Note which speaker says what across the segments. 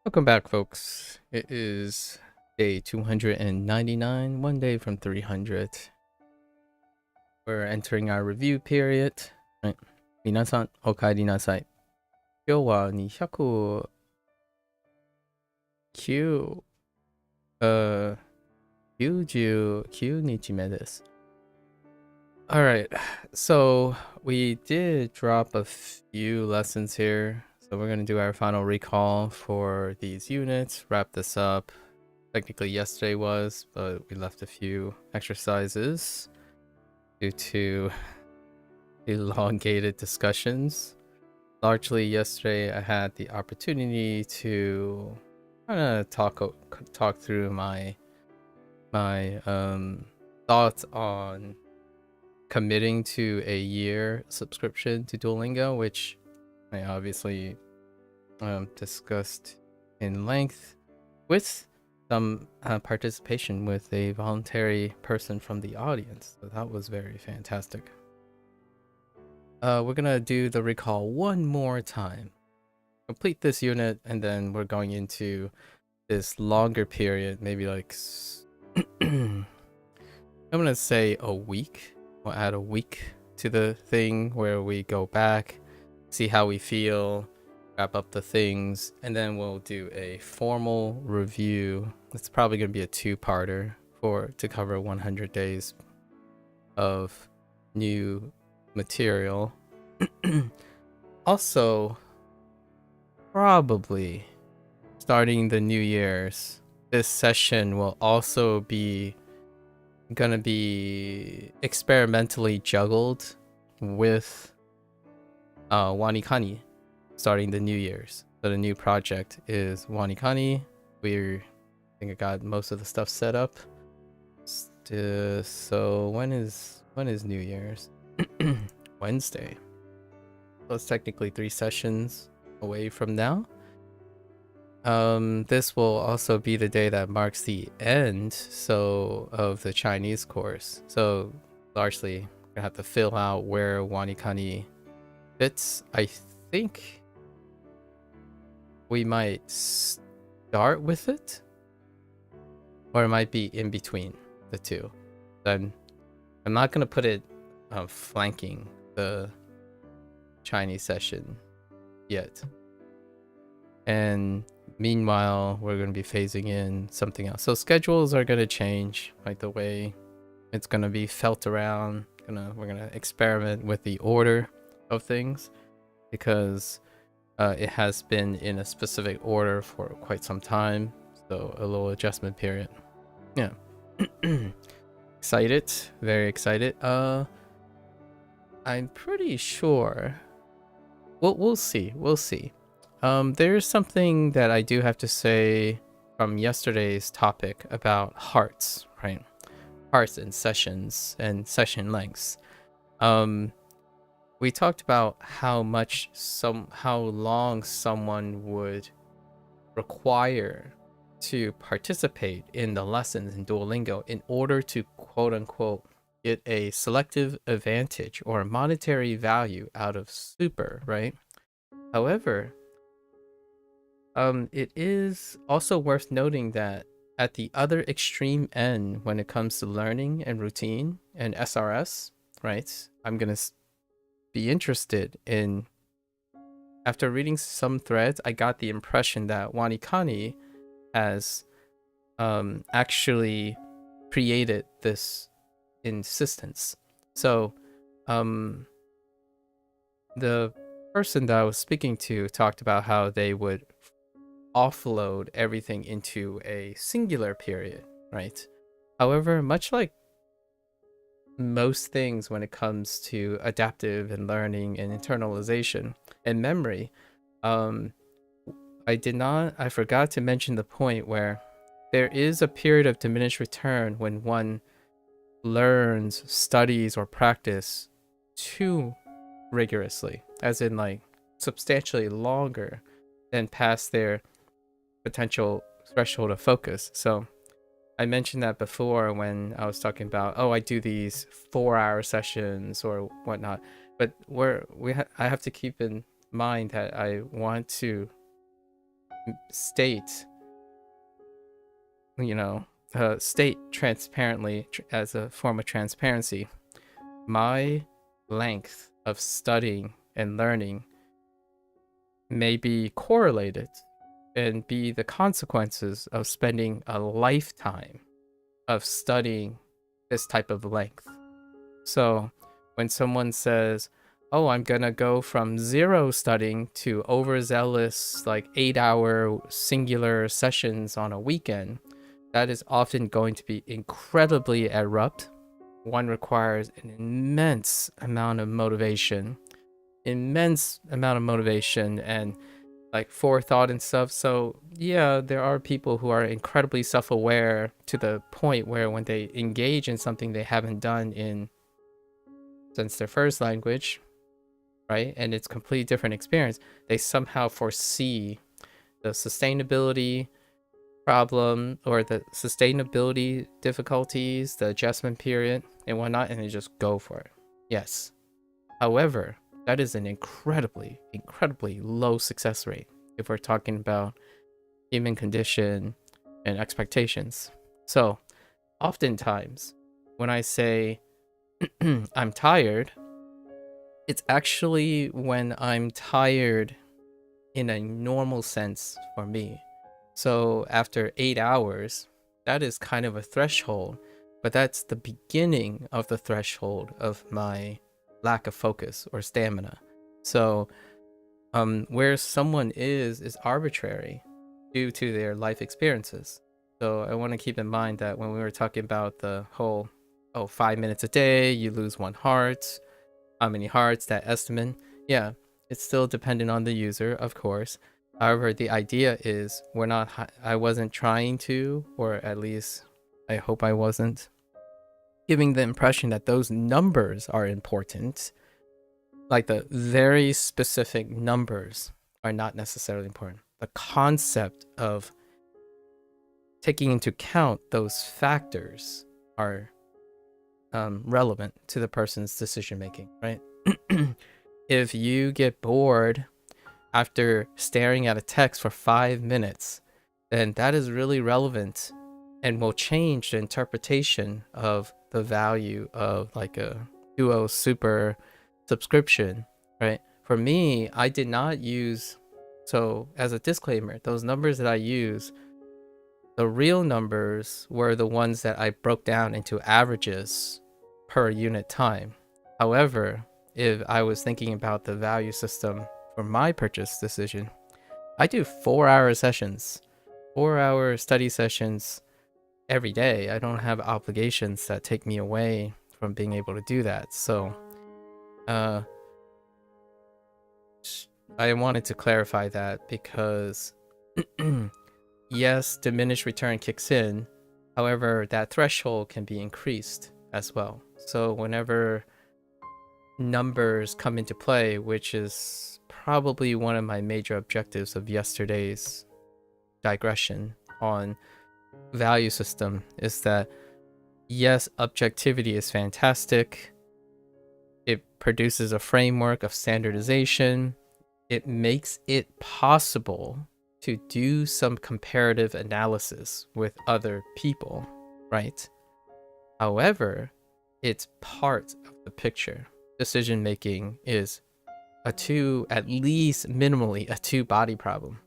Speaker 1: Welcome back, folks. It is day 299, one day from 300. We're entering our review period. Right. 皆さん、お帰りなさい。今日は209、99日目です。Alright, so we did drop a few lessons here. So we're going to do our final recall for these units, wrap this up. Technically yesterday was, but we left a few exercises due to elongated discussions. Largely yesterday I had the opportunity to kind of talk through my thoughts on committing to a year subscription to Duolingo, which I obviously discussed in length with some participation with a voluntary person from the audience. So that was very fantastic. We're gonna do the recall one more time. Complete this unit, and then we're going into this longer period, maybe like I'm gonna say a week. We'll add a week to the thing where we go back, see how we feel, wrap up the things, and then we'll do a formal review. It's probably going to be a two-parter to cover 100 days of new material. Also, probably starting the New Year's, this session will also be gonna be experimentally juggled with Wanikani starting the New Year's. So the new project is Wanikani. I think I got most of the stuff set up. So when is New Year's? Wednesday. So it's technically 3 sessions away from now. This will also be the day that marks the end of the Chinese course. So largely gonna have to fill out where Wanikani fits. I think we might start with it, or it might be in between the two. I'm not gonna put it flanking the Chinese session yet. And meanwhile, we're going to be phasing in something else. So schedules are going to change, like the way it's going to be felt around. We're going to experiment with the order of things because it has been in a specific order for quite some time. So a little adjustment period. Yeah. Excited. Very excited. I'm pretty sure. We'll see. We'll see. There's something that I do have to say from yesterday's topic about hearts, right? Hearts and sessions and session lengths. We talked about how long someone would require to participate in the lessons in Duolingo in order to quote unquote get a selective advantage or monetary value out of Super, right? However, it is also worth noting that at the other extreme end, when it comes to learning and routine and SRS, right? I'm gonna be interested in. After reading some threads, I got the impression that Wanikani has actually created this insistence. So, the person that I was speaking to talked about how they would offload everything into a singular period, right? However, much like most things when it comes to adaptive and learning and internalization and memory, I forgot to mention the point where there is a period of diminished return when one learns, studies, or practice too rigorously, as in like substantially longer than past their potential threshold of focus. So I mentioned that before when I was talking about, I do these 4-hour sessions or whatnot, but I have to keep in mind that I want to state, state transparently as a form of transparency, my length of studying and learning may be correlated and be the consequences of spending a lifetime of studying this type of length. So when someone says, oh, I'm gonna go from 0 studying to overzealous, like 8-hour singular sessions on a weekend, that is often going to be incredibly abrupt. One requires an immense amount of motivation and like forethought and stuff. So yeah, there are people who are incredibly self-aware to the point where when they engage in something they haven't done since their first language, right, and it's a completely different experience, they somehow foresee the sustainability problem or the sustainability difficulties, the adjustment period and whatnot, and they just go for it. Yes. However, that is an incredibly low success rate if we're talking about human condition and expectations. So oftentimes when I say I'm tired, it's actually when I'm tired in a normal sense for me. So after 8 hours, that is kind of a threshold, but that's the beginning of the threshold of my lack of focus or stamina. So where someone is arbitrary due to their life experiences. So I want to keep in mind that when we were talking about the whole 5 minutes a day, you lose 1 heart, how many hearts, that estimate, yeah, it's still dependent on the user, of course. However, the idea is I wasn't trying to, or at least I hope I wasn't, giving the impression that those numbers are important. Like the very specific numbers are not necessarily important. The concept of taking into account those factors are relevant to the person's decision making, right? If you get bored after staring at a text for 5 minutes, then that is really relevant and will change the interpretation of the value of like a Duo Super subscription, right? For me, I did not use, so as a disclaimer, those numbers that I use, the real numbers were the ones that I broke down into averages per unit time. However, if I was thinking about the value system for my purchase decision, I do 4-hour sessions, 4-hour study sessions every day. I don't have obligations that take me away from being able to do that. So I wanted to clarify that because yes, diminished return kicks in. However, that threshold can be increased as well. So whenever numbers come into play, which is probably one of my major objectives of yesterday's digression on value system, is that yes, objectivity is fantastic. It produces a framework of standardization. It makes it possible to do some comparative analysis with other people, right? However, it's part of the picture. Decision making is at least minimally a 2-body problem.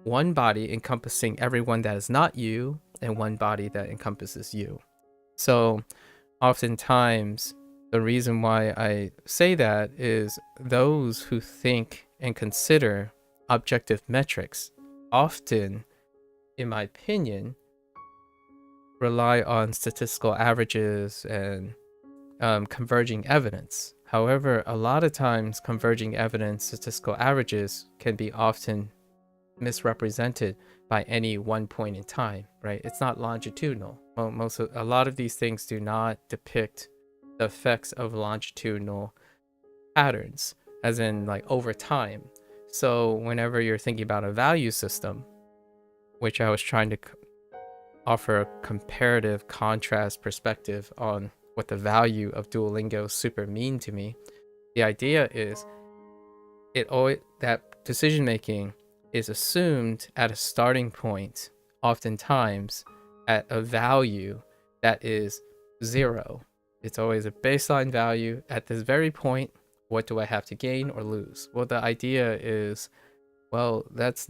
Speaker 1: 1 body encompassing everyone that is not you, and 1 body that encompasses you. So oftentimes the reason why I say that is those who think and consider objective metrics often, in my opinion, rely on statistical averages and converging evidence. However, a lot of times converging evidence, statistical averages can be often misrepresented by any one point in time, right? It's not longitudinal. Well, a lot of these things do not depict the effects of longitudinal patterns, as in like over time. So whenever you're thinking about a value system, which I was trying to offer a comparative contrast perspective on what the value of Duolingo Super mean to me, the idea is that decision making is assumed at a starting point, oftentimes at a value that is 0. It's always a baseline value. At this very point, what do I have to gain or lose? Well, the idea is, well, that's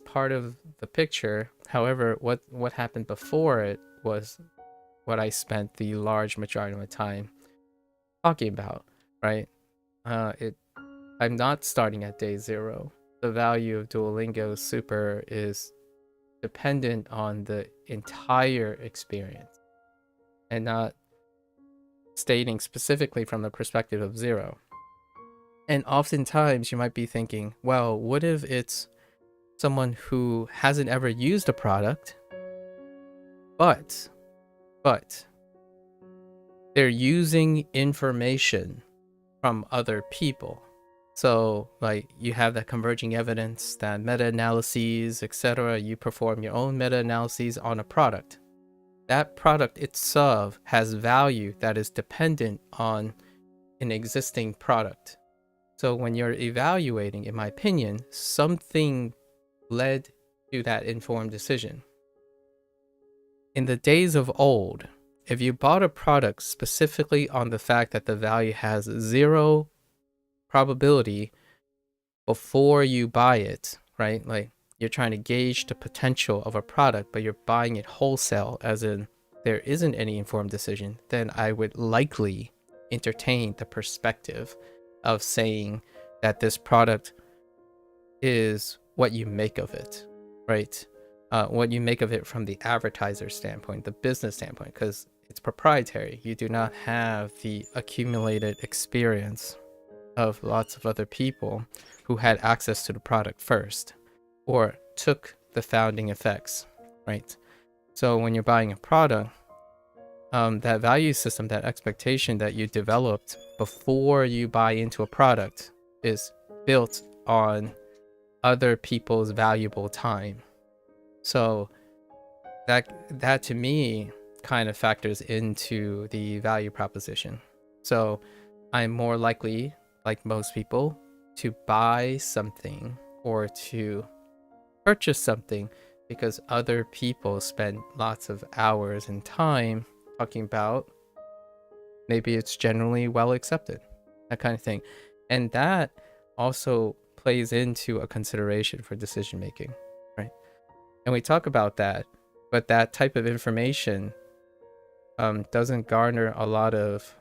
Speaker 1: part of the picture. However, what happened before it was what I spent the large majority of my time talking about, right? I'm not starting at day 0. The value of Duolingo Super is dependent on the entire experience and not stating specifically from the perspective of 0. And oftentimes you might be thinking, well, what if it's someone who hasn't ever used a product, but they're using information from other people. So like you have that converging evidence, that meta-analyses, etc. You perform your own meta-analyses on a product. That product itself has value that is dependent on an existing product. So when you're evaluating, in my opinion, something led to that informed decision. In the days of old, if you bought a product specifically on the fact that the value has 0 probability before you buy it, right? Like you're trying to gauge the potential of a product, but you're buying it wholesale, as in there isn't any informed decision, then I would likely entertain the perspective of saying that this product is what you make of it, right? What you make of it from the advertiser standpoint, the business standpoint, because it's proprietary. You do not have the accumulated experience of lots of other people who had access to the product first or took the founding effects, right? So when you're buying a product, that value system, that expectation that you developed before you buy into a product is built on other people's valuable time. So that to me kind of factors into the value proposition. So I'm more likely, like most people, to buy something or to purchase something because other people spend lots of hours and time talking about. Maybe it's generally well accepted, that kind of thing. And that also plays into a consideration for decision making, right? And we talk about that, but that type of information doesn't garner a lot of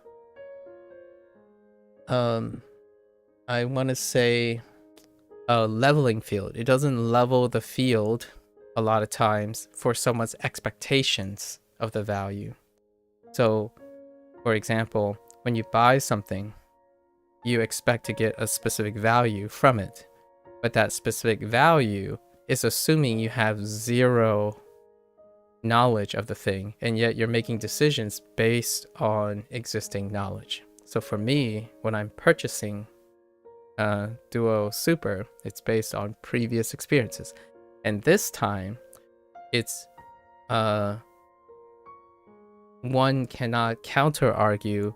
Speaker 1: I want to say a leveling field. It doesn't level the field a lot of times for someone's expectations of the value. So, for example, when you buy something, you expect to get a specific value from it, but that specific value is assuming you have 0 knowledge of the thing, and yet you're making decisions based on existing knowledge. So for me, when I'm purchasing Duo Super, it's based on previous experiences, and this time it's one cannot counter argue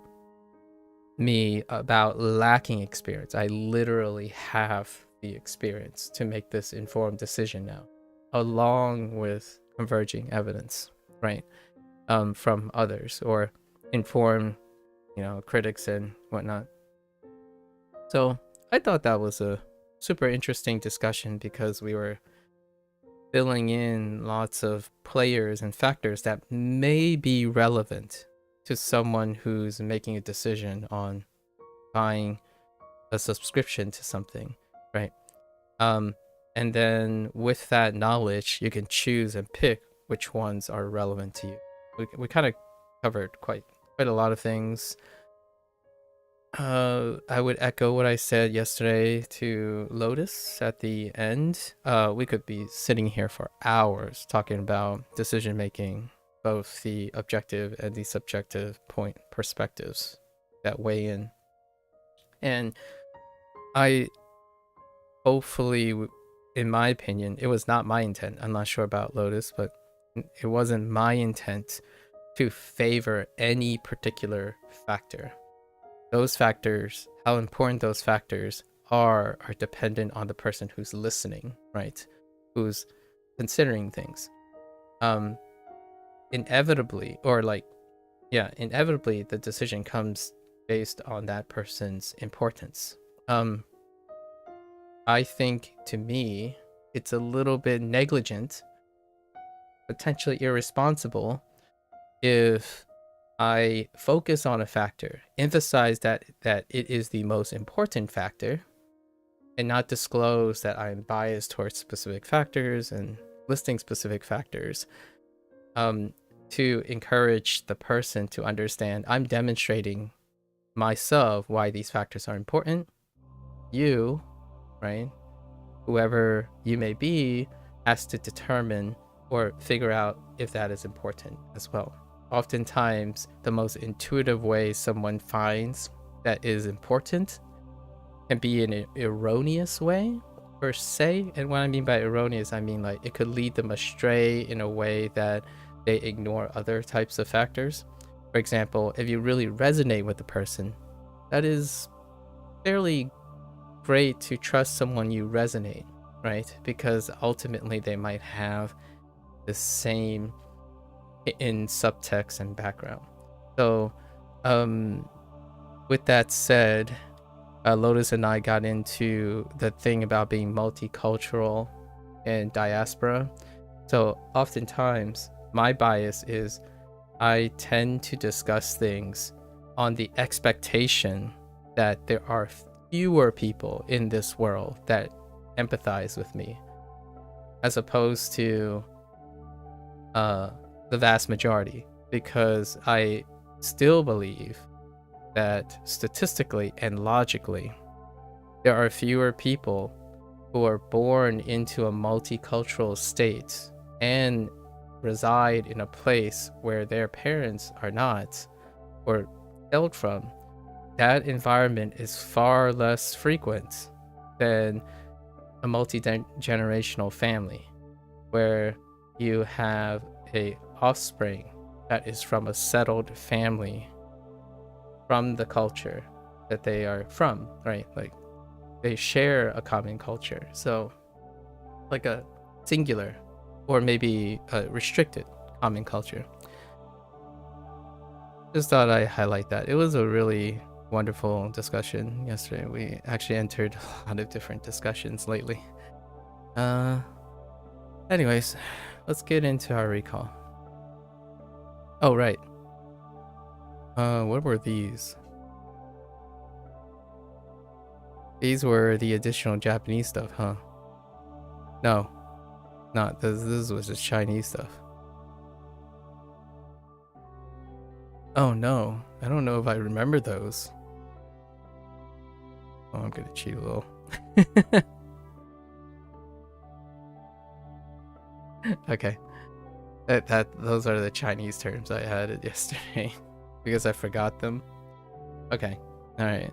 Speaker 1: me about lacking experience. I literally have the experience to make this informed decision now, along with converging evidence, right, from others or informed, critics and whatnot. So I thought that was a super interesting discussion because we were filling in lots of players and factors that may be relevant to someone who's making a decision on buying a subscription to something, right? And then with that knowledge, you can choose and pick which ones are relevant to you. We kind of covered quite a lot of things. I would echo what I said yesterday to Lotus at the end. We could be sitting here for hours talking about decision making, both the objective and the subjective point perspectives that weigh in. And I hopefully, in my opinion, it was not my intent. I'm not sure about Lotus, but it wasn't my intent to favor any particular factor. Those factors, how important those factors are dependent on the person who's listening, right? Who's considering things. Inevitably, inevitably the decision comes based on that person's importance. I think, to me, it's a little bit negligent, potentially irresponsible, if I focus on a factor, emphasize that it is the most important factor, and not disclose that I'm biased towards specific factors and listing specific factors, to encourage the person to understand I'm demonstrating myself why these factors are important. You, right, whoever you may be, has to determine or figure out if that is important as well. Oftentimes, the most intuitive way someone finds that is important can be in an erroneous way, per se. And what I mean by erroneous, I mean like it could lead them astray in a way that they ignore other types of factors. For example, if you really resonate with the person, that is fairly great to trust someone you resonate, right? Because ultimately they might have the same in subtext and background. So with that said, Lotus and I got into the thing about being multicultural and diaspora. So oftentimes my bias is I tend to discuss things on the expectation that there are fewer people in this world that empathize with me, as opposed to the vast majority, because I still believe that statistically and logically there are fewer people who are born into a multicultural state and reside in a place where their parents are not, or hailed from. That environment is far less frequent than a multi-generational family where you have a offspring that is from a settled family, from the culture that they are from, right? Like they share a common culture. So like a singular or maybe a restricted common culture. Just thought I'd highlight that. It was a really wonderful discussion yesterday. We actually entered a lot of different discussions lately. Anyways, let's get into our recall. Oh, right. What were these? These were the additional Japanese stuff, huh? No, not this. This was just Chinese stuff. Oh no, I don't know if I remember those. Oh, I'm gonna cheat a little. Okay, those are the Chinese terms I had yesterday because I forgot them. Okay, all right.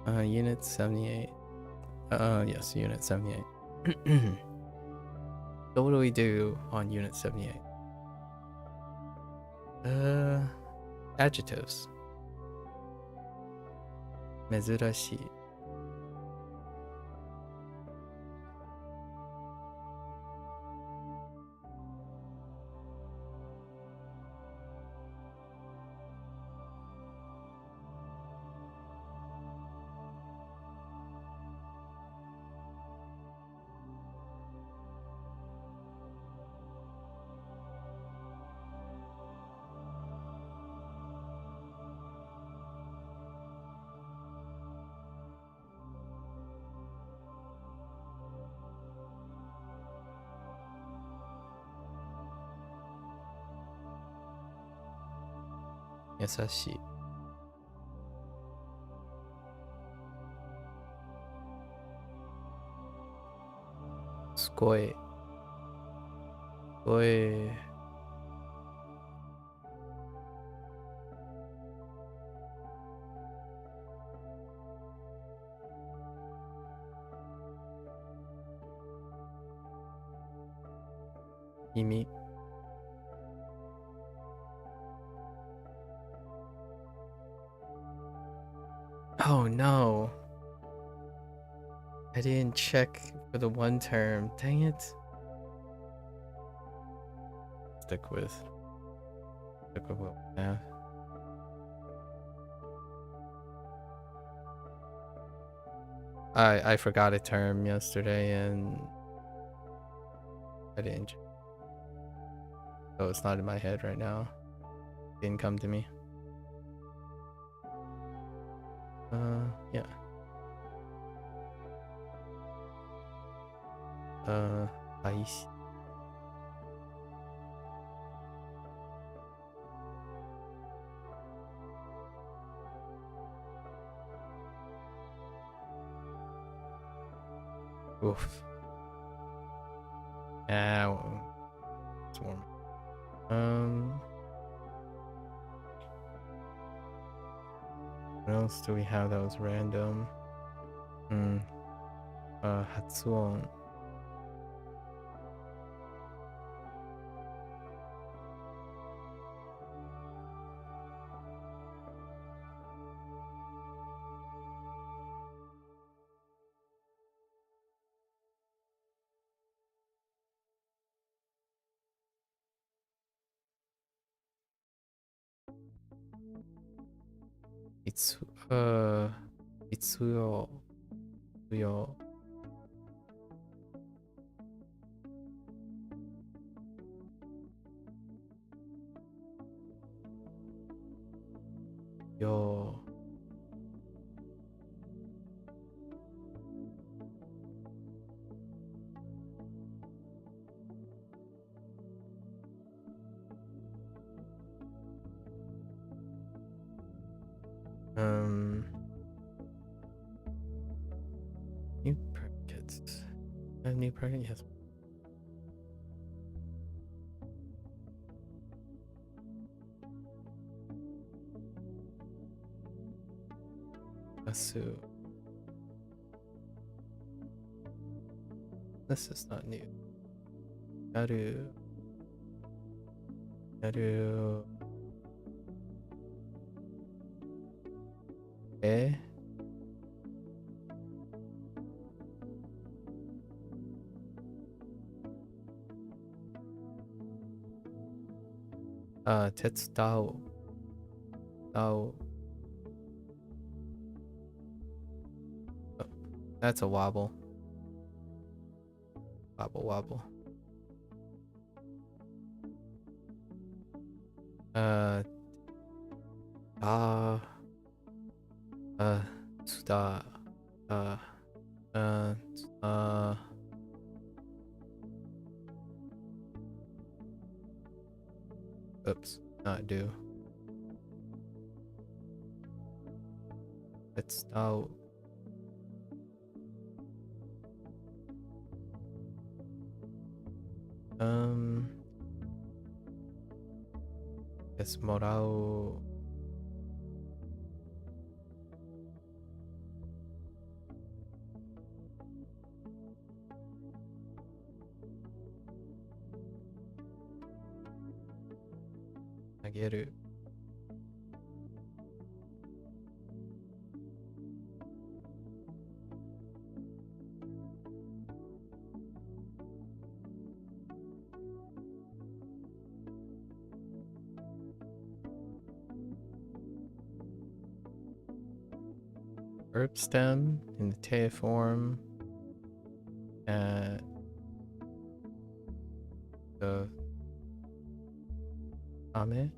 Speaker 1: Unit 78. Yes, Unit 78. So what do we do on Unit 78? Adjectives. Mezurashi. Yasashi. Sukoi. Sukoi. Kimi. Oh no. I didn't check for the one term. Dang it. Stick with what we have. I forgot a term yesterday and I didn't check. So it's not in my head right now. It didn't come to me. Yeah. Ice. Oof. Yeah, it's warm. What else do we have that was random? Hatsuon. Itsuyo. Yo. Yo. New predicates. New predicate, yes. Asu. This is not new. Yaru. Eh? Tetsudao. Oh. That's a wobble. Wobble. Suda. Oops, not do. It's out. It's morao. Nageru. Verb stem in the te form. The ame.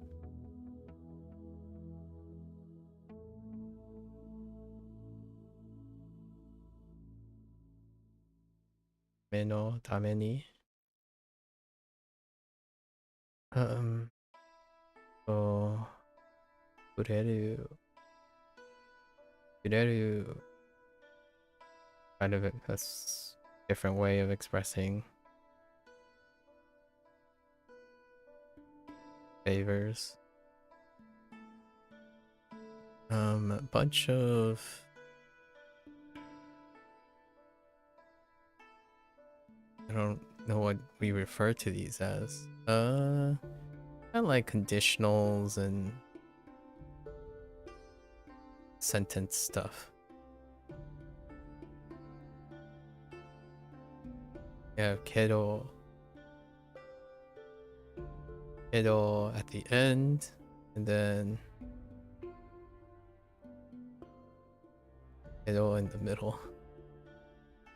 Speaker 1: Me no tame ni. So kureru. Kind of a different way of expressing favors. A bunch of I don't know what we refer to these as. Kind of like conditionals and sentence stuff. Yeah, kedo at the end, and then kedo in the middle.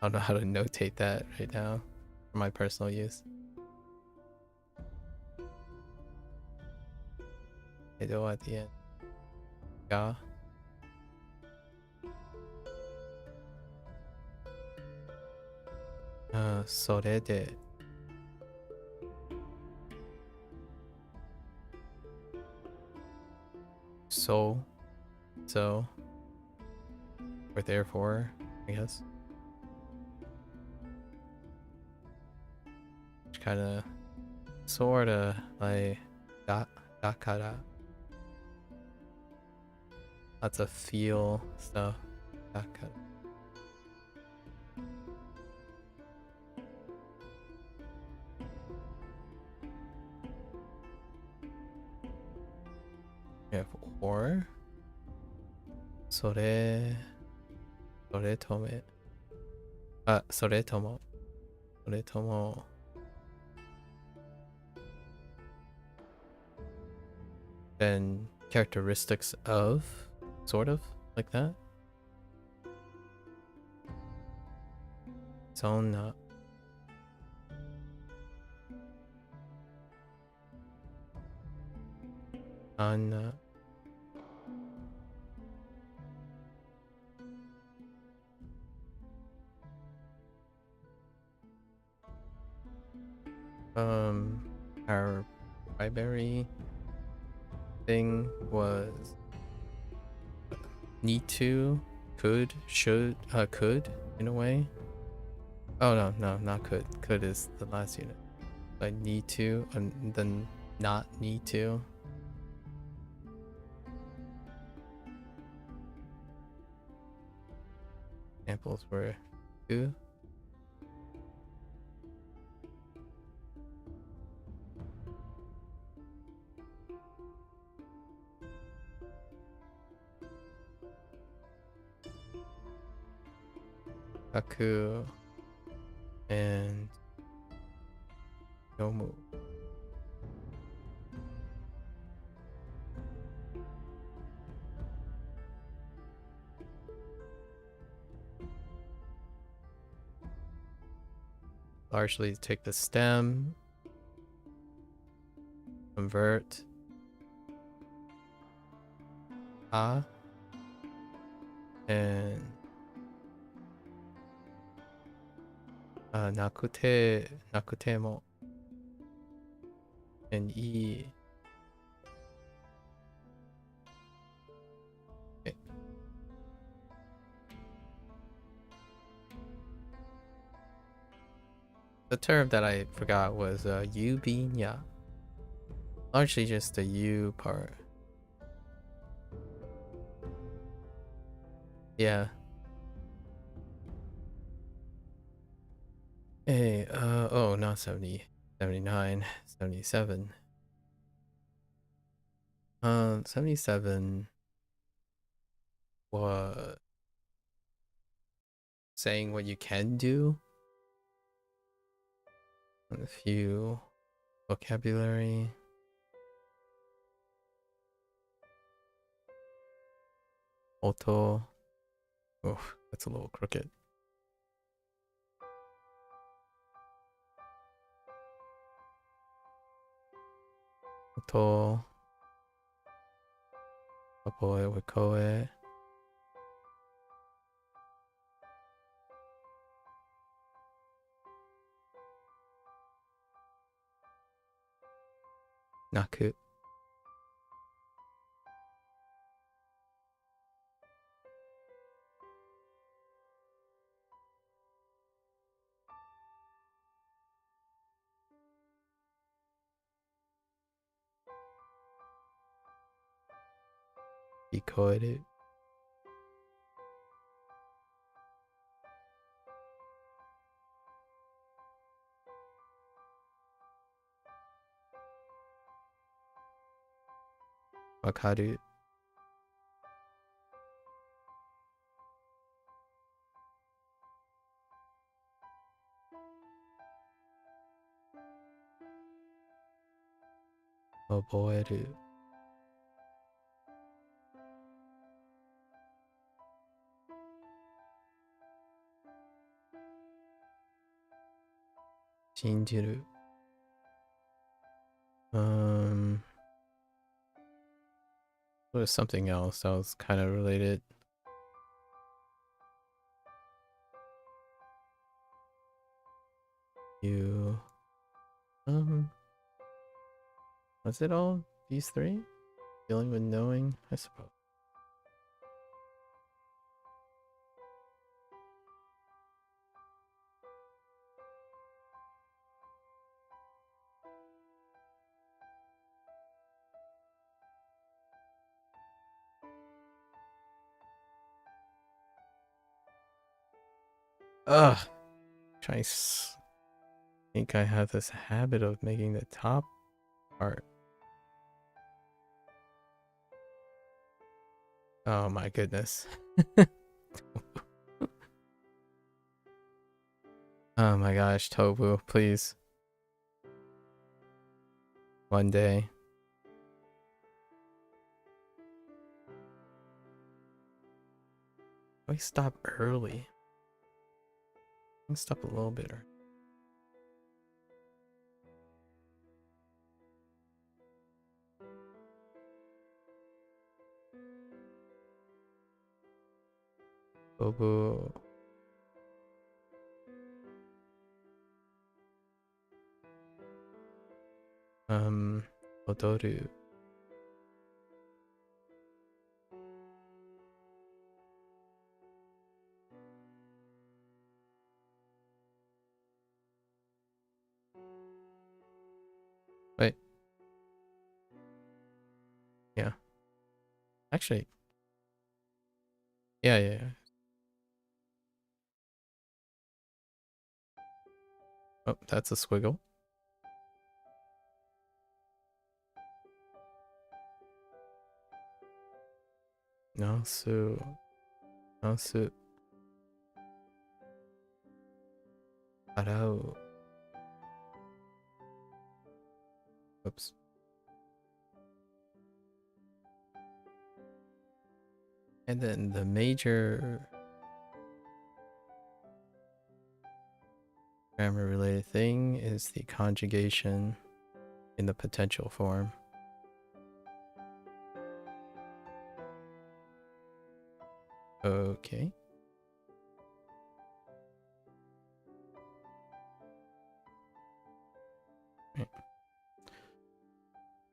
Speaker 1: I don't know how to notate that right now for my personal use. Kedo at the end. Yeah. Sore de. So, or therefore, I guess. Which kind of, sorta, like, dakara. Lots of feel stuff. Dakara. We have or. Sore tome. Sore tomo. Sore tomo. Then characteristics of, sort of, like that. Sonna. Anna. Our primary thing was need to, could, should, could in a way. Oh no, not could. Could is the last unit. Like need to, and then not need to. Examples were to. Kaku and Yomu. Largely take the stem, convert a, and nakutemo and e. Okay. The term that I forgot was yubinya. Largely just the U part. Yeah. Hey, oh, not 70, 79, 77. 77 was saying what you can do. And a few vocabulary. Oto. Oh, that's a little crooked. Oto. Apoe wikoe. Naku. Ikoeru. Wakaru. 覚える。信じる。There's something else that was kind of related. You, was it all these three? Dealing with knowing, I suppose. Ugh. I think I have this habit of making the top part. Oh my goodness. Oh my gosh, Tobu, please. One day. Why stop early? Let's stop a little bit early. Tobu. Odoru. Wait. Yeah. Actually. Yeah. Oh, that's a squiggle. No, su. Arau. Oops. And then the major grammar related thing is the conjugation in the potential form. Okay.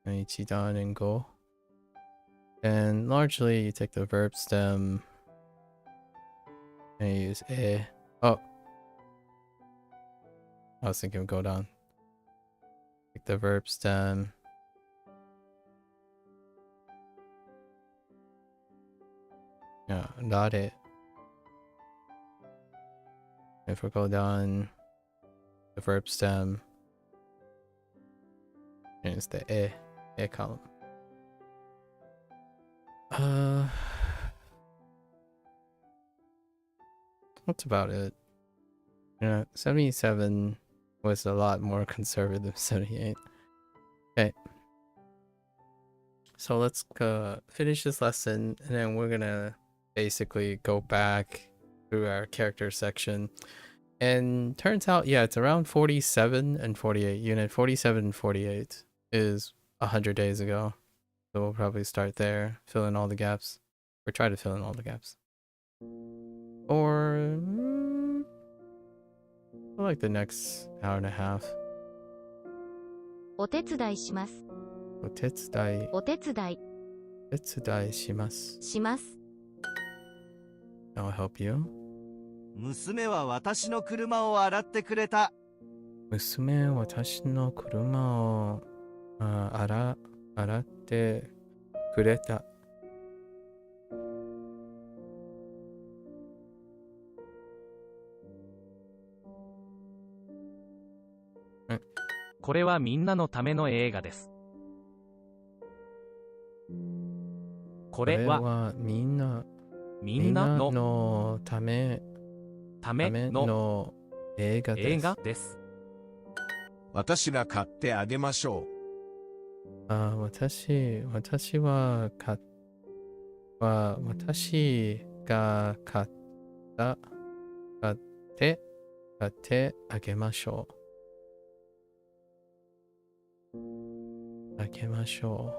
Speaker 1: Ichidan and go. And largely you take the verb stem and you use e. Oh. I was thinking of go down. Take the verb stem. Yeah, dare. If we go down the verb stem, and it's the e column. That's about it. Yeah, 77 was a lot more conservative than 78. Okay. So let's finish this lesson, and then we're gonna basically go back through our character section. And turns out, yeah, it's around 47 and 48. Unit 47 and 48 is 100 days ago. So we'll probably start there, fill in all the gaps. Or try to fill in all the gaps. Or like the next hour and a half.
Speaker 2: お手伝いします。
Speaker 1: お手伝い。
Speaker 2: お手伝い。
Speaker 1: 手伝いします。
Speaker 2: します。
Speaker 1: I'll help you.
Speaker 3: 娘は私の車を洗ってくれた。
Speaker 1: 娘は私の車を洗ってくれた。
Speaker 4: これはみんなのための映画です。これは
Speaker 1: みんなのための映画です。
Speaker 3: 私が買ってあげましょ
Speaker 1: 私が買ってあげましょう。あげましょ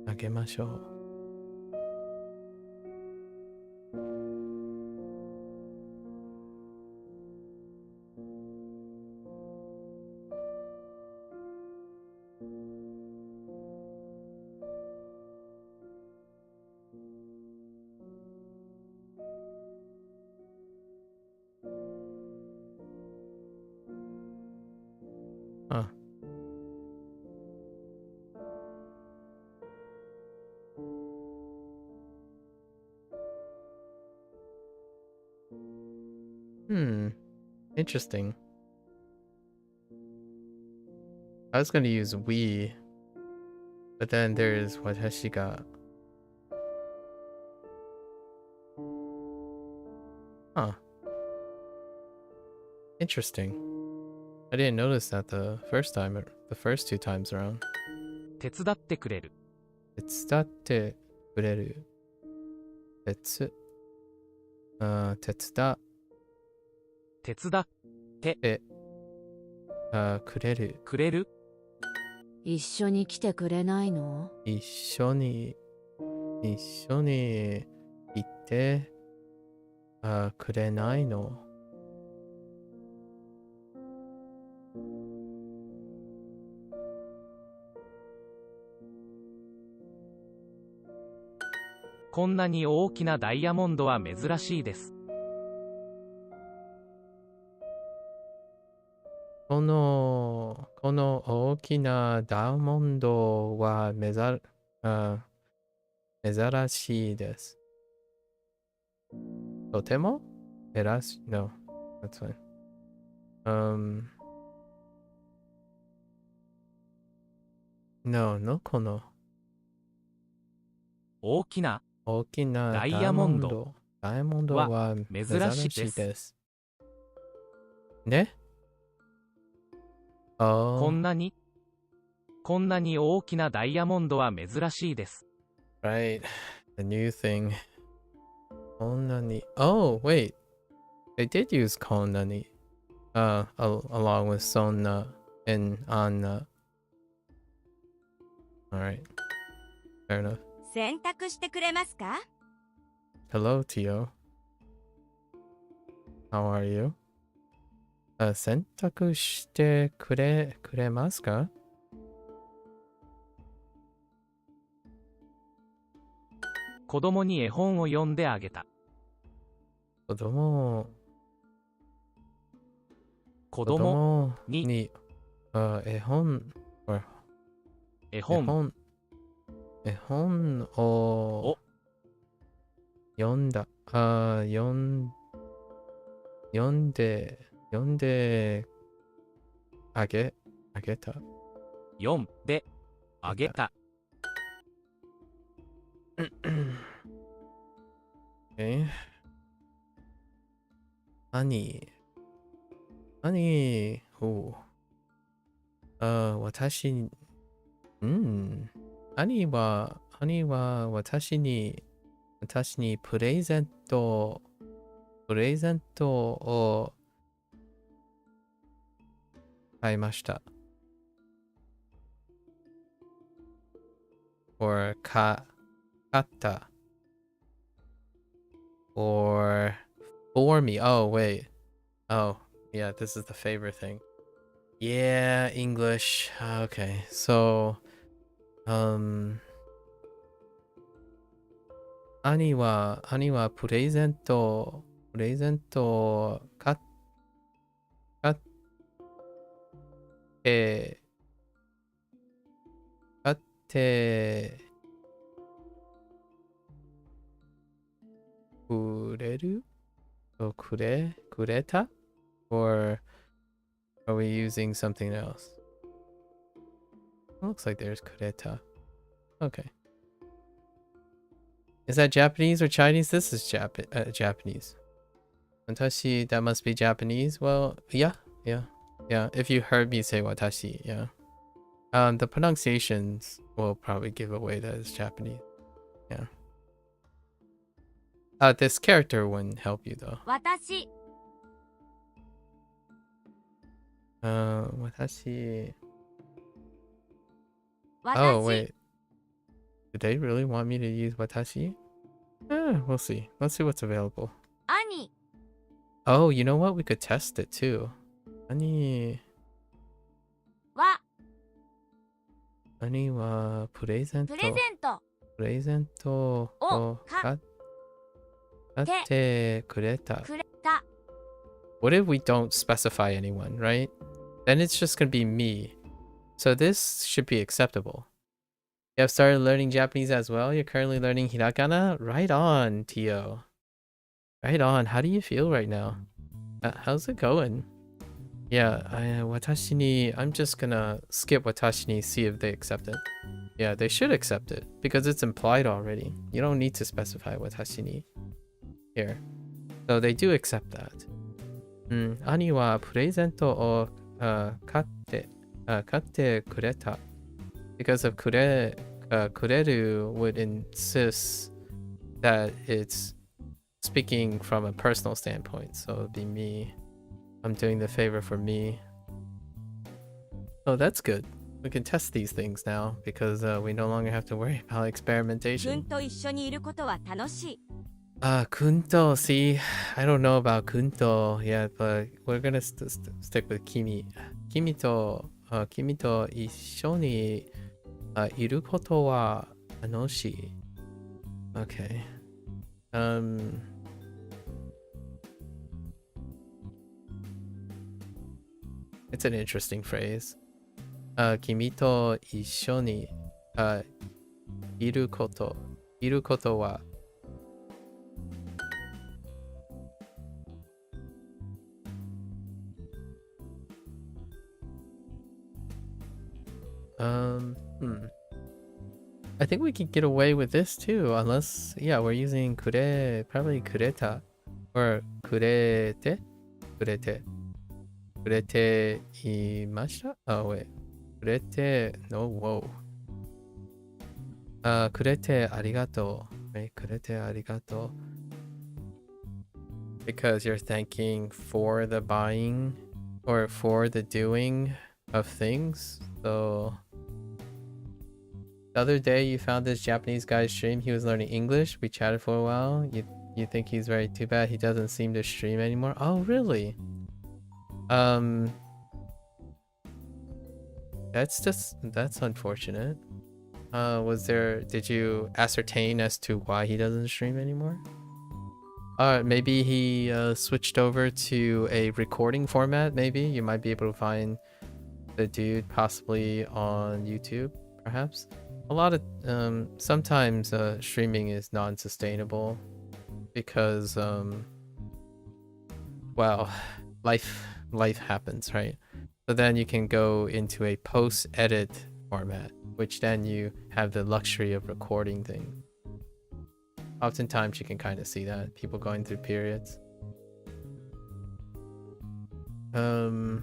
Speaker 1: う。あげましょう。あ、interesting. I was going to use we, but then there's watashi ga. Huh. Interesting. I didn't notice that the first two times around.
Speaker 4: 手伝ってくれる。
Speaker 1: 手伝ってくれる。手伝
Speaker 4: って
Speaker 1: くれる。
Speaker 4: くれる。
Speaker 5: 一緒に来てくれないの？
Speaker 1: 一緒に行ってくれないの？
Speaker 4: こんなに大きなダイヤモンドは珍しいです。
Speaker 1: この大きなダイヤモンドは珍しいです。とてもNo, that's fine. No, この
Speaker 4: 大きな
Speaker 1: ダイヤモンドは珍しいです。ね？
Speaker 4: こんなに大きなダイヤモンドは珍しいです。
Speaker 1: Right. The new thing. こんなに Oh, wait. They did use こんなに along with そんな and あんな Alright. Fair enough.
Speaker 2: 選択してくれますか？
Speaker 1: Hello, Tio. How are you? 選択してくれますか？
Speaker 4: 子供に絵本を読んであげた。
Speaker 1: 子供に絵本を読んだ。読んであげた。
Speaker 4: 読んであげた。
Speaker 1: 兄は私にプレゼントを買いました。or 買った。or for me. Oh, wait. Oh, yeah, this is the favorite thing. Yeah, English. Okay, so, 兄はプレゼントを買ってくれる？くれた？ Or are we using something else? It looks like there's くれた. Okay. Is that Japanese or Chinese? This is Japanese. Watashi, that must be Japanese. Well, yeah. If you heard me say watashi, yeah. The pronunciations will probably give away that it's Japanese. Yeah. This character wouldn't help you though.
Speaker 2: 私
Speaker 1: Watashi.
Speaker 2: 私
Speaker 1: Oh, wait. Do they really want me to use watashi? We'll see. Let's see what's available.
Speaker 2: 兄
Speaker 1: Oh, you know what? We could test it too. Ani
Speaker 2: は
Speaker 1: wa プレゼント
Speaker 2: プレゼント
Speaker 1: プレゼントを買ってくれた。
Speaker 2: くれた
Speaker 1: What if we don't specify anyone, right? Then it's just gonna be me. So this should be acceptable. You have started learning Japanese as well? You're currently learning hiragana? Right on, Tio. Right on. How do you feel right now? How's it going? Yeah, watashi ni... I'm just gonna skip watashi ni, see if they accept it. Yeah, they should accept it, because it's implied already. You don't need to specify watashi ni here. So they do accept that. Ani wa presento o katte kureta. Because of kureru would insist that it's speaking from a personal standpoint. So it'd be me. I'm doing the favor for me. Oh, that's good. We can test these things now because we no longer have to worry about
Speaker 2: 君
Speaker 1: experimentation.
Speaker 2: と一緒にいることは楽しい
Speaker 1: Kunto. See, I don't know about kunto yet, but we're gonna stick with kimi. Kimi to issho ni iru koto wa tanoshii. Okay. It's an interesting phrase. Kimi to issho ni iru koto wa I think we could get away with this too, unless, yeah, we're using probably kureta or kurete imashita? Oh wait, kurete, no, whoa. Kurete arigato, right? Kurete arigato. Because you're thanking for the buying or for the doing of things. So the other day you found this Japanese guy's stream. He was learning English. We chatted for a while. You think he's very too bad he doesn't seem to stream anymore? Oh really? That's unfortunate. Did you ascertain as to why he doesn't stream anymore? Maybe he switched over to a recording format. Maybe you might be able to find the dude possibly on YouTube, perhaps. A lot of sometimes streaming is non-sustainable because well, life happens, right? So then you can go into a post-edit format, which then you have the luxury of recording things. Oftentimes you can kind of see that people going through periods. And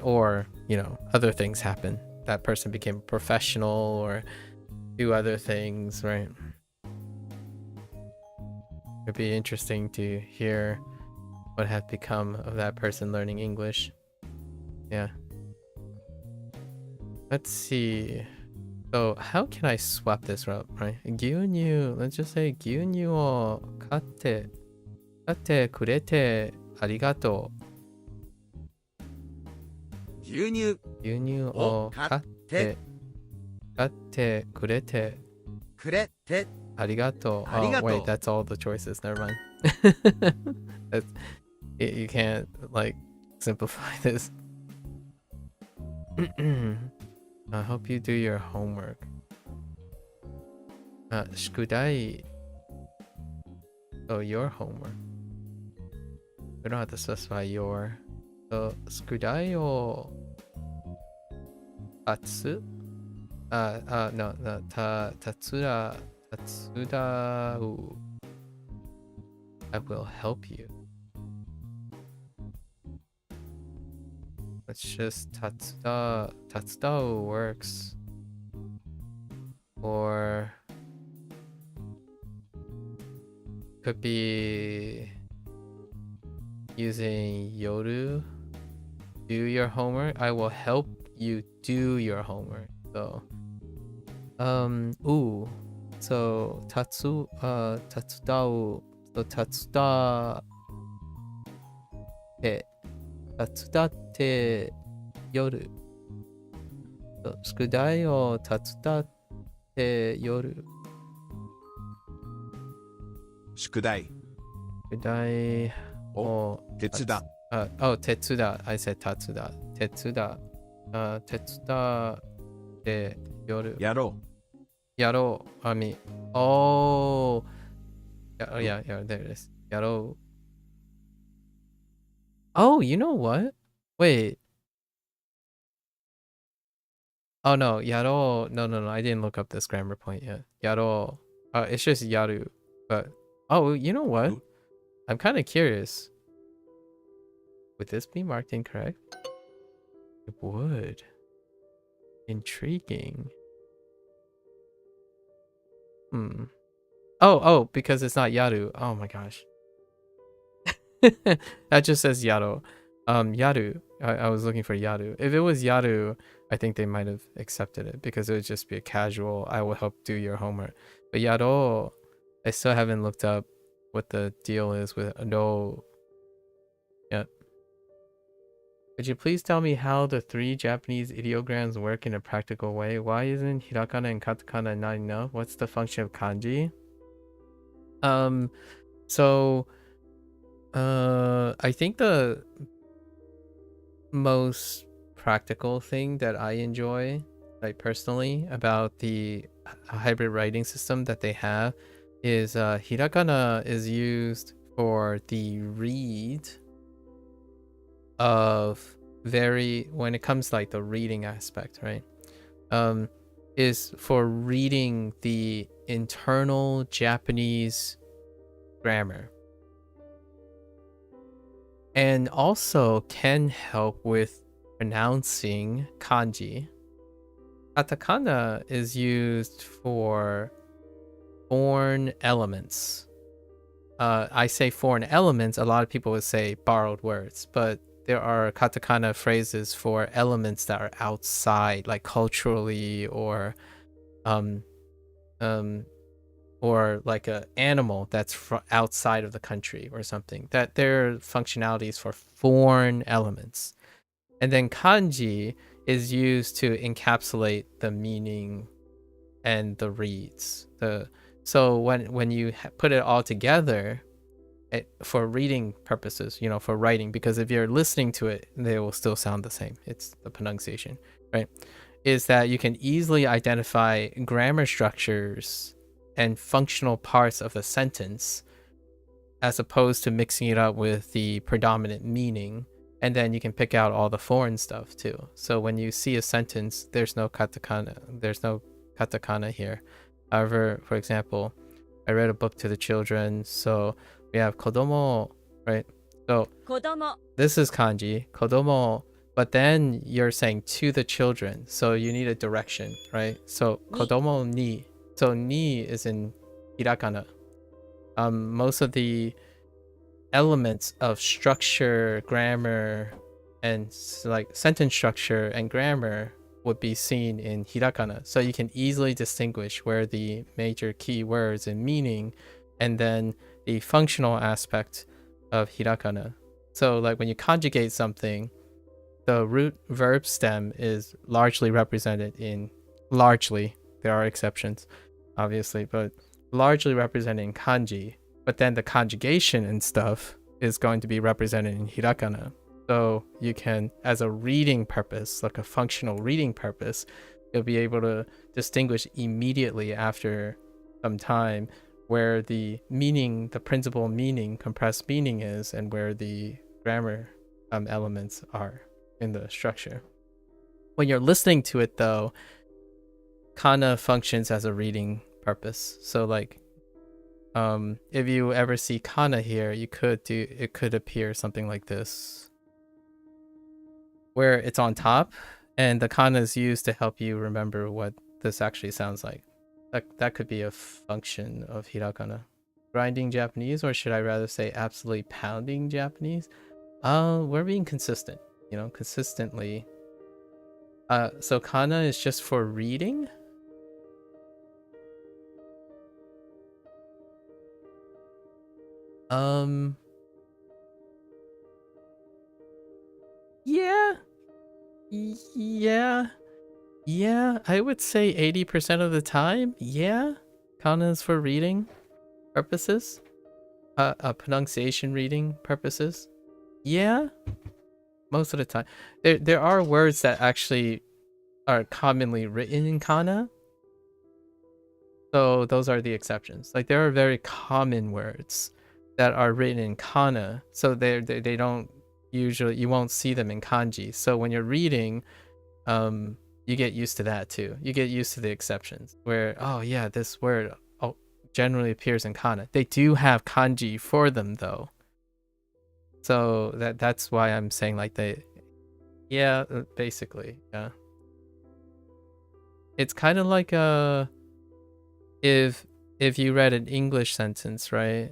Speaker 1: or, you know, other things happen. That person became a professional or do other things, right? It'd be interesting to hear what had become of that person learning English. Yeah. Let's see. So how can I swap this route, right? Gyunyu, let's just say gyunyu o katte kurete arigato.
Speaker 3: 牛乳
Speaker 1: Gyunyu o katte kurete
Speaker 3: くれて
Speaker 1: arigato. Oh
Speaker 3: Arigato.
Speaker 1: wait, that's all the choices. Never mind. You can't like simplify this. I hope you do your homework. Shukudai. Oh, your homework. We don't have to specify your. So, shukudai o tatsu? No, tatsuda. I will help you. Let's just tatsuda. Tatsuda works. Or could be using yoru. Do your homework. I will help you do your homework. So ooh. So tatsudaを so tatsuda って夜 so 宿題を手伝って夜
Speaker 3: 宿題
Speaker 1: を
Speaker 3: 手伝
Speaker 1: oh 手伝 I said 手伝手伝って夜
Speaker 3: やろ
Speaker 1: I mean oh yeah there it is やろう oh you know what wait oh no やろう no I didn't look up this grammar point yet やろう it's just やる but oh you know what I'm kind of curious would this be marked incorrect it would intriguing oh because it's not yaru oh my gosh that just says yaro yaru I was looking for yaru if it was yaru I think they might have accepted it because it would just be a casual I will help do your homework but yaro I still haven't looked up what the deal is with no yeah could you please tell me how the 3 Japanese ideograms work in a practical way? Why isn't hiragana and katakana not enough? What's the function of kanji? So I think the most practical thing that I enjoy, like personally, about the hybrid writing system that they have is hiragana is used for the read of when it comes like the reading aspect, right? Is for reading the internal Japanese grammar. And also can help with pronouncing kanji. Katakana is used for foreign elements. I say foreign elements, a lot of people would say borrowed words, but there are katakana phrases for elements that are outside, like culturally or like an animal that's outside of the country or something. That their functionalities for foreign elements. And then kanji is used to encapsulate the meaning and the reads. So when you put it all together, for reading purposes, for writing, because if you're listening to it, they will still sound the same. It's the pronunciation, right? Is that you can easily identify grammar structures and functional parts of a sentence as opposed to mixing it up with the predominant meaning. And then you can pick out all the foreign stuff too. So when you see a sentence, there's no katakana here. However, for example, I read a book to the children, so we have kodomo, right? So
Speaker 2: kodomo.
Speaker 1: This is kanji, kodomo, but then you're saying to the children, so you need a direction, right? So kodomo ni. So ni is in hiragana. Most of the elements of structure, grammar, and like sentence structure and grammar would be seen in hiragana. So you can easily distinguish where the major key words and meaning, and then the functional aspect of hiragana. So like when you conjugate something, the root verb stem is largely represented in there are exceptions obviously, but largely represented in kanji, but then the conjugation and stuff is going to be represented in hiragana. So you can, as a reading purpose, like a functional reading purpose, you'll be able to distinguish immediately after some time where the meaning, the principal meaning, compressed meaning is, and where the grammar elements are in the structure. When you're listening to it though, kana functions as a reading purpose. So like if you ever see kana here, it could appear something like this. where it's on top, and the kana is used to help you remember what this actually sounds like. That could be a function of hiragana. Grinding Japanese, or should I rather say absolutely pounding Japanese? We're being consistent, consistently. So kana is just for reading? Yeah. Yeah, I would say 80% of the time, yeah. Kana is for reading purposes. Pronunciation reading purposes. Yeah. Most of the time. There are words that actually are commonly written in kana. So those are the exceptions. Like there are very common words that are written in kana. So they don't usually, you won't see them in kanji. So when you're reading, you get used to that too. You get used to the exceptions where, oh yeah, this word generally appears in kana. They do have kanji for them though. So that's why I'm saying like yeah, basically, yeah. It's kind of like if you read an English sentence, right?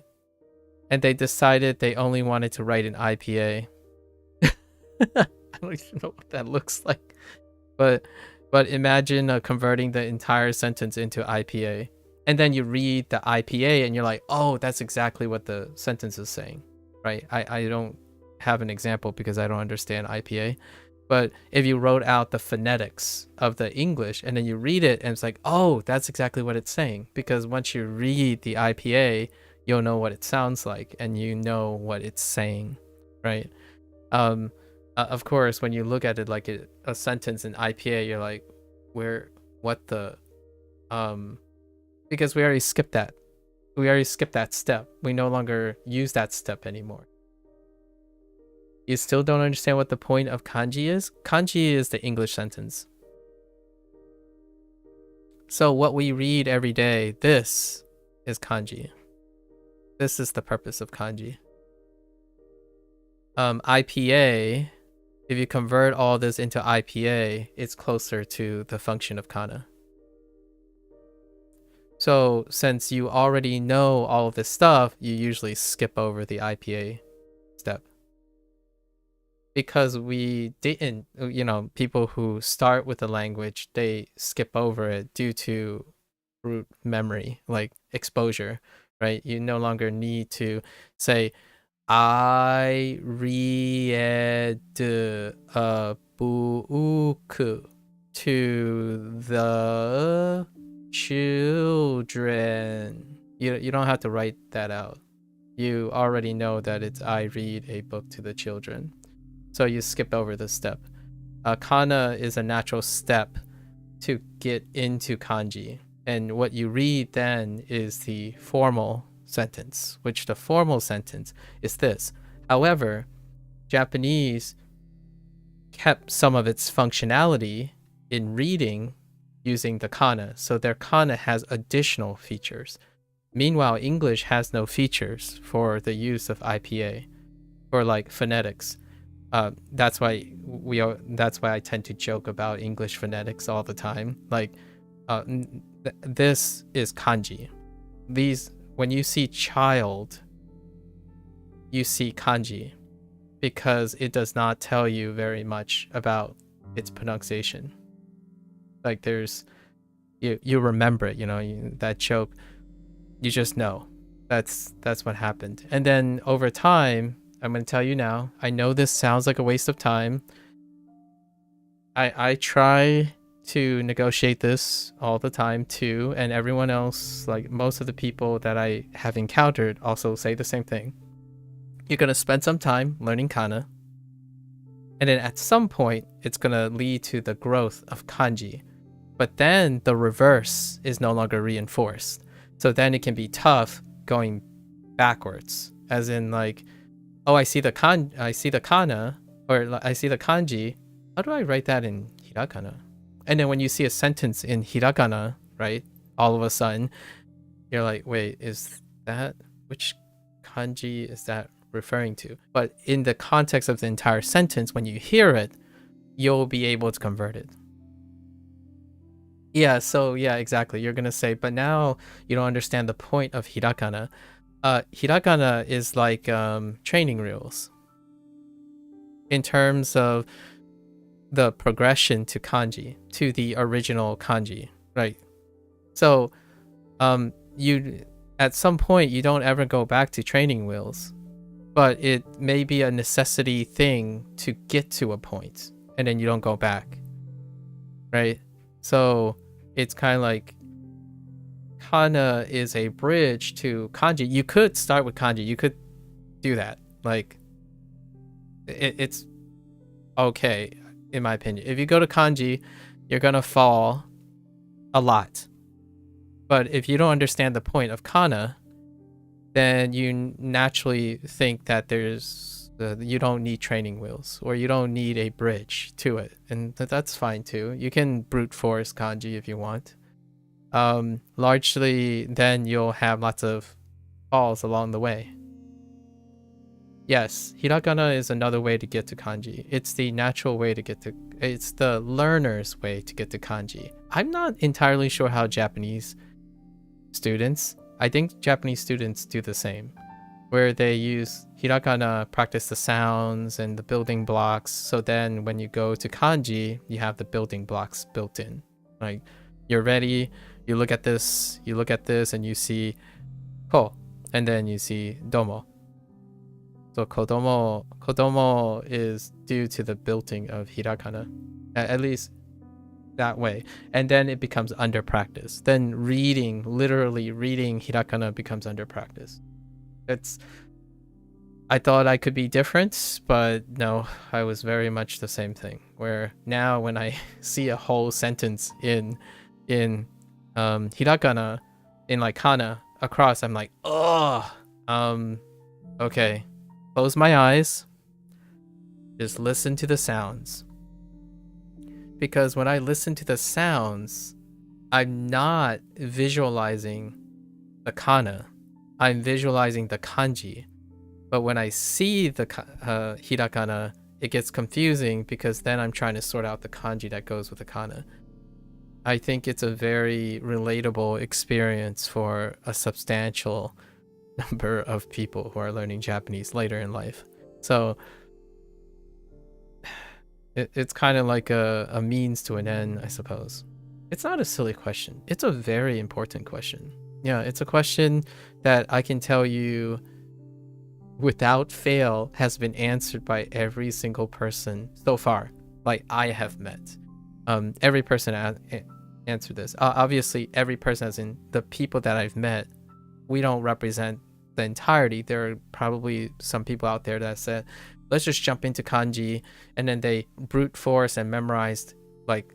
Speaker 1: And they decided they only wanted to write an IPA. I don't even know what that looks like. But imagine converting the entire sentence into IPA. And then you read the IPA and you're like, oh, that's exactly what the sentence is saying, right? I don't have an example because I don't understand IPA. But if you wrote out the phonetics of the English and then you read it and it's like, oh, that's exactly what it's saying. Because once you read the IPA, you'll know what it sounds like and you know what it's saying, right? Of course, when you look at it like a sentence in IPA, you're like, what the, because we already skipped that. We already skipped that step. We no longer use that step anymore. You still don't understand what the point of kanji is? Kanji is the English sentence. So what we read every day, this is kanji. This is the purpose of kanji. IPA, if you convert all this into IPA, it's closer to the function of kana. So since you already know all of this stuff, you usually skip over the IPA step. Because we didn't, people who start with the language, they skip over it due to root memory, like exposure, right? You no longer need to say, I read a book to the children. You don't have to write that out. You already know that it's I read a book to the children. So you skip over this step. Kana is a natural step to get into kanji. And what you read then is the formal sentence, which the formal sentence is this. However, Japanese kept some of its functionality in reading using the kana. So their kana has additional features. Meanwhile, English has no features for the use of IPA or like phonetics. That's why I tend to joke about English phonetics all the time. Like, this is kanji. When you see child, you see kanji, because it does not tell you very much about its pronunciation. Like you remember it, that joke, you just know that's what happened. And then over time, I'm going to tell you now, I know this sounds like a waste of time. I try to negotiate this all the time too, and everyone else, like most of the people that I have encountered, also say the same thing. You're going to spend some time learning kana, and then at some point, it's going to lead to the growth of kanji. But then the reverse is no longer reinforced. So then it can be tough going backwards, as in like, oh, I see the kana, or I see the kanji. How do I write that in hiragana? And then when you see a sentence in hiragana, right, all of a sudden, you're like, wait, which kanji is that referring to? But in the context of the entire sentence, when you hear it, you'll be able to convert it. Yeah, so yeah, exactly. You're gonna say, but now you don't understand the point of hiragana. Hiragana is like training wheels in terms of the progression to kanji, to the original kanji, right? So you at some point you don't ever go back to training wheels, but it may be a necessity thing to get to a point, and then you don't go back, right? So it's kind of like kana is a bridge to kanji. You could start with kanji. You could do that. Like, it's okay, in my opinion. If you go to kanji, you're going to fall a lot. But if you don't understand the point of kana, then you naturally think that you don't need training wheels, or you don't need a bridge to it, and that's fine too. You can brute force kanji if you want. Largely, then you'll have lots of falls along the way. Yes, hiragana is another way to get to kanji. It's the natural way to get to. It's the learner's way to get to kanji. I'm not entirely sure how Japanese students. I think Japanese students do the same, where they use hiragana, practice the sounds and the building blocks. So then when you go to kanji, you have the building blocks built in. Like, you're ready, you look at this, and you see ko, and then you see domo. So kodomo is due to the building of hiragana, at least that way, and then it becomes under practice. Then literally reading hiragana becomes under practice. I thought I could be different, but no, I was very much the same thing, where now when I see a whole sentence in hiragana, in like kana across, I'm like, oh, okay, close my eyes, just listen to the sounds. Because when I listen to the sounds, I'm not visualizing the kana, I'm visualizing the kanji. But when I see the hiragana, it gets confusing, because then I'm trying to sort out the kanji that goes with the kana. I think it's a very relatable experience for a substantial number of people who are learning Japanese later in life. So it's kind of like a means to an end, I suppose. It's not a silly question. It's a very important question. Yeah, it's a question that I can tell you without fail has been answered by every single person so far, like I have met. Every person answered this. Obviously, every person, as in the people that I've met, we don't represent the entirety. There are probably some people out there that said, let's just jump into kanji, and then they brute force and memorized, like,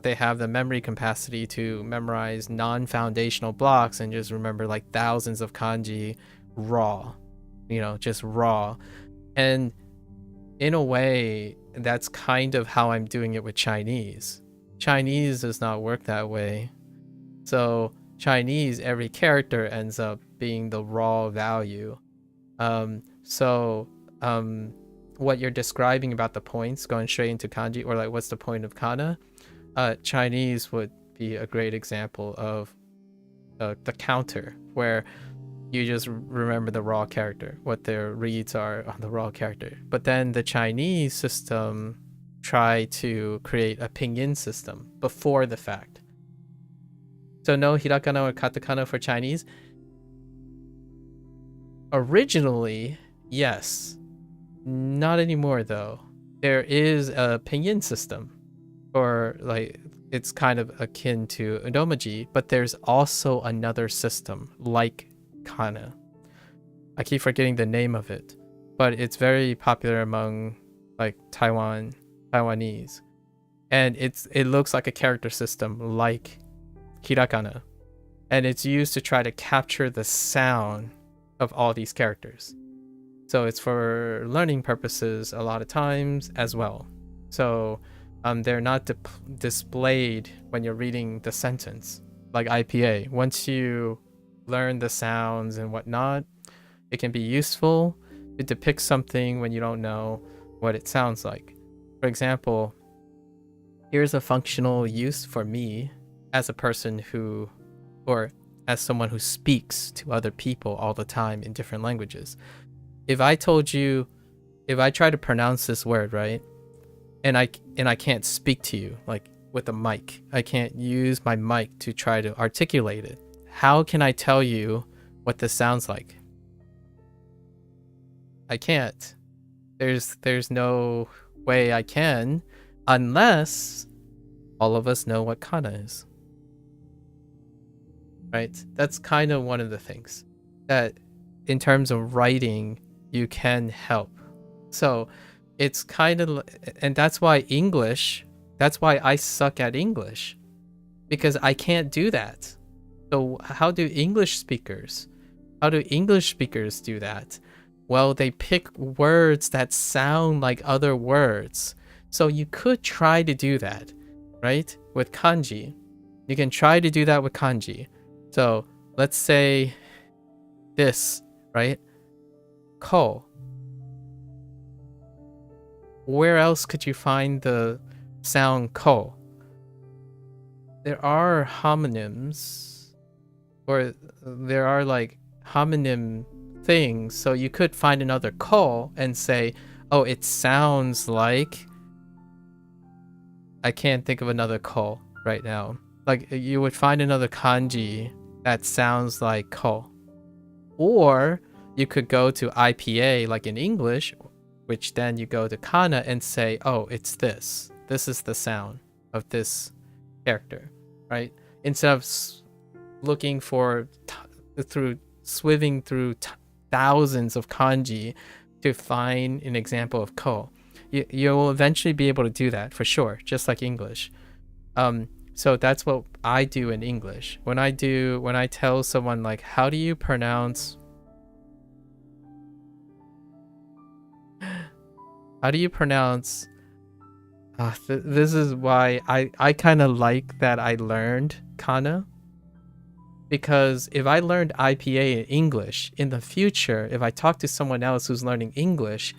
Speaker 1: they have the memory capacity to memorize non-foundational blocks and just remember like thousands of kanji raw, just raw. And in a way, that's kind of how I'm doing it with Chinese. Chinese does not work that way. So Chinese, every character ends up being the raw value. What you're describing about the points going straight into kanji, or like what's the point of kana, Chinese would be a great example of the counter, where you just remember the raw character, what their reads are on the raw character. But then the Chinese system tried to create a pinyin system before the fact. So no hiragana or katakana for Chinese? Originally, yes. Not anymore though. There is a pinyin system, or like it's kind of akin to Udomaji, but there's also another system like kana. I keep forgetting the name of it, but it's very popular among like Taiwanese, and it looks like a character system like hiragana, and it's used to try to capture the sound of all these characters. So it's for learning purposes a lot of times as well. So they're not displayed when you're reading the sentence like IPA. Once you learn the sounds and whatnot, it can be useful to depict something when you don't know what it sounds like. For example, here's a functional use for me as a person who, or as someone who speaks to other people all the time in different languages. If I try to pronounce this word, right? And I can't speak to you like with a mic. I can't use my mic to try to articulate it. How can I tell you what this sounds like? I can't. There's no way I can, unless all of us know what kana is. Right? That's kind of one of the things that in terms of writing you can help. So it's kind of, and that's why I suck at English, because I can't do that. So how do English speakers do that? Well, they pick words that sound like other words. So you could try to do that, right? With kanji. You can try to do that with kanji. So let's say this, right? Ko. Where else could you find the sound ko? There are homonyms, or there are like homonym things, so you could find another ko and say, oh, it sounds like, I can't think of another ko right now. Like you would find another kanji that sounds like ko. Or you could go to IPA like in English, which then you go to kana and say, oh, it's this. This is the sound of this character, right? Instead of looking for swimming through thousands of kanji to find an example of ko. You will eventually be able to do that for sure, just like English. So that's what I do in English. When I tell someone like, how do you pronounce this is why I kind of like that I learned kana, because if I learned IPA in English, in the future, if I talk to someone else who's learning English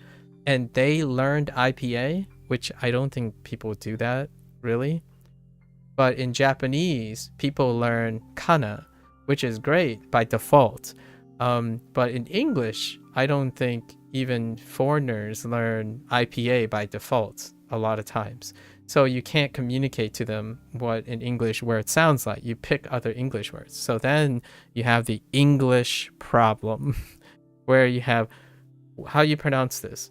Speaker 1: and they learned IPA, which I don't think people do that really, but in Japanese people learn kana, which is great by default. But in English, I don't think even foreigners learn IPA by default a lot of times. So you can't communicate to them what an English word sounds like. You pick other English words. So then you have the English problem where you have, how you pronounce this?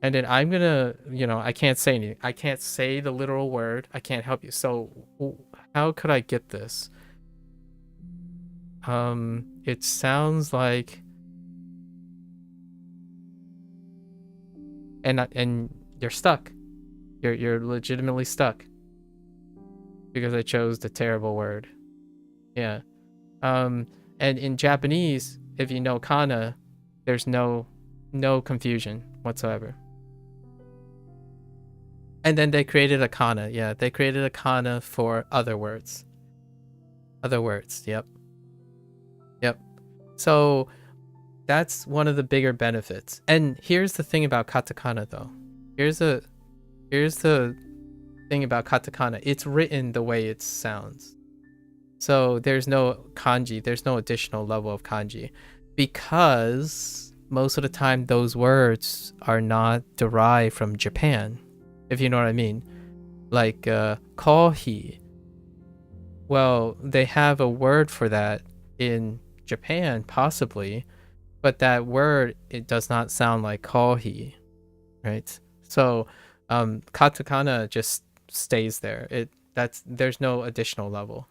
Speaker 1: And then I'm gonna, I can't say anything. I can't say the literal word. I can't help you. So how could I get this? It sounds like, and you're stuck. You're legitimately stuck because I chose the terrible word. Yeah. And in Japanese, if you know kana, there's no confusion whatsoever. And then they created a kana. Yeah, they created a kana for other words. Yep. So that's one of the bigger benefits. And here's the thing about katakana though. Here's the thing about katakana. It's written the way it sounds. So there's no kanji, there's no additional level of kanji, because most of the time those words are not derived from Japan, if you know what I mean. Like kohi. Well, they have a word for that in Japan, possibly, but that word, it does not sound like kohi, right? So katakana just stays there. There's no additional level,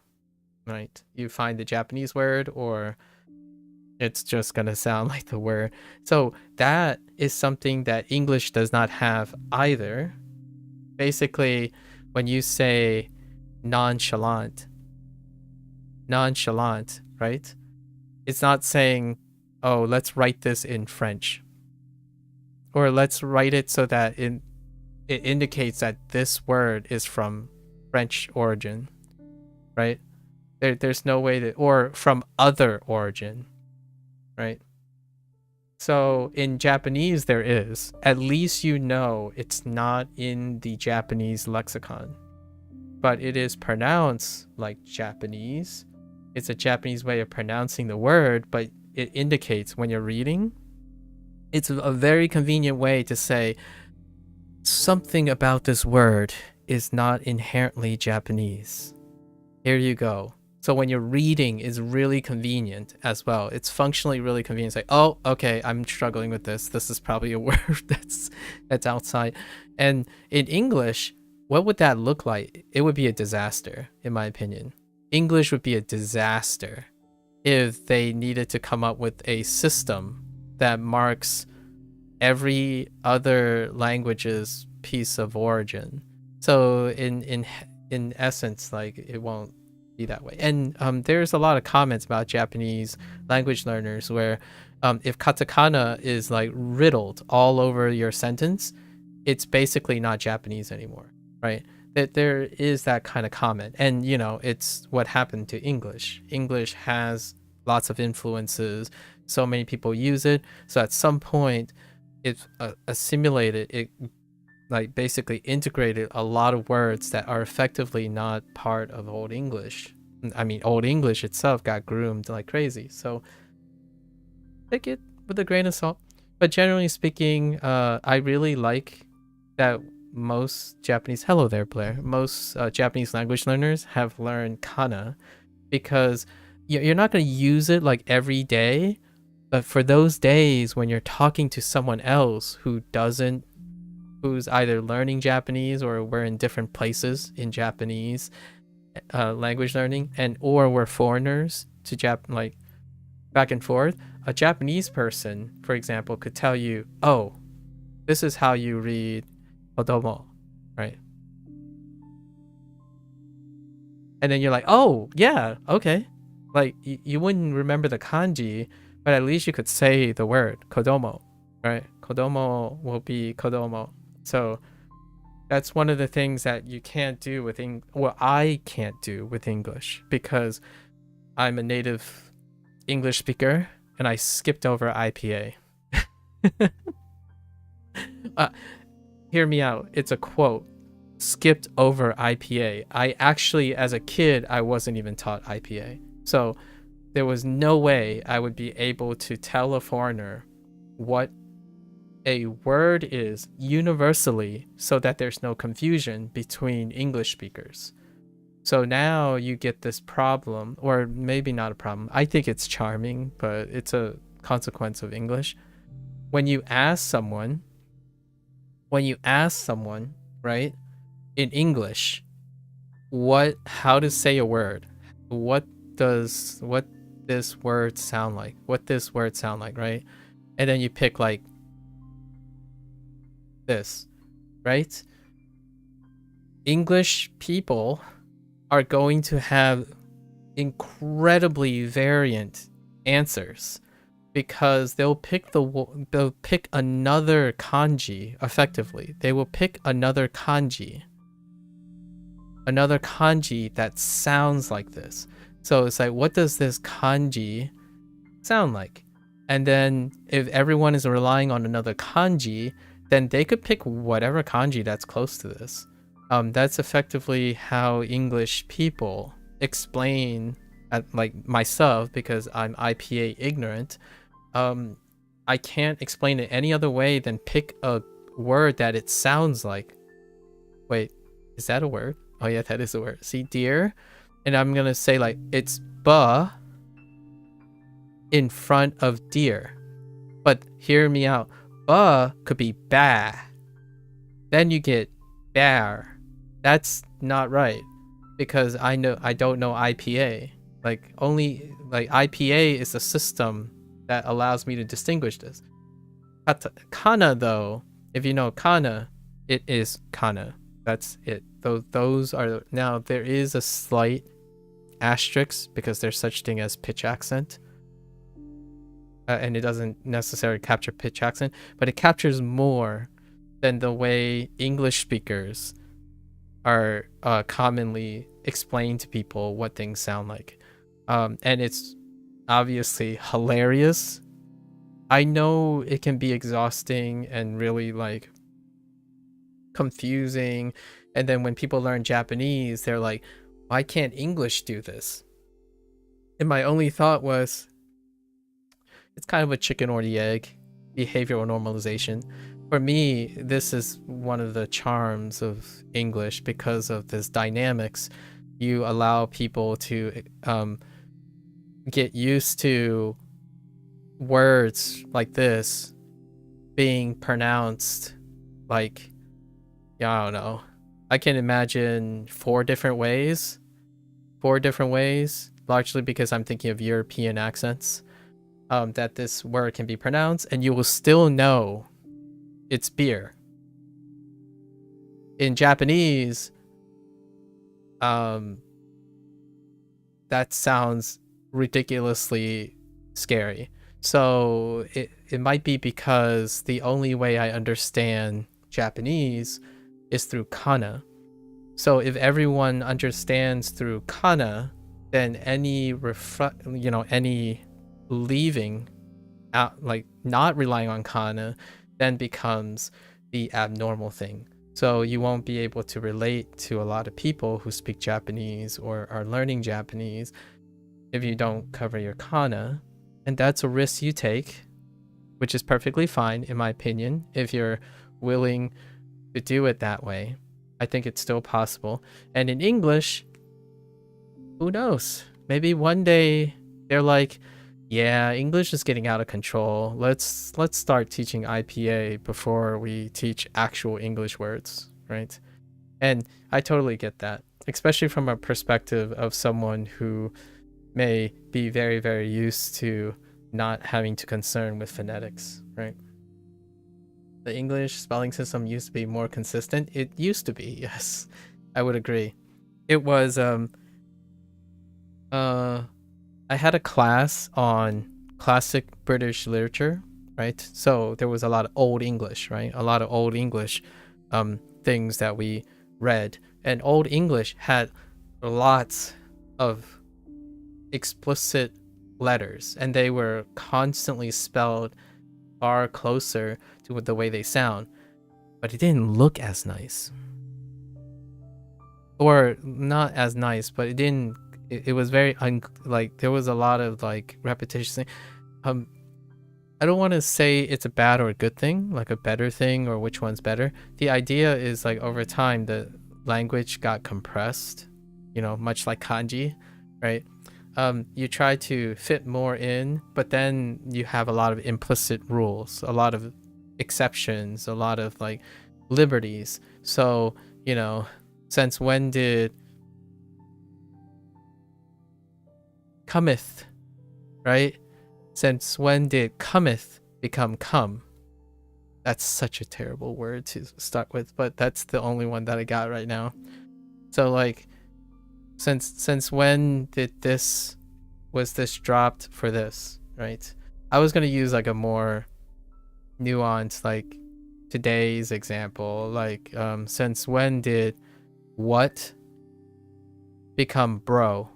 Speaker 1: right? You find the Japanese word, or it's just gonna sound like the word. So that is something that English does not have either. Basically, when you say nonchalant, right? It's not saying, oh, let's write this in French, or let's write it so that it indicates that this word is from French origin, right? There's no way that, or from other origin, right? So in Japanese, there is. At least you know it's not in the Japanese lexicon, but it is pronounced like Japanese. It's a Japanese way of pronouncing the word, but it indicates when you're reading. It's a very convenient way to say something about this word is not inherently Japanese. Here you go. So when you're reading, is really convenient as well. It's functionally really convenient. It's like, oh, okay, I'm struggling with this. This is probably a word that's outside. And in English, what would that look like? It would be a disaster, in my opinion. English would be a disaster if they needed to come up with a system that marks every other language's piece of origin. So in essence, like, it won't be that way. And there's a lot of comments about Japanese language learners where if katakana is like riddled all over your sentence, it's basically not Japanese anymore, right? That there is that kind of comment. And you know, it's what happened to English. English has lots of influences, so many people use it, so at some point it assimilated, it like basically integrated a lot of words that are effectively not part of Old English. I mean, Old English itself got groomed like crazy. So take it with a grain of salt. But generally speaking, I really like that most Japanese, hello there, Blair, most Japanese language learners have learned kana, because you're not going to use it like every day, but for those days when you're talking to someone else who's either learning Japanese, or we're in different places in Japanese language learning, and or we're foreigners to like back and forth, a Japanese person, for example, could tell you, oh, this is how you read kodomo, right? And then you're like, oh yeah, okay. Like you wouldn't remember the kanji, but at least you could say the word kodomo, right? Kodomo will be kodomo. So that's one of the things that you can't do with I can't do with English, because I'm a native English speaker and I skipped over IPA. Hear me out. It's a quote. Skipped over IPA. I actually, as a kid, I wasn't even taught IPA. So there was no way I would be able to tell a foreigner what a word is universally, so that there's no confusion between English speakers. So now you get this problem, or maybe not a problem. I think it's charming, but it's a consequence of English. When you ask someone, right, in English, how to say a word, what this word sound like, right? And then you pick like this, right? English people are going to have incredibly variant answers, because they'll pick another kanji. Effectively, they will pick another kanji that sounds like this. So it's like, what does this kanji sound like? And then if everyone is relying on another kanji, then they could pick whatever kanji that's close to this. That's effectively how English people explain, like myself, because I'm IPA ignorant. I can't explain it any other way than pick a word that it sounds like. Wait, is that a word? Oh yeah, that is a word. See, deer, and I'm gonna say like it's ba in front of deer. But hear me out. Ba could be ba. Then you get bear. That's not right, because I don't know IPA. Like IPA is a system that allows me to distinguish this. Kana though, if you know kana, it is kana. That's it. Those are, now there is a slight asterisk because there's such thing as pitch accent. And it doesn't necessarily capture pitch accent, but it captures more than the way English speakers are commonly explain to people what things sound like. And it's obviously hilarious. I know it can be exhausting and really like confusing. And then when people learn Japanese, they're like, why can't English do this? And my only thought was, it's kind of a chicken or the egg, behavioral normalization. For me, this is one of the charms of English because of this dynamics. You allow people to get used to words like this being pronounced like, yeah, I don't know. I can imagine four different ways, largely because I'm thinking of European accents, that this word can be pronounced, and you will still know it's beer. In Japanese, that sounds ridiculously scary. So it might be because the only way I understand Japanese is through kana. So if everyone understands through kana, then any any leaving out, like not relying on kana, then becomes the abnormal thing. So you won't be able to relate to a lot of people who speak Japanese or are learning Japanese if you don't cover your kana. And that's a risk you take, which is perfectly fine, in my opinion, if you're willing to do it that way. I think it's still possible. And in English, who knows? Maybe one day they're like, yeah, English is getting out of control. Let's start teaching IPA before we teach actual English words, right? And I totally get that, especially from a perspective of someone who may be very, very used to not having to concern with phonetics, right? The English spelling system used to be more consistent. It used to be, yes. I would agree. It was I had a class on classic British literature, right? So there was a lot of old English, right? A lot of old English things that we read. And old English had lots of explicit letters, and they were constantly spelled far closer to the way they sound, but it didn't look as nice, or not as nice, but it was very like there was a lot of like repetition. I don't want to say it's a bad or a good thing, like a better thing or which one's better. The idea is like over time the language got compressed, much like kanji, right? You try to fit more in, but then you have a lot of implicit rules, a lot of exceptions, a lot of like liberties. So, since when did cometh, right? Since when did cometh become come? That's such a terrible word to start with, but that's the only one that I got right now. So like, since when did this dropped for this, right? I was gonna use like a more nuanced, like today's example, like since when did what become bro?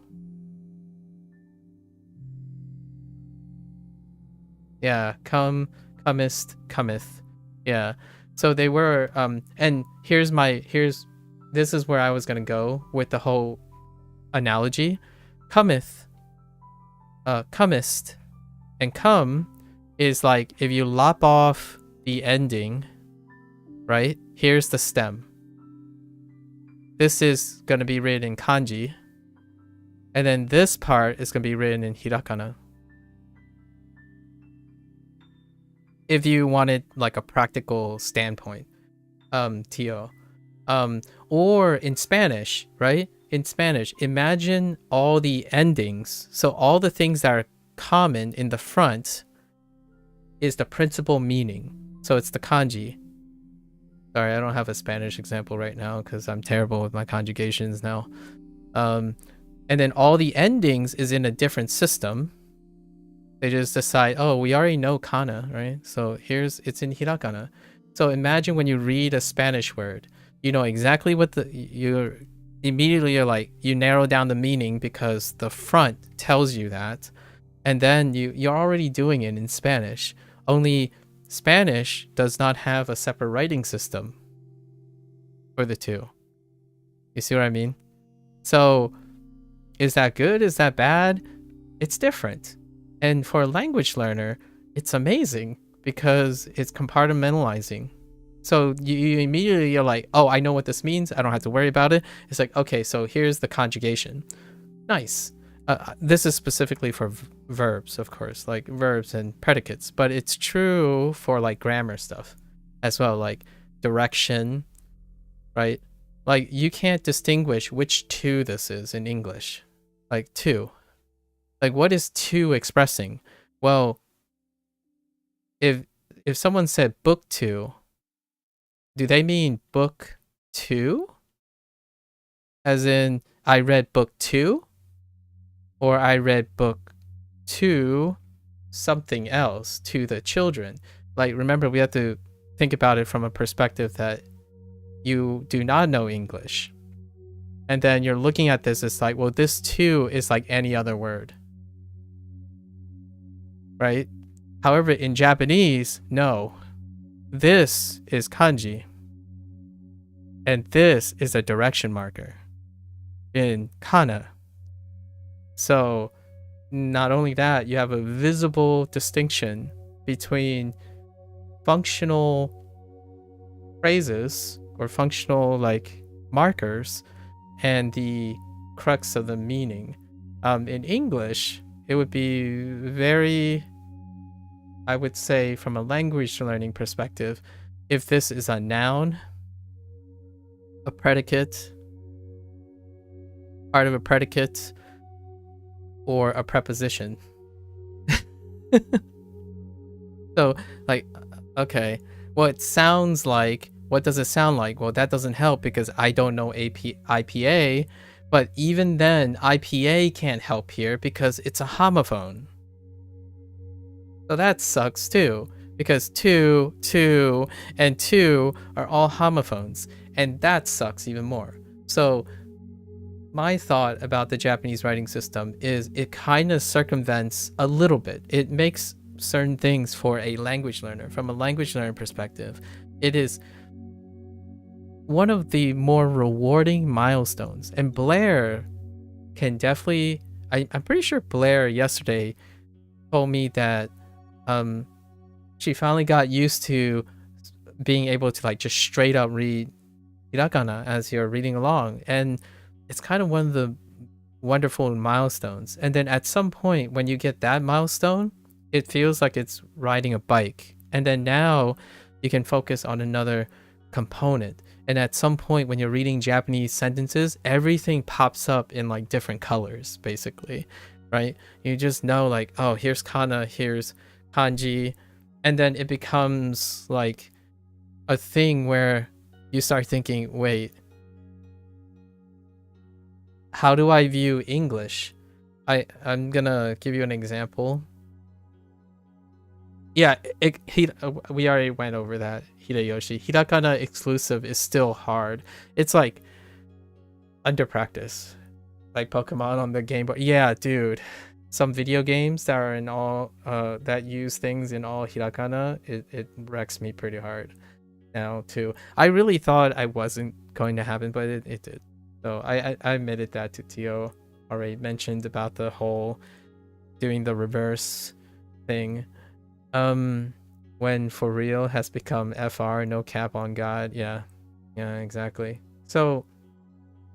Speaker 1: Yeah, comest, cometh. Yeah. So they were and this is where I was gonna go with the whole analogy. Cometh, comest, and come is like if you lop off the ending, right? Here's the stem. This is gonna be written in kanji, and then this part is gonna be written in hiragana. If you wanted like a practical standpoint, Tio. Or in Spanish, right? In Spanish, imagine all the endings. So all the things that are common in the front is the principal meaning. So it's the kanji. Sorry, I don't have a Spanish example right now because I'm terrible with my conjugations now. And then all the endings is in a different system. They just decide, oh, we already know kana, right? So it's in hiragana. So imagine when you read a Spanish word, you know exactly what you're like, you narrow down the meaning because the front tells you that. And then you're already doing it in Spanish. Only Spanish does not have a separate writing system for the two. You see what I mean? So is that good? Is that bad? It's different. And for a language learner, it's amazing because it's compartmentalizing. So you immediately you're like, oh, I know what this means. I don't have to worry about it. It's like, okay, so here's the conjugation. Nice. This is specifically for verbs, of course, like verbs and predicates, but it's true for like grammar stuff as well, like direction, right? Like you can't distinguish which to this is in English. Like to. Like what is to expressing? Well, if someone said book to, do they mean book two? As in I read book two? Or I read book to something else, to the children. Like, remember, we have to think about it from a perspective that you do not know English. And then you're looking at this, it's like, well, this too is like any other word. Right? However, in Japanese, no. This is kanji. And this is a direction marker in kana. So not only that, you have a visible distinction between functional phrases or functional like markers and the crux of the meaning. In English, it would be very, I would say from a language learning perspective, if this is a noun, a predicate, part of a predicate, or a preposition. So, like, okay, well, it sounds like, what does it sound like? Well, that doesn't help because I don't know IPA, but even then, IPA can't help here because it's a homophone. So that sucks too, because to, and to are all homophones, and that sucks even more. So, my thought about the Japanese writing system is it kind of circumvents a little bit. It makes certain things for a language learner. From a language learner perspective, it is one of the more rewarding milestones. And Blair can definitely, I'm pretty sure Blair yesterday told me that she finally got used to being able to like just straight up read hiragana as you're reading along. And it's kind of one of the wonderful milestones. And then at some point when you get that milestone, it feels like it's riding a bike. And then now you can focus on another component. And at some point when you're reading Japanese sentences, everything pops up in like different colors, basically, right? You just know like, oh, here's kana, here's kanji. And then it becomes like a thing where you start thinking, wait, how do I view English? I'm gonna give you an example. Yeah, we already went over that, Hideyoshi. Hiragana exclusive is still hard. It's like under practice. Like Pokemon on the Game Boy. Yeah, dude. Some video games that are in all that use things in all hiragana, it wrecks me pretty hard now too. I really thought I wasn't going to happen, but it did. So I admitted that to Tio. Already mentioned about the whole doing the reverse thing. When for real has become FR, no cap on God. Yeah, exactly. So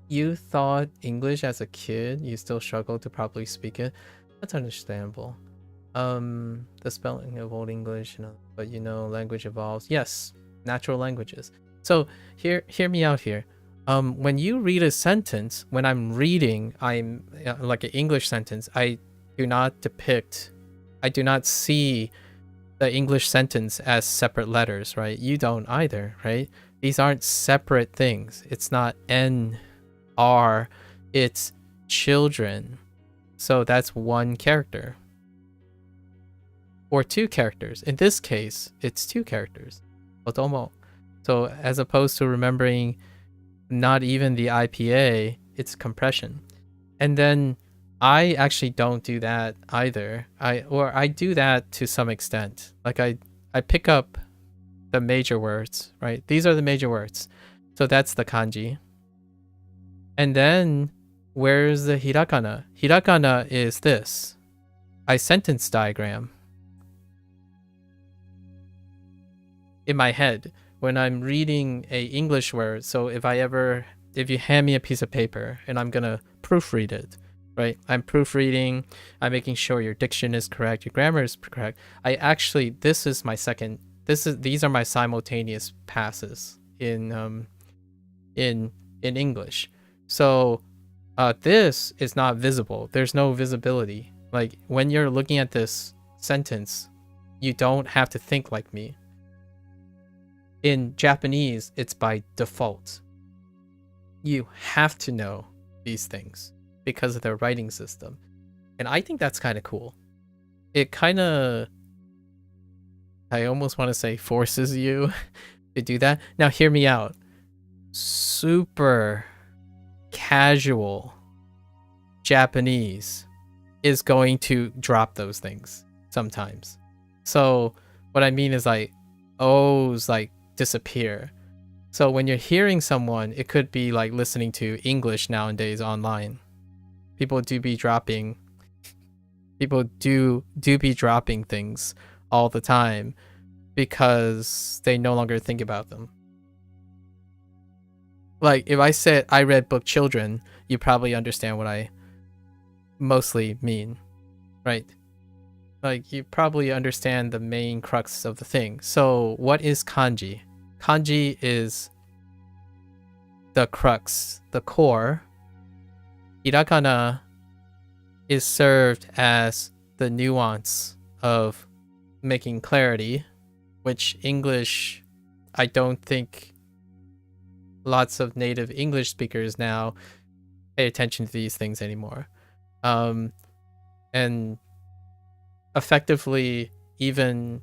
Speaker 1: you thought English as a kid, you still struggled to properly speak it. That's understandable. The spelling of Old English, but language evolves. Yes, natural languages. So hear me out here. When you read a sentence, when I'm reading, I'm like an English sentence, I do not see the English sentence as separate letters, right? You don't either, right? These aren't separate things. It's not N, R, it's children. So that's one character. Or two characters. In this case, it's two characters. Otomo. So as opposed to remembering not even the IPA, it's compression. And then I actually don't do that either. I do that to some extent. Like I pick up the major words, right? These are the major words. So that's the kanji. And then where's the hirakana? Hirakana is this. I sentence diagram in my head when I'm reading a English word. So if you hand me a piece of paper and I'm going to proofread it, right? I'm proofreading, I'm making sure your diction is correct, your grammar is correct. These are my simultaneous passes in English. So this is not visible. There's no visibility. Like when you're looking at this sentence, you don't have to think like me. In Japanese, it's by default. You have to know these things because of their writing system. And I think that's kind of cool. It kind of, I almost want to say forces you to do that. Now hear me out. Super casual Japanese is going to drop those things sometimes. So what I mean is like O's like disappear. So when you're hearing someone, it could be like listening to English nowadays online. People do be dropping things all the time because they no longer think about them. Like if I said I read book children, you probably understand what I mostly mean, right? Like you probably understand the main crux of the thing. So what is kanji? Kanji is the crux, the core. Hirakana is served as the nuance of making clarity, which English, I don't think lots of native English speakers now pay attention to these things anymore. And effectively, even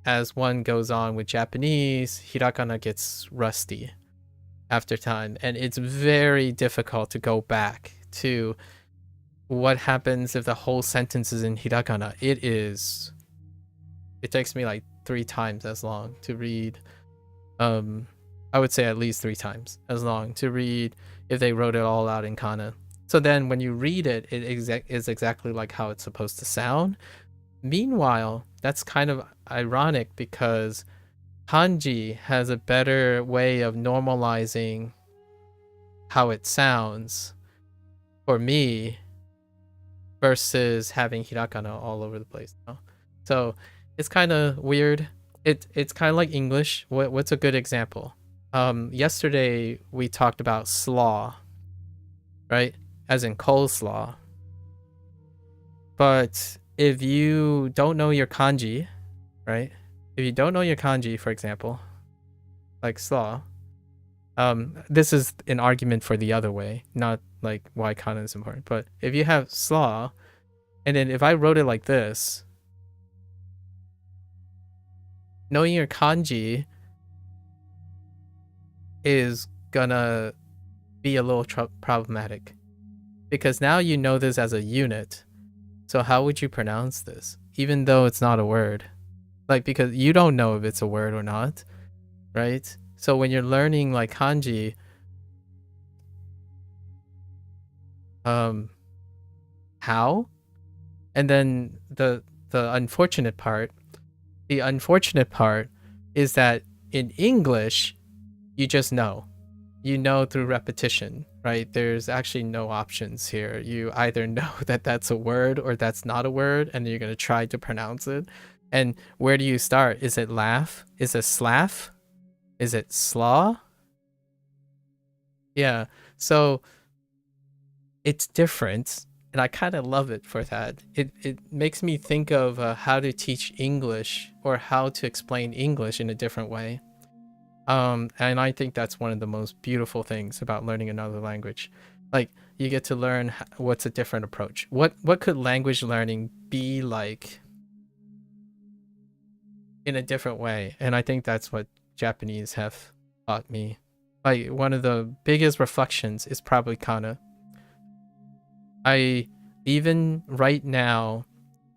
Speaker 1: as one goes on with Japanese, Hirakana gets rusty after time, and it's very difficult to go back to what happens if the whole sentence is in Hirakana. It takes me like 3 times as long to read. I would say at least 3 times as long to read if they wrote it all out in kana. So then when you read it, it is exactly like how it's supposed to sound. Meanwhile, that's kind of ironic because kanji has a better way of normalizing how it sounds for me versus having hirakana all over the place now. So it's kind of weird. It's kind of like English. What's a good example? Yesterday we talked about slaw, right? As in coleslaw. But if you don't know your kanji, right? If you don't know your kanji, for example, like slaw, this is an argument for the other way, not like why kana is important. But if you have slaw, and then if I wrote it like this, knowing your kanji is gonna be a little problematic because now you know this as a unit. So how would you pronounce this, even though it's not a word? Like, because you don't know if it's a word or not, right? So when you're learning like kanji, how? And then the unfortunate part is that in English, you just know. You know through repetition, right? There's actually no options here. You either know that that's a word or that's not a word, and you're going to try to pronounce it. And where do you start? Is it laugh? Is it slaff? Is it slaw? Yeah, so it's different, and I kind of love it for that. It makes me think of how to teach English or how to explain English in a different way. And I think that's one of the most beautiful things about learning another language. Like, you get to learn what's a different approach. What could language learning be like in a different way? And I think that's what Japanese have taught me. Like, one of the biggest reflections is probably kana. I even right now,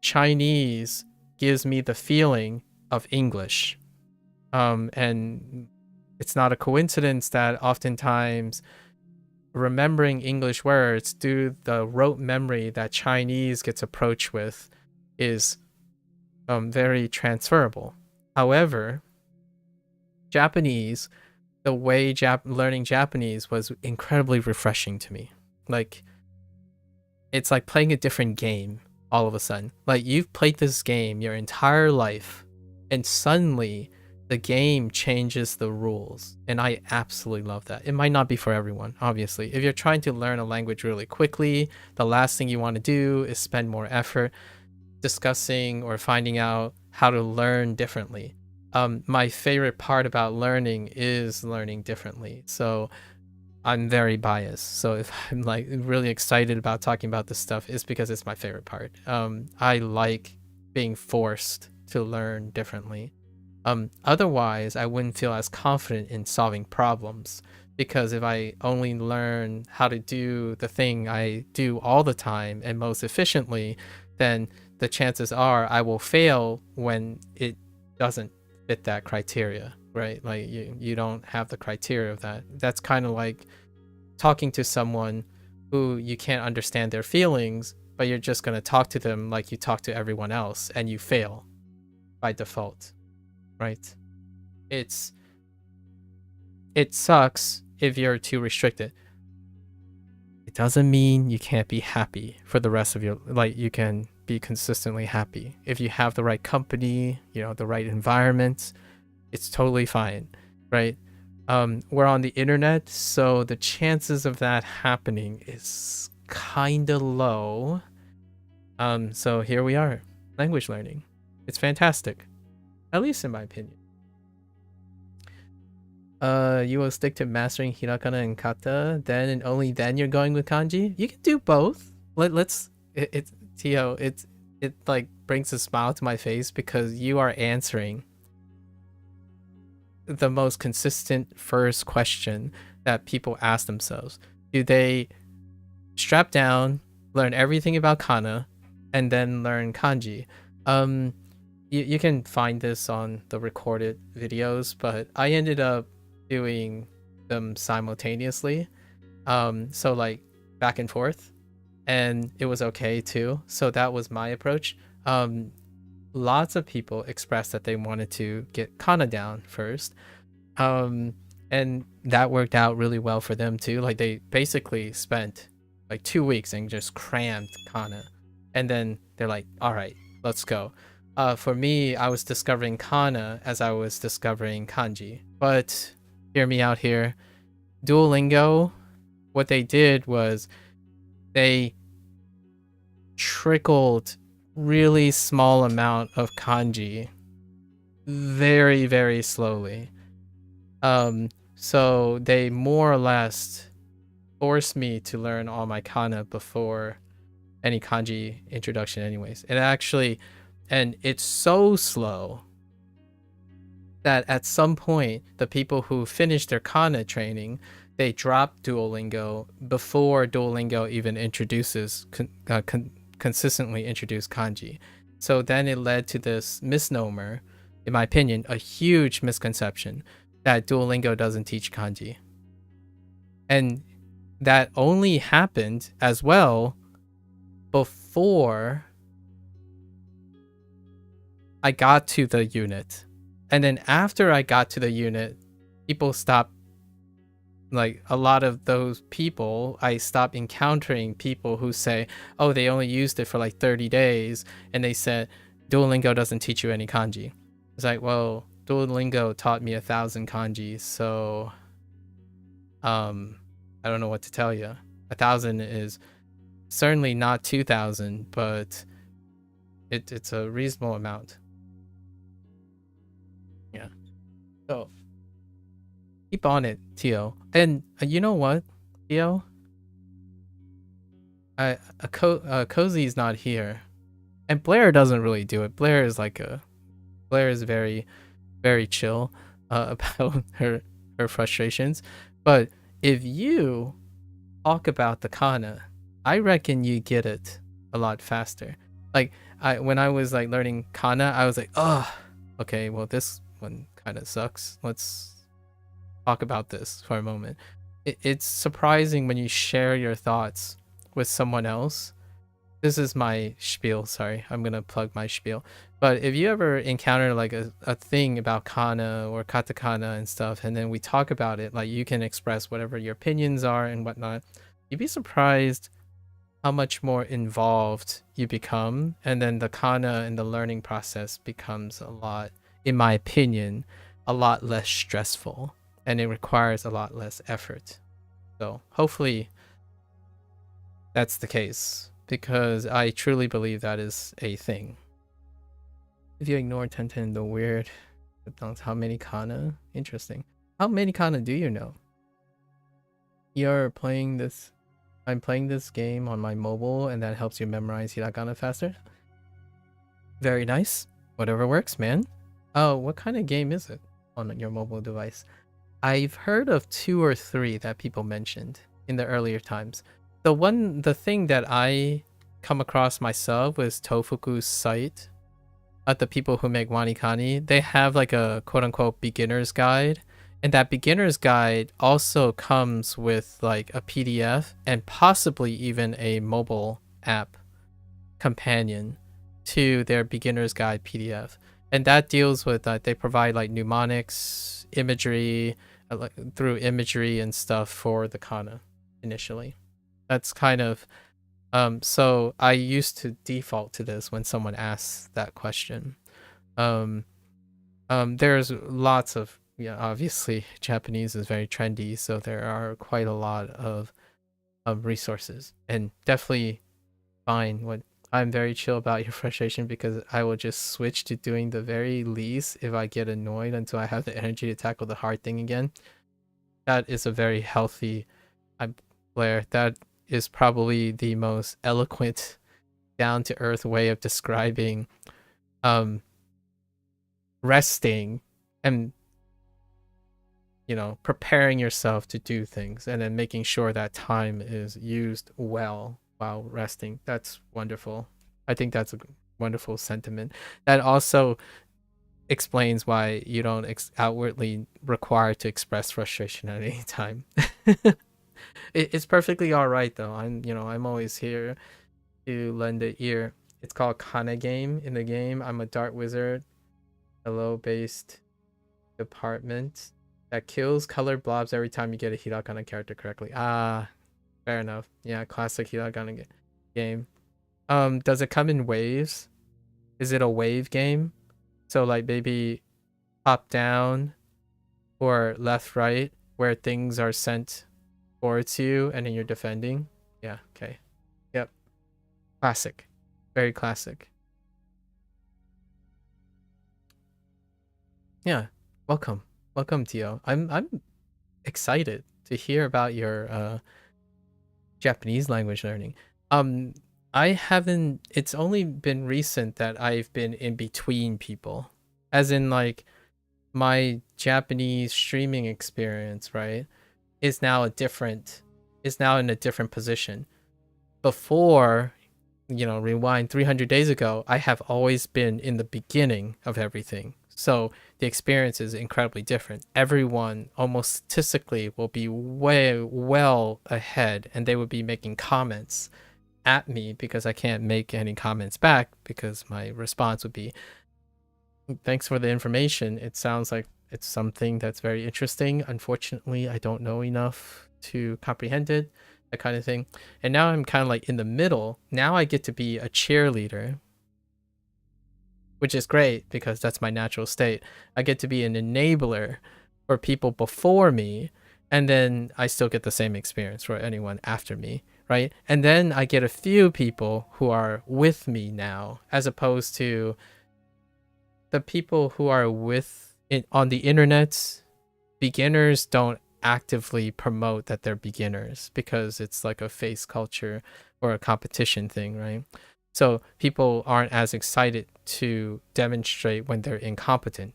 Speaker 1: Chinese gives me the feeling of English. And it's not a coincidence that oftentimes remembering English words through the rote memory that Chinese gets approached with is very transferable. However, Japanese, the way learning Japanese was incredibly refreshing to me. Like, it's like playing a different game all of a sudden. Like, you've played this game your entire life, and suddenly the game changes the rules. And I absolutely love that. It might not be for everyone, obviously. If you're trying to learn a language really quickly, the last thing you want to do is spend more effort discussing or finding out how to learn differently. My favorite part about learning is learning differently. So I'm very biased. So if I'm like really excited about talking about this stuff, it's because it's my favorite part. I like being forced to learn differently. Otherwise, I wouldn't feel as confident in solving problems, because if I only learn how to do the thing I do all the time and most efficiently, then the chances are I will fail when it doesn't fit that criteria, right? Like you don't have the criteria of that. That's kind of like talking to someone who you can't understand their feelings, but you're just going to talk to them like you talk to everyone else, and you fail by default, right? It sucks if you're too restricted. It doesn't mean you can't be happy for the rest of your, like, you can be consistently happy if you have the right company, the right environment. It's totally fine, right? We're on the internet, so the chances of that happening is kind of low. So here we are, language learning. It's fantastic, at least in my opinion. You will stick to mastering hiragana and kata, then and only then you're going with kanji? You can do both. Tio, it like brings a smile to my face because you are answering the most consistent first question that people ask themselves. Do they strap down, learn everything about kana, and then learn kanji? You can find this on the recorded videos, but I ended up doing them simultaneously, so like back and forth, and it was okay too. So that was my approach. Lots of people expressed that they wanted to get kana down first, and that worked out really well for them too. Like, they basically spent like 2 weeks and just crammed kana, and then they're like, all right, let's go. For me, I was discovering kana as I was discovering kanji. But hear me out here. Duolingo, what they did was they trickled really small amount of kanji very, very slowly. So they more or less forced me to learn all my kana before any kanji introduction anyways. And it's so slow that at some point, the people who finished their kana training, they dropped Duolingo before Duolingo even introduces consistently introduced kanji. So then it led to this misnomer, in my opinion, a huge misconception that Duolingo doesn't teach kanji. And that only happened as well before I got to the unit. And then after I got to the unit, people stopped, like a lot of those people, I stopped encountering people who say, oh, they only used it for like 30 days. And they said, Duolingo doesn't teach you any kanji. It's like, well, Duolingo taught me 1,000 kanji. So, I don't know what to tell you. 1,000 is certainly not 2,000, but it's a reasonable amount. Yeah. So keep on it, Tio. And you know what, Tio? Cozy's not here, and Blair doesn't really do it. Blair is very, very chill about her frustrations. But if you talk about the kana, I reckon you get it a lot faster. Like when I was like learning kana, I was like, oh, okay, well this one kind of sucks. Let's talk about this for a moment. It's surprising when you share your thoughts with someone else. This is my spiel, sorry, I'm gonna plug my spiel. But if you ever encounter like a thing about kana or katakana and stuff, and then we talk about it, like you can express whatever your opinions are and whatnot, you'd be surprised how much more involved you become. And then the kana and the learning process becomes a lot, in my opinion, a lot less stressful, and it requires a lot less effort. So hopefully that's the case, because I truly believe that is a thing. If you ignore Tenten, the weird, how many kana? Interesting. How many kana do you know? You're playing this. I'm playing this game on my mobile, and that helps you memorize hiragana faster. Very nice. Whatever works, man. Oh, what kind of game is it on your mobile device? I've heard of 2 or 3 that people mentioned in the earlier times. The thing that I come across myself was Tofuku's site. The people who make wanikani, they have like a quote-unquote beginner's guide, and that beginner's guide also comes with like a PDF and possibly even a mobile app companion to their beginner's guide PDF. And that deals with they provide like mnemonics, imagery, through imagery and stuff for the kana initially. That's kind of so I used to default to this when someone asks that question. There's lots of, obviously Japanese is very trendy, so there are quite a lot of resources, and definitely fine. What I'm very chill about your frustration, because I will just switch to doing the very least if I get annoyed until I have the energy to tackle the hard thing again. That is a very healthy, Blair, that is probably the most eloquent, down-to-earth way of describing resting and preparing yourself to do things, and then making sure that time is used well while resting. That's wonderful. I think that's a wonderful sentiment. That also explains why you don't outwardly require to express frustration at any time. It's perfectly all right though. I'm always here to lend an ear. It's called Kana Game. In the game, I'm a dart wizard, a low-based department that kills colored blobs every time you get a hiragana character correctly. Ah, fair enough. Yeah, classic hiragana game. Does it come in waves? Is it a wave game? So like maybe top down or left right, where things are sent towards you and then you're defending? Yeah, okay. Yep. Classic. Very classic. Yeah. Welcome. Welcome, Tio. I'm excited to hear about your Japanese language learning. It's only been recent that I've been in between people. As in like my Japanese streaming experience, right, is now in a different position. Before, rewind 300 days ago, I have always been in the beginning of everything. So the experience is incredibly different. Everyone almost statistically will be way well ahead, and they would be making comments at me because I can't make any comments back, because my response would be, thanks for the information. It sounds like it's something that's very interesting. Unfortunately, I don't know enough to comprehend it, that kind of thing. And now I'm kind of like in the middle. Now I get to be a cheerleader, which is great because that's my natural state. I get to be an enabler for people before me, and then I still get the same experience for anyone after me, right? And then I get a few people who are with me now, as opposed to the people who are on the internet. Beginners don't actively promote that they're beginners because it's like a face culture or a competition thing, right? So people aren't as excited to demonstrate when they're incompetent.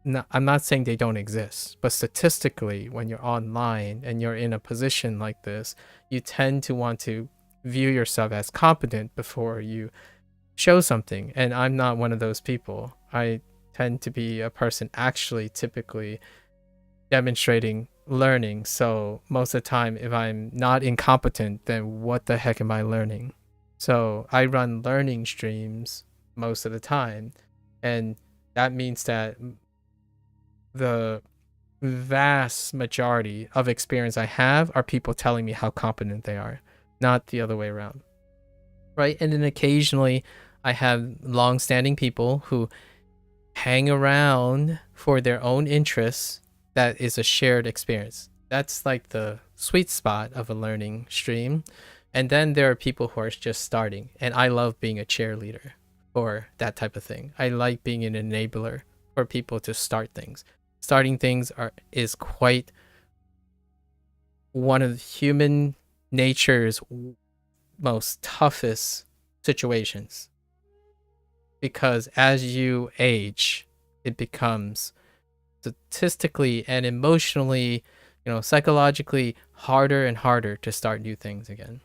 Speaker 1: No, I'm not saying they don't exist, but statistically, when you're online and you're in a position like this, you tend to want to view yourself as competent before you show something. And I'm not one of those people. I tend to be a person actually typically demonstrating learning. So most of the time, if I'm not incompetent, then what the heck am I learning? So I run learning streams most of the time. And that means that the vast majority of experience I have are people telling me how competent they are, not the other way around. Right? And then occasionally I have long-standing people who hang around for their own interests that is a shared experience. That's like the sweet spot of a learning stream. And then there are people who are just starting, and I love being a cheerleader for that type of thing. I like being an enabler for people to start things. Starting things is quite one of human nature's most toughest situations, because as you age, it becomes statistically and emotionally, psychologically harder and harder to start new things again.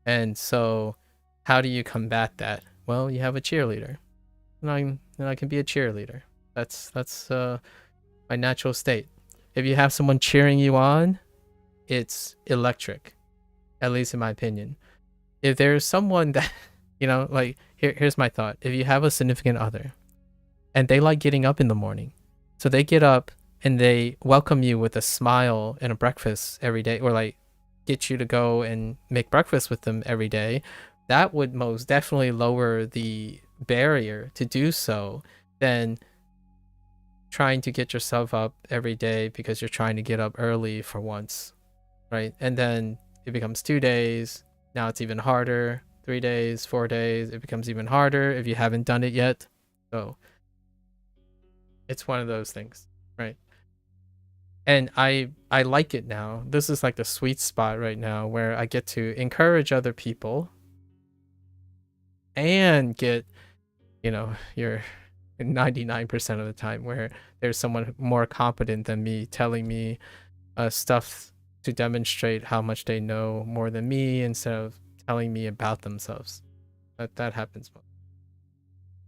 Speaker 1: And so how do you combat that? Well, you have a cheerleader, and I can be a cheerleader. That's my natural state. If you have someone cheering you on, it's electric, at least in my opinion. If there's someone that, like, here's my thought. If you have a significant other and they like getting up in the morning, so they get up and they welcome you with a smile and a breakfast every day, or like get you to go and make breakfast with them every day, that would most definitely lower the barrier to do so than trying to get yourself up every day because you're trying to get up early for once, right? And then it becomes 2 days. Now it's even harder. 3 days, 4 days, it becomes even harder if you haven't done it yet. So it's one of those things, right? And I like it now. This is like the sweet spot right now where I get to encourage other people and get, your 99% of the time where there's someone more competent than me telling me stuff to demonstrate how much they know more than me instead of telling me about themselves. That happens.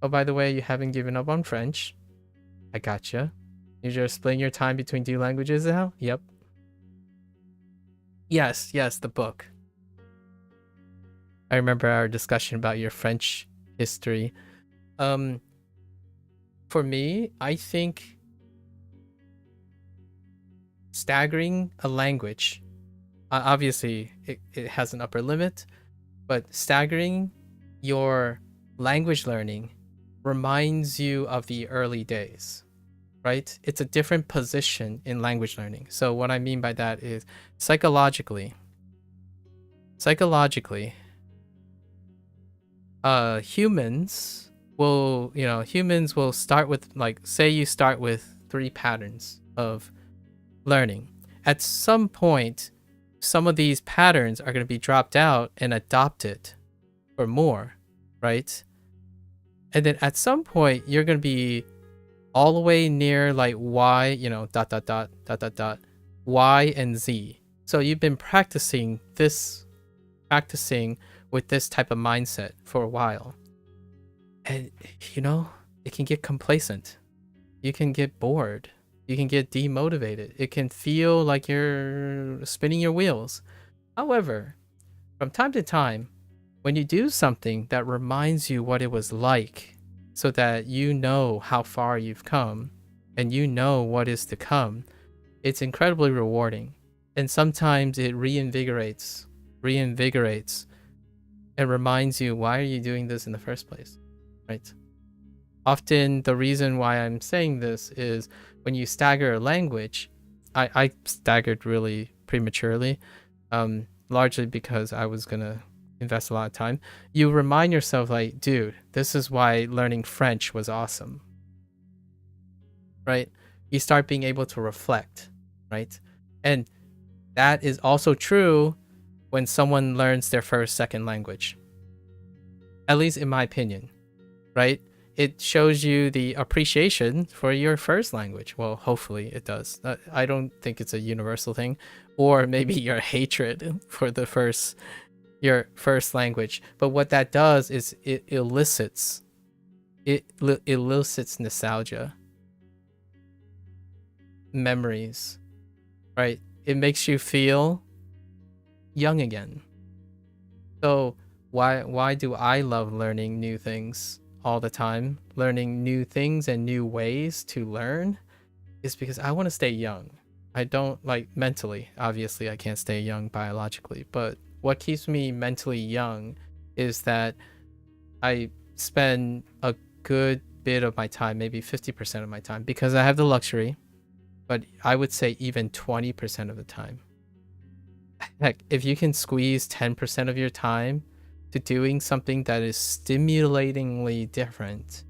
Speaker 1: Oh, by the way, you haven't given up on French. I gotcha. You're just splitting your time between 2 languages now? Yep. Yes, the book. I remember our discussion about your French history. For me, I think staggering a language, obviously it has an upper limit, but staggering your language learning reminds you of the early days, right? It's a different position in language learning. So what I mean by that is psychologically, humans will start with, like, say you start with 3 patterns of learning. At some point, some of these patterns are going to be dropped out and adopted for more, right? And then at some point, you're going to be all the way near like Y, Y and Z. So you've been practicing with this type of mindset for a while. And, it can get complacent. You can get bored. You can get demotivated. It can feel like you're spinning your wheels. However, from time to time, when you do something that reminds you what it was like, so that you know how far you've come and you know what is to come, it's incredibly rewarding. And sometimes it reinvigorates and reminds you, why are you doing this in the first place, right? Often the reason why I'm saying this is when you stagger a language, I staggered really prematurely, largely because I was going to invest a lot of time. You remind yourself, like, dude, this is why learning French was awesome, right? You start being able to reflect, right? And that is also true when someone learns their first, second language, at least in my opinion, right? It shows you the appreciation for your first language. Well, hopefully it does. I don't think it's a universal thing. Or maybe your hatred for the first your first language. But what that does is it elicits nostalgia, memories, right? It makes you feel young again. So why do I love learning new things all the time? Learning new things and new ways to learn is because I want to stay young. I don't like mentally. Obviously, I can't stay young biologically, but what keeps me mentally young is that I spend a good bit of my time, maybe 50% of my time, because I have the luxury, but I would say even 20% of the time. Heck, if you can squeeze 10% of your time to doing something that is stimulatingly different,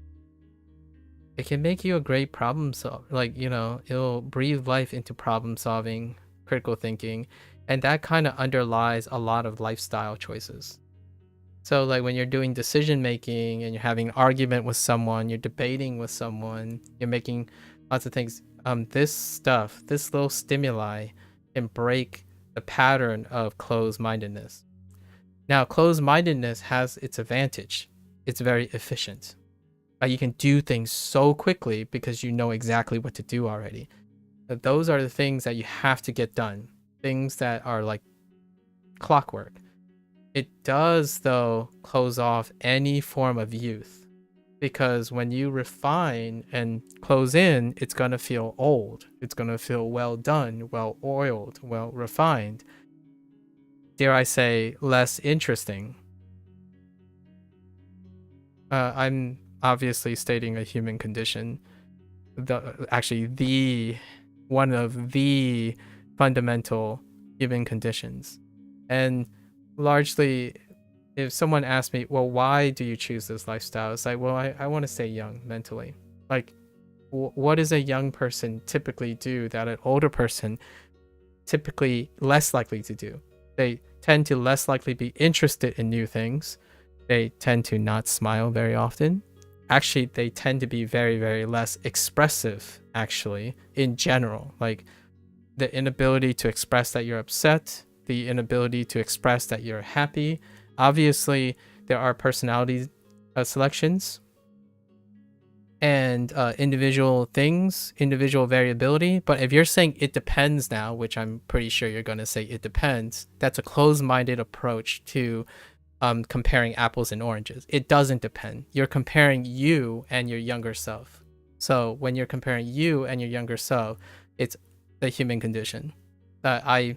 Speaker 1: it can make you a great problem solver. Like, it'll breathe life into problem solving, critical thinking, and that kind of underlies a lot of lifestyle choices. So like when you're doing decision making and you're having an argument with someone, you're debating with someone, you're making lots of things, this little stimuli can break the pattern of closed-mindedness. Now, closed-mindedness has its advantage. It's very efficient. You can do things so quickly because you know exactly what to do already. But those are the things that you have to get done. Things that are like clockwork. It does, though, close off any form of youth. Because when you refine and close in, it's going to feel old. It's going to feel well done, well oiled, well refined. Dare I say, less interesting. I'm obviously stating a human condition. One of the fundamental human conditions. And largely, if someone asks me, well, why do you choose this lifestyle? It's like, well, I want to stay young mentally. Like, what does a young person typically do that an older person typically less likely to do? They tend to less likely be interested in new things. They tend to not smile very often. Actually, they tend to be very, very less expressive, actually, in general. Like, the inability to express that you're upset, the inability to express that you're happy. Obviously, there are personality selections and individual things, individual variability. But if you're saying it depends now, which I'm pretty sure you're going to say it depends, that's a closed-minded approach to comparing apples and oranges. It doesn't depend. You're comparing you and your younger self. So when you're comparing you and your younger self, it's the human condition. I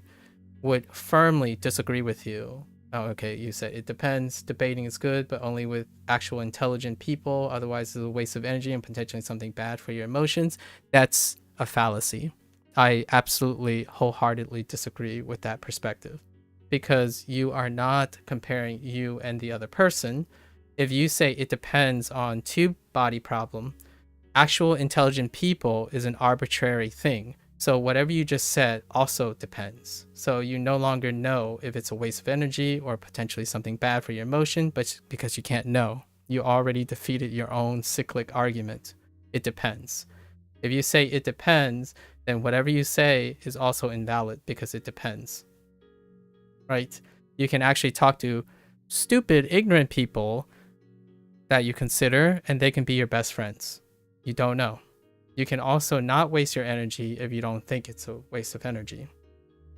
Speaker 1: would firmly disagree with you. Oh, okay, you said it depends. Debating is good, but only with actual intelligent people. Otherwise, it's a waste of energy and potentially something bad for your emotions. That's a fallacy. I absolutely wholeheartedly disagree with that perspective, because you are not comparing you and the other person. If you say it depends on two-body problem, actual intelligent people is an arbitrary thing. So whatever you just said also depends. So you no longer know if it's a waste of energy or potentially something bad for your emotion, but because you can't know, you already defeated your own cyclic argument. It depends. If you say it depends, then whatever you say is also invalid because it depends. Right? You can actually talk to stupid, ignorant people that you consider, and they can be your best friends. You don't know. You can also not waste your energy if you don't think it's a waste of energy.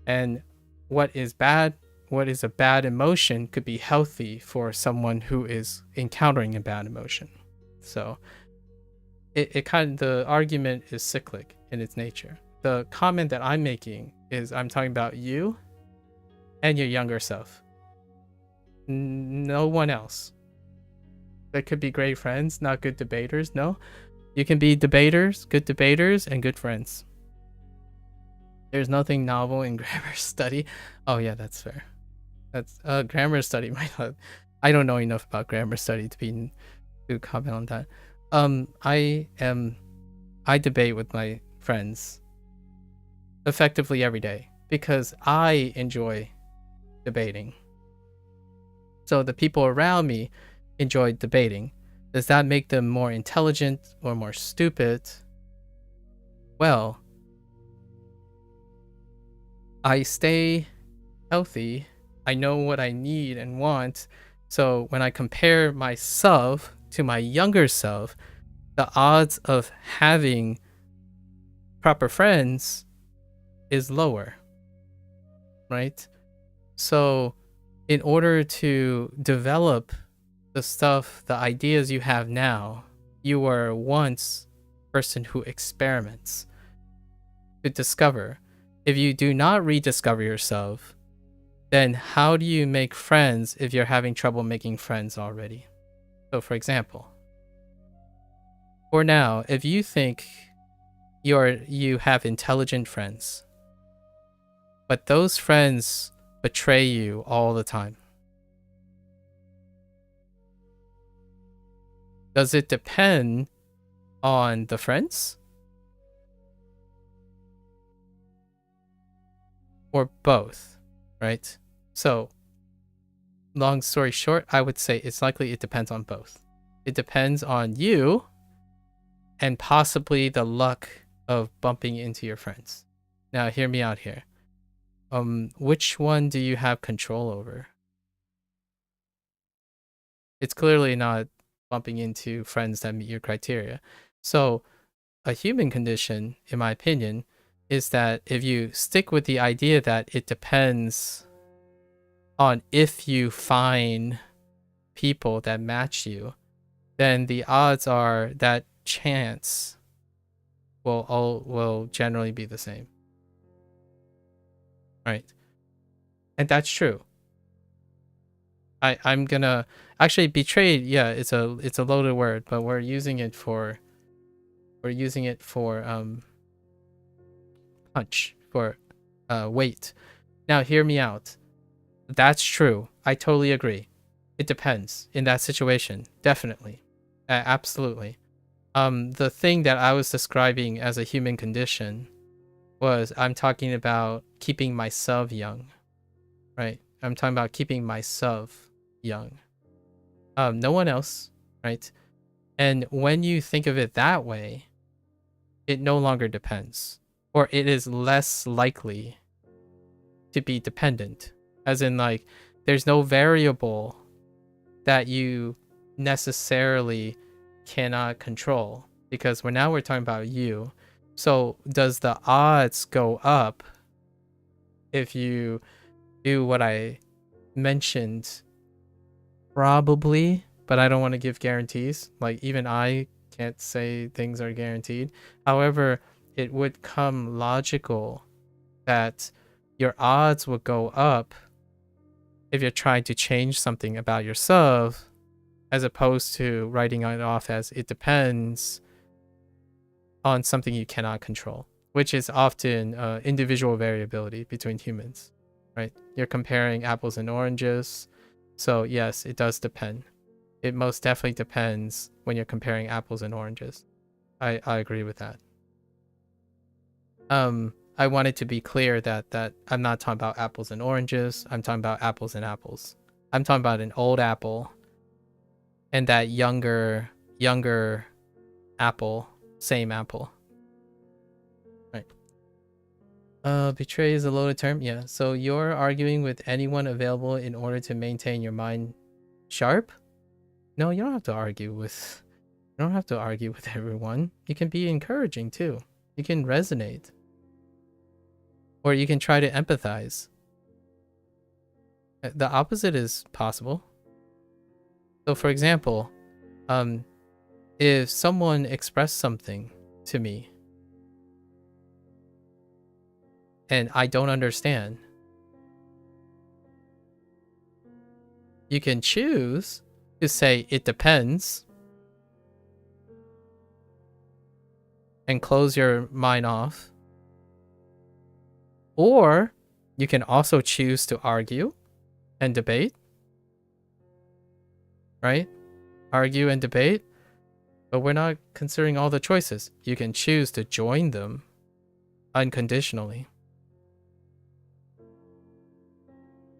Speaker 1: And what is a bad emotion could be healthy for someone who is encountering a bad emotion. So the argument is cyclic in its nature. The comment that I'm making is I'm talking about you and your younger self. No one else. They could be great friends, not good debaters. No. You can be good debaters, and good friends. There's nothing novel in grammar study. Oh yeah, that's fair. That's grammar study. I don't know enough about grammar study to comment on that. I debate with my friends effectively every day because I enjoy debating. So the people around me enjoy debating. Does that make them more intelligent or more stupid? Well, I stay healthy I know what I need and want. So when I compare myself to my younger self, the odds of having proper friends is lower, right? So in order to develop the stuff, the ideas you have now, you were once a person who experiments to discover. If you do not rediscover yourself, then how do you make friends if you're having trouble making friends already? So for example, for now, if you think you have intelligent friends, but those friends betray you all the time, does it depend on the friends? Or both, right? So, long story short, I would say it's likely it depends on both. It depends on you and possibly the luck of bumping into your friends. Now, hear me out here. Which one do you have control over? It's clearly not bumping into friends that meet your criteria. So, a human condition, in my opinion, is that if you stick with the idea that it depends on if you find people that match you, then the odds are that chance will generally be the same. Right? And that's true. I'm gonna actually betrayed, yeah, it's a loaded word, but we're using it for punch, for weight. Now hear me out. That's true. I totally agree. It depends in that situation. Definitely. Absolutely. The thing that I was describing as a human condition was I'm talking about keeping myself young, right? I'm talking about keeping myself young. No one else, right? And when you think of it that way, it no longer depends, or it is less likely to be dependent. As in, like, there's no variable that you necessarily cannot control, because we're talking about you. So does the odds go up if you do what I mentioned? Probably, but I don't want to give guarantees. Like, even I can't say things are guaranteed. However, it would come logical that your odds would go up if you're trying to change something about yourself, as opposed to writing it off as it depends on something you cannot control, which is often individual variability between humans, right? You're comparing apples and oranges. So yes, it does depend. It most definitely depends when you're comparing apples and oranges. I agree with that. I wanted to be clear that I'm not talking about apples and oranges. I'm talking about apples and apples. I'm talking about an old apple and that younger apple, same apple. Right. Betray is a loaded term. Yeah. So you're arguing with anyone available in order to maintain your mind sharp? No, you don't have to argue with everyone. You can be encouraging too. You can resonate. Or you can try to empathize. The opposite is possible. So for example, if someone expressed something to me and I don't understand, you can choose to say it depends and close your mind off. Or you can also choose to argue and debate, right? Argue and debate, but we're not considering all the choices. You can choose to join them unconditionally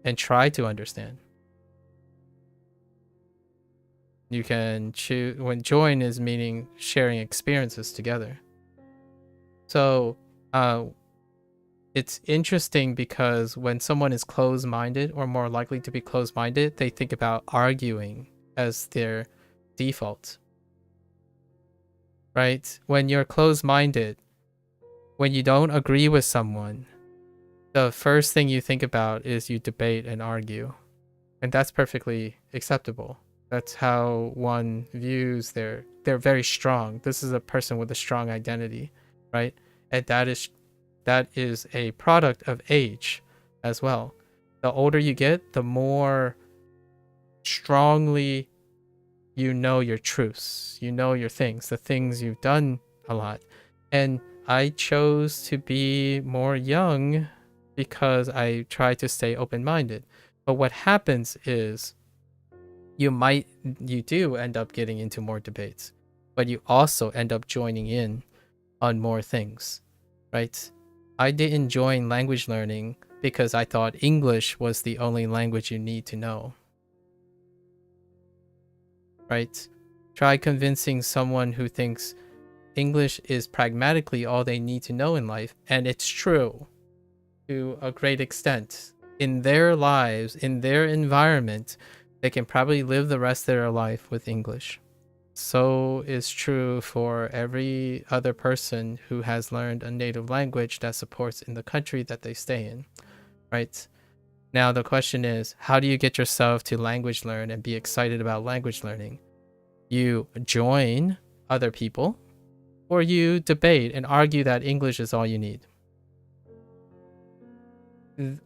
Speaker 1: and try to understand. You can choose, when join is meaning sharing experiences together. So, it's interesting because when someone is closed-minded or more likely to be closed-minded, they think about arguing as their default. Right? When you're closed-minded, when you don't agree with someone, the first thing you think about is you debate and argue. And that's perfectly acceptable. That's how one views they're very strong. This is a person with a strong identity, right? And that is a product of age as well. The older you get, the more strongly you know your truths, you know your things, the things you've done a lot. And I chose to be more young because I try to stay open-minded. But what happens is you do end up getting into more debates, but you also end up joining in on more things, right? I didn't join language learning because I thought English was the only language you need to know, right? Try convincing someone who thinks English is pragmatically all they need to know in life, and it's true to a great extent. In their lives, in their environment, they can probably live the rest of their life with English. So is true for every other person who has learned a native language that supports in the country that they stay in, right? Now the question is, how do you get yourself to language learn and be excited about language learning? You join other people, or you debate and argue that English is all you need.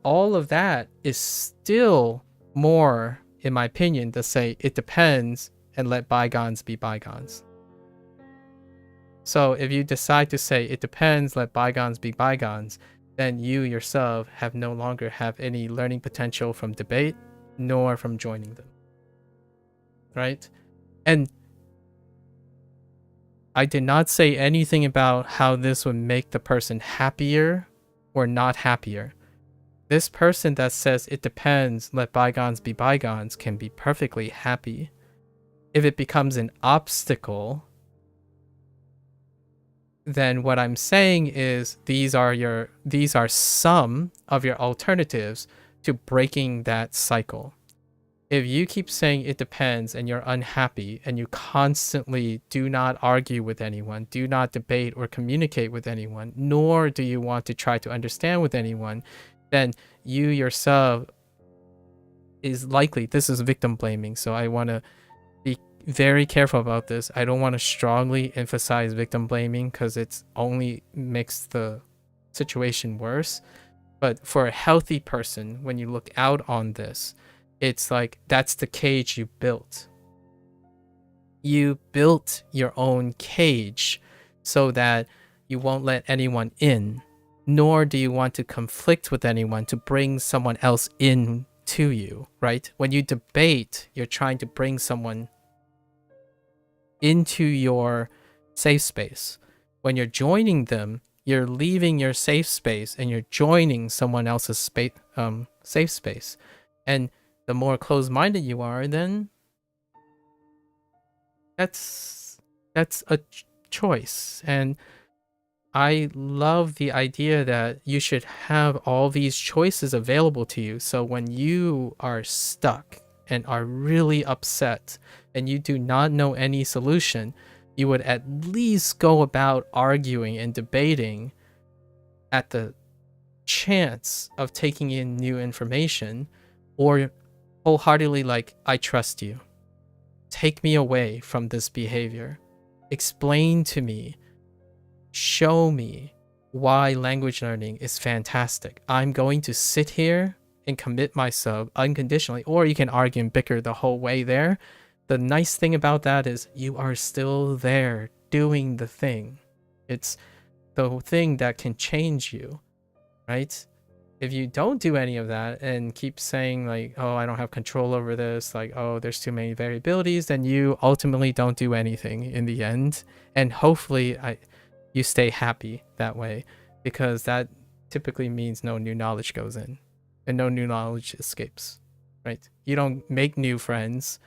Speaker 1: All of that is still more, in my opinion, to say it depends and let bygones be bygones. So if you decide to say it depends, let bygones be bygones, then you yourself have no longer have any learning potential from debate, nor from joining them. Right? And I did not say anything about how this would make the person happier or not happier. This person that says it depends, let bygones be bygones can be perfectly happy. If it becomes an obstacle, then what I'm saying is these are some of your alternatives to breaking that cycle. If you keep saying it depends and you're unhappy and you constantly do not argue with anyone, do not debate or communicate with anyone, nor do you want to try to understand with anyone, then you yourself is likely, this is victim blaming, so I want to be very careful about this. I don't want to strongly emphasize victim blaming because it's only makes the situation worse. But for a healthy person, when you look out on this, it's like that's the cage you built. You built your own cage so that you won't let anyone in, nor do you want to conflict with anyone to bring someone else in to you, right? When you debate, you're trying to bring someone into your safe space. When you're joining them, you're leaving your safe space and you're joining someone else's safe space. And the more closed-minded you are, then that's a choice. And I love the idea that you should have all these choices available to you. So when you are stuck and are really upset and you do not know any solution, you would at least go about arguing and debating at the chance of taking in new information, or wholeheartedly like, I trust you. Take me away from this behavior. Explain to me. Show me why language learning is fantastic. I'm going to sit here and commit myself unconditionally, or you can argue and bicker the whole way there. The nice thing about that is you are still there doing the thing. It's the thing that can change you, right? If you don't do any of that and keep saying like, oh, I don't have control over this, like, oh, there's too many variabilities, then you ultimately don't do anything in the end. And hopefully you stay happy that way, because that typically means no new knowledge goes in and no new knowledge escapes, right? You don't make new friends.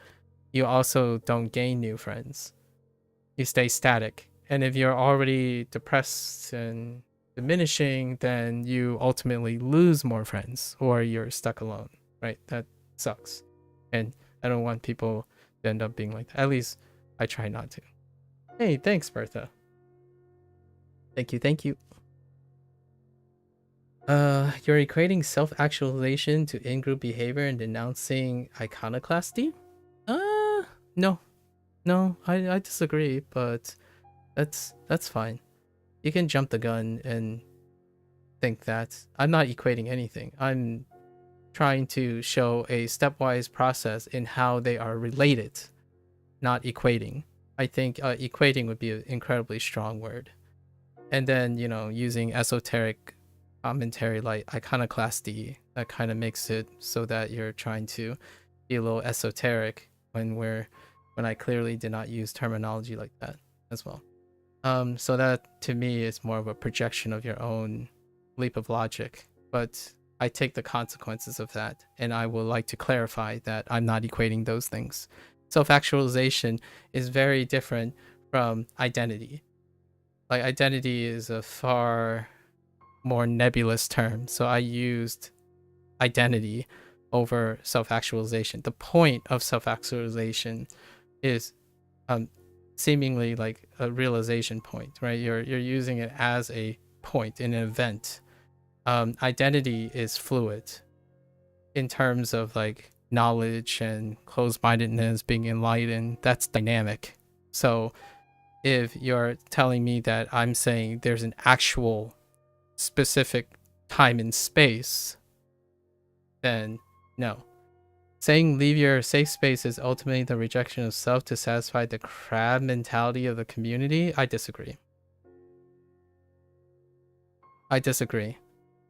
Speaker 1: You also don't gain new friends. You stay static. And if you're already depressed and diminishing, then you ultimately lose more friends or you're stuck alone, right? That sucks. And I don't want people to end up being like that. At least I try not to. Hey, thanks, Bertha. Thank you, thank you. You're equating self-actualization to in-group behavior and denouncing iconoclasty? No. No, I disagree, but that's fine. You can jump the gun and think that. I'm not equating anything. I'm trying to show a stepwise process in how they are related, not equating. I think equating would be an incredibly strong word. And then, using esoteric commentary like iconoclasty, that kind of makes it so that you're trying to be a little esoteric when I clearly did not use terminology like that as well. So that to me is more of a projection of your own leap of logic, but I take the consequences of that, and I would like to clarify that I'm not equating those things. Self-actualization is very different from identity. Like, identity is a far more nebulous term, so I used identity over self-actualization. The point of self-actualization is seemingly like a realization point, right? You're using it as a point in an event. Identity is fluid in terms of like knowledge and closed-mindedness, being enlightened. That's dynamic. So if you're telling me that I'm saying there's an actual specific time and space, then no. Saying leave your safe space is ultimately the rejection of self to satisfy the crab mentality of the community. I disagree.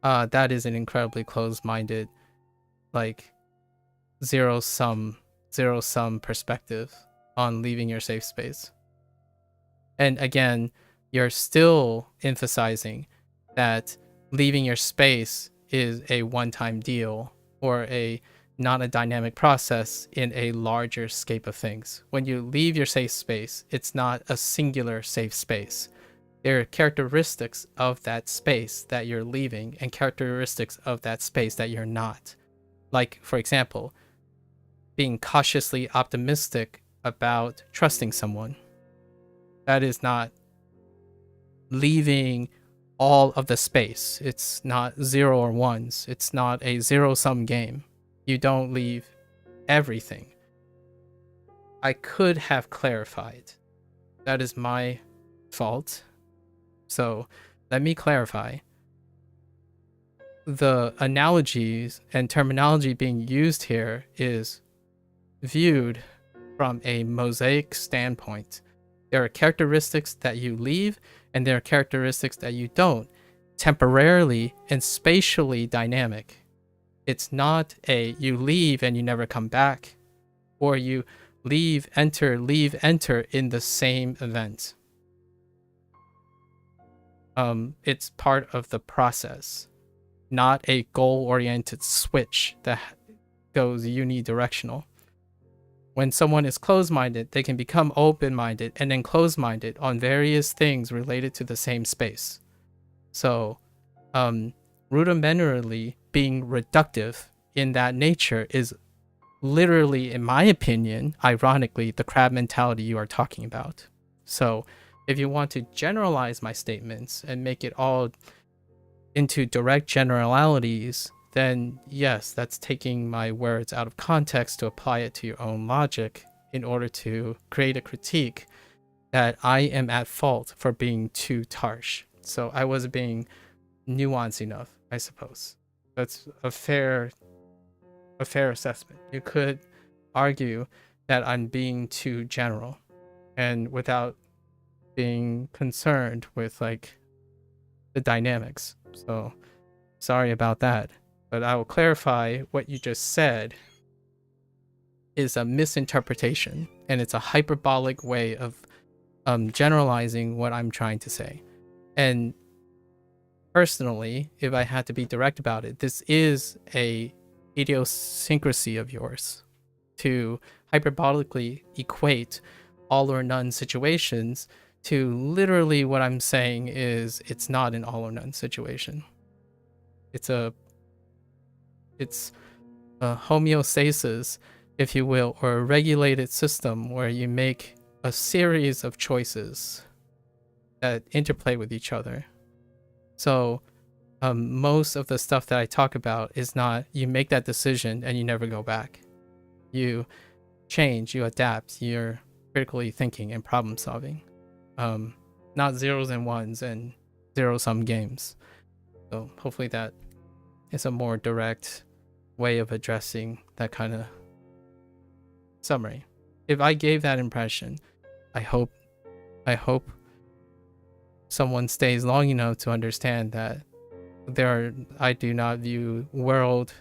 Speaker 1: That is an incredibly closed-minded, like zero sum perspective on leaving your safe space. And again, you're still emphasizing that leaving your space is a one-time deal or not a dynamic process in a larger scape of things. When you leave your safe space, it's not a singular safe space. There are characteristics of that space that you're leaving and characteristics of that space that you're not. Like, for example, being cautiously optimistic about trusting someone. That is not leaving all of the space. It's not zero or ones. It's not a zero-sum game. You don't leave everything. I could have clarified. That is my fault. So let me clarify. The analogies and terminology being used here is viewed from a mosaic standpoint. There are characteristics that you leave, and there are characteristics that you don't, temporarily and spatially dynamic. It's not a you leave and you never come back, or you leave, enter in the same event. It's part of the process, not a goal-oriented switch that goes unidirectional. When someone is closed-minded, they can become open-minded and then closed-minded on various things related to the same space. So, rudimentarily being reductive in that nature is literally, in my opinion, ironically, the crab mentality you are talking about. So, if you want to generalize my statements and make it all into direct generalities, then yes, that's taking my words out of context to apply it to your own logic in order to create a critique that I am at fault for being too harsh. So I wasn't being nuanced enough, I suppose. That's a fair assessment. You could argue that I'm being too general and without being concerned with like the dynamics. So sorry about that. But I will clarify what you just said is a misinterpretation, and it's a hyperbolic way of generalizing what I'm trying to say. And personally, if I had to be direct about it, this is a idiosyncrasy of yours to hyperbolically equate all or none situations to literally what I'm saying is it's not an all or none situation. It's a homeostasis, if you will, or a regulated system where you make a series of choices that interplay with each other. So most of the stuff that I talk about is not you make that decision and you never go back. You change, you adapt, you're critically thinking and problem solving. Not zeros and ones and zero-sum games. So hopefully that is a more direct way of addressing that kind of summary. If I gave that impression, I hope someone stays long enough to understand that I do not view world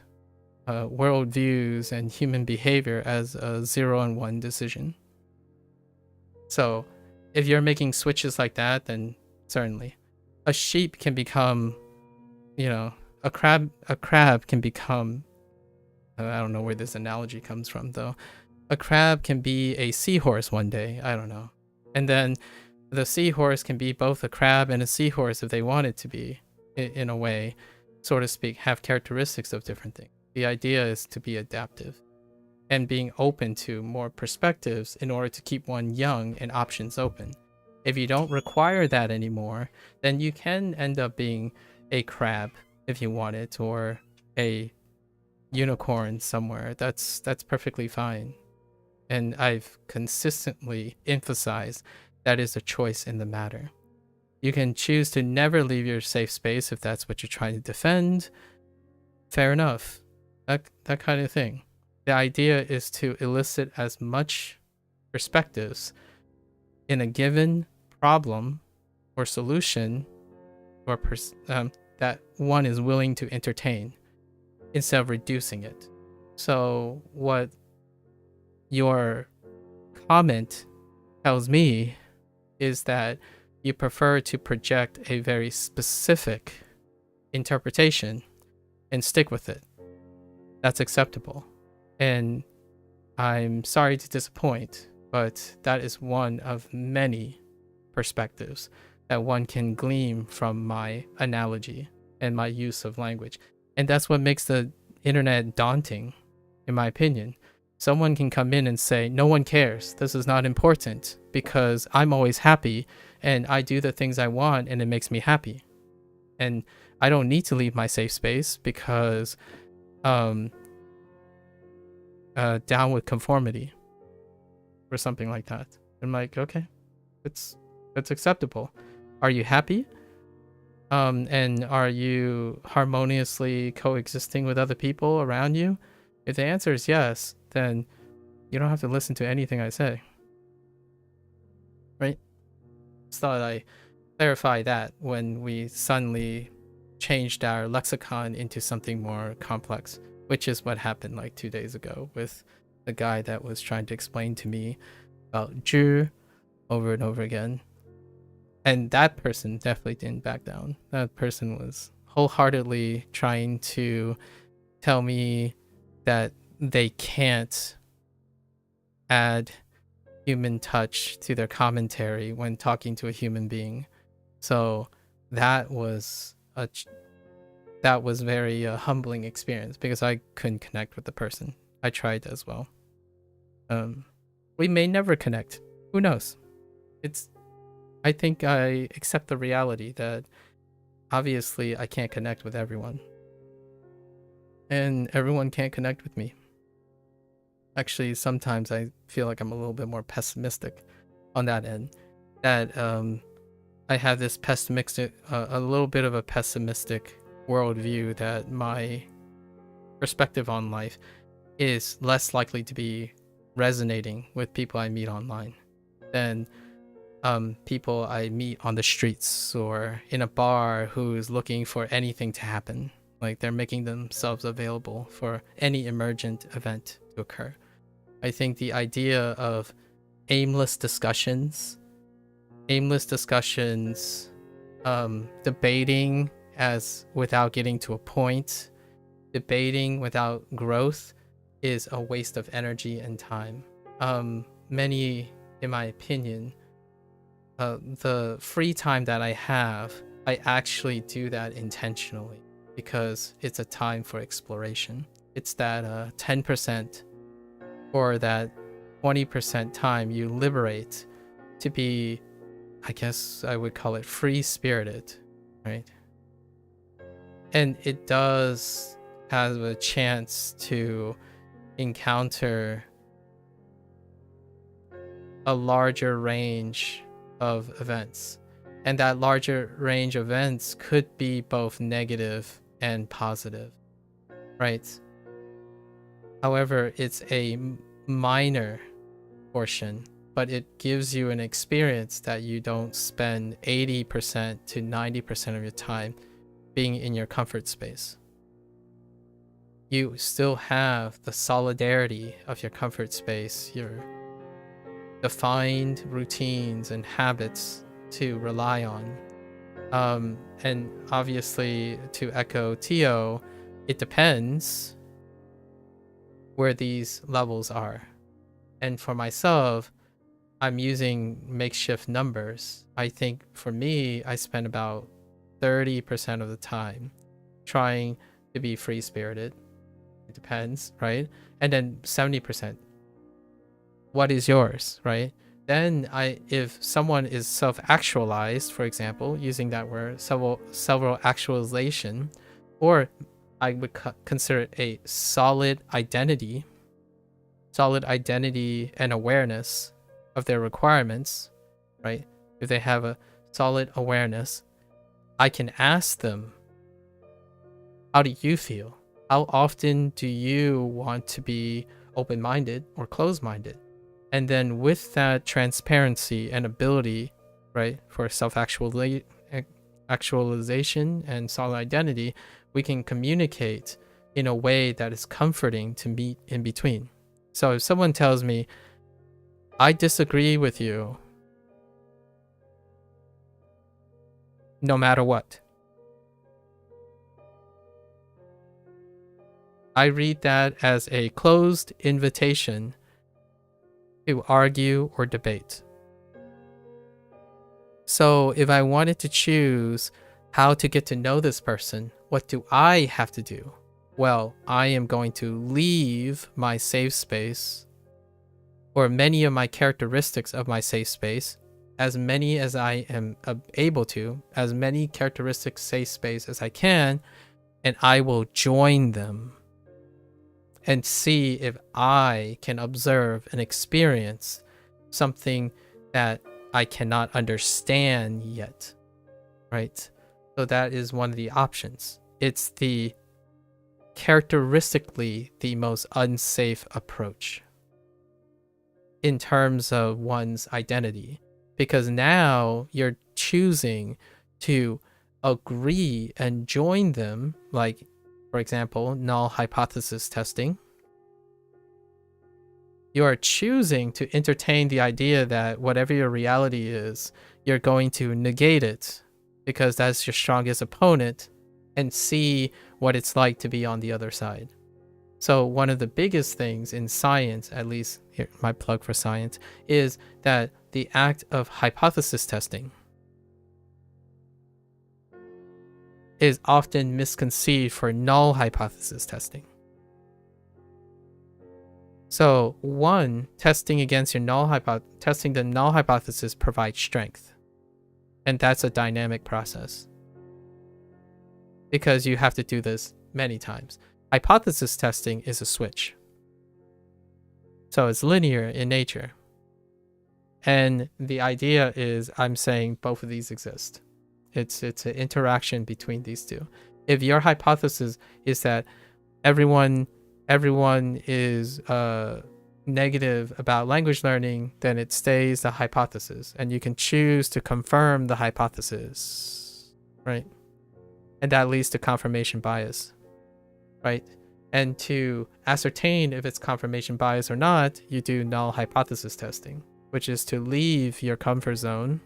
Speaker 1: views and human behavior as a 0 and 1 decision. So if you're making switches like that, then certainly a sheep can become, a crab can become, I don't know where this analogy comes from though. A crab can be a seahorse one day, I don't know. And then the seahorse can be both a crab and a seahorse if they want it to be, in a way, so to speak, have characteristics of different things. The idea is to be adaptive and being open to more perspectives in order to keep one young and options open. If you don't require that anymore, then you can end up being a crab if you want it, or a unicorn somewhere. That's perfectly fine. And I've consistently emphasized that is a choice in the matter. You can choose to never leave your safe space if that's what you're trying to defend. Fair enough. That kind of thing. The idea is to elicit as much perspectives in a given problem or solution or that one is willing to entertain instead of reducing it. So what your comment tells me is that you prefer to project a very specific interpretation and stick with it. That's acceptable. And I'm sorry to disappoint, but that is one of many perspectives that one can glean from my analogy and my use of language. And that's what makes the internet daunting, in my opinion. Someone can come in and say, no one cares, this is not important, because I'm always happy and I do the things I want and it makes me happy. And I don't need to leave my safe space because down with conformity or something like that. I'm like, okay, that's acceptable. Are you happy? And are you harmoniously coexisting with other people around you? If the answer is yes, then you don't have to listen to anything I say. Right? Just thought I clarify that when we suddenly changed our lexicon into something more complex, which is what happened like 2 days ago with the guy that was trying to explain to me about 知 over and over again. And that person definitely didn't back down. That person was wholeheartedly trying to tell me that they can't add human touch to their commentary when talking to a human being. So that was very humbling experience because I couldn't connect with the person. I tried as well. We may never connect. Who knows? I think I accept the reality that obviously I can't connect with everyone. And everyone can't connect with me. Actually, sometimes I feel like I'm a little bit more pessimistic on that end. That I have this pessimistic, a little bit of a pessimistic worldview that my perspective on life is less likely to be resonating with people I meet online than people I meet on the streets or in a bar who's looking for anything to happen. Like they're making themselves available for any emergent event to occur. I think the idea of aimless discussions, debating as without getting to a point, debating without growth is a waste of energy and time. Many, in my opinion, the free time that I have, I actually do that intentionally because it's a time for exploration. It's that 10% or that 20% time you liberate to be, I guess I would call it free-spirited, right? And it does have a chance to encounter a larger range of events. And that larger range of events could be both negative and positive, right? However, it's a minor portion, but it gives you an experience that you don't spend 80% to 90% of your time being in your comfort space. You still have the solidarity of your comfort space, your defined routines and habits to rely on. And obviously, to echo Tio, it depends where these levels are. And for myself, I'm using makeshift numbers. I think for me, I spend about 30% of the time trying to be free-spirited. It depends, right? And then 70%. What is yours, right? Then if someone is self-actualized, for example, using that word, several actualization, or I would consider it a solid identity and awareness of their requirements, right? If they have a solid awareness, I can ask them, how do you feel? How often do you want to be open-minded or closed-minded? And then with that transparency and ability, right, for self-actualization and solid identity, we can communicate in a way that is comforting to meet in between. So if someone tells me, I disagree with you, no matter what, I read that as a closed invitation to argue or debate. So if I wanted to choose how to get to know this person, what do I have to do? Well, I am going to leave my safe space, or many of my characteristics of my safe space, as many as I am able to, as many characteristics safe space as I can, and I will join them and see if I can observe and experience something that I cannot understand yet, right? So that is one of the options. It's the characteristically the most unsafe approach in terms of one's identity, because now you're choosing to agree and join them, like, for example, null hypothesis testing. You are choosing to entertain the idea that whatever your reality is, you're going to negate it because that's your strongest opponent and see what it's like to be on the other side. So one of the biggest things in science, at least here, my plug for science, is that the act of hypothesis testing is often misconceived for null hypothesis testing. So one, testing against your testing the null hypothesis provides strength. And that's a dynamic process, because you have to do this many times. Hypothesis testing is a switch. So it's linear in nature. And the idea is, I'm saying both of these exist. It's an interaction between these two. If your hypothesis is that everyone is negative about language learning, then it stays the hypothesis, and you can choose to confirm the hypothesis, right? And that leads to confirmation bias, right? And to ascertain if it's confirmation bias or not, you do null hypothesis testing, which is to leave your comfort zone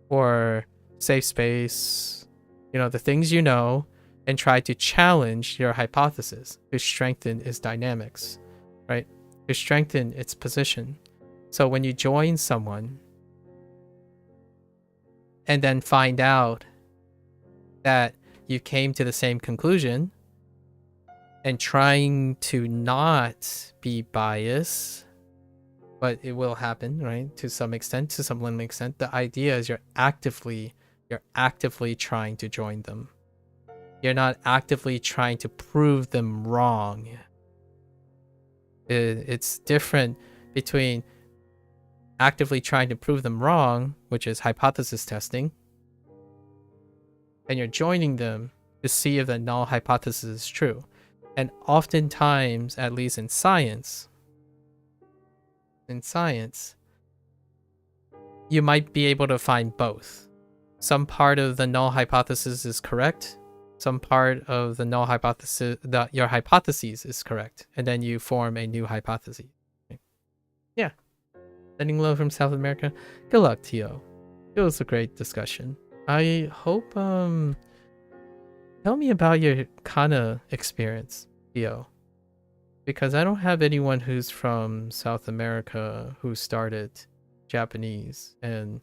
Speaker 1: or safe space, the things you know, and try to challenge your hypothesis to strengthen its dynamics, right? To strengthen its position. So when you join someone and then find out that you came to the same conclusion and trying to not be biased, but it will happen, right? To some extent, to some limited extent. The idea is you're actively trying to join them. You're not actively trying to prove them wrong. It's different between actively trying to prove them wrong, which is hypothesis testing, and you're joining them to see if the null hypothesis is true. And oftentimes, at least in science, you might be able to find both. Some part of the null hypothesis is correct. Some part of the null hypothesis, your hypothesis is correct. And then you form a new hypothesis. Okay. Yeah. Sending love from South America. Good luck, Tio. It was a great discussion. I hope, tell me about your Kana experience, Tio. Because I don't have anyone who's from South America who started Japanese and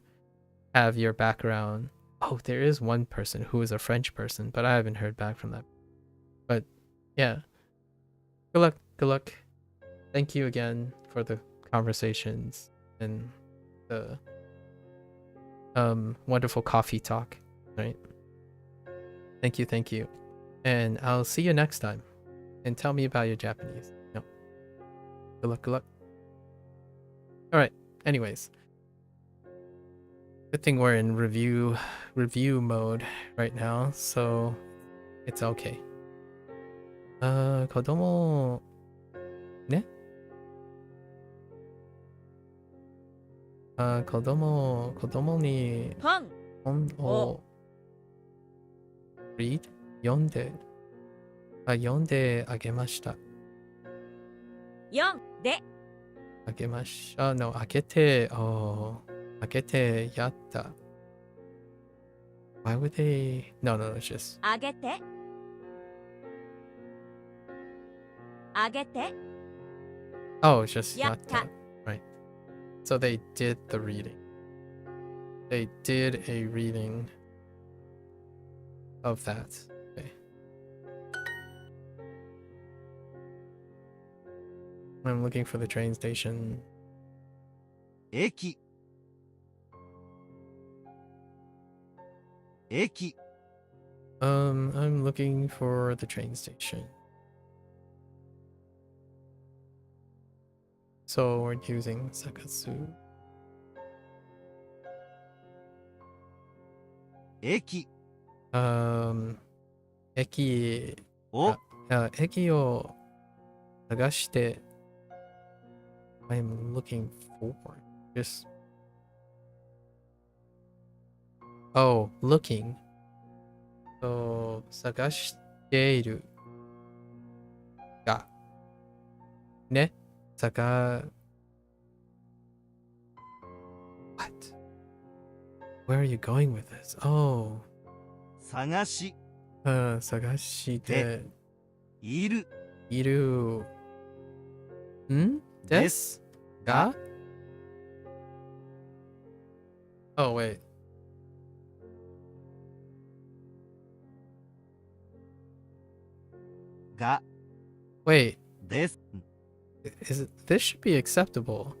Speaker 1: have your background. Oh, there is one person who is a French person, but I haven't heard back from that. But yeah, good luck. Thank you again for the conversations and the wonderful coffee talk, right? Thank you. And I'll see you next time. And tell me about your Japanese. No. Good luck. Alright, anyways. Good thing we're in review mode right now, so it's okay. 子供ね。子供に
Speaker 2: 本
Speaker 1: 本をread 読んであげました。
Speaker 2: 読んで
Speaker 1: あげました。No, 開けてやった。Why would they? No, it's just.
Speaker 2: あげて
Speaker 1: Oh, it's just
Speaker 2: やっ
Speaker 1: yatta.
Speaker 2: た
Speaker 1: Right. So they did the reading. They did a reading of that. Okay. I'm looking for the train station.
Speaker 3: 駅
Speaker 1: I'm looking for the train station. So we're using Sakatsu.
Speaker 3: 駅
Speaker 1: 駅
Speaker 3: を
Speaker 1: 駅を探して I'm looking for just looking. So 探しているがねWhat? Where are you going with this? Oh.
Speaker 3: 探し
Speaker 1: 探して
Speaker 3: いる
Speaker 1: いるですが Oh, wait. Wait.
Speaker 3: です
Speaker 1: This should be acceptable.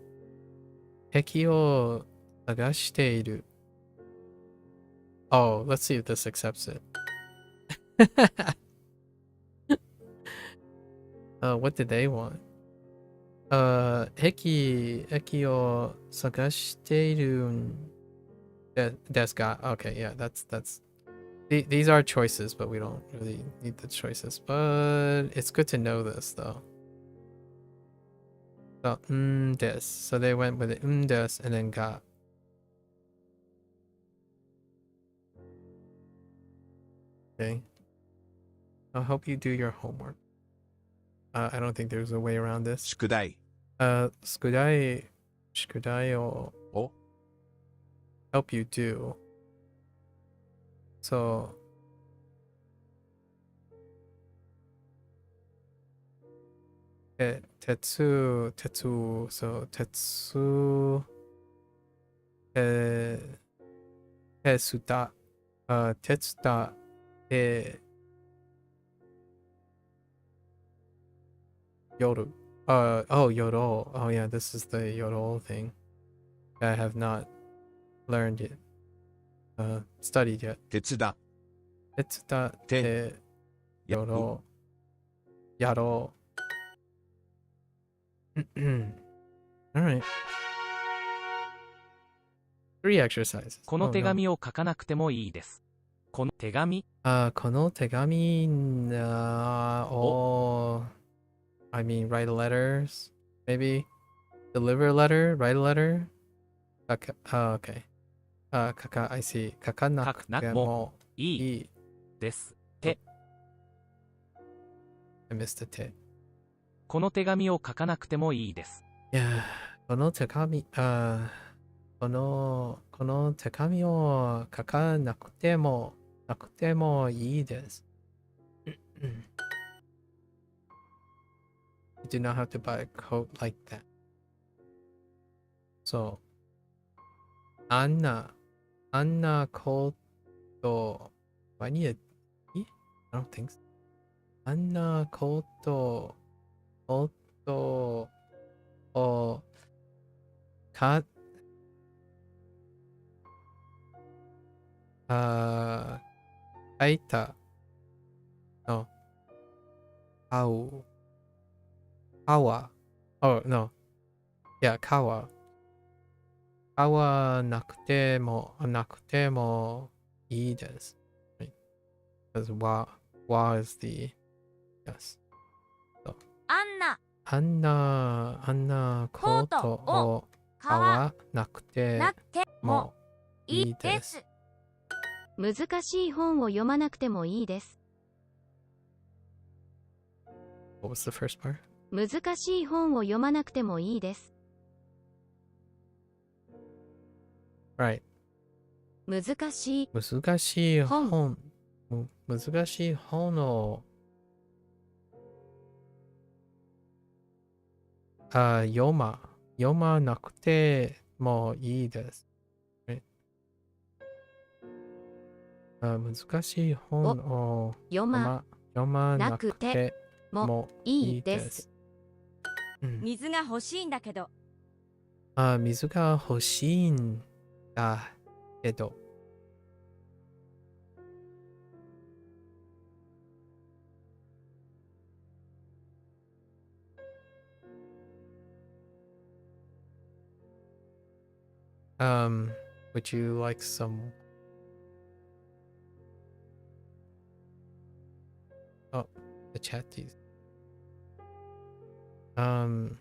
Speaker 1: 敵を探している Oh, let's see if this accepts it. What did they want? 駅を探しているですが Okay, yeah, that's these are choices, but we don't really need the choices. But it's good to know this though. So des. So they went with it des and then ga. Okay. I'll help you do your homework. I don't think there's a way around this.
Speaker 3: 宿題
Speaker 1: 宿題を help you do. So Tetsu, so Tetsu, Tetsuda, Tetsuda, Yoru. Oh, Yoro. Oh yeah, this is the Yoro thing that I have not learned yet, studied yet.
Speaker 3: 鉄だ
Speaker 1: Tetsuda,
Speaker 3: て
Speaker 1: Yoro, Yaro. All right. 3 exercises.
Speaker 4: この
Speaker 1: Oh,
Speaker 4: 手
Speaker 1: no.
Speaker 4: 紙を書かなくてもいいです。この手紙、
Speaker 1: この手紙 I mean, write letters, maybe deliver a letter, write a letter. Okay. I see. 書かなくても
Speaker 4: いい
Speaker 1: いい
Speaker 4: です。
Speaker 1: I missed a te.
Speaker 4: この手紙を書かなくてもいいです。
Speaker 1: いや、この手紙、この手紙を書かなくてもいいです。You do not have to buy a coat like that. So, あんなコート、I need a I don't think so. あんなコートをか、書いたの、oh no, yeah, 買わなくてもいいです。Right? Because wa is the yes. So,
Speaker 2: アンナ
Speaker 1: あんなコートを買わなくて
Speaker 2: なくても
Speaker 1: もい
Speaker 2: いい
Speaker 1: いで。
Speaker 2: ですす。難しい本を読まなくてもいいです。
Speaker 1: What was the first part?
Speaker 2: 難しい本を読まなくてもいいです。
Speaker 1: Right.
Speaker 2: 難しい
Speaker 1: 難しい本を読まなくてもいいです。Right? 難しい本を
Speaker 2: 読ま
Speaker 1: 読まな
Speaker 2: なくて
Speaker 1: くて
Speaker 2: も
Speaker 1: も
Speaker 2: い
Speaker 1: いいで
Speaker 2: いですす。。
Speaker 6: 水が欲しいんだけど。
Speaker 1: 水が欲しいんだけど。Would you like some? Oh, the chatties. Oh,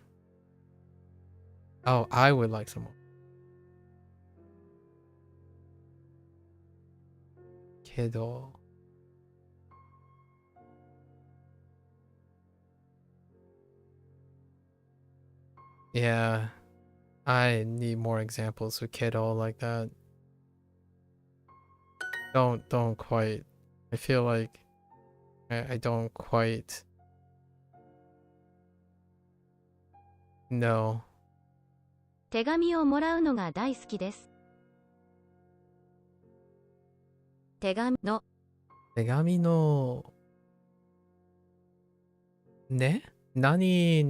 Speaker 1: I would like some more. けど。Yeah, I need more examples of kiddo like that. Don't quite. I feel like I don't quite know.
Speaker 2: 手紙をもらうのが大好きです。手紙の
Speaker 1: 手紙のね何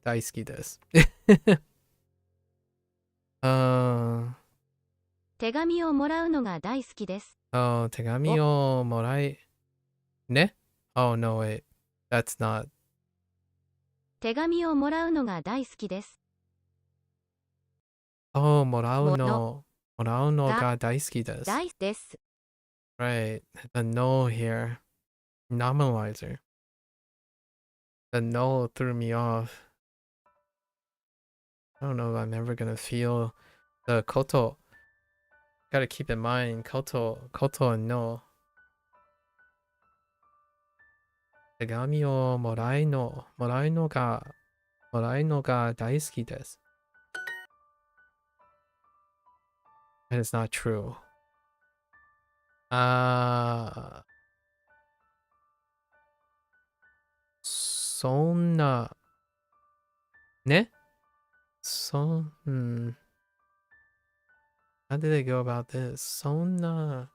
Speaker 1: 大好きです。
Speaker 2: 手紙をもらうのが大好きです。
Speaker 1: 手紙をもらいね Oh no wait, that's not.
Speaker 2: 手紙をもらうのが大好きです。
Speaker 1: もらうのが大好きです。
Speaker 2: 大です。
Speaker 1: Right, the no here, nominalizer. The no threw me off. I don't know if I'm ever gonna feel the koto. Gotta keep in mind, koto and no. 手紙をもらうのが大好きです。That is not true. そんな、ね? How did they go about this? そんな、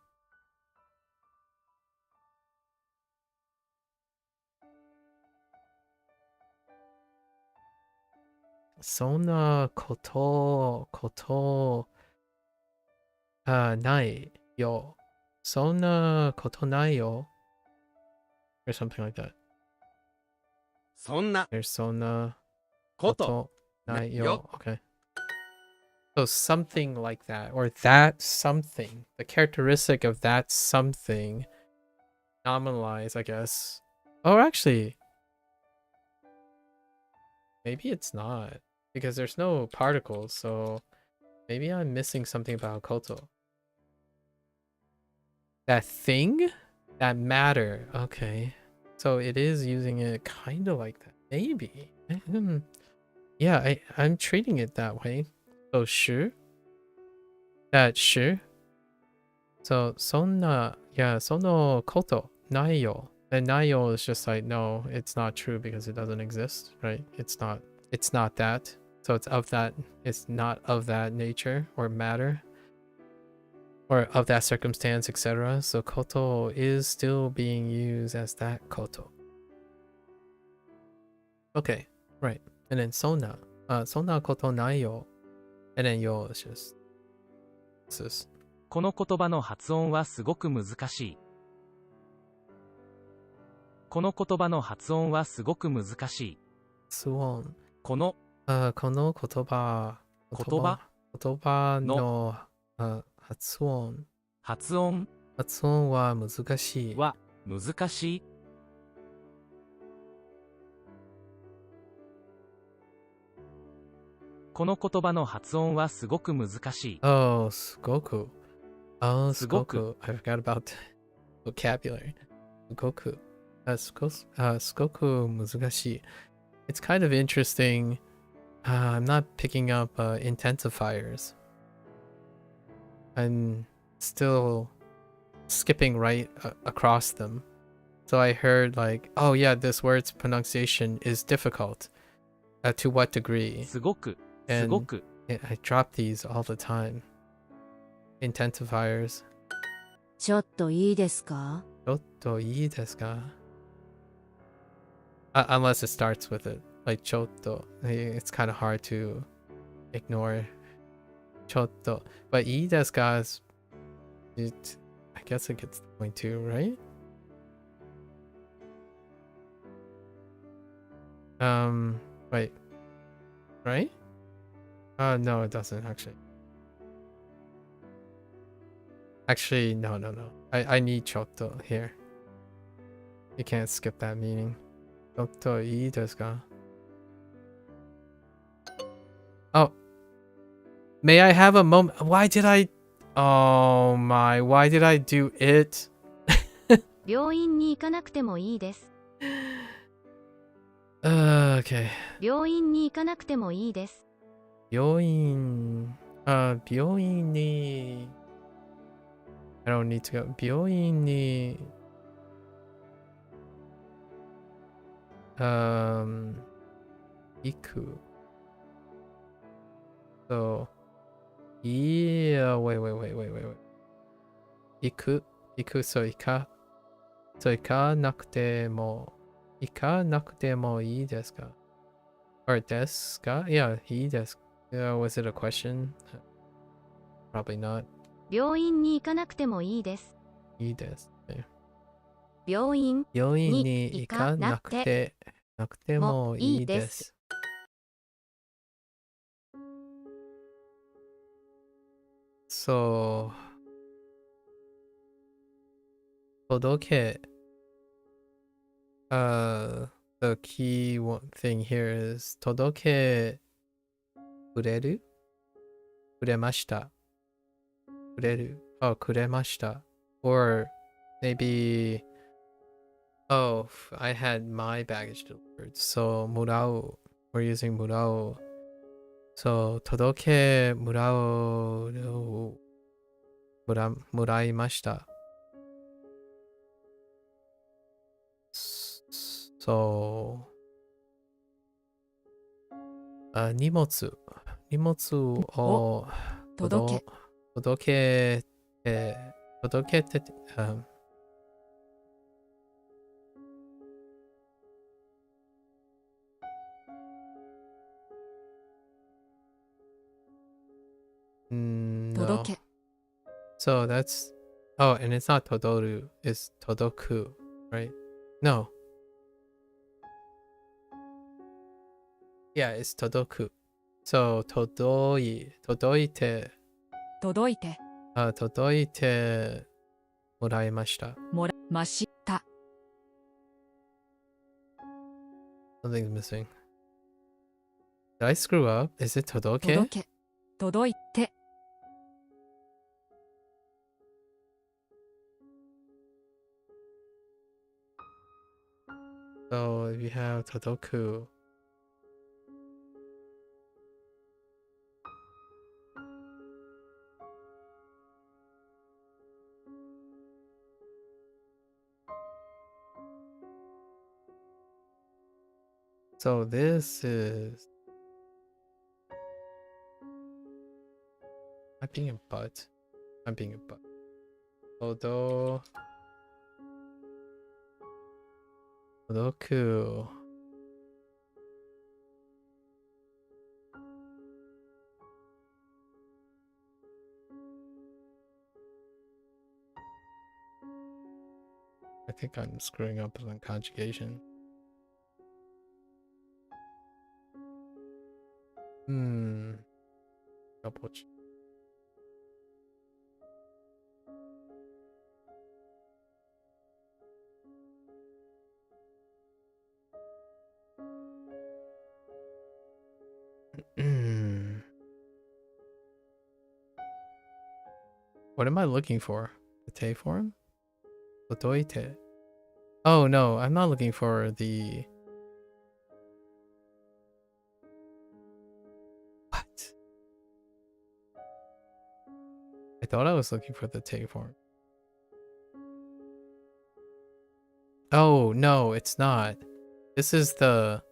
Speaker 1: そんなことないよ。そんなことないよ。Or something like that.
Speaker 3: そんな
Speaker 1: There's そんな
Speaker 3: こ
Speaker 1: ことないよ。
Speaker 3: よ
Speaker 1: Okay. So something like that, or that something. The characteristic of that something. Nominalize, I guess. Oh, actually, maybe it's not. Because there's no particles, so maybe I'm missing something about koto. That thing? That matter. Okay. So it is using it kind of like that. Maybe. Yeah, I'm treating it that way. So sure. That sure. So sonna, yeah, sono koto naiyo. And naiyo is just like, no, it's not true because it doesn't exist, right? It's not that. So it's not of that nature or matter. Or of that circumstance, etc. So koto is still being used as that koto. Okay, right. And then sonna. Sonna koto nai yo. And then yo is just this.
Speaker 4: この言葉の発音はすごく難しい。この言葉の発音はすごく難しい。
Speaker 1: Suon.
Speaker 4: この
Speaker 1: この言葉の発音は難しい。
Speaker 4: は難しい。この言葉の発音はすごく難しい。
Speaker 1: Oh, すごく。Oh,
Speaker 4: すごく。
Speaker 1: I forgot about vocabulary. すごく。すごく難しい。It's kind of interesting. I'm not picking up intensifiers. I'm still skipping right across them. So I heard like, oh yeah, this word's pronunciation is difficult. To what degree?
Speaker 4: すごく。
Speaker 1: And
Speaker 4: すごく。
Speaker 1: I drop these all the time. Intensifiers.
Speaker 5: ちょっといいですか?
Speaker 1: ちょっといいですか? Unless it starts with it. Like ちょっと. It's kind of hard to ignore. ちょっと. But いいですか is... I guess it gets the point too, right? Wait. Right? No, it doesn't actually. Actually, no. I need ちょっと here. You can't skip that meaning. ちょっといいですか? Oh. May I have a moment? Why did I... Oh my, why did I do it?
Speaker 2: 病院に行かなくてもいいです。
Speaker 1: Okay.
Speaker 2: 病院に行かなくてもいいです。
Speaker 1: 病院に... I don't need to go. 病院に...行く. So... Yeah, wait. 行く so 行かなくてもいいですか? Or ですか? Yeah, いいです。Was it a question? Probably not.
Speaker 2: 病院に行かなくてもいいです。
Speaker 1: いいです。
Speaker 2: 病院
Speaker 1: に行かなくてもいいです。So, 届け the key thing here is 届けくれる? くれました。くれる。Oh, くれました。Or maybe, oh, I had my baggage delivered. So, もらう. We're using もらう. So, 届けもらう。もらいました。So, 荷物を
Speaker 5: 届け。
Speaker 1: 届けて、no.
Speaker 5: 届け。
Speaker 1: So that's, oh, and it's not todoru, it's todoku, right? No. Yeah, it's todoku. So todoite
Speaker 5: 届いて。
Speaker 1: 届いてもらいました。
Speaker 5: もらました。
Speaker 1: Something's missing. Did I screw up? Is it 届け？
Speaker 5: 届け。届いて。
Speaker 1: So if you have todoku, so this is, I'm being a butt. I'm being a butt. Todoku. I think I'm screwing up on conjugation. Double check. What am I looking for? The te form? Todoite. Oh no, I'm not looking for the... What? I thought I was looking for the te form. Oh no, it's not. This is the...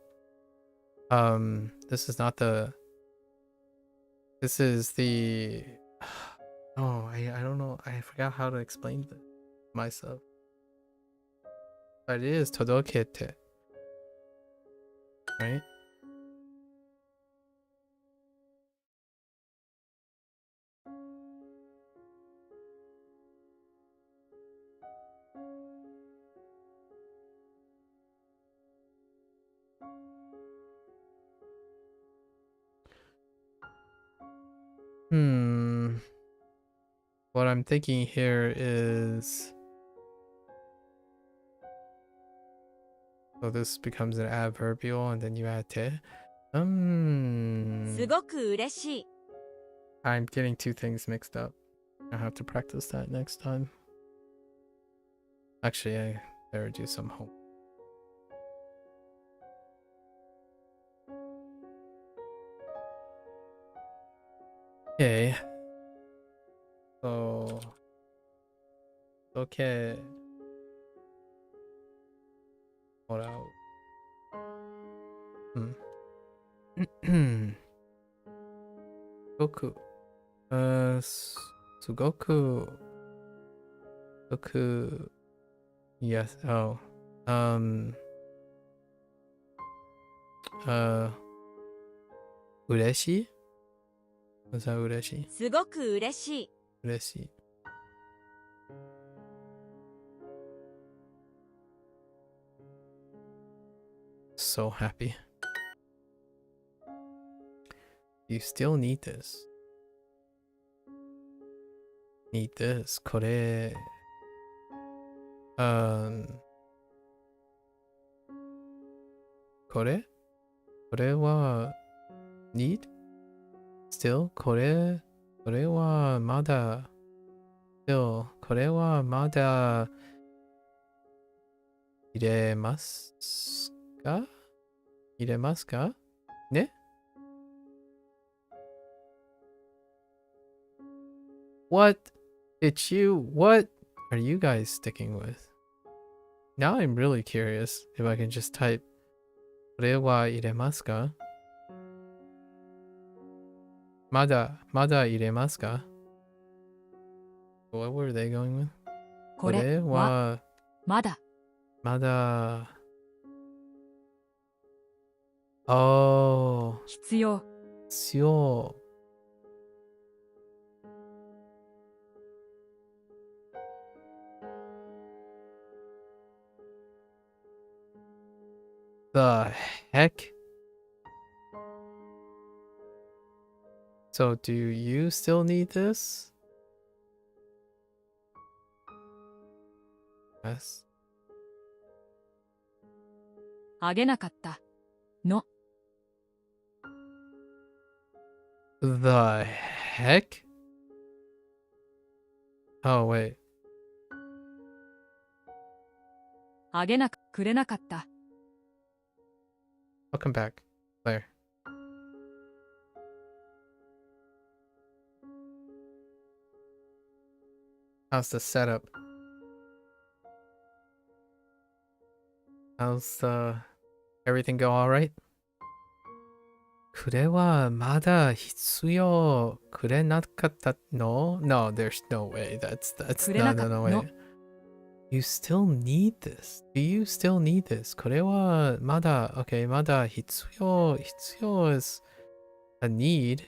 Speaker 1: This is not the... This is the... Oh, I don't know. I forgot how to explain this myself. But it is todokete. Right? What I'm thinking here is... So this becomes an adverbial and then you add te.
Speaker 6: すごく嬉しい。
Speaker 1: I'm getting two things mixed up. I have to practice that next time. Actually, I better do some homework. Okay. So... Okay. Hold out. Goku. Sugoku. Goku. Yes. Oh. Ureshi? Was that ureshi?
Speaker 6: すごく嬉しい。
Speaker 1: Ureshi. So happy. You still need this. Need this. これ。これは need? Still? これはまだ still これはまだ入れますかね? What are you guys sticking with? Now I'm really curious if I can just type これは入れますか? mada iremasu ka? What were they going with?
Speaker 5: これは
Speaker 1: wa
Speaker 5: まだ
Speaker 1: mada. Oh,
Speaker 5: 必要
Speaker 1: syo. The heck? So do you still need this? Yes.
Speaker 5: あげなかったの
Speaker 1: The heck? Oh, wait.
Speaker 5: あげなくれなかった
Speaker 1: I'll come back. There. How's the setup? How's everything go all right? これはまだ必要くれなかったの? No, there's no way. That's no way. You still need this. Do you still need this? これはまだ okay, まだ必要 is a need.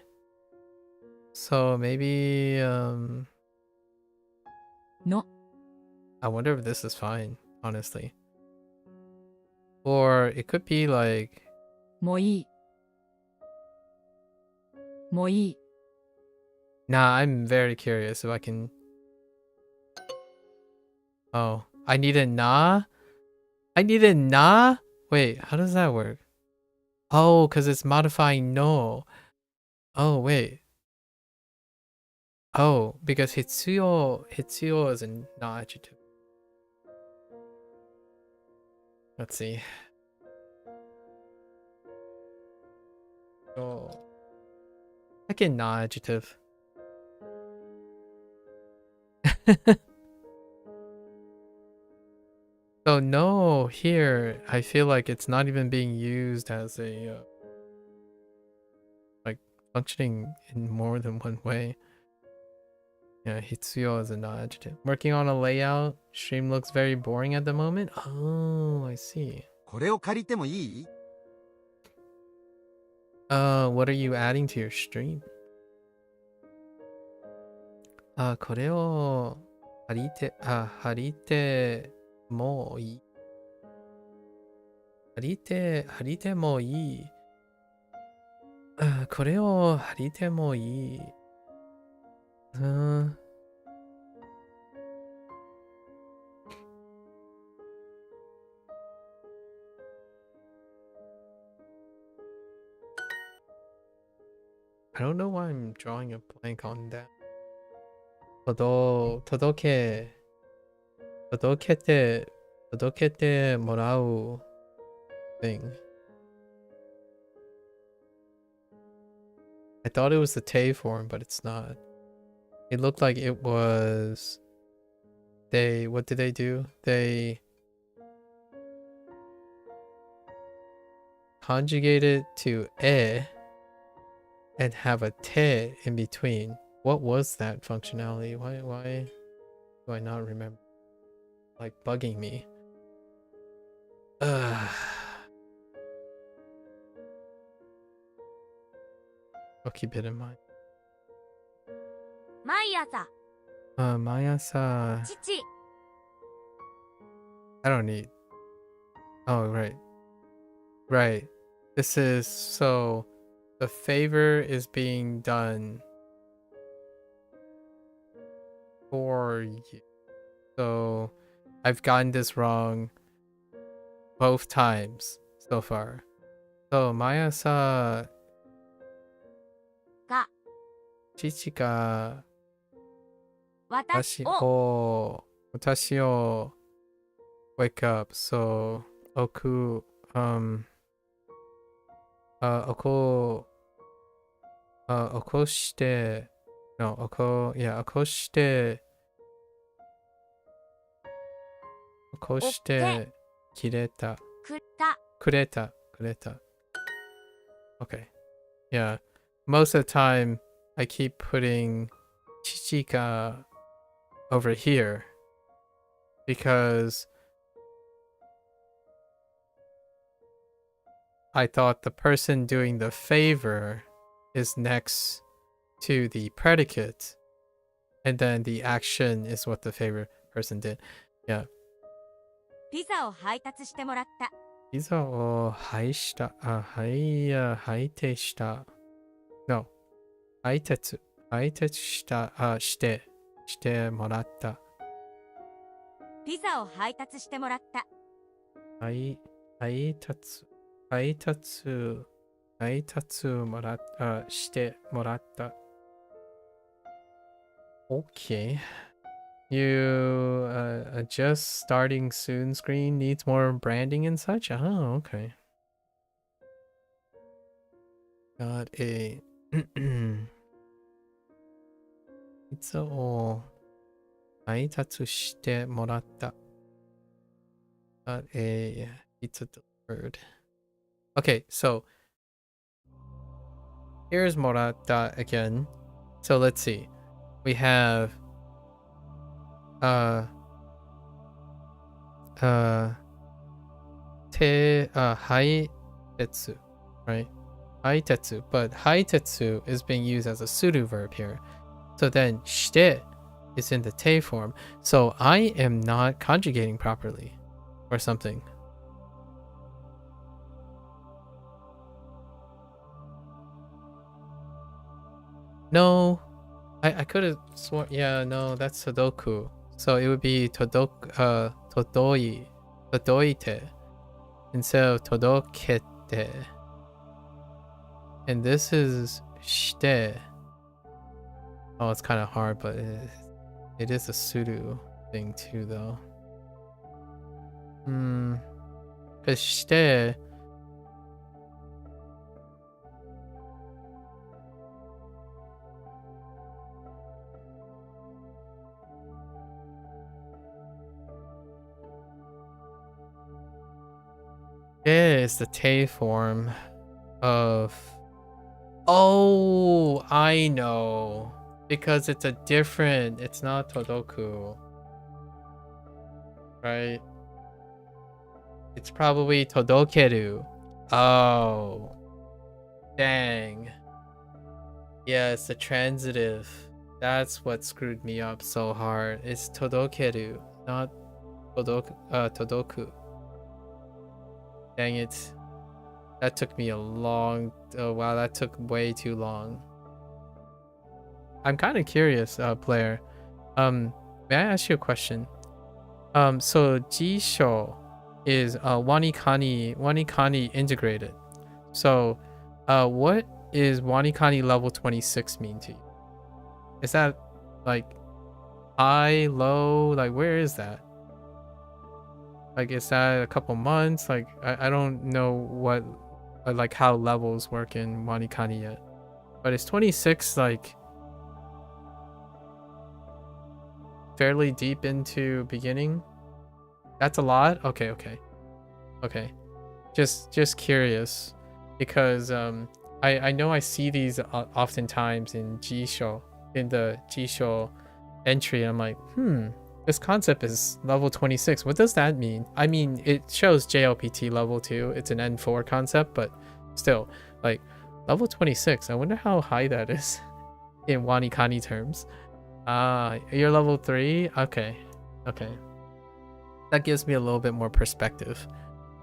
Speaker 1: So maybe
Speaker 5: No.
Speaker 1: I wonder if this is fine, honestly. Or it could be like
Speaker 5: もういいもういい
Speaker 1: nah, I'm very curious if I can. Oh, I need a na? I need a na? Wait, how does that work? Oh, because it's modifying no. Oh, wait. Oh, because hitsuyo is a na adjective. Let's see. Oh. I get na adjective. So no, here I feel like it's not even being used as a like functioning in more than one way. Yeah, hitsuyo is an adjective. Working on a layout. Stream looks very boring at the moment. Oh, I see.
Speaker 3: これを借りてもいい？
Speaker 1: What are you adding to your stream? これを借りてもいい。借りてもいい。これを借りてもいい。I don't know why I'm drawing a blank on that. 届けてもらう thing. I thought it was the te form, but it's not. It looked like it was. What did they do? They conjugate it to e and have a te in between. What was that functionality? Why do I not remember? Like bugging me. I'll keep it in mind.
Speaker 6: 毎朝、
Speaker 1: 毎朝.
Speaker 6: 父、
Speaker 1: I don't need. Oh, right. Right. This is so the favor is being done for you. So I've gotten this wrong both times so far. So 毎朝
Speaker 6: が、
Speaker 1: 父が
Speaker 6: 私を、
Speaker 1: 私を wake up. So 起こして起こしてくれた Okay. Yeah. Most of the time I keep putting chichika over here because I thought the person doing the favor is next to the predicate, and then the action is what the favor person did. Yeah.
Speaker 6: ピザを配達してもらった。
Speaker 1: ピザを配達した。No. 配達してもらった。
Speaker 6: ピザを配達してもらった。
Speaker 1: 配達してもらった。Okay. You just starting soon screen needs more branding and such? Oh, okay. Got a ピザを配達してもらった。Got a pizza delivered. Okay, so here's morata again. So let's see. We have haitetsu, right? Haitetsu, but haitetsu is being used as a pseudo verb here. So then shite is in the te form. So I am not conjugating properly or something. No, I could have sworn. Yeah, no, that's Sudoku. So it would be todoite instead of todokete. And this is shite. Oh, it's kind of hard, but it is a pseudo thing too, though. Because shite. Is the te form of... Oh, I know. Because it's it's not todoku. Right? It's probably todokeru. Oh. Dang. Yeah, it's the transitive. That's what screwed me up so hard. It's todokeru, not todoku. Dang it. That took me a long... Oh, wow, that took way too long. I'm kind of curious, player. May I ask you a question? So Jisho is Wanikani integrated. So, what is Wanikani level 26 mean to you? Is that like high, low? Like, where is that? Like, is that a couple months? Like, I don't know what, like, how levels work in Wanikani yet. But is 26, like, fairly deep into beginning? That's a lot? Okay. Just curious. Because, I know I see these oftentimes in Jisho, in the Jisho entry. I'm like, this concept is level 26. What does that mean? I mean, it shows JLPT level 2. It's an N4 concept, but still, like, level 26. I wonder how high that is in Wanikani terms. You're level 3? Okay. That gives me a little bit more perspective.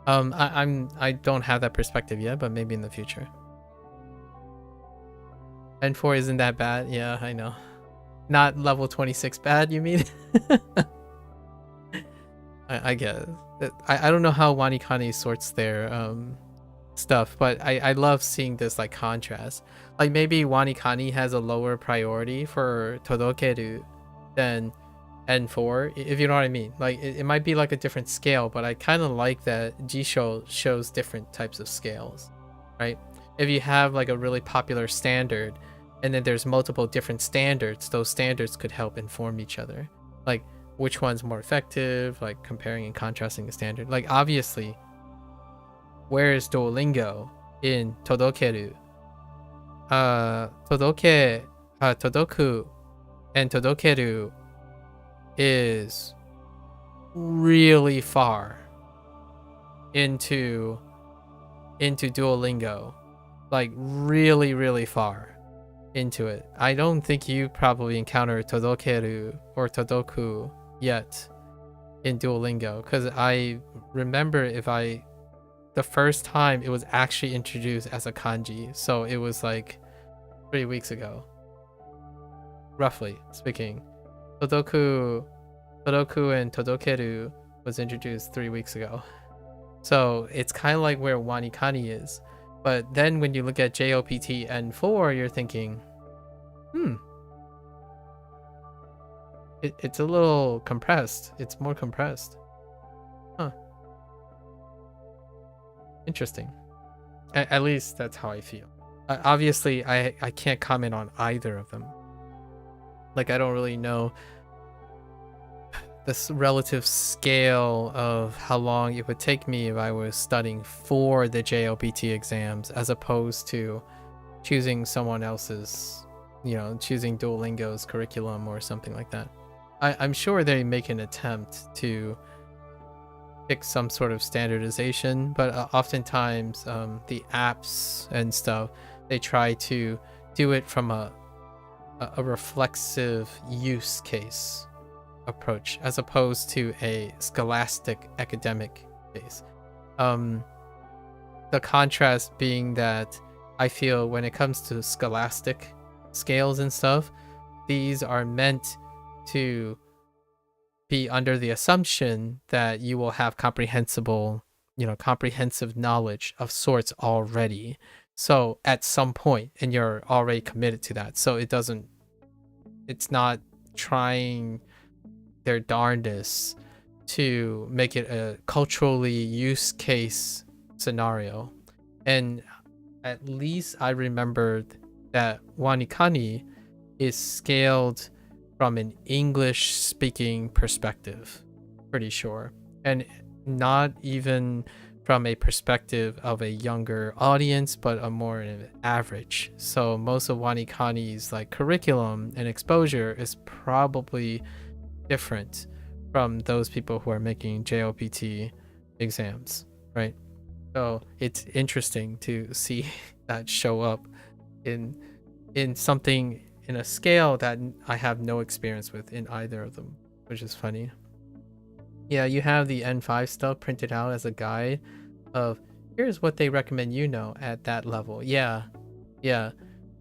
Speaker 1: I don't have that perspective yet, but maybe in the future. N4 isn't that bad. Yeah, I know. Not level 26 bad, you mean? I guess. I don't know how Wanikani sorts their stuff, but I love seeing this like contrast. Like maybe Wanikani has a lower priority for Todokeru than N4, if you know what I mean. Like it might be like a different scale, but I kind of like that Jisho shows different types of scales, right? If you have like a really popular standard and then there's multiple different standards, those standards could help inform each other. Like which one's more effective, like comparing and contrasting the standard. Like obviously, where is Duolingo in Todokeru? Todoke Todoku and Todokeru is really far into Duolingo, like really far into it. I don't think you probably encountered Todokeru or Todoku yet in Duolingo, because I remember the first time it was actually introduced as a kanji, so it was like 3 weeks ago, roughly speaking. Todoku and Todokeru was introduced 3 weeks ago. So it's kind of like where Wanikani is. But then when you look at JOPT N4, you're thinking, it's a little compressed. It's more compressed. Huh. Interesting. At least that's how I feel. Obviously, I can't comment on either of them. Like, I don't really know this relative scale of how long it would take me if I was studying for the JLPT exams, as opposed to choosing someone else's, choosing Duolingo's curriculum or something like that. I'm sure they make an attempt to pick some sort of standardization, but oftentimes the apps and stuff, they try to do it from a reflexive use case approach, as opposed to a scholastic academic base. The contrast being that I feel when it comes to scholastic scales and stuff, these are meant to be under the assumption that you will have comprehensive knowledge of sorts already. So at some point, and you're already committed to that. So it's not trying their darndest to make it a culturally use case scenario. And at least I remembered that Wanikani is scaled from an English speaking perspective, pretty sure, and not even from a perspective of a younger audience, but a more average. So most of Wanikani's like curriculum and exposure is probably different from those people who are making JOPT exams, right? So it's interesting to see that show up in something in a scale that I have no experience with in either of them, which is funny. Yeah, you have the N5 stuff printed out as a guide of here's what they recommend at that level. Yeah.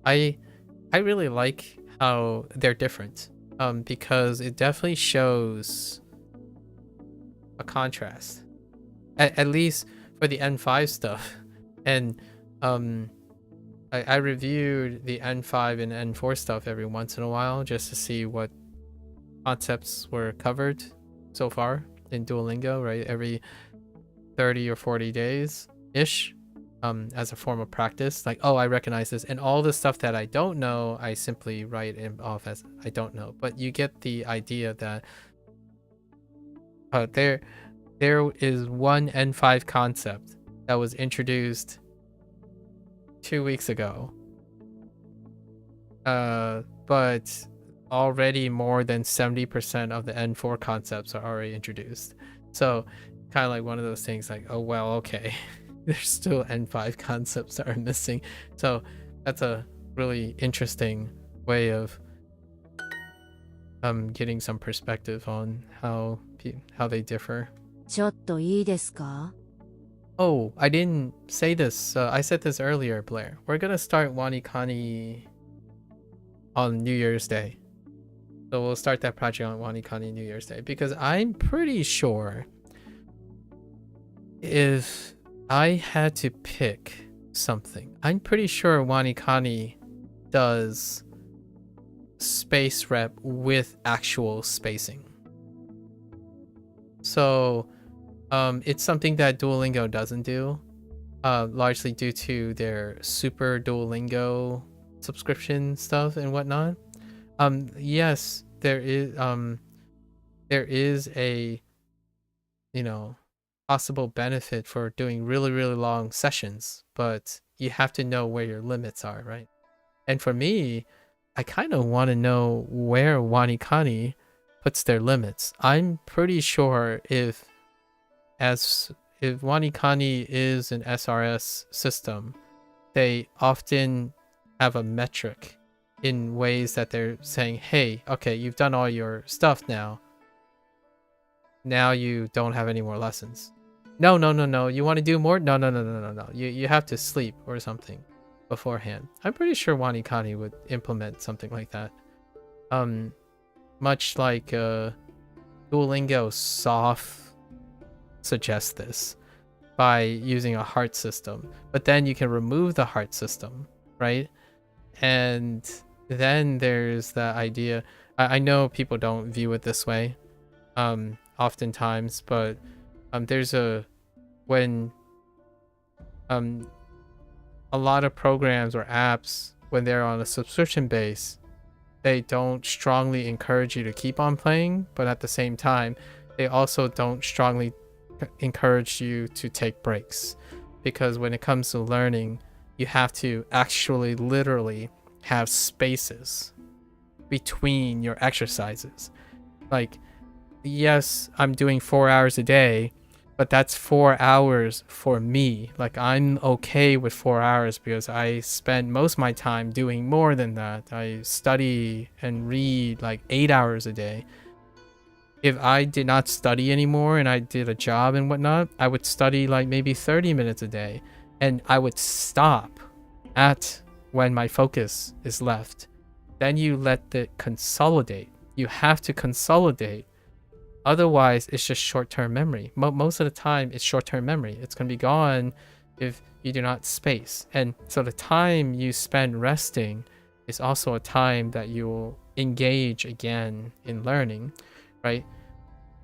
Speaker 1: I really like how they're different. Because it definitely shows a contrast, at least for the N5 stuff. And I reviewed the N5 and N4 stuff every once in a while just to see what concepts were covered so far in Duolingo, right? Every 30 or 40 days ish. As a form of practice, like, oh, I recognize this, and all the stuff that I don't know, I simply write it off as I don't know. But you get the idea that there is one N5 concept that was introduced 2 weeks ago, but already more than 70% of the N4 concepts are already introduced. So kind of like one of those things like, oh well, okay. There's still N5 concepts that are missing. So that's a really interesting way of getting some perspective on how they differ.
Speaker 5: ちょっといいですか?
Speaker 1: Oh, I didn't say this. I said this earlier, Blair. We're gonna start Wanikani on New Year's Day. So we'll start that project on Wanikani New Year's Day, because I'm pretty sure if I had to pick something, I'm pretty sure Wanikani does space rep with actual spacing. So it's something that Duolingo doesn't do, largely due to their Super Duolingo subscription stuff and whatnot. Yes, there is a possible benefit for doing really long sessions, but you have to know where your limits are, right? And for me, I kind of want to know where Wanikani puts their limits. I'm pretty sure if Wanikani is an SRS system, they often have a metric in ways that they're saying, hey, okay, you've done all your stuff now. Now you don't have any more lessons. No. You want to do more? No. You have to sleep or something beforehand. I'm pretty sure Wanikani would implement something like that. Much like Duolingo soft suggests this by using a heart system. But then you can remove the heart system, right? And then there's the idea, I know people don't view it this way oftentimes, but there's when a lot of programs or apps, when they're on a subscription base, they don't strongly encourage you to keep on playing, but at the same time, they also don't strongly encourage you to take breaks, because when it comes to learning, you have to actually literally have spaces between your exercises. Like, yes, I'm doing 4 hours a day, but that's 4 hours for me. Like, I'm okay with 4 hours because I spend most of my time doing more than that. I study and read like 8 hours a day. If I did not study anymore and I did a job and whatnot, I would study like maybe 30 minutes a day, and I would stop at when my focus is left. Then you let it consolidate. You have to consolidate. Otherwise, it's just short-term memory. Most of the time, it's short-term memory. It's going to be gone if you do not space. And so the time you spend resting is also a time that you will engage again in learning, right?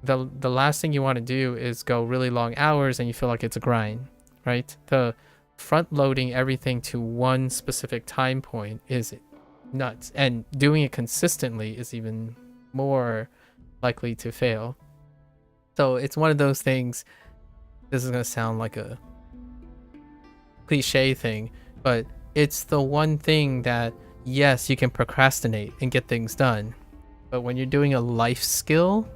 Speaker 1: The last thing you want to do is go really long hours and you feel like it's a grind, right? The front loading everything to one specific time point is nuts, and doing it consistently is even more likely to fail. So it's one of those things. This is going to sound like a cliche thing, but it's the one thing that, yes, you can procrastinate and get things done, but when you're doing a life skill,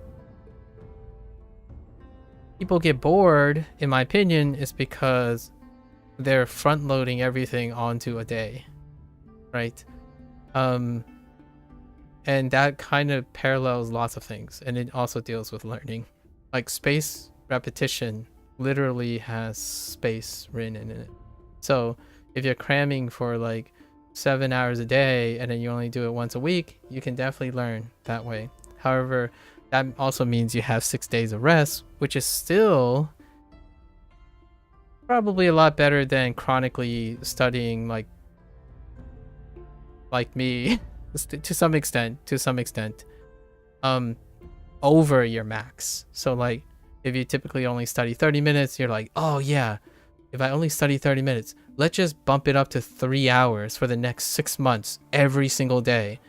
Speaker 1: people get bored, in my opinion, is because they're front loading everything onto a day, right? And that kind of parallels lots of things, and it also deals with learning. Like, space repetition literally has space written in it. So if you're cramming for like 7 hours a day and then you only do it once a week, you can definitely learn that way. However, that also means you have 6 days of rest, which is still probably a lot better than chronically studying like me to some extent over your max. So like, if you typically only study 30 minutes, you're like, oh yeah, if I only study 30 minutes, let's just bump it up to 3 hours for the next 6 months every single day.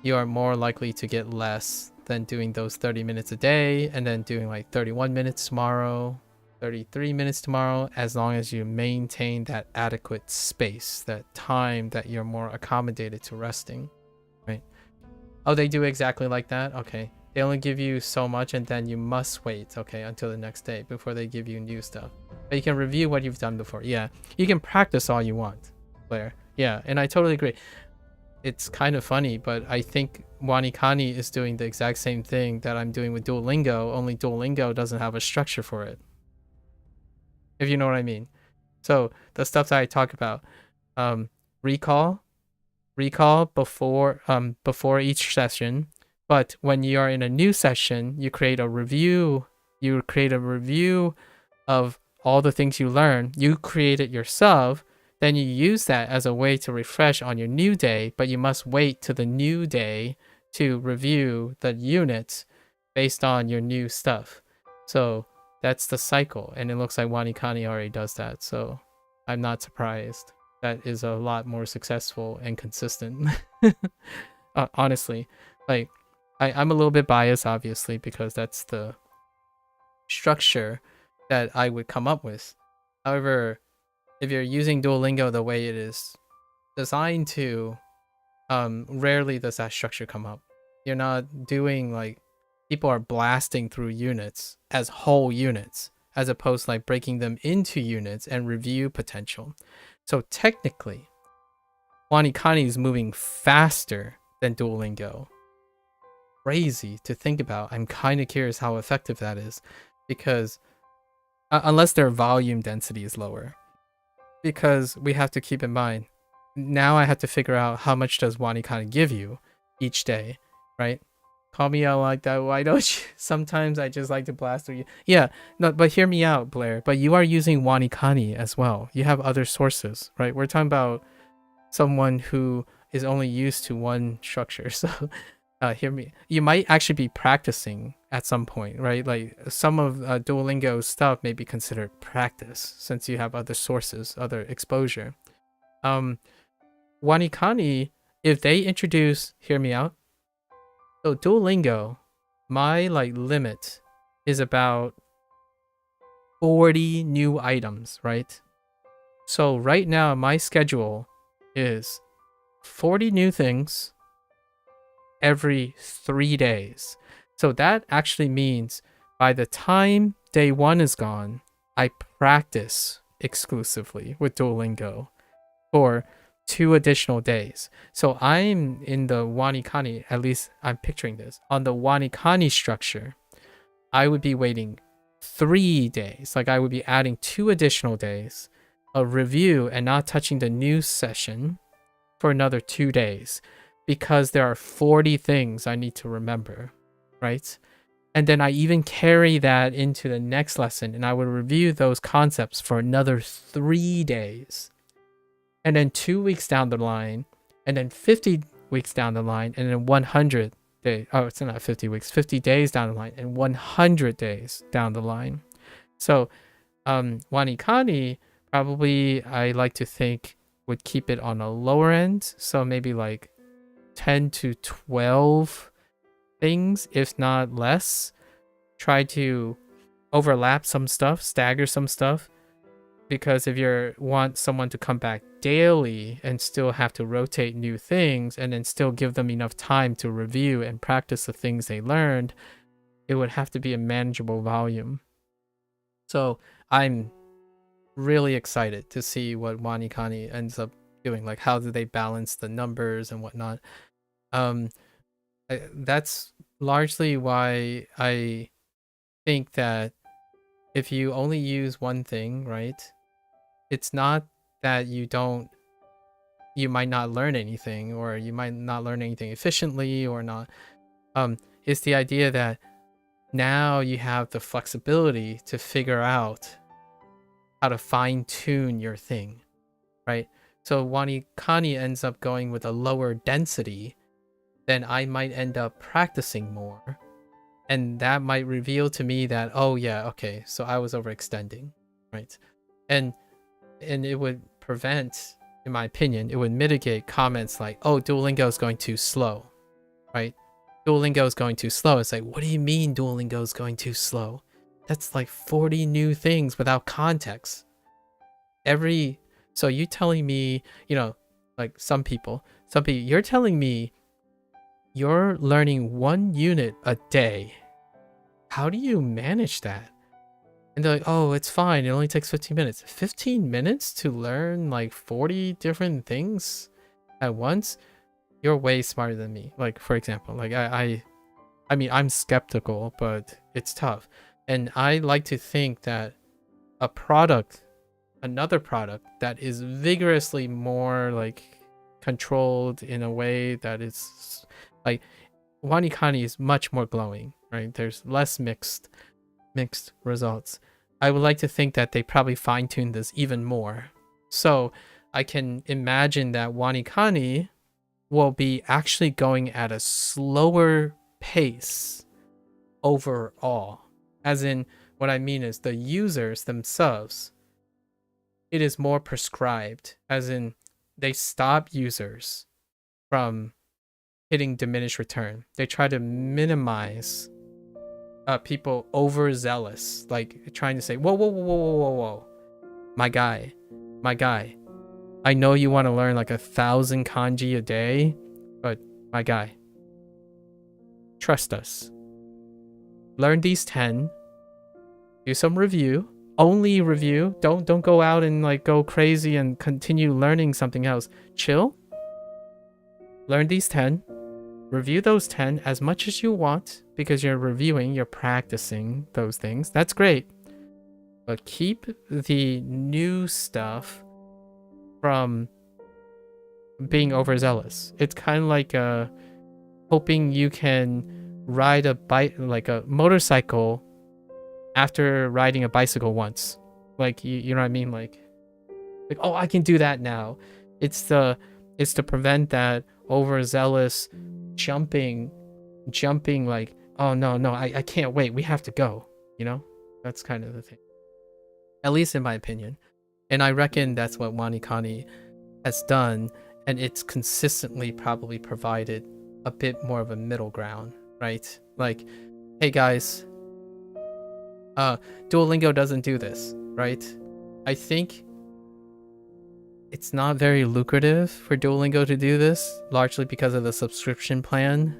Speaker 1: You are more likely to get less than doing those 30 minutes a day and then doing like 31 minutes tomorrow, 33 minutes tomorrow, as long as you maintain that adequate space, that time that you're more accommodated to resting, right? Oh, they do exactly like that? Okay. They only give you so much and then you must wait, okay, until the next day before they give you new stuff. But you can review what you've done before. Yeah, you can practice all you want, Blair. Yeah, and I totally agree. It's kind of funny, but I think Wanikani is doing the exact same thing that I'm doing with Duolingo, only Duolingo doesn't have a structure for it. If you know what I mean. So the stuff that I talk about, recall before each session. But when you are in a new session, you create a review. You create a review of all the things you learn. You create it yourself. Then you use that as a way to refresh on your new day, but you must wait to the new day to review the units based on your new stuff. So that's the cycle, and it looks like Wanikani already does that. So I'm not surprised. That is a lot more successful and consistent. Honestly, like, I'm a little bit biased, obviously, because that's the structure that I would come up with. However, if you're using Duolingo the way it is designed to, rarely does that structure come up. You're not doing like people are blasting through units as whole units, as opposed to like breaking them into units and review potential. So technically, Wanikani is moving faster than Duolingo. Crazy to think about. I'm kind of curious how effective that is, because unless their volume density is lower, because we have to keep in mind, now I have to figure out how much does Wanikani give you each day, right? Call me out like that, why don't you? Sometimes I just like to blast through you. Yeah, no, but hear me out, Blair. But you are using Wanikani as well. You have other sources, right? We're talking about someone who is only used to one structure. So hear me. You might actually be practicing at some point, right? Like some of Duolingo stuff may be considered practice since you have other sources, other exposure. Wanikani, if they introduce, hear me out. So Duolingo, my like limit is about 40 new items, right? So right now my schedule is 40 new things every 3 days. So that actually means by the time day 1 is gone, I practice exclusively with Duolingo for 2 additional days. So I'm in the Wanikani, at least I'm picturing this, on the Wanikani structure, I would be waiting 3 days. Like I would be adding 2 additional days of review and not touching the new session for another 2 days, because there are 40 things I need to remember, right? And then I even carry that into the next lesson, and I would review those concepts for another 3 days. And then 2 weeks down the line, and then 50 weeks down the line, and then 100 days. Oh, it's not 50 weeks, 50 days down the line, and 100 days down the line. So Wanikani, probably I like to think would keep it on a lower end. So maybe like 10 to 12 things, if not less. Try to overlap some stuff, stagger some stuff. Because if you want someone to come back daily and still have to rotate new things and then still give them enough time to review and practice the things they learned, it would have to be a manageable volume. So I'm really excited to see what Wanikani ends up doing. Like, how do they balance the numbers and whatnot? That's largely why I think that if you only use one thing, right? It's not that you might not learn anything, or you might not learn anything efficiently or not. It's the idea that now you have the flexibility to figure out how to fine tune your thing, right? So Wanikani ends up going with a lower density, then I might end up practicing more. And that might reveal to me that, oh yeah, okay, so I was overextending, right? And it would prevent, in my opinion, it would mitigate comments like, oh, Duolingo is going too slow, right? Duolingo is going too slow. It's like, what do you mean Duolingo is going too slow? That's like 40 new things without context. So you telling me, like some people, you're telling me you're learning 1 unit a day. How do you manage that? And they're like, oh, it's fine. It only takes 15 minutes. 15 minutes to learn like 40 different things at once? You're way smarter than me. Like, for example, like I mean, I'm skeptical, but it's tough. And I like to think that another product that is vigorously more like controlled in a way that is like, Wanikani is much more glowing, right? There's less mixed results. I would like to think that they probably fine-tuned this even more. So I can imagine that Wanikani will be actually going at a slower pace overall. As in, what I mean is the users themselves, it is more prescribed. As in, they stop users from hitting diminished return. They try to minimize people overzealous, like trying to say, whoa, my guy, I know you want to learn like 1,000 kanji a day, my guy. Trust us. Learn these 10. Do some review. Only review. Don't go out and like go crazy and continue learning something else. Chill. Learn these 10. Review those 10 as much as you want because you're reviewing, you're practicing those things. That's great. But keep the new stuff from being overzealous. It's kind of like hoping you can ride a bike, like a motorcycle, after riding a bicycle once. Like you know what I mean? Like oh, I can do that now. It's to prevent that overzealous jumping like, oh no, I can't wait. We have to go. You know, that's kind of the thing. At least in my opinion. And I reckon that's what WaniKani has done, and it's consistently probably provided a bit more of a middle ground, right? Like, hey guys, Duolingo doesn't do this, right? I think it's not very lucrative for Duolingo to do this, largely because of the subscription plan.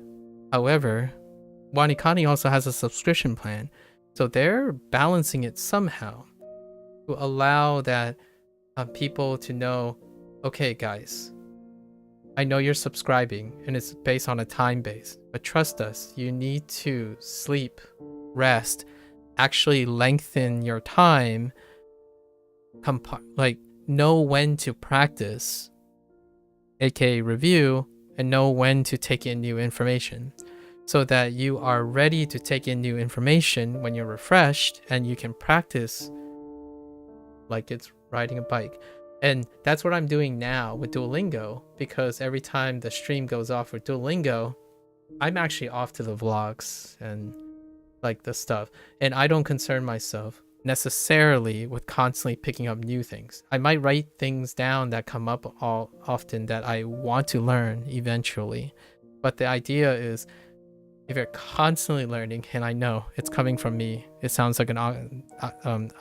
Speaker 1: However, WaniKani also has a subscription plan, so they're balancing it somehow to allow that people to know, okay guys, I know you're subscribing and it's based on a time base, but trust us, you need to sleep, rest, actually lengthen your time, like know when to practice, aka review, and know when to take in new information, so that you are ready to take in new information when you're refreshed and you can practice like it's riding a bike. And that's what I'm doing now with Duolingo, because every time the stream goes off with Duolingo, I'm actually off to the vlogs and like the stuff, and I don't concern myself necessarily with constantly picking up new things. I might write things down that come up often that I want to learn eventually, but the idea is, if you're constantly learning, and I know it's coming from me, it sounds like an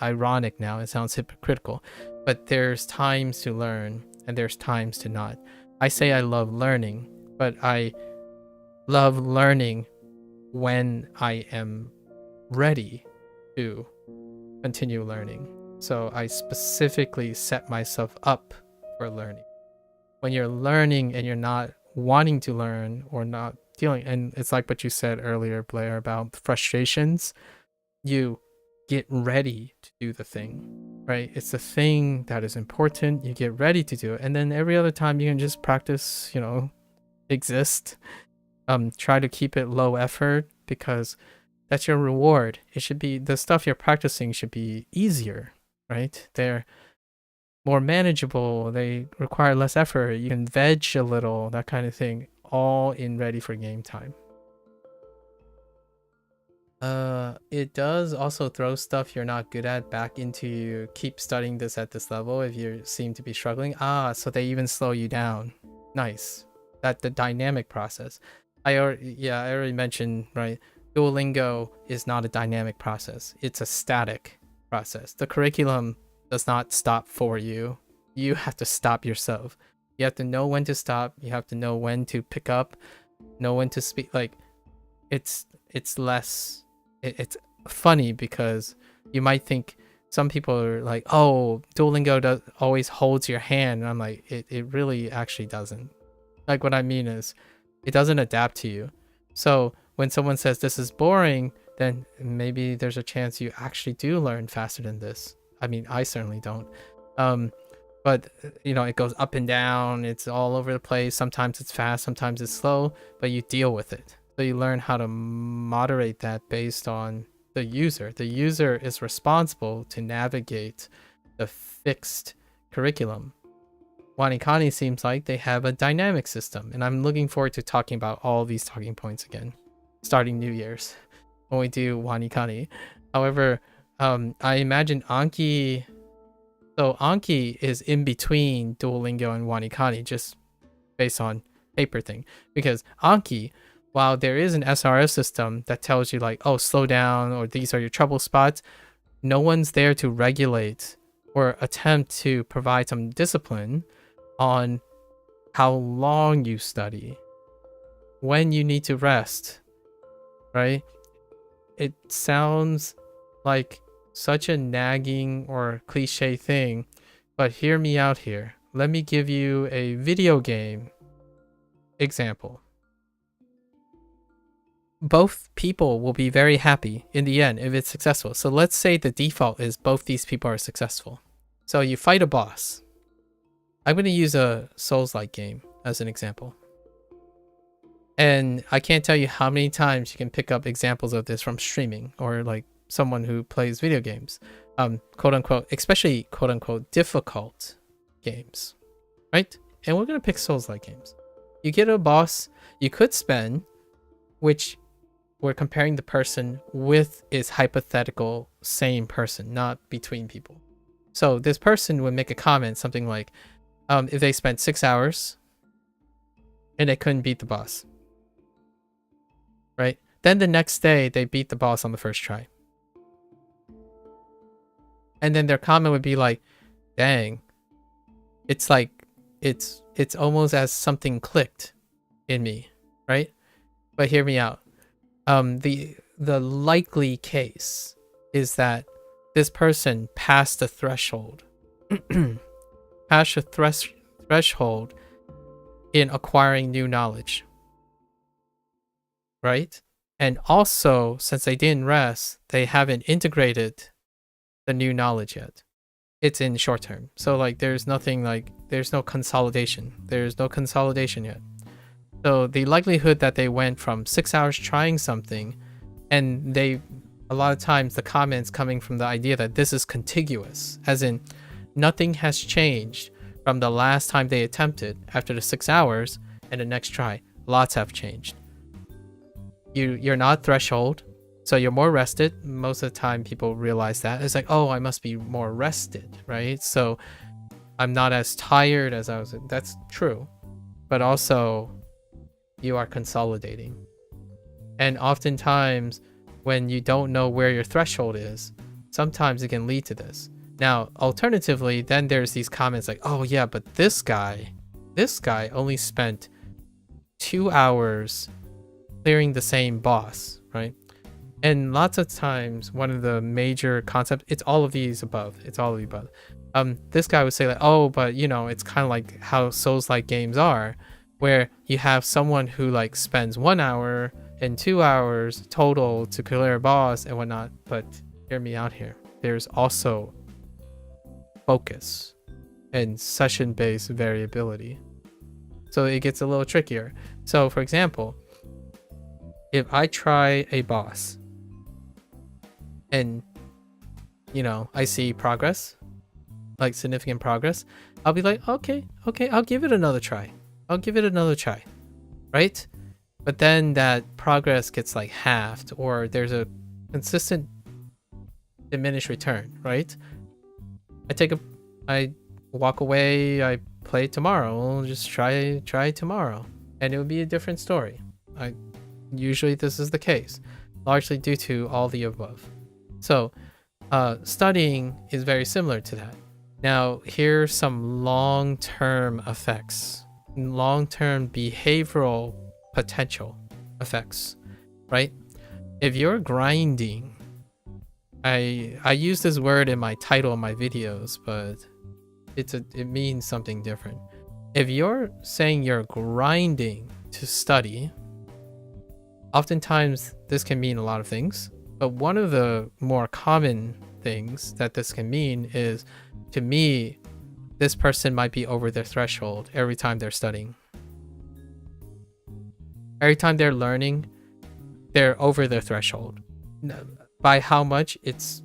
Speaker 1: ironic now, it sounds hypocritical, but there's times to learn and there's times to not. I say I love learning, but I love learning when I am ready to continue learning. So I specifically set myself up for learning. When you're learning and you're not wanting to learn or not dealing, and it's like what you said earlier, Blair, about frustrations, you get ready to do the thing, right? It's the thing that is important. You get ready to do it, and then every other time you can just practice, you know, exist. Try to keep it low effort, because that's your reward. It should be, the stuff you're practicing should be easier, right? They're more manageable, they require less effort, you can veg a little, that kind of thing, all in ready for game time. It does also throw stuff you're not good at back into keep studying this at this level if you seem to be struggling. So they even slow you down. Nice. That the dynamic process. I already mentioned, right? Duolingo is not a dynamic process. It's a static process. The curriculum does not stop for you. You have to stop yourself. You have to know when to stop. You have to know when to pick up, know when to speak. Like, it's less. It's funny because you might think, some people are like, oh, Duolingo always holds your hand. And I'm like, it really actually doesn't. Like, what I mean is, it doesn't adapt to you. So when someone says this is boring, then maybe there's a chance you actually do learn faster than this. I mean, I certainly don't. But you know, it goes up and down. It's all over the place. Sometimes it's fast, sometimes it's slow, but you deal with it. So you learn how to moderate that based on the user. The user is responsible to navigate the fixed curriculum. WaniKani seems like they have a dynamic system, and I'm looking forward to talking about all these talking points again, starting New Year's when we do WaniKani. However, I imagine Anki. So Anki is in between Duolingo and WaniKani, just based on paper thing, because Anki, while there is an SRS system that tells you like, oh, slow down, or these are your trouble spots, no one's there to regulate or attempt to provide some discipline on how long you study. when you need to rest, right? It sounds like such a nagging or cliche thing, but hear me out here. Let me give you a video game example. Both people will be very happy in the end if it's successful. So let's say the default is both these people are successful. So you fight a boss. I'm going to use a Souls-like game as an example. And I can't tell you how many times you can pick up examples of this from streaming or like someone who plays video games, quote unquote, especially quote unquote difficult games, right? And we're going to pick Souls-like games. You get a boss you could spend, which we're comparing the person with is hypothetical same person, not between people. So this person would make a comment, something like, if they spent 6 hours and they couldn't beat the boss, right? Then the next day they beat the boss on the first try. And then their comment would be like, dang, it's like, it's almost as something clicked in me, right? But hear me out. The likely case is that this person passed the threshold, passed the threshold in acquiring new knowledge, right? And also, since they didn't rest, they haven't integrated the new knowledge yet. It's in short term. So like there's nothing like, there's no consolidation. There's no consolidation yet. So the likelihood that they went from 6 hours trying something, and a lot of times the comments coming from the idea that this is contiguous, as in nothing has changed from the last time they attempted after the 6 hours and the next try. Lots have changed. You're not threshold, so you're more rested. Most of the time people realize that. It's like, oh, I must be more rested, right? So I'm not as tired as I was. That's true. But also, you are consolidating. And oftentimes, when you don't know where your threshold is, sometimes it can lead to this. Now, alternatively, then there's these comments like, oh yeah, but this guy only spent 2 hours clearing the same boss, right? And lots of times, one of the major concepts, it's all of these above. It's all of the above. This guy would say like, oh, but you know, it's kind of like how Souls-like games are, where you have someone who like spends 1 hour and 2 hours total to clear a boss and whatnot. But hear me out here. There's also focus and session-based variability. So it gets a little trickier. So for example, if I try a boss and, you know, I see progress, like significant progress, I'll be like, okay, I'll give it another try. Right? But then that progress gets like halved, or there's a consistent diminished return, right? I walk away, I play tomorrow, I'll just try tomorrow, and it would be a different story. Usually this is the case, largely due to all the above. So studying is very similar to that. Now, here's some long-term effects, long-term behavioral potential effects, right? If you're grinding, I use this word in my title of my videos, but it means something different. If you're saying you're grinding to study, oftentimes this can mean a lot of things, but one of the more common things that this can mean is, to me, this person might be over their threshold every time they're studying. Every time they're learning, they're over their threshold. By how much, it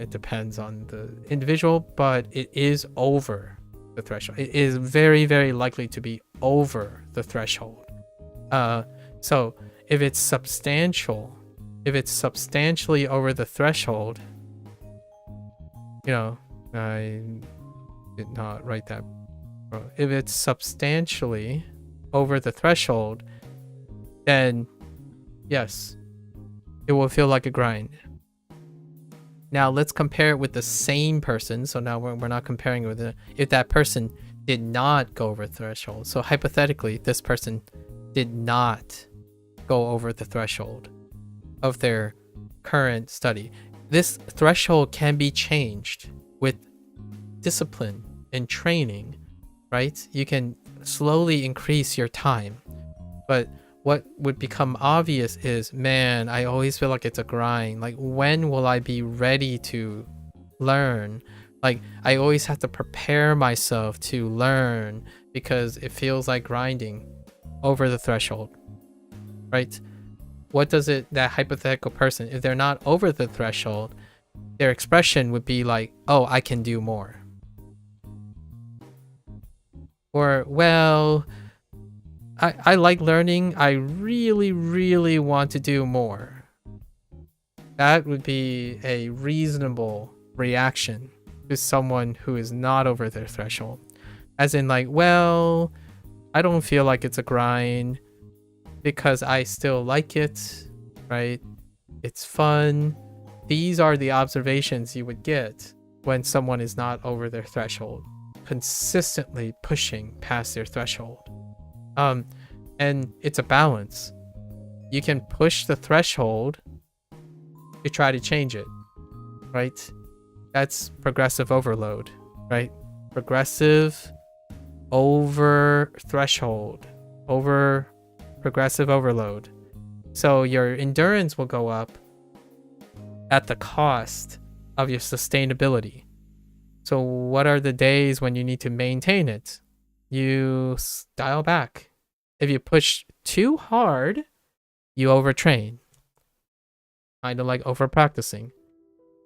Speaker 1: depends on the individual, but it is over the threshold. It is very, very likely to be over the threshold. So if it's substantially over the threshold, I did not write that. If it's substantially over the threshold, then yes, it will feel like a grind. Now let's compare it with the same person. So now we're not comparing it with if that person did not go over the threshold. So hypothetically, this person did not go over the threshold of their current study. This threshold can be changed with discipline and training, right? You can slowly increase your time. But what would become obvious is, man, I always feel like it's a grind. Like, when will I be ready to learn? Like, I always have to prepare myself to learn because it feels like grinding over the threshold, right? What does it, that hypothetical person, if they're not over the threshold, their expression would be like, oh, I can do more. Or, well, I like learning. I really, really want to do more. That would be a reasonable reaction to someone who is not over their threshold. As in, like, well, I don't feel like it's a grind because I still like it, right? It's fun. These are the observations you would get when someone is not over their threshold, consistently pushing past their threshold. And it's a balance. You can push the threshold to try to change it, right? That's progressive overload, right? Progressive over threshold, over progressive overload. So your endurance will go up at the cost of your sustainability. So what are the days when you need to maintain it? You dial back. If you push too hard, you overtrain. Kind of like over practicing.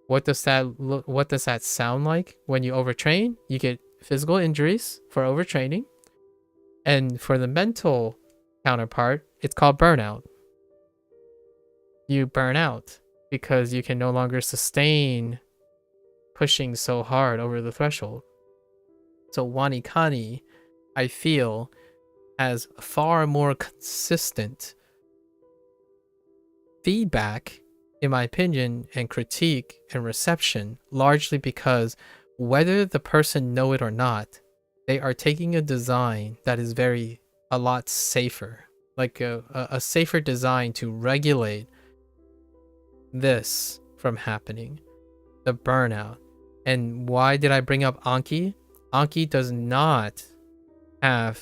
Speaker 1: What does that sound like when you overtrain? You get physical injuries for overtraining. And for the mental counterpart, it's called burnout. You burn out because you can no longer sustain pushing so hard over the threshold. So Wanikani, I feel, has far more consistent feedback, in my opinion, and critique and reception, largely because whether the person know it or not, they are taking a design that is a lot safer, like a safer design to regulate this from happening, the burnout. And why did I bring up Anki? Anki does not have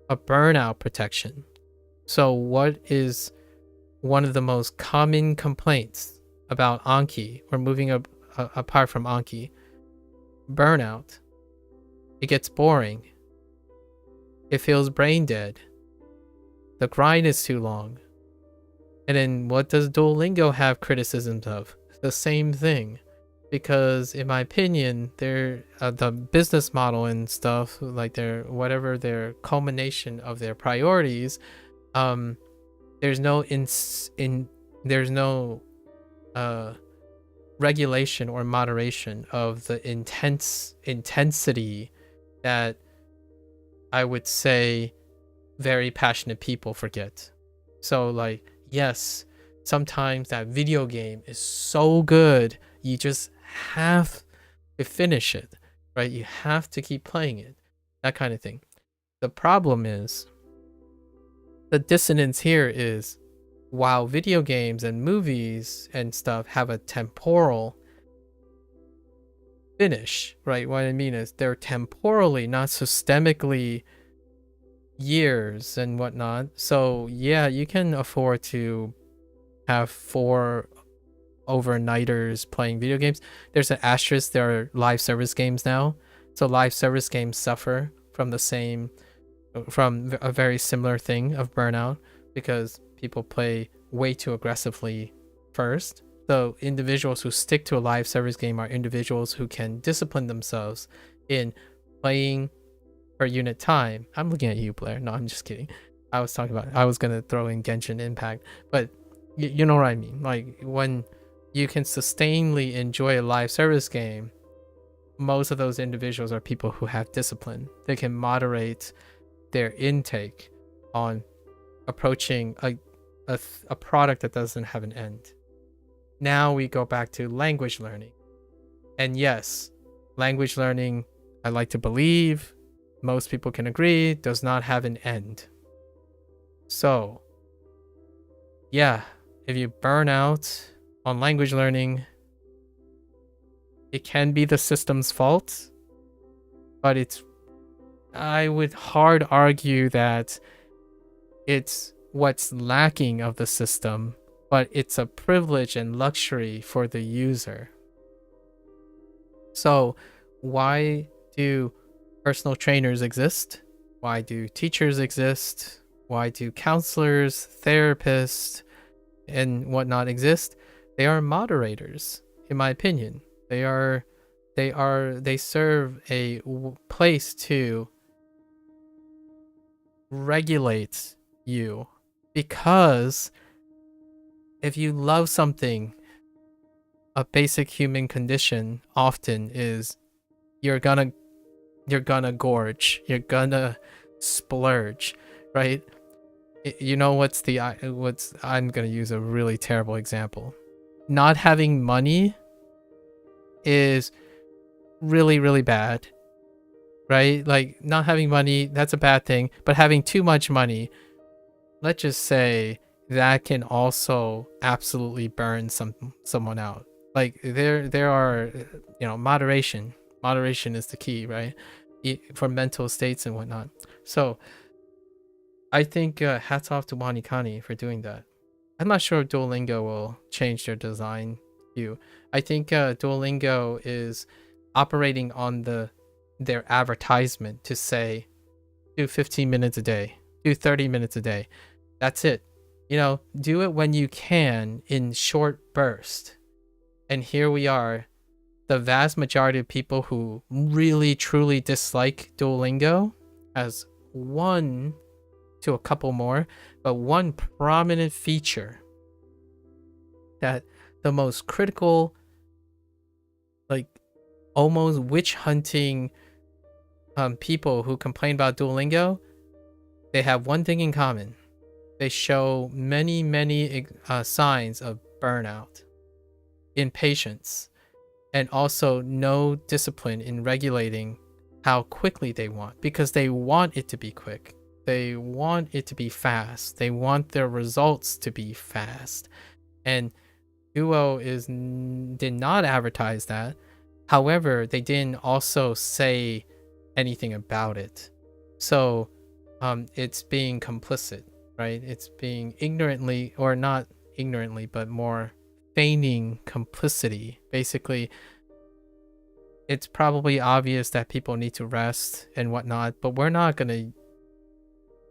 Speaker 1: a burnout protection. So what is one of the most common complaints about Anki, or moving apart from Anki? Burnout. It gets boring. It feels brain dead. The grind is too long. And then what does Duolingo have criticisms of? The same thing. Because in my opinion, they're the business model and stuff, like their culmination of their priorities, there's no regulation or moderation of the intensity that I would say very passionate people forget. So like, yes, sometimes that video game is so good, you just have to finish it, right? You have to keep playing it, that kind of thing. The problem is, the dissonance here is, while video games and movies and stuff have a temporal finish, right? What I mean is they're temporally, not systemically, years and whatnot. So yeah, you can afford to have 4 overnighters playing video games. There's an asterisk, there are live service games now. So live service games suffer from a very similar thing of burnout, because people play way too aggressively first. So individuals who stick to a live service game are individuals who can discipline themselves in playing per unit time. I'm looking at you, Blair. No, I'm just kidding. I was gonna throw in Genshin Impact, but you know what I mean. Like, when you can sustainably enjoy a live service game, most of those individuals are people who have discipline. They can moderate their intake on approaching a product that doesn't have an end. Now we go back to language learning. And yes, language learning, I like to believe, most people can agree, does not have an end. So, yeah, if you burn out on language learning, it can be the system's fault, but I would hard argue that it's what's lacking of the system, but it's a privilege and luxury for the user. So, why do personal trainers exist? Why do teachers exist? Why do counselors, therapists, and whatnot exist? They are moderators, in my opinion. They serve a place to regulate you, because if you love something, a basic human condition often is you're gonna gorge, you're gonna splurge, right? You know what's I'm gonna use a really terrible example. Not having money is really, really bad, right? Like, not having money, that's a bad thing, but having too much money, let's just say, that can also absolutely burn someone out. Like, there are, moderation is the key, right? For mental states and whatnot. So I think hats off to Wanikani for doing that. I'm not sure if Duolingo will change their design view. I think Duolingo is operating on their advertisement to say, do 15 minutes a day, do 30 minutes a day. That's it. Do it when you can in short bursts. And here we are, the vast majority of people who really truly dislike Duolingo, as one to a couple more, but one prominent feature that the most critical, like almost witch hunting people who complain about Duolingo, they have one thing in common. They show many signs of burnout, impatience, and also no discipline in regulating how quickly they want, because they want it to be quick. They want it to be fast. They want their results to be fast. And Duo did not advertise that. However, they didn't also say anything about it. So it's being complicit, right? It's being ignorantly, or not ignorantly, but more feigning complicity. Basically, it's probably obvious that people need to rest and whatnot, but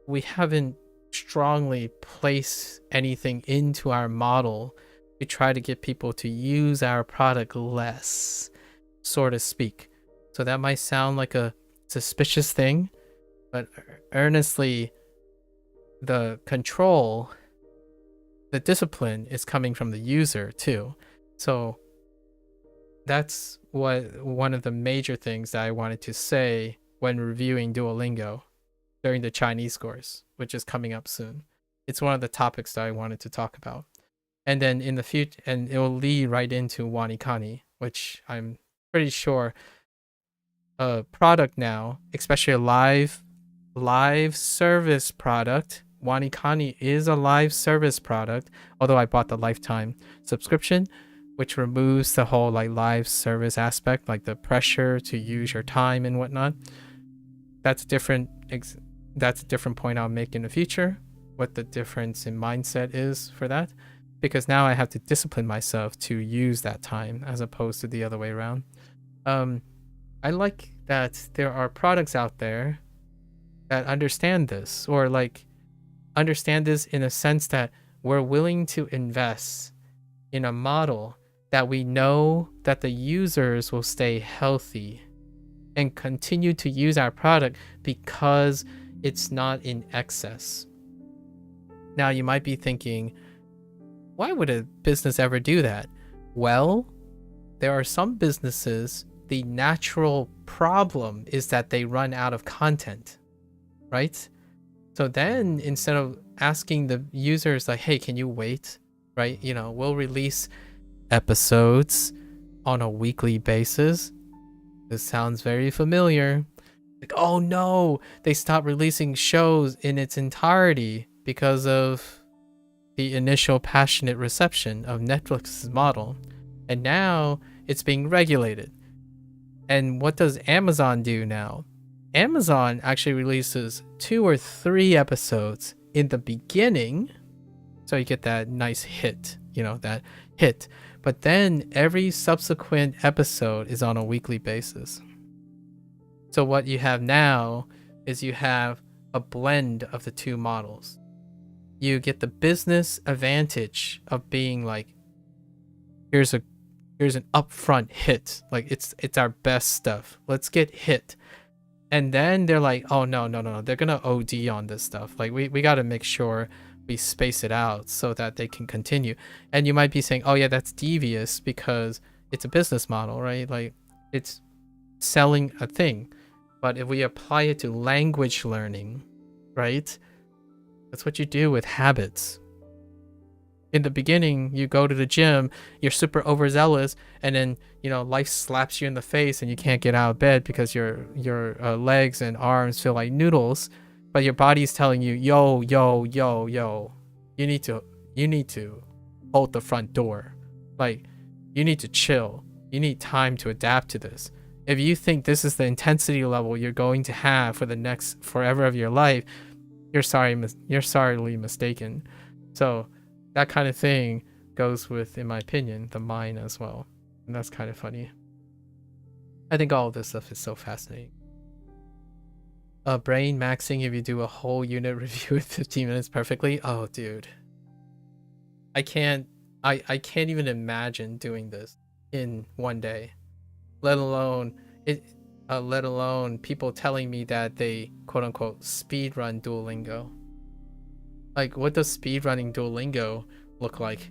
Speaker 1: we haven't strongly placed anything into our model to try to get people to use our product less, so to speak. So that might sound like a suspicious thing, but earnestly, the control, the discipline is coming from the user too. So that's one of the major things that I wanted to say when reviewing Duolingo during the Chinese course, which is coming up soon. It's one of the topics that I wanted to talk about. And then in the future, and it will lead right into Wanikani, which I'm pretty sure a product now, especially a live service product. Wanikani is a live service product, although I bought the lifetime subscription, which removes the whole live service aspect, like the pressure to use your time and whatnot. That's a different point I'll make in the future, what the difference in mindset is for that, because now I have to discipline myself to use that time as opposed to the other way around. I like that there are products out there that understand this, or understand this in a sense that we're willing to invest in a model that we know that the users will stay healthy and continue to use our product because it's not in excess. Now you might be thinking, why would a business ever do that? Well, there are some businesses, the natural problem is that they run out of content, right? So then instead of asking the users like, hey, can you wait, right? We'll release episodes on a weekly basis. This sounds very familiar. Like, oh no, they stopped releasing shows in its entirety because of the initial passionate reception of Netflix's model. And now it's being regulated. And what does Amazon do now? Amazon actually releases 2 or 3 episodes in the beginning, so you get that nice hit, that hit. But then every subsequent episode is on a weekly basis. So what you have now is you have a blend of the 2 models. You get the business advantage of being like, here's an upfront hit, like it's our best stuff, let's get hit. And then they're like, oh no, they're gonna OD on this stuff, like we gotta make sure we space it out so that they can continue. And you might be saying, oh yeah, that's devious because it's a business model, right? Like it's selling a thing. But if we apply it to language learning, right, that's what you do with habits. In the beginning, you go to the gym, you're super overzealous, and then life slaps you in the face and you can't get out of bed because your legs and arms feel like noodles, but your body's telling you, yo, you need to hold the front door, like you need to chill, you need time to adapt to this. If you think this is the intensity level you're going to have for the next forever of your life, you're sorely mistaken. So that kind of thing goes with, in my opinion, the mind as well. And that's kind of funny. I think all of this stuff is so fascinating. Brain maxing if you do a whole unit review in 15 minutes perfectly. Oh, dude. I can't even imagine doing this in one day. Let alone people telling me that they quote unquote speedrun Duolingo. Like, what does speedrunning Duolingo look like?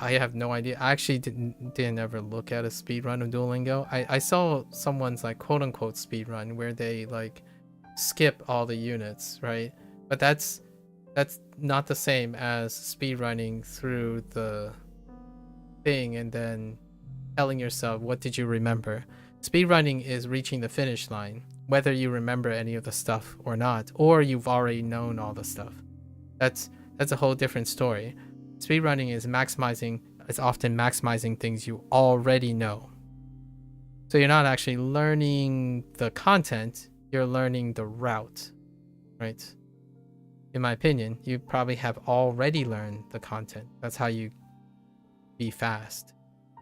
Speaker 1: I have no idea. I actually didn't ever look at a speedrun of Duolingo. I saw someone's like quote unquote speedrun where they like skip all the units, right? But that's not the same as speedrunning through the thing and then telling yourself, what did you remember? Speedrunning is reaching the finish line, whether you remember any of the stuff or not, or you've already known all the stuff. That's a whole different story. Speedrunning is often maximizing things you already know. So you're not actually learning the content, you're learning the route, right? In my opinion, you probably have already learned the content. That's how you be fast.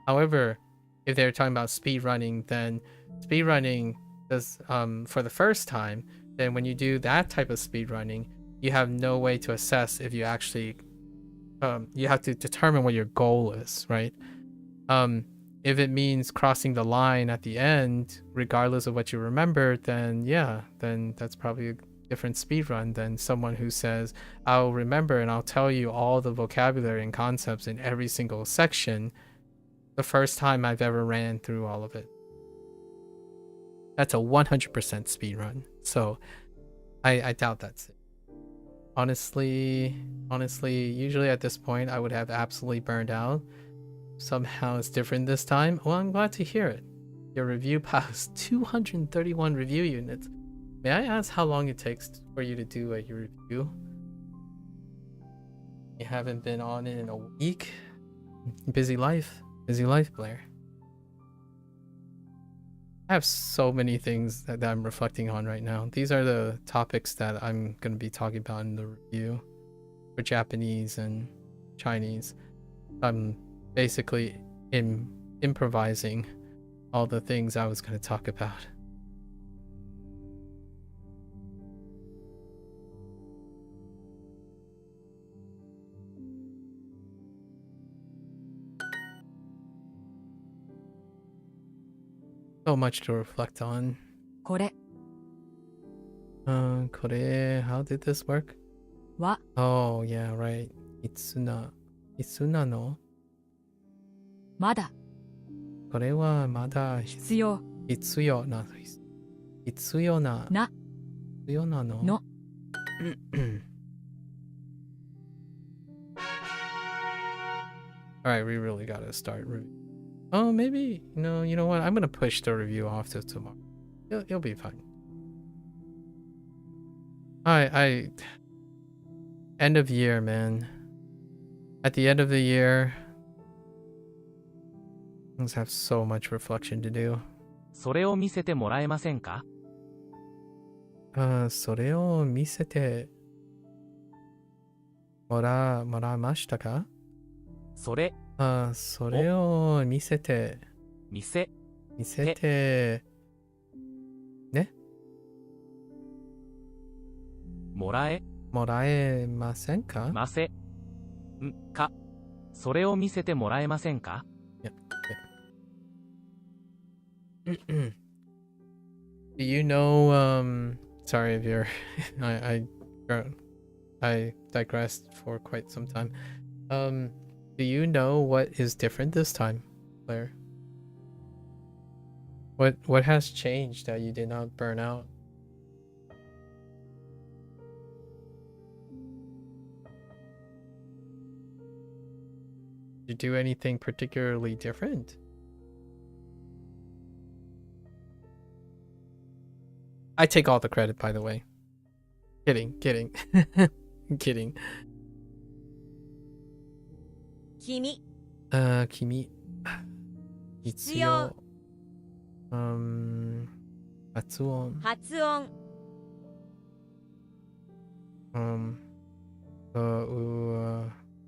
Speaker 1: However, if they're talking about speedrunning, then speedrunning does for the first time, then when you do that type of speedrunning, you have no way to assess if you actually you have to determine what your goal is, right? If it means crossing the line at the end, regardless of what you remember, then yeah, then that's probably a different speedrun than someone who says, I'll remember and I'll tell you all the vocabulary and concepts in every single section the first time I've ever ran through all of it. That's a 100% speedrun. So I doubt that's it. Honestly, usually at this point I would have absolutely burned out. Somehow it's different this time. Well, I'm glad to hear it. Your review passed 231 review units. May I ask how long it takes for you to do a review? You haven't been on it in a week? Busy life, Blair. I have so many things that I'm reflecting on right now. These are the topics that I'm going to be talking about in the review for Japanese and Chinese. I'm basically improvising all the things I was going to talk about. So much to reflect on.
Speaker 2: これ
Speaker 1: Kore, how did this work?
Speaker 2: は
Speaker 1: Oh, yeah, right. Itsunano.
Speaker 2: まだ
Speaker 1: これはまだ
Speaker 2: 必要
Speaker 1: 必要なです。必要な。
Speaker 2: な。
Speaker 1: 必要なの。
Speaker 2: の。
Speaker 1: Alright, we really gotta start Oh, maybe, you know what? I'm gonna push the review off to tomorrow. You'll be fine. End of year, man. At the end of the year, things have so much reflection to do.
Speaker 4: それを見せてもらえませんか？
Speaker 1: それを見せてもらいましたか？
Speaker 4: それ
Speaker 1: を見せてね、
Speaker 4: もらえ
Speaker 1: ませんか？
Speaker 4: ませんか。それを見せてもらえませんか？
Speaker 1: Do you know, sorry if you're, I digressed for quite some time. Do you know what is different this time, Claire? What has changed that you did not burn out? Did you do anything particularly different? I take all the credit, by the way. Kidding. Kidding.
Speaker 6: 君
Speaker 1: 君
Speaker 6: 必要
Speaker 1: 発音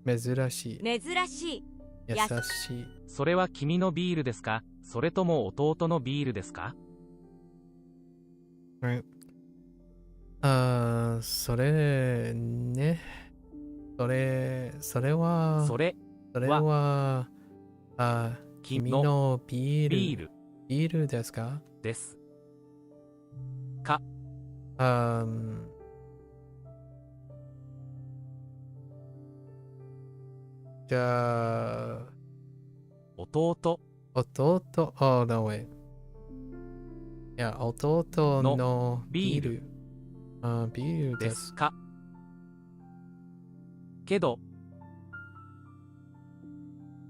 Speaker 1: 珍しい
Speaker 6: 珍しい
Speaker 1: 優しい。
Speaker 4: それは君のビールですか？それとも弟のビールですか？
Speaker 1: Right. それね。それは君のビールですか？
Speaker 4: ですか。
Speaker 1: じゃあ
Speaker 4: 弟
Speaker 1: Oh no way. いや、弟のビールビール
Speaker 4: で
Speaker 1: です
Speaker 4: すか。けど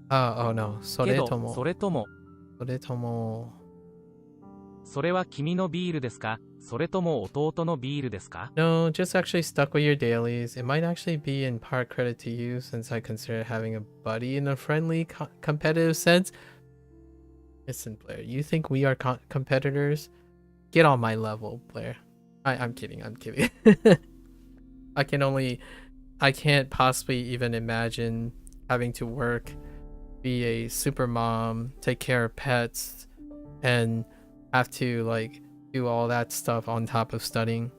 Speaker 1: Oh no. それとも
Speaker 4: それは君のビールですか？それとも弟のビールですか？
Speaker 1: No, just actually stuck with your dailies. It might actually be in part credit to you since I consider having a buddy in a friendly competitive sense. Listen, Blair, you think we are competitors? Get on my level, Blair. I'm kidding. I can't possibly even imagine having to work, be a super mom, take care of pets, and have to like do all that stuff on top of studying.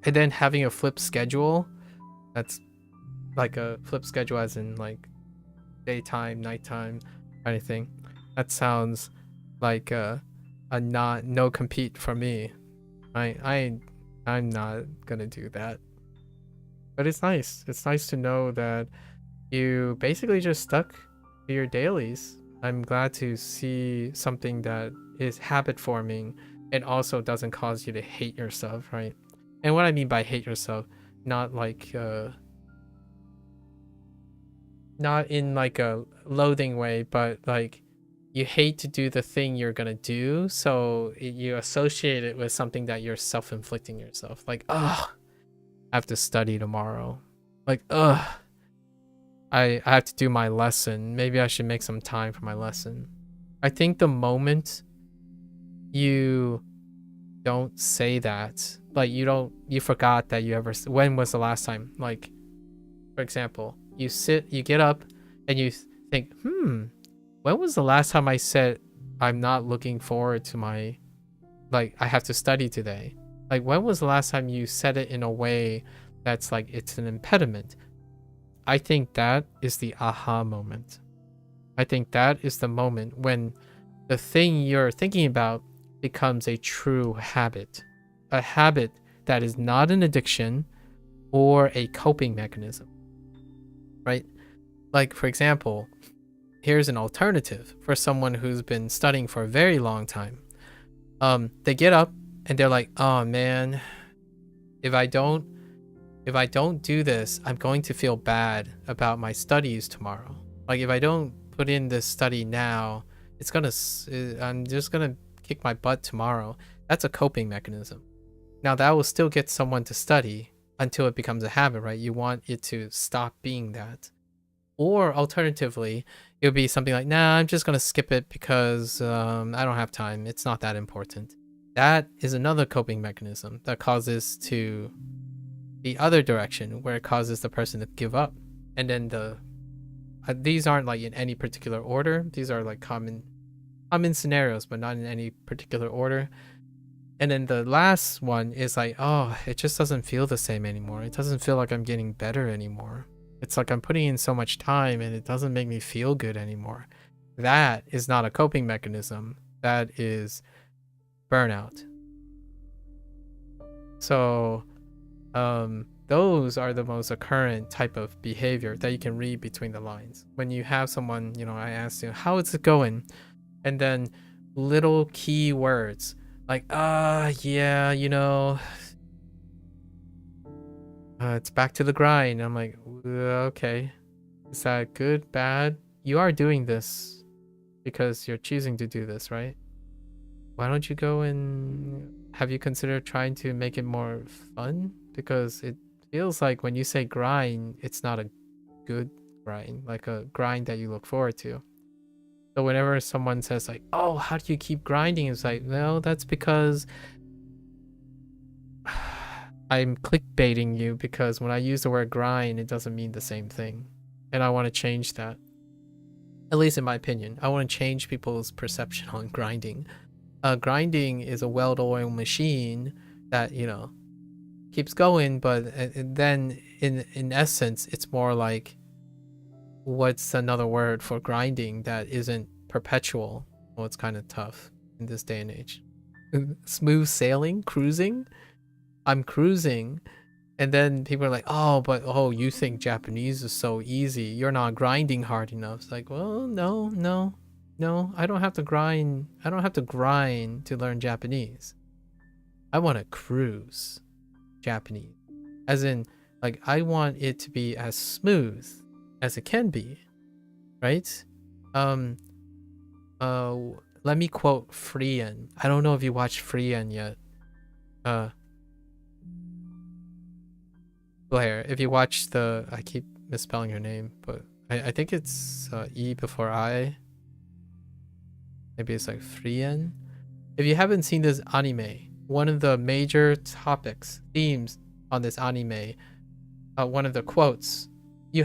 Speaker 1: And then having a flip schedule, that's like a flip schedule as in like daytime, nighttime kind of thing. That sounds like no compete for me. I'm not gonna do that. But it's nice. It's nice to know that you basically just stuck to your dailies. I'm glad to see something that is habit forming and also doesn't cause you to hate yourself, right? And what I mean by hate yourself, not like not in like a loathing way, but like you hate to do the thing you're gonna do, so you associate it with something that you're self-inflicting yourself. Like, ugh, I have to study tomorrow. Like, ugh, I have to do my lesson. Maybe I should make some time for my lesson. I think the moment you don't say that, like you forgot that you ever, when was the last time? Like, for example, you get up and you think, when was the last time I said I'm not looking forward to my, like, I have to study today? Like, when was the last time you said it in a way that's like it's an impediment? I think that is the aha moment. I think that is the moment when the thing you're thinking about becomes a true habit. A habit that is not an addiction or a coping mechanism. Right? Like, for example, here's an alternative for someone who's been studying for a very long time. They get up and they're like, oh man, if I don't do this, I'm going to feel bad about my studies tomorrow. Like, if I don't put in this study now, I'm just gonna kick my butt tomorrow. That's a coping mechanism. Now that will still get someone to study, until it becomes a habit, right? You want it to stop being that. Or alternatively, it would be something like, nah, I'm just gonna skip it because I don't have time. It's not that important. That is another coping mechanism that causes to the other direction, where it causes the person to give up. And then these aren't like in any particular order. These are like common scenarios, but not in any particular order. And then the last one is like, oh, it just doesn't feel the same anymore. It doesn't feel like I'm getting better anymore. It's like I'm putting in so much time and it doesn't make me feel good anymore. That is not a coping mechanism. That is burnout. So those are the most occurrent type of behavior that you can read between the lines. When you have someone, I ask you, how is it going? And then little key words like, yeah, it's back to the grind. I'm like, okay, is that good, bad? You are doing this because you're choosing to do this, right? Why don't you go and have you considered trying to make it more fun? Because it feels like when you say grind, it's not a good grind, like a grind that you look forward to. So whenever someone says like, oh, how do you keep grinding? It's like, well, that's because I'm clickbaiting you, because when I use the word grind, it doesn't mean the same thing. And I want to change that. At least in my opinion. I want to change people's perception on grinding. Grinding is a well-oiled machine that, keeps going, but then in essence, it's more like, what's another word for grinding that isn't perpetual? Well, it's kind of tough in this day and age. Smooth sailing, cruising. I'm cruising, and then people are like, oh, you think Japanese is so easy, you're not grinding hard enough. It's like, well, no, I don't have to grind to learn Japanese. I want to cruise Japanese, as in, like, I want it to be as smooth as it can be, right? Let me quote Frien. I don't know if you watched Frien yet. Blair, if you watch I keep misspelling her name, but I think it's E before I. Maybe it's like Frien. If you haven't seen this anime, one of the major themes on this anime, one of the quotes you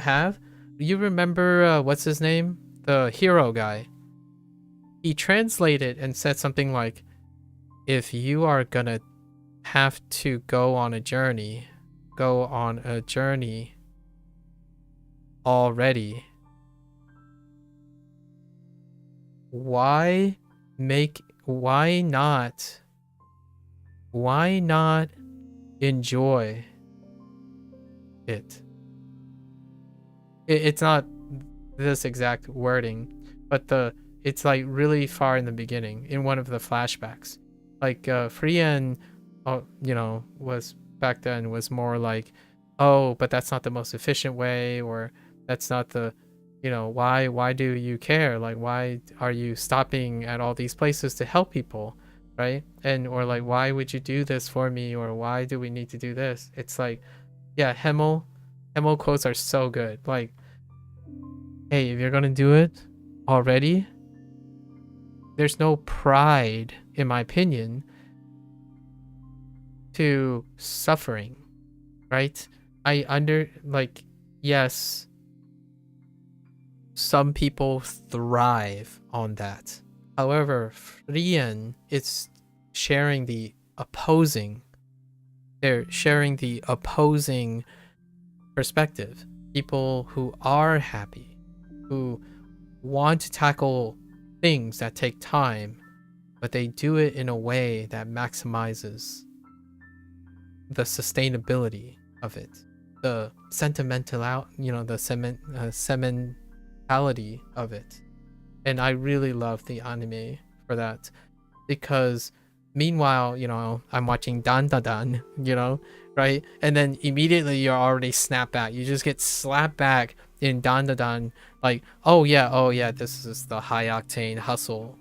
Speaker 1: remember what's his name? The hero guy. He translated and said something like, if you are gonna have to go on a journey already, why not enjoy it? It's not this exact wording, but it's like really far in the beginning in one of the flashbacks. Like Frien, was back then was more like, oh, but that's not the most efficient way, or that's not the, why do you care? Like, why are you stopping at all these places to help people, right? And or like, why would you do this for me, or why do we need to do this? It's like, yeah, Hemel quotes are so good. Like, hey, if you're gonna do it already, there's no pride, in my opinion, to suffering, right? Yes, some people thrive on that. However, Frien is sharing the opposing. They're sharing the opposing perspective. People who are happy, who want to tackle things that take time, but they do it in a way that maximizes the sustainability of it, the sentimentality of it. And I really love the anime for that, because meanwhile, I'm watching Dan Da Dan, right? And then immediately you're already snapped back. You just get slapped back in Dan Da Dan, like, oh yeah, this is the high octane hustle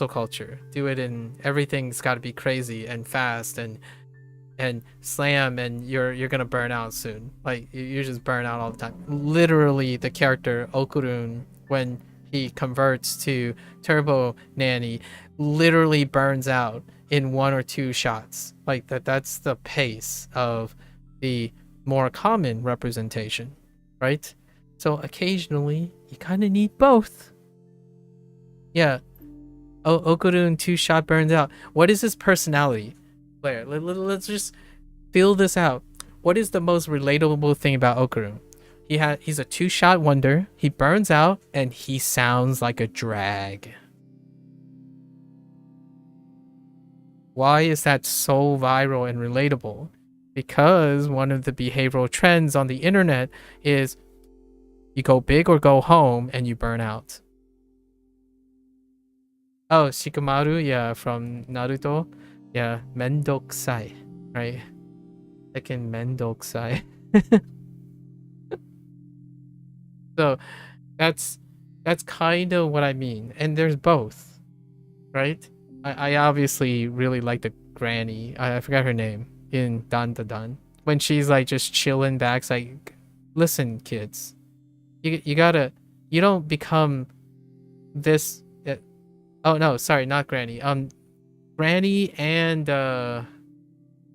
Speaker 1: culture. Do it, and everything's got to be crazy and fast, and and slam, and you're gonna burn out soon. Like you just burn out all the time. Literally, the character Okurun, when he converts to Turbo Nanny, literally burns out in 1 or 2 shots. Like that's the pace of the more common representation, right? So occasionally you kind of need both. Yeah. Okurun 2-shot burns out. What is his personality? Blair, let's just feel this out. What is the most relatable thing about Okurun? He's a 2-shot wonder. He burns out and he sounds like a drag. Why is that so viral and relatable? Because one of the behavioral trends on the internet is you go big or go home and you burn out. Oh, Shikamaru, yeah, from Naruto. Yeah, mendokusai, right? Second mendokusai. So that's kind of what I mean. And there's both, right? I obviously really like the granny. I forgot her name in Dan Da Dan. When she's like just chilling back, it's like, listen, kids, you gotta, you don't become this. Oh no, sorry, not granny. Granny and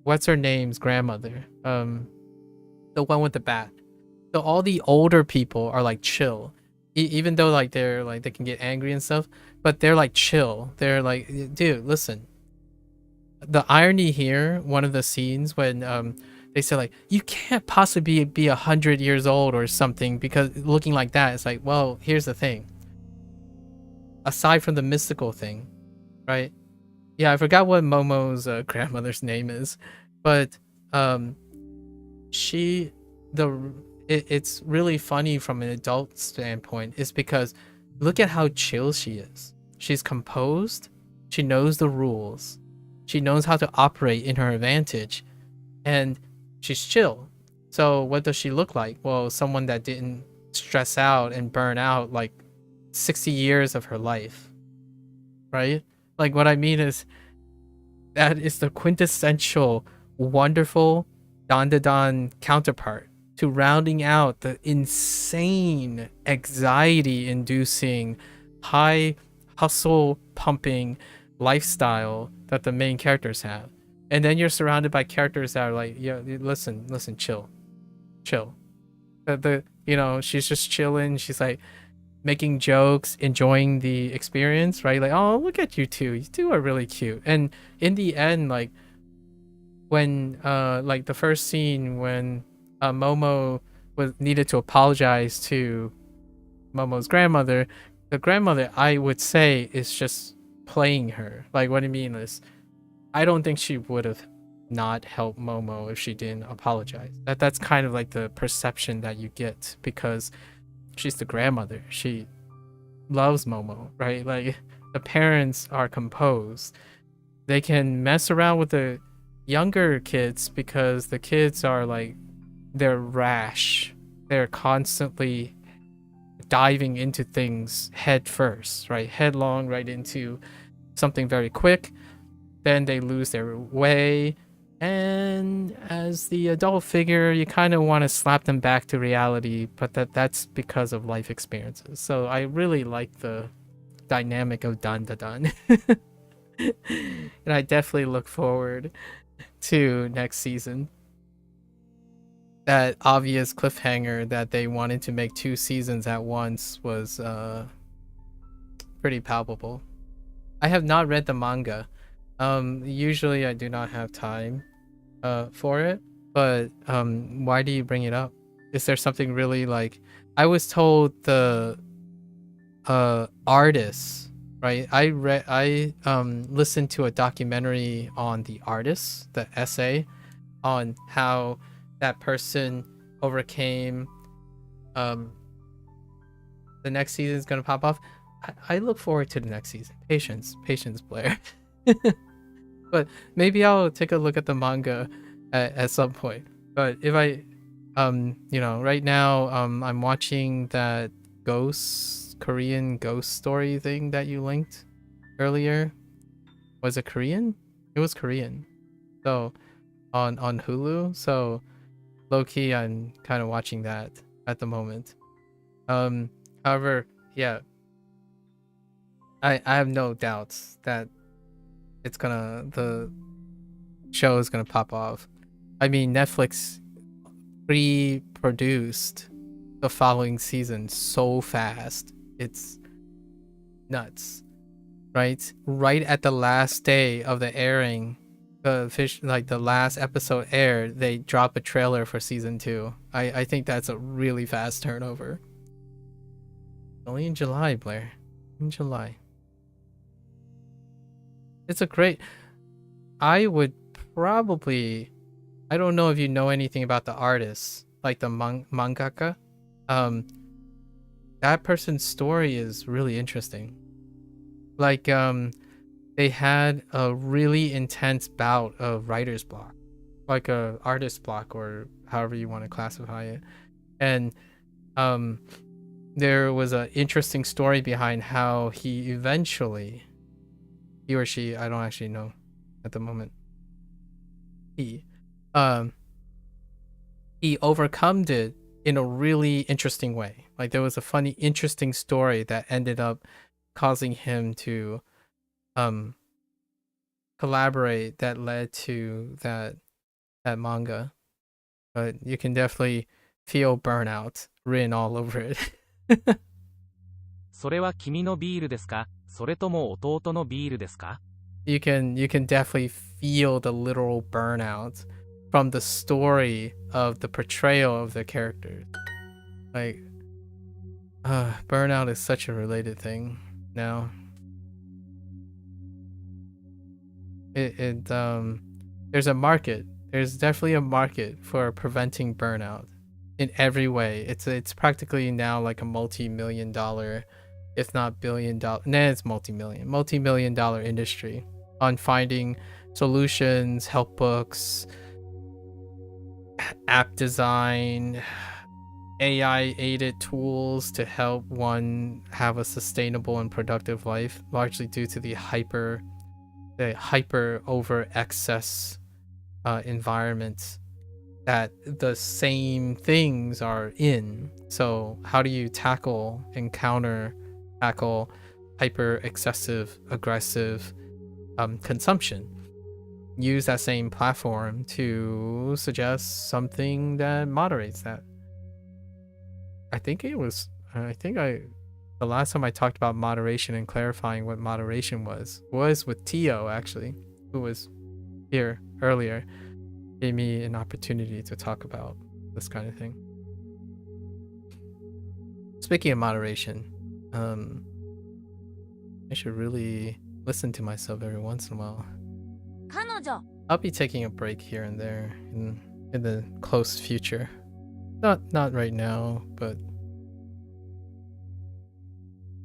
Speaker 1: what's her name's grandmother? The one with the bat. So all the older people are like chill, even though like they're like they can get angry and stuff, but they're like chill. They're like, dude, listen. The irony here, one of the scenes when they say like, you can't possibly be 100 years old or something because looking like that, it's like, well, here's the thing. Aside from the mystical thing, right? Yeah, I forgot what Momo's grandmother's name is, but it's really funny from an adult standpoint is because look at how chill she is. She's composed, she knows the rules, she knows how to operate in her advantage, and she's chill. So what does she look like? Well, someone that didn't stress out and burn out like 60 years of her life, right? Like what I mean is that is the quintessential wonderful Dandadan counterpart to rounding out the insane anxiety inducing high hustle pumping lifestyle that the main characters have. And then you're surrounded by characters that are like, yeah, listen, chill. She's just chilling. She's like making jokes, enjoying the experience, right? Like, oh, look at you two. You two are really cute. And in the end, like when like the first scene when Momo was needed to apologize to Momo's grandmother, the grandmother, I would say, is just playing her. Like what I mean is I don't think she would have not helped Momo if she didn't apologize. That's kind of like the perception that you get because she's the grandmother. She loves Momo, right? Like the parents are composed. They can mess around with the younger kids because the kids are like, they're rash. They're constantly diving into things head first, right? Headlong right into something very quick. Then they lose their way. And as the adult figure, you kind of want to slap them back to reality, but that's because of life experiences. So I really like the dynamic of Dan Da Dan. And I definitely look forward to next season. That obvious cliffhanger that they wanted to make 2 seasons at once was pretty palpable. I have not read the manga. Usually I do not have time for it, but why do you bring it up? Is there something really like I was told the artists, right? I listened to a documentary on the artists, the essay on how that person overcame the next season is gonna pop off. I look forward to the next season. Patience, Blair. But maybe I'll take a look at the manga at some point. But if I right now I'm watching that Korean ghost story thing that you linked earlier. Was it Korean? It was Korean. So on Hulu. So low key, I'm kind of watching that at the moment. However, yeah, I have no doubts that the show is gonna pop off. I mean, Netflix pre-produced the following season so fast. It's nuts. Right at the last day of the airing, the last episode aired, they drop a trailer for season 2. I think that's a really fast turnover. Only in July, Blair. In July. It's a great... I would probably... I don't know if you know anything about the artist, like the mangaka. That person's story is really interesting. Like, they had a really intense bout of writer's block, like a artist block, or however you want to classify it. And there was an interesting story behind how he or she, I don't actually know at the moment, he overcome it in a really interesting way. Like, there was a funny, interesting story that ended up causing him to collaborate, that led to that manga. But you can definitely feel burnout written all over it.
Speaker 4: それは君のビールですか？それとも弟のビールですか？
Speaker 1: you can definitely feel the literal burnout from the story of the portrayal of the characters. Like, burnout is such a related thing now. There's a market. There's definitely a market for preventing burnout in every way. It's practically now like a multi-million dollar, if not billion-dollar. Nah, it's multi-million dollar industry on finding solutions, help books, app design, AI aided tools to help one have a sustainable and productive life, largely due to the hyper over excess environment that the same things are in. So how do you tackle hyper excessive aggressive consumption? Use that same platform to suggest something that moderates that. The last time I talked about moderation and clarifying what moderation was with Tio, actually, who was here earlier. Gave me an opportunity to talk about this kind of thing. Speaking of moderation, I should really listen to myself every once in a while.
Speaker 6: 彼女
Speaker 1: I'll be taking a break here and there in the close future. Not right now, but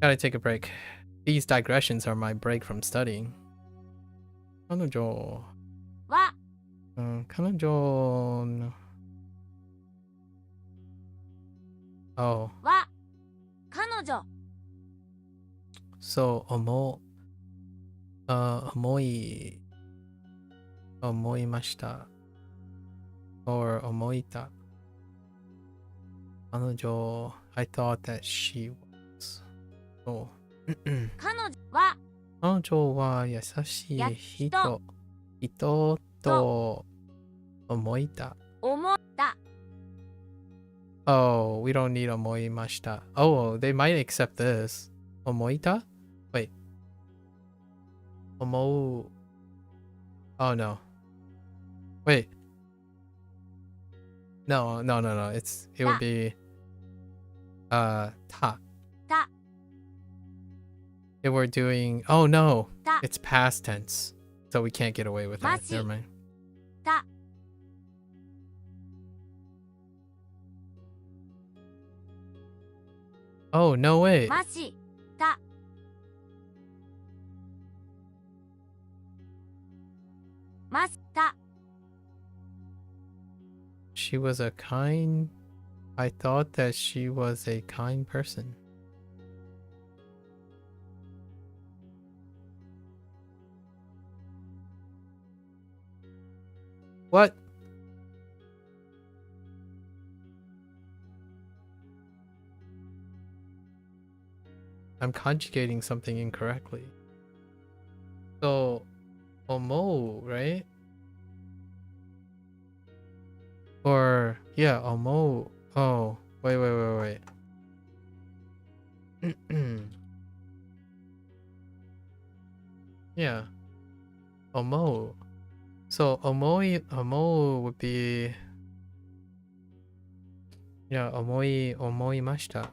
Speaker 1: gotta take a break. These digressions are my break from studying. 彼女
Speaker 6: は
Speaker 1: 彼女の Oh,
Speaker 6: は彼女
Speaker 1: so 思いました or 思いた彼女 I thought that she was そう
Speaker 6: 彼女は
Speaker 1: 彼女は優しい人と思いた
Speaker 6: 思った
Speaker 1: Oh, we don't need 思いました Oh, they might accept this 思いた Wait 思う Oh no Wait No it would be ta
Speaker 6: ta
Speaker 1: if we're doing oh no
Speaker 6: ta
Speaker 1: it's past tense so we can't get away with that
Speaker 6: Machi.
Speaker 1: never mind
Speaker 6: ta
Speaker 1: Oh no way
Speaker 6: ましたました
Speaker 1: She was a kind I thought that she was a kind person What? I'm conjugating something incorrectly. So, omo, right? Or, yeah, omo. Oh, wait. Yeah, omo. So, omo would be... Yeah, omoimashita.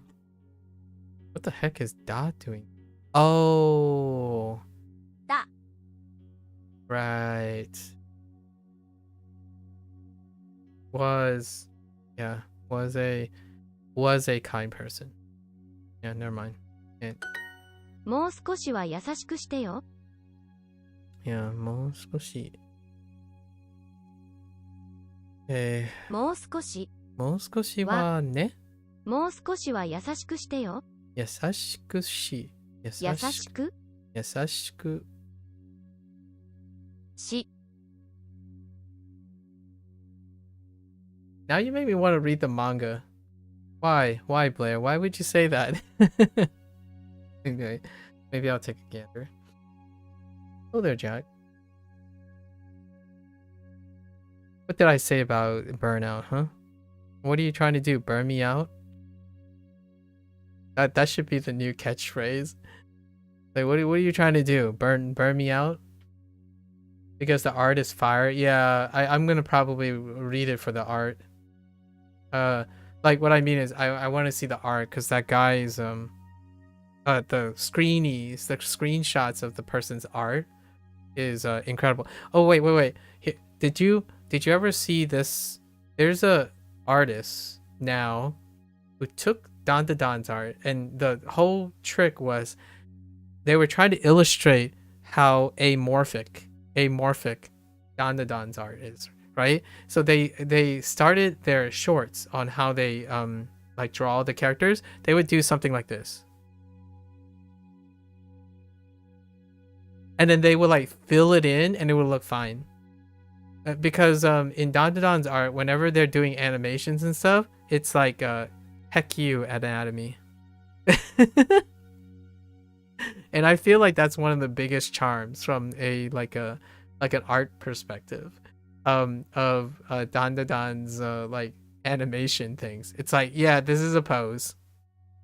Speaker 1: What the heck is da doing? Oh,
Speaker 6: Da.
Speaker 1: right. Was a kind person. Yeah, never mind. And
Speaker 2: もう少しは優しくしてよ。
Speaker 1: yeah, もう少し
Speaker 2: もう少し
Speaker 1: はね、
Speaker 2: もう少しは優しくしてよ。
Speaker 1: 優しくし
Speaker 2: 優しくし
Speaker 1: Now you make me want to read the manga. Why, Blair? Why would you say that? Okay, maybe I'll take a gander. Oh there, Jack. What did I say about burnout, huh? What are you trying to do? Burn me out? That should be the new catchphrase. Like, what are you trying to do? Burn me out? Because the art is fire? Yeah, I'm gonna probably read it for the art. Like what I mean is I want to see the art because that guy's the screenshots of the person's art is incredible. Oh wait. Did you ever see this? There's a artist now who took Dan's art, and the whole trick was they were trying to illustrate how amorphic Dan's art is, right? So they started their shorts on how they like draw the characters. They would do something like this. And then they would like fill it in and it would look fine. Because in Dan's art, whenever they're doing animations and stuff, it's like heck you at anatomy. And I feel like that's one of the biggest charms from an art perspective of Dan's like animation things. It's like, yeah, this is a pose.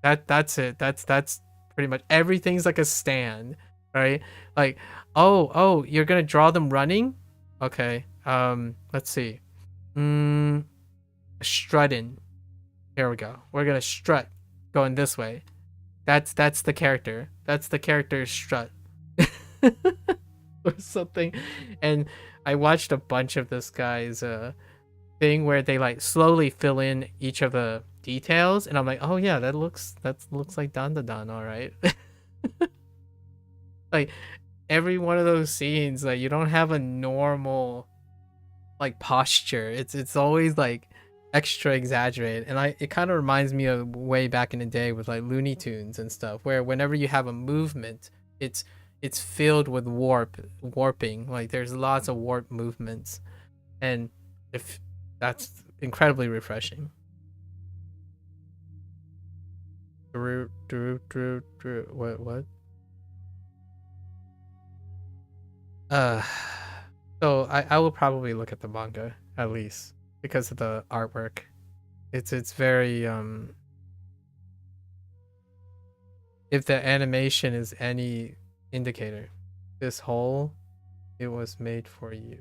Speaker 1: That's it. That's pretty much everything's like a stand, right? Like, oh, you're gonna draw them running? Okay. Let's see. Strutting. Here we go. We're gonna strut going this way. That's the character. That's the character's strut. Or something. And I watched a bunch of this guy's thing where they like slowly fill in each of the details, and I'm like, oh yeah, that looks like Dan, all right. Like every one of those scenes, like you don't have a normal like posture. It's always like extra exaggerated, and it kind of reminds me of way back in the day with like Looney Tunes and stuff, where whenever you have a movement, it's filled with warping. Like there's lots of warp movements, and if that's incredibly refreshing. What? So I will probably look at the manga at least because of the artwork. It's very if the animation is any indicator, this whole it was made for you.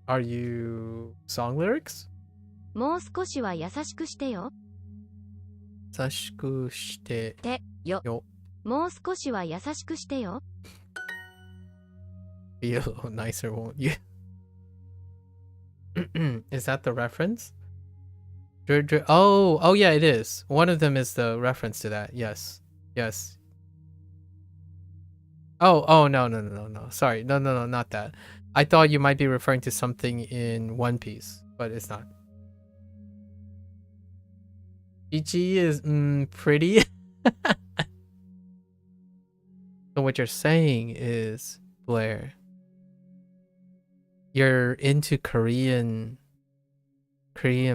Speaker 1: Are you song lyrics?
Speaker 2: もう少しは優しくしてよ。
Speaker 1: 優しくして
Speaker 2: よ。
Speaker 1: よ。
Speaker 2: もう少しは優しくしてよ。
Speaker 1: Be a little nicer, won't you? Is that the reference? Oh yeah, it is. One of them is the reference to that. Yes. Oh no. Sorry. No, not that. I thought you might be referring to something in One Piece, but it's not. GG is pretty. So what you're saying is, Blair, you're into Korean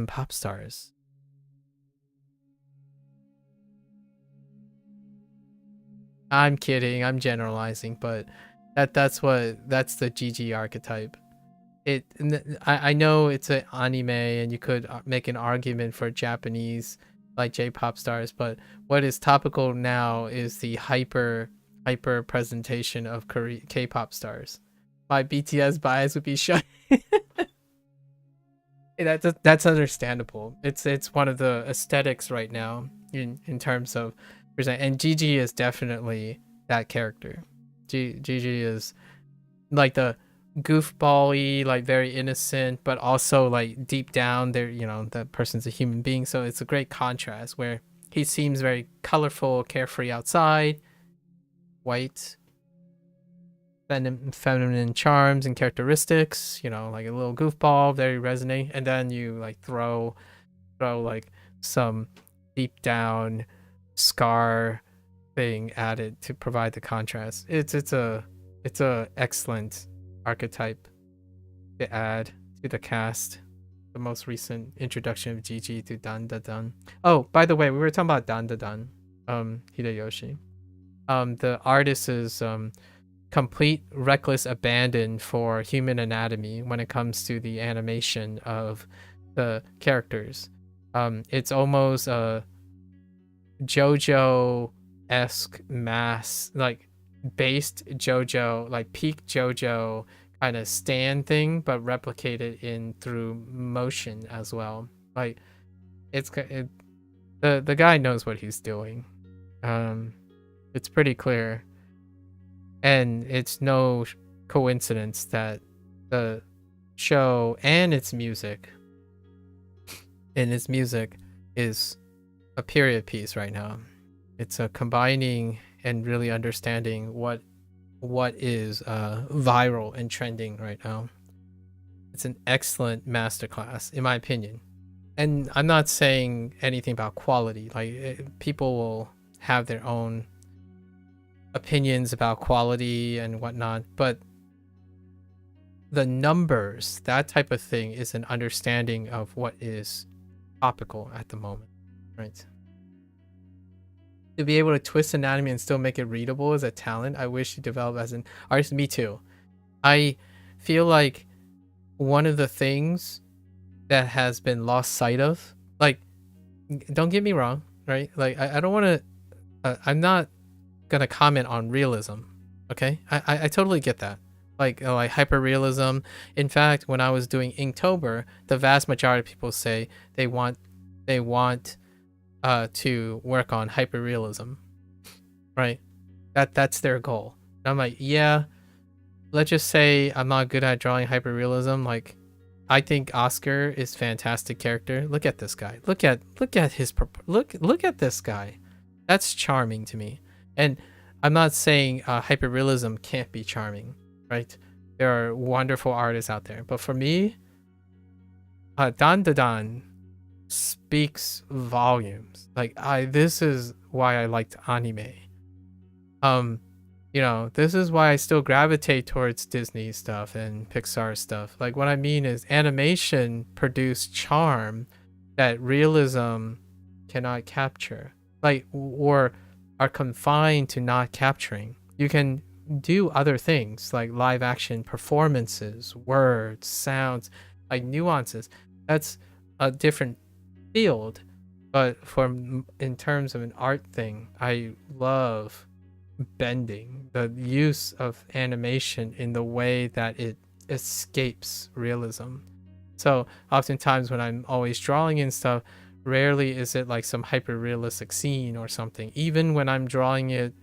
Speaker 1: pop stars. I'm kidding, I'm generalizing, but that's the GG archetype. I know it's an anime and you could make an argument for Japanese like J-pop stars, but what is topical now is the hyper presentation of K-pop stars. My BTS bias would be shut. That's understandable. It's one of the aesthetics right now in terms of present, and Gigi is definitely that character. Gigi is like the goofball-y, like very innocent, but also like deep down there, that person's a human being. So it's a great contrast where he seems very colorful, carefree outside, white, feminine charms and characteristics, like a little goofball, very resonating, and then you like throw like some deep down scar thing added to provide the contrast. It's a excellent archetype to add to the cast. The most recent introduction of Gigi to Dan Da Dan. Oh, by the way, we were talking about Dan Da Dan, Hideyoshi. The artist is complete reckless abandon for human anatomy when it comes to the animation of the characters. It's almost a JoJo-esque mass, like based JoJo, like peak JoJo kind of stand thing, but replicated in through motion as well. Like the guy knows what he's doing. It's pretty clear, and it's no coincidence that the show and its music is a period piece right now. It's a combining and really understanding what is viral and trending right now. It's an excellent masterclass, in my opinion. And I'm not saying anything about quality. Like, people will have their own opinions about quality and whatnot, but the numbers, that type of thing, is an understanding of what is topical at the moment, right? To be able to twist anatomy and still make it readable is a talent I wish you develop as an artist. Me too. I feel like one of the things that has been lost sight of, like, don't get me wrong, right? Like, I don't want to, I'm not going to comment on realism, okay? I totally get that. Like hyper-realism. In fact, when I was doing Inktober, the vast majority of people say they want to work on hyperrealism, right? That's their goal. And I'm like, yeah, let's just say I'm not good at drawing hyperrealism. Like, I think Oscar is fantastic character. Look at this guy. Look at his look at this guy. That's charming to me. And I'm not saying hyperrealism can't be charming, right? There are wonderful artists out there, but for me, Dan Da Dan speaks volumes. Like, this is why I liked anime. This is why I still gravitate towards Disney stuff and Pixar stuff. Like, what I mean is animation produced charm that realism cannot capture, like, or are confined to not capturing. You can do other things like live action performances, words, sounds, like nuances. That's a different field, but in terms of an art thing, I love bending the use of animation in the way that it escapes realism. So oftentimes when I'm always drawing and stuff, rarely is it like some hyper realistic scene or something. Even when I'm drawing it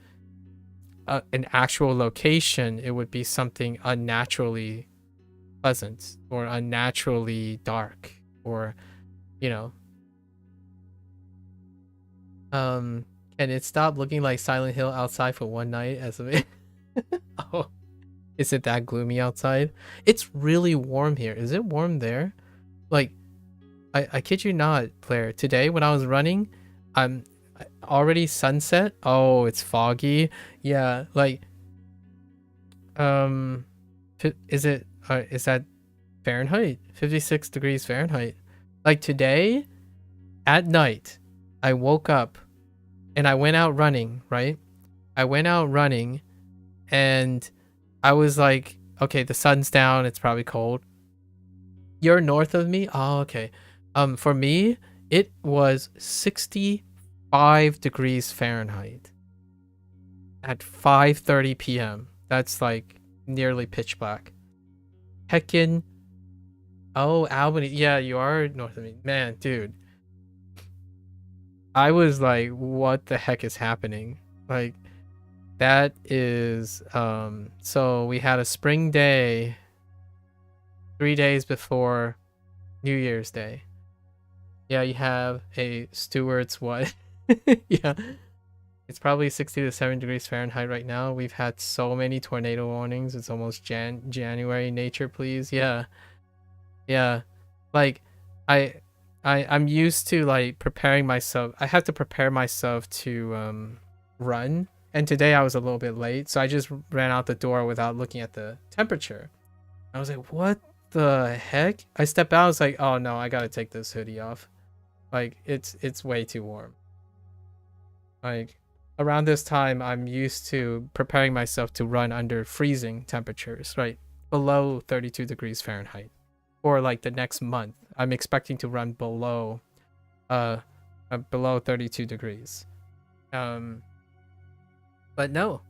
Speaker 1: an actual location, it would be something unnaturally pleasant or unnaturally dark, or can it stop looking like Silent Hill outside for one night as a oh, is it that gloomy outside? It's really warm here. Is it warm there? Like, I kid you not, Claire, today when I was running, I'm already sunset. Oh, it's foggy. Yeah, like, is that Fahrenheit. 56 degrees Fahrenheit. Like today, at night, I woke up and I went out running, right? I went out running and I was like, okay, the sun's down, it's probably cold. You're north of me? Oh, okay. For me, it was 65 degrees Fahrenheit at 5:30 p.m. That's like nearly pitch black. Heckin. Oh, Albany. Yeah, you are north of me. Man, dude. I was like, what the heck is happening? Like, that is, so we had a spring day 3 days before New Year's Day. Yeah, you have a Stewart's what? Yeah. It's probably 60 to 7 degrees Fahrenheit right now. We've had so many tornado warnings. It's almost January. Nature, please. Yeah. Yeah. Like, I'm used to like preparing myself. I have to prepare myself to run. And today I was a little bit late, so I just ran out the door without looking at the temperature. I was like, what the heck? I stepped out, I was like, oh no, I gotta take this hoodie off. Like, it's way too warm. Like, around this time, I'm used to preparing myself to run under freezing temperatures, right? Below 32 degrees Fahrenheit. For like the next month, I'm expecting to run below 32 degrees. But no,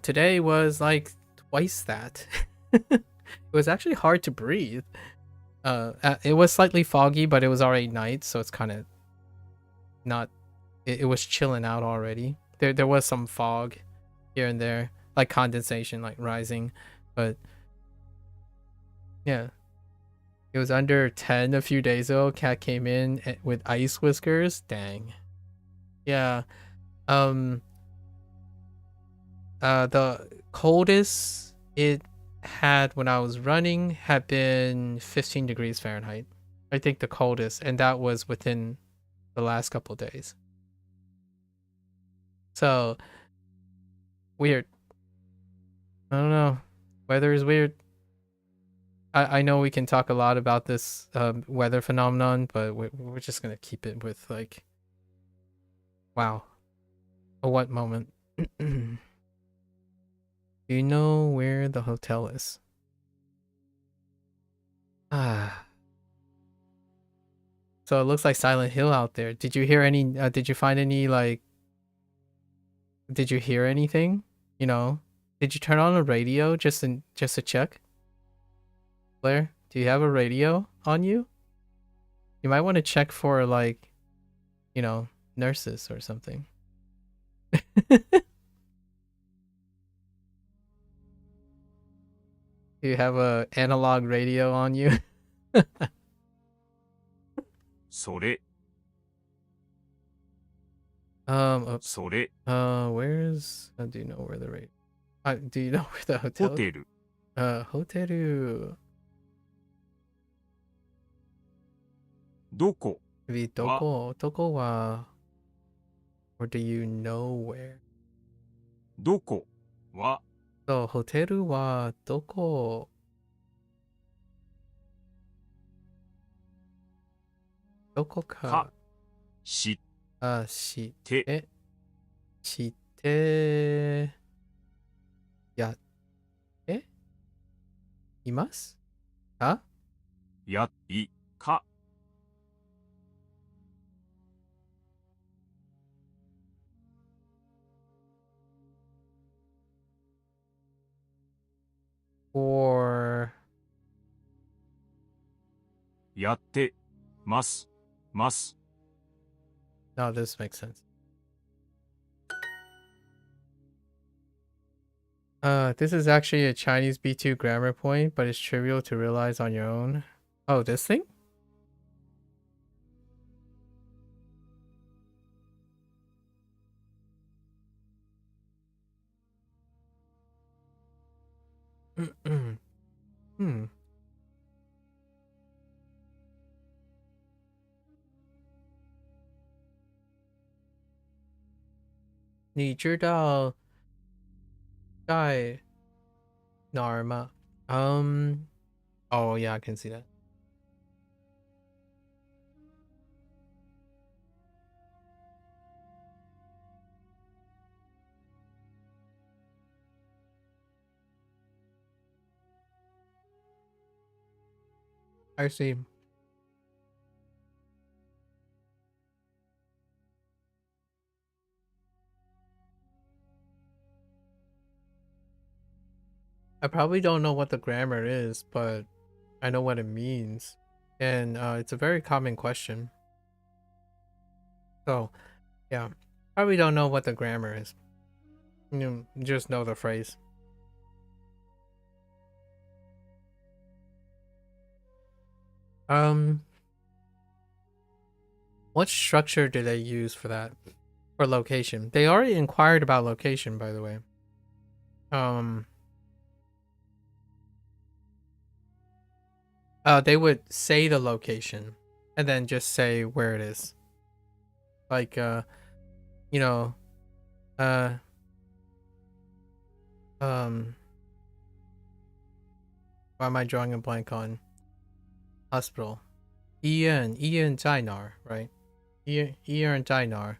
Speaker 1: today was like twice that. It was actually hard to breathe. It was slightly foggy, but it was already night, so it's kind of not. It was chilling out already. There was some fog here and there, like condensation, like rising, but yeah, it was under 10 a few days ago. Cat came in with ice whiskers. Dang. Yeah. The coldest it had when I was running had been 15 degrees Fahrenheit. I think the coldest, and that was within the last couple of days. So weird. I don't know. Weather is weird. I know we can talk a lot about this weather phenomenon, but we're just gonna keep it with like, wow, a what moment? Do you know where the hotel is? Ah. So it looks like Silent Hill out there. Did you hear any? Did you find any like? Did you hear anything? You know? Did you turn on a radio just to check? Blair, do you have a radio on you? You might want to check for like, you know, nurses or something. Do you have a analog radio on you?
Speaker 3: それ それ
Speaker 1: where's do you know where the radio? Do you know where the hotel?
Speaker 3: ホテル
Speaker 1: hotel.
Speaker 3: どこ
Speaker 1: どこは or do you know where?
Speaker 3: どこは
Speaker 1: So ホテルはどこ? どこか
Speaker 3: か知
Speaker 1: してしてやっていますか?
Speaker 3: やいか
Speaker 1: or
Speaker 3: やってますます
Speaker 1: no, this makes sense. This is actually a Chinese B2 grammar point, but it's trivial to realize on your own. Oh, this thing? Hmm. 你知道在哪儿吗? Oh yeah, I can see that. I see. I probably don't know what the grammar is, but I know what it means. And it's a very common question. So, yeah. Probably don't know what the grammar is. You just know the phrase. What structure do they use for that? For location? They already inquired about location, by the way. They would say the location and then just say where it is. Like, you know, why am I drawing a blank on hospital? Ian 在哪儿, right? Ian 在哪儿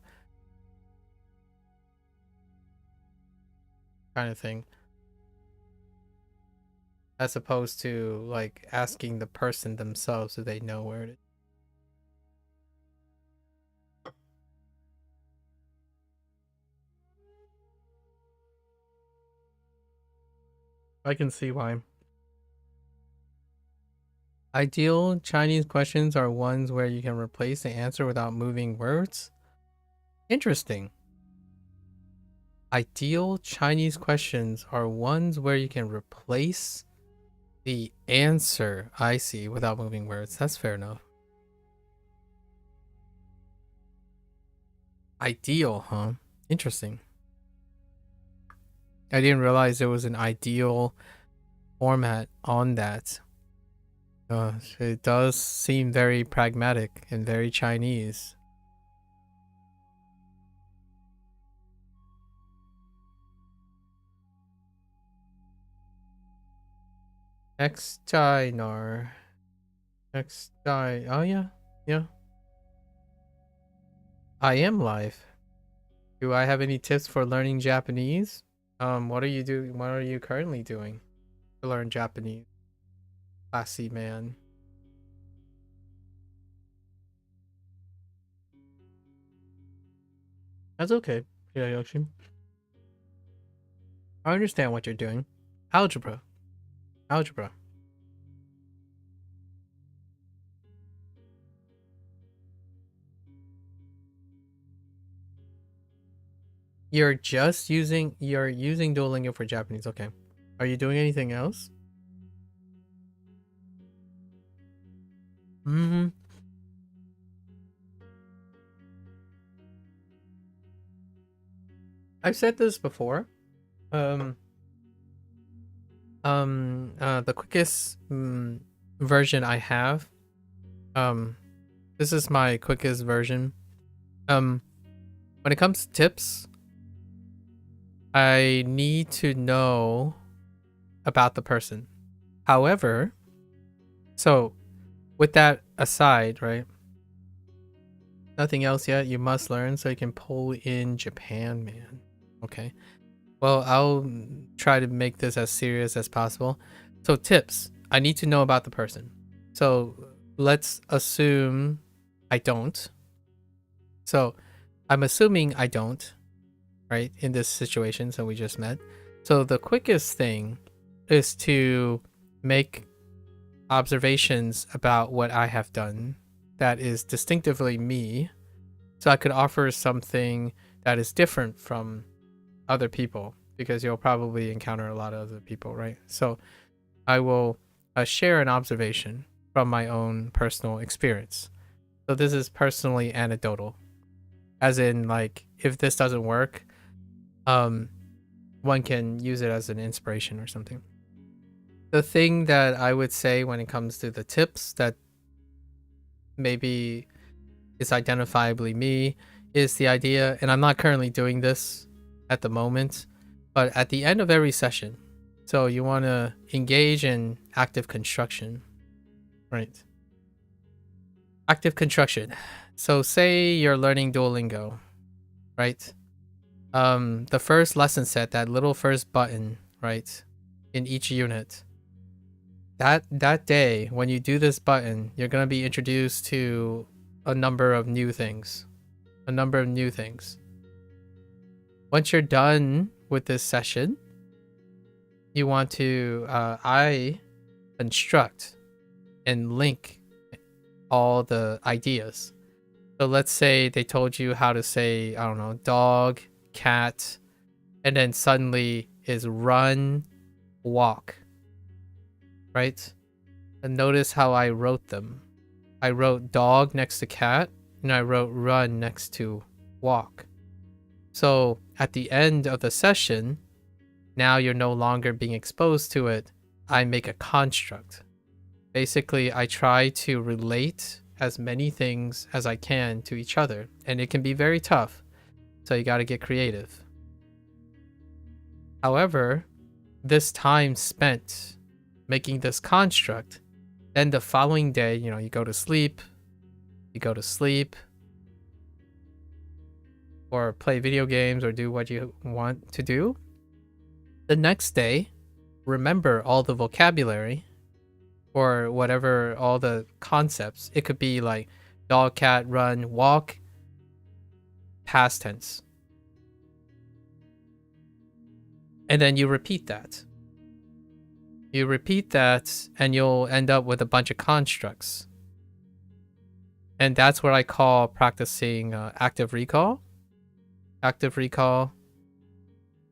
Speaker 1: kind of thing. As opposed to like asking the person themselves so they know where it is. I can see why. Ideal Chinese questions are ones where you can replace the answer without moving words. Interesting. Ideal Chinese questions are ones where you can replace the answer, I see, without moving words. That's fair enough. Ideal, huh? Interesting. I didn't realize there was an ideal format on that. It does seem very pragmatic and very Chinese. Extinar. Oh yeah. Yeah. I am live. Do I have any tips for learning Japanese? What are you currently doing to learn Japanese? Classy man. That's okay. Yeah, Yoshi. I understand what you're doing. Algebra. You're using Duolingo for Japanese. Okay. Are you doing anything else? I've said this before. The quickest version I have. This is my quickest version. When it comes to tips, I need to know about the person. However, so with that aside, right? Nothing else yet. You must learn so you can pull in Japan, man. Okay. Well, I'll try to make this as serious as possible. So tips. I need to know about the person. So let's assume I don't. So I'm assuming I don't, right? In this situation, so we just met. So the quickest thing is to make observations about what I have done that is distinctively me, so I could offer something that is different from other people, because you'll probably encounter a lot of other people, right? So I will share an observation from my own personal experience. So this is personally anecdotal, as in, like, if this doesn't work, one can use it as an inspiration or something. The thing that I would say when it comes to the tips that maybe is identifiably me is the idea, and I'm not currently doing this at the moment, but at the end of every session, So you want to engage in active construction, right? Active construction. So say you're learning Duolingo, right? The first lesson set, that little first button, right, in each unit. That day, when you do this button, you're gonna be introduced to a number of new things. Once you're done with this session, you want to I construct and link all the ideas. So let's say they told you how to say, I don't know, dog, cat, and then suddenly is run, walk, right? And notice how I wrote them. I wrote dog next to cat, and I wrote run next to walk. So at the end of the session, now you're no longer being exposed to it. I make a construct. Basically, I try to relate as many things as I can to each other, and it can be very tough. So you got to get creative. However, this time spent making this construct, then the following day, you go to sleep, or play video games or do what you want to do. The next day, remember all the vocabulary or whatever, all the concepts. It could be like dog, cat, run, walk, past tense. And then you repeat that. And you'll end up with a bunch of constructs. And that's what I call practicing active recall,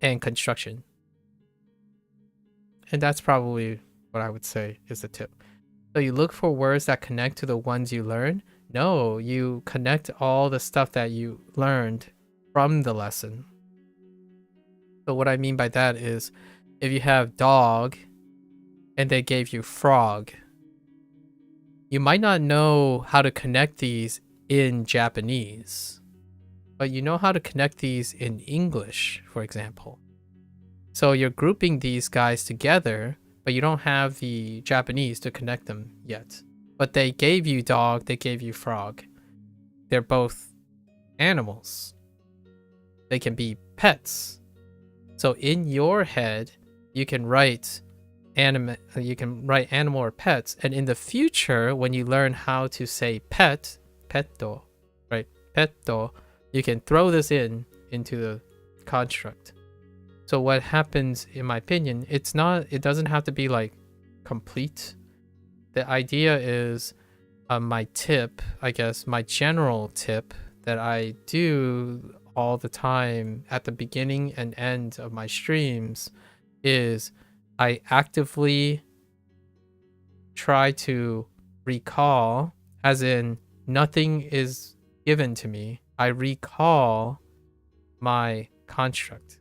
Speaker 1: and construction. And that's probably what I would say is the tip. So you look for words that connect to the ones you learn. No, you connect all the stuff that you learned from the lesson. So what I mean by that is, if you have dog and they gave you frog, you might not know how to connect these in Japanese, but you know how to connect these in English, for example. So you're grouping these guys together, but you don't have the Japanese to connect them yet. But they gave you dog, they gave you frog. They're both animals. They can be pets. So in your head, you can write animal or pets, and in the future, when you learn how to say pet, petto, right? Petto, you can throw this into the construct. So what happens, in my opinion, it doesn't have to be like complete. The idea is my tip, I guess, my general tip that I do all the time at the beginning and end of my streams is I actively try to recall, as in nothing is given to me. I recall my construct,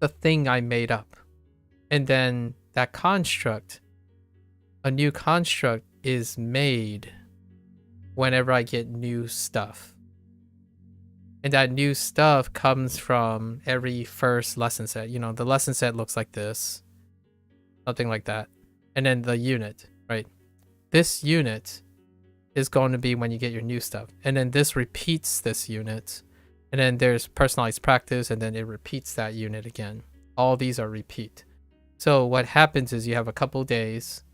Speaker 1: the thing I made up. And then that construct, a new construct is made whenever I get new stuff. And that new stuff comes from every first lesson set. The lesson set looks like this, something like that. And then the unit, right? This unit is going to be when you get your new stuff. And then this repeats this unit. And then there's personalized practice, and then it repeats that unit again. All these are repeat. So what happens is you have a couple days,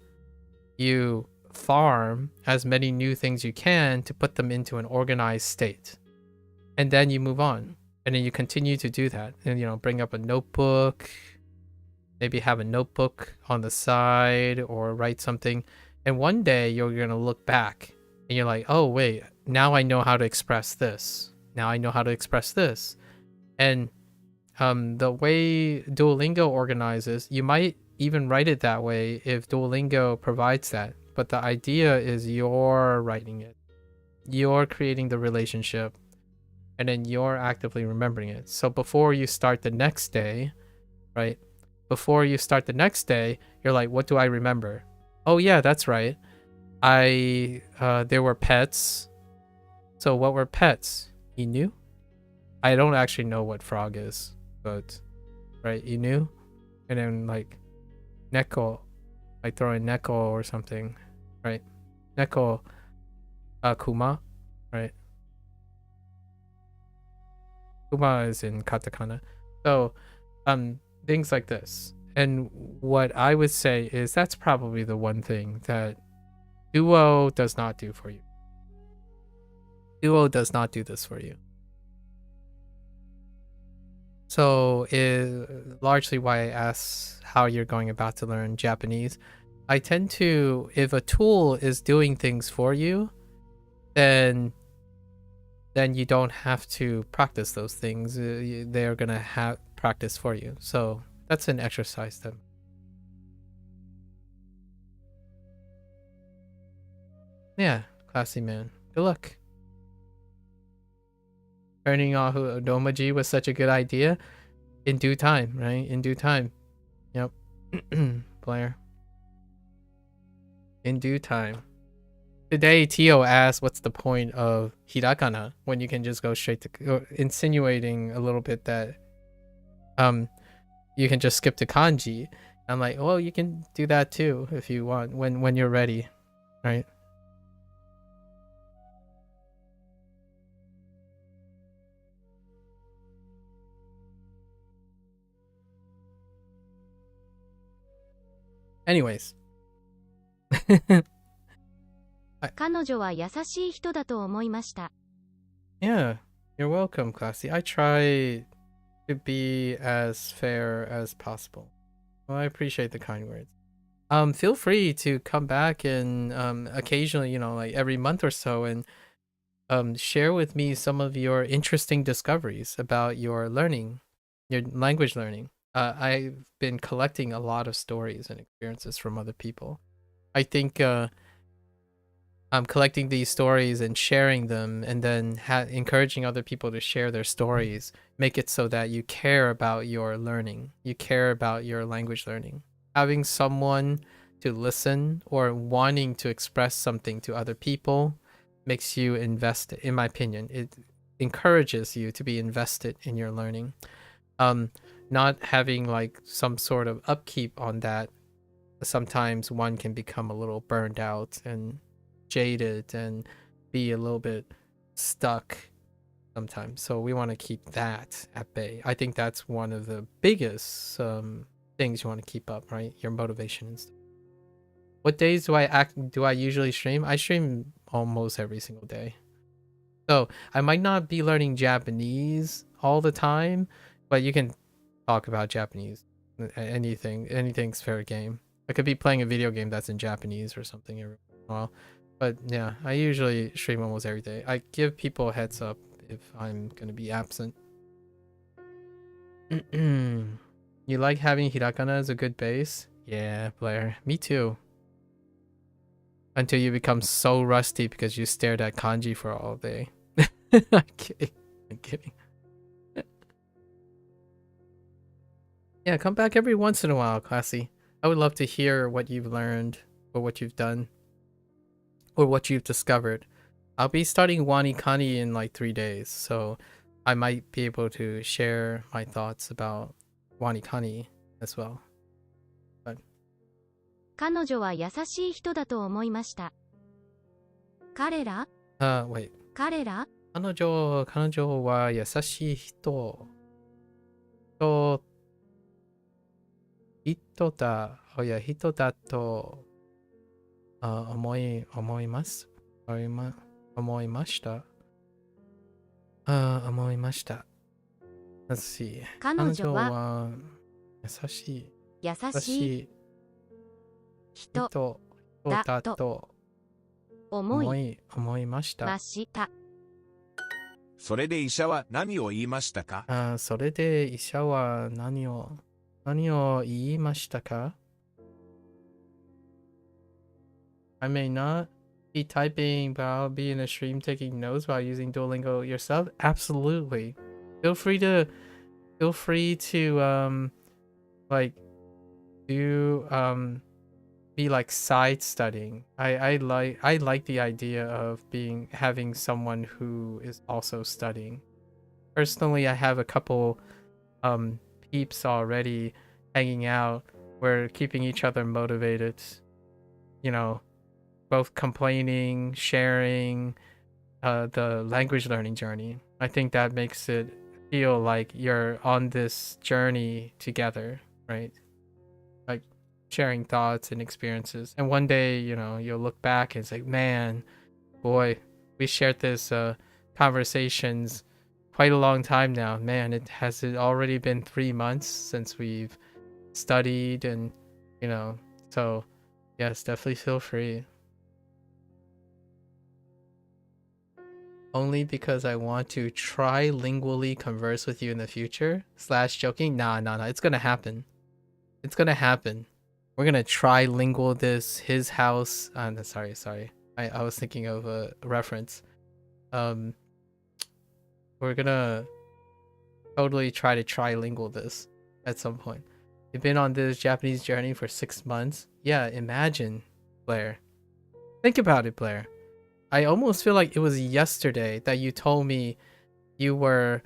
Speaker 1: you farm as many new things you can to put them into an organized state. And then you move on. And then you continue to do that. And, bring up a notebook, maybe have a notebook on the side or write something. And one day you're going to look back and you're like, oh, wait, now I know how to express this. And the way Duolingo organizes, you might even write it that way if Duolingo provides that. But the idea is you're writing it. You're creating the relationship. And then you're actively remembering it. So before you start the next day, right? You're like, what do I remember? Oh yeah, that's right. There were pets. So what were pets? Inu? I don't actually know what frog is, but right, Inu? and then like neko, like throw in neko or something, right? Neko, kuma, right? Kuma is in katakana. So, things like this. And what I would say is that's probably the one thing that Duo does not do for you. Duo does not do this for you. So, largely why I ask how you're going about to learn Japanese. I tend to, if a tool is doing things for you, then you don't have to practice those things. They're gonna have practice for you. So that's an exercise then. Yeah, classy man. Good luck. Turning off Domaji was such a good idea. In due time, right? In due time. Yep. Blair. In due time. Today, Tio asked, what's the point of hirakana when you can just go straight to, insinuating a little bit that you can just skip to kanji. I'm like, well, you can do that too if you want when you're ready, right? Anyways.
Speaker 2: 彼女は優しい人だと思いました。
Speaker 1: Yeah, you're welcome, Classy. I try to be as fair as possible. Well, I appreciate the kind words. Feel free to come back and occasionally, like every month or so, and share with me some of your interesting discoveries about your learning, your language learning. I've been collecting a lot of stories and experiences from other people. I think I'm collecting these stories and sharing them, and then encouraging other people to share their stories, make it so that you care about your learning, you care about your language learning. Having someone to listen or wanting to express something to other people makes you invested. In my opinion, it encourages you to be invested in your learning. Not having like some sort of upkeep on that, sometimes one can become a little burned out and jaded and be a little bit stuck sometimes. So we want to keep that at bay. I think that's one of the biggest things you want to keep up, right? Your motivation and stuff. What days do I usually stream? I stream almost every single day. So I might not be learning Japanese all the time, but you can talk about Japanese. Anything's fair game. I could be playing a video game that's in Japanese or something every while. But yeah, I usually stream almost every day. I give people a heads up if I'm gonna be absent. You like having hiragana as a good base? Yeah, Blair. Me too. Until you become so rusty because you stared at kanji for all day. I'm kidding. I'm kidding. Yeah, come back every once in a while, Classy. I would love to hear what you've learned or what you've done or what you've discovered. I'll be starting Wanikani in like 3 days, so I might be able to share my thoughts about Wanikani as well. But
Speaker 2: 彼女は優しい人だと思いました。彼ら
Speaker 1: wait.
Speaker 2: 彼ら
Speaker 1: 彼女は優しい人だと思いました。思いました。Let's see.
Speaker 2: 彼女は
Speaker 1: 優しい
Speaker 2: 優しい人
Speaker 1: だと
Speaker 2: 思い
Speaker 1: 思いました。
Speaker 2: ました。
Speaker 3: それで医者は何を言いましたか？
Speaker 1: それで医者は何を言いましたか？ I may not be typing, but I'll be in a stream taking notes while using Duolingo yourself. Absolutely. Feel free to like do be like side studying. I like the idea of having someone who is also studying. Personally, I have a couple peeps already hanging out. We're keeping each other motivated. You know, both complaining, sharing the language learning journey. I think that makes it feel like you're on this journey together, right? Like sharing thoughts and experiences. And one day, you know, you'll look back and it's like, man, boy, we shared this conversations quite a long time now. Man, it already been 3 months since we've studied, and you know, so yes, definitely feel free. Only because I want to trilingually converse with you in the future. / joking. Nah. It's gonna happen. It's gonna happen. We're gonna trilingual this. His house. Sorry. I was thinking of a reference. We're gonna totally try to trilingual this at some point. You've been on this Japanese journey for 6 months. Yeah, imagine, Blair. Think about it, Blair. I almost feel like it was yesterday that you told me you were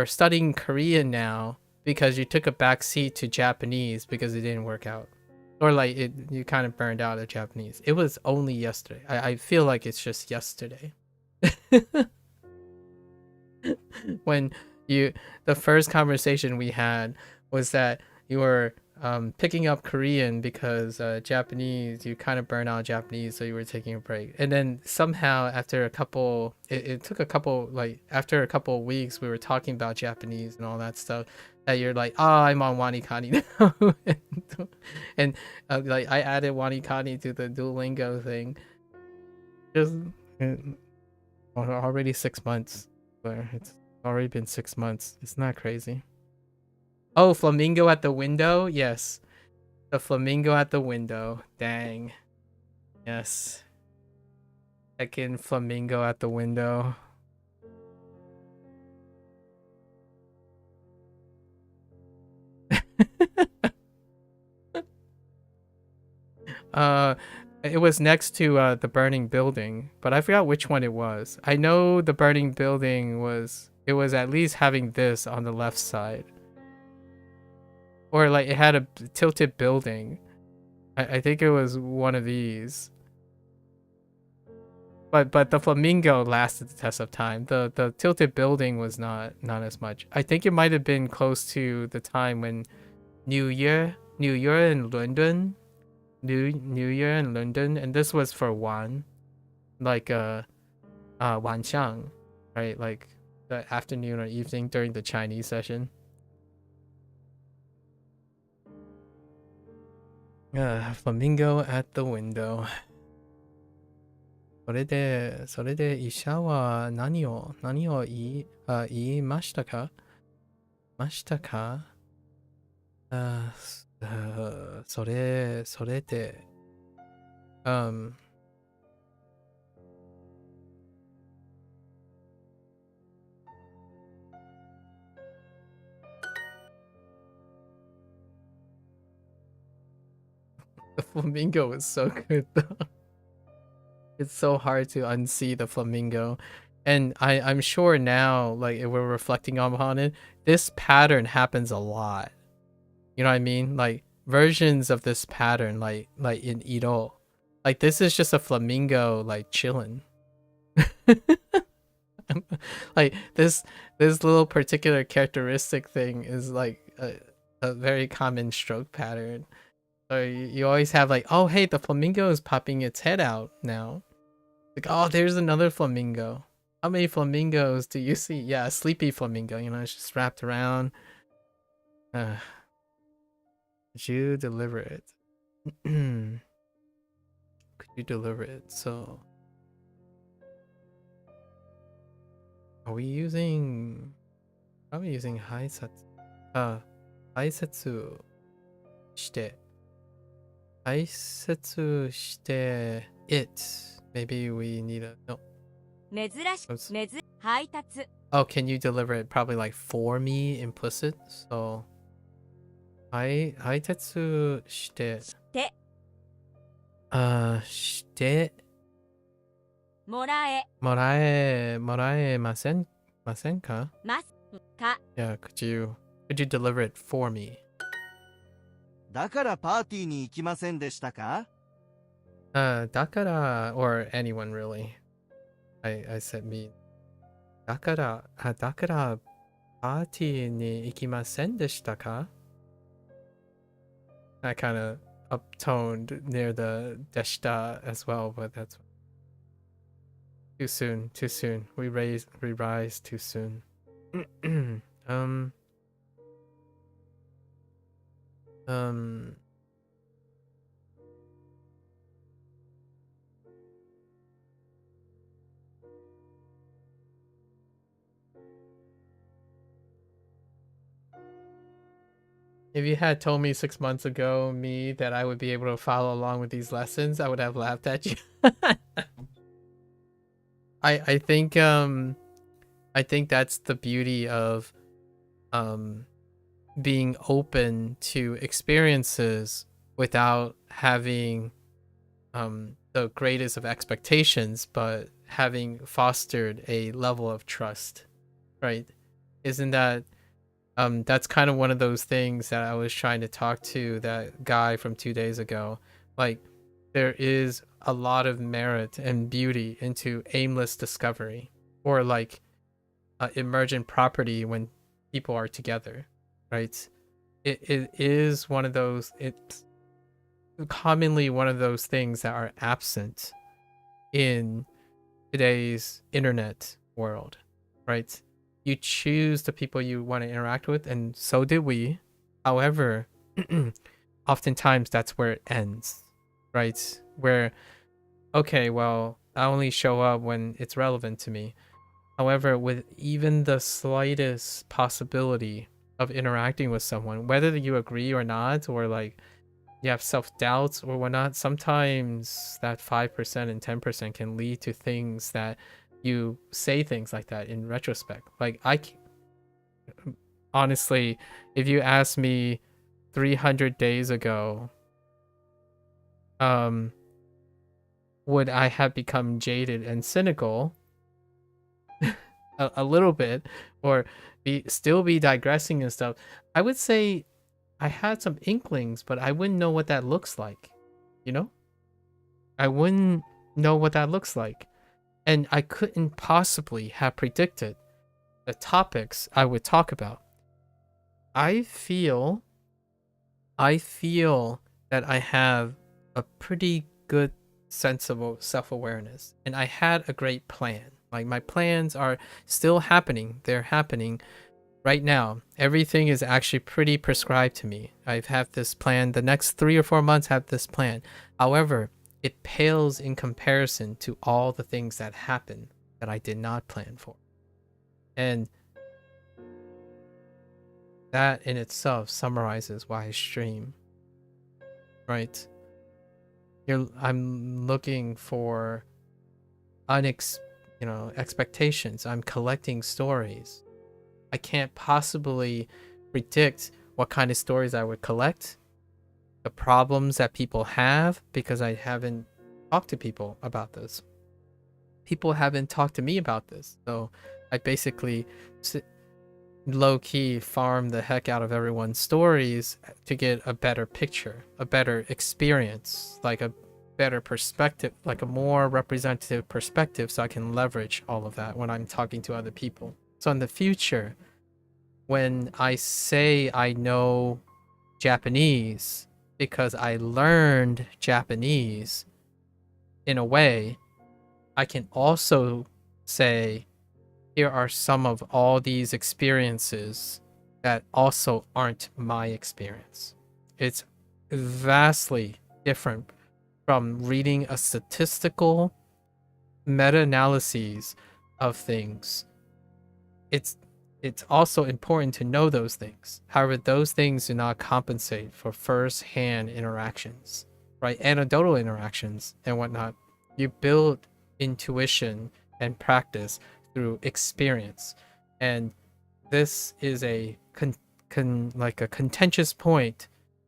Speaker 1: studying Korean now because you took a back seat to Japanese because it didn't work out. Or like you kind of burned out at Japanese. It was only yesterday. I feel like it's just yesterday. When the first conversation we had was that you were picking up Korean because Japanese, you kind of burned out Japanese, so you were taking a break. And then somehow after a couple, it took a couple, like after a couple of weeks, we were talking about Japanese and all that stuff, that you're like, oh, I'm on Wanikani now. and like I added Wanikani to the Duolingo thing. Just already 6 months. It's already been 6 months. It's not crazy. Oh, flamingo at the window? Yes. The flamingo at the window. Dang. Yes. Heckin' flamingo at the window. It was next to the burning building, but I forgot which one it was. I know the burning building was at least having this on the left side. Or like it had a tilted building. I think it was one of these. But the flamingo lasted the test of time. The tilted building was not as much. I think it might have been close to the time when New Year in London. New Year in London, and this was for Wan. Like Wanxiang, right? Like the afternoon or evening during the Chinese session. Flamingo at the window. それで医者は何を言いましたかそれでThe flamingo is so good though. It's so hard to unsee the flamingo. And I'm sure now, like if we're reflecting upon it, this pattern happens a lot. You know what I mean? Like versions of this pattern, like in Iro. Like this is just a flamingo like chilling. Like this little particular characteristic thing is like a very common stroke pattern. So you always have like, oh hey, the flamingo is popping its head out now. Like, oh, there's another flamingo. How many flamingos do you see? Yeah, a sleepy flamingo, you know, it's just wrapped around. Could you deliver it? Could you deliver it? So are we using haisetsu? Haisetsu shite it. Maybe we need a no. Oh, can you deliver it? Probably like for me implicit. So haitetsu shite. Shite. Morae masen ka? Yeah, could you deliver it for me?
Speaker 3: だからパーティーに行きませんでしたか？
Speaker 1: Dakara, or anyone really. I said me. Dakara party ni ikimasen deshita ka? I kind of uptoned near the deshita as well, but that's too soon. We rise too soon. If you had told me 6 months ago, me, that I would be able to follow along with these lessons, I would have laughed at you. I think that's the beauty of being open to experiences without having the greatest of expectations, but having fostered a level of trust, right? Isn't that that's kind of one of those things that I was trying to talk to that guy from 2 days ago. Like, there is a lot of merit and beauty into aimless discovery, or like emergent property when people are together, right? It is one of those, it's commonly one of those things that are absent in today's internet world, right? You choose the people you want to interact with, and so did we. However, oftentimes that's where it ends, right? Where, okay, well, I only show up when it's relevant to me. However, with even the slightest possibility of interacting with someone, whether you agree or not, or like you have self-doubts or whatnot, sometimes that 5% and 10% can lead to things that you say things like that in retrospect. Like, honestly, if you asked me 300 days ago, would I have become jaded and cynical a little bit, or still be digressing and stuff? I would say I had some inklings, but I wouldn't know what that looks like, you know? I wouldn't know what that looks like. And I couldn't possibly have predicted the topics I would talk about. I feel that I have a pretty good sense of self-awareness, and I had a great plan. Like, my plans are still happening. They're happening right now. Everything is actually pretty prescribed to me. I've had this plan. The next 3 or 4 months have this plan. However, it pales in comparison to all the things that happen that I did not plan for. And that in itself summarizes why I stream, right? I'm looking for expectations. I'm collecting stories. I can't possibly predict what kind of stories I would collect, the problems that people have, because I haven't talked to people about this. People haven't talked to me about this. So I basically low-key farm the heck out of everyone's stories to get a better picture, a better experience, like a better perspective, like a more representative perspective, so I can leverage all of that when I'm talking to other people. So in the future, when I say I know Japanese because I learned Japanese in a way, I can also say, here are some of all these experiences that also aren't my experience. It's vastly different from reading a statistical meta-analyses of things. It's also important to know those things. However, those things do not compensate for first-hand interactions, right? Anecdotal interactions and whatnot. You build intuition and practice through experience, and this is a contentious point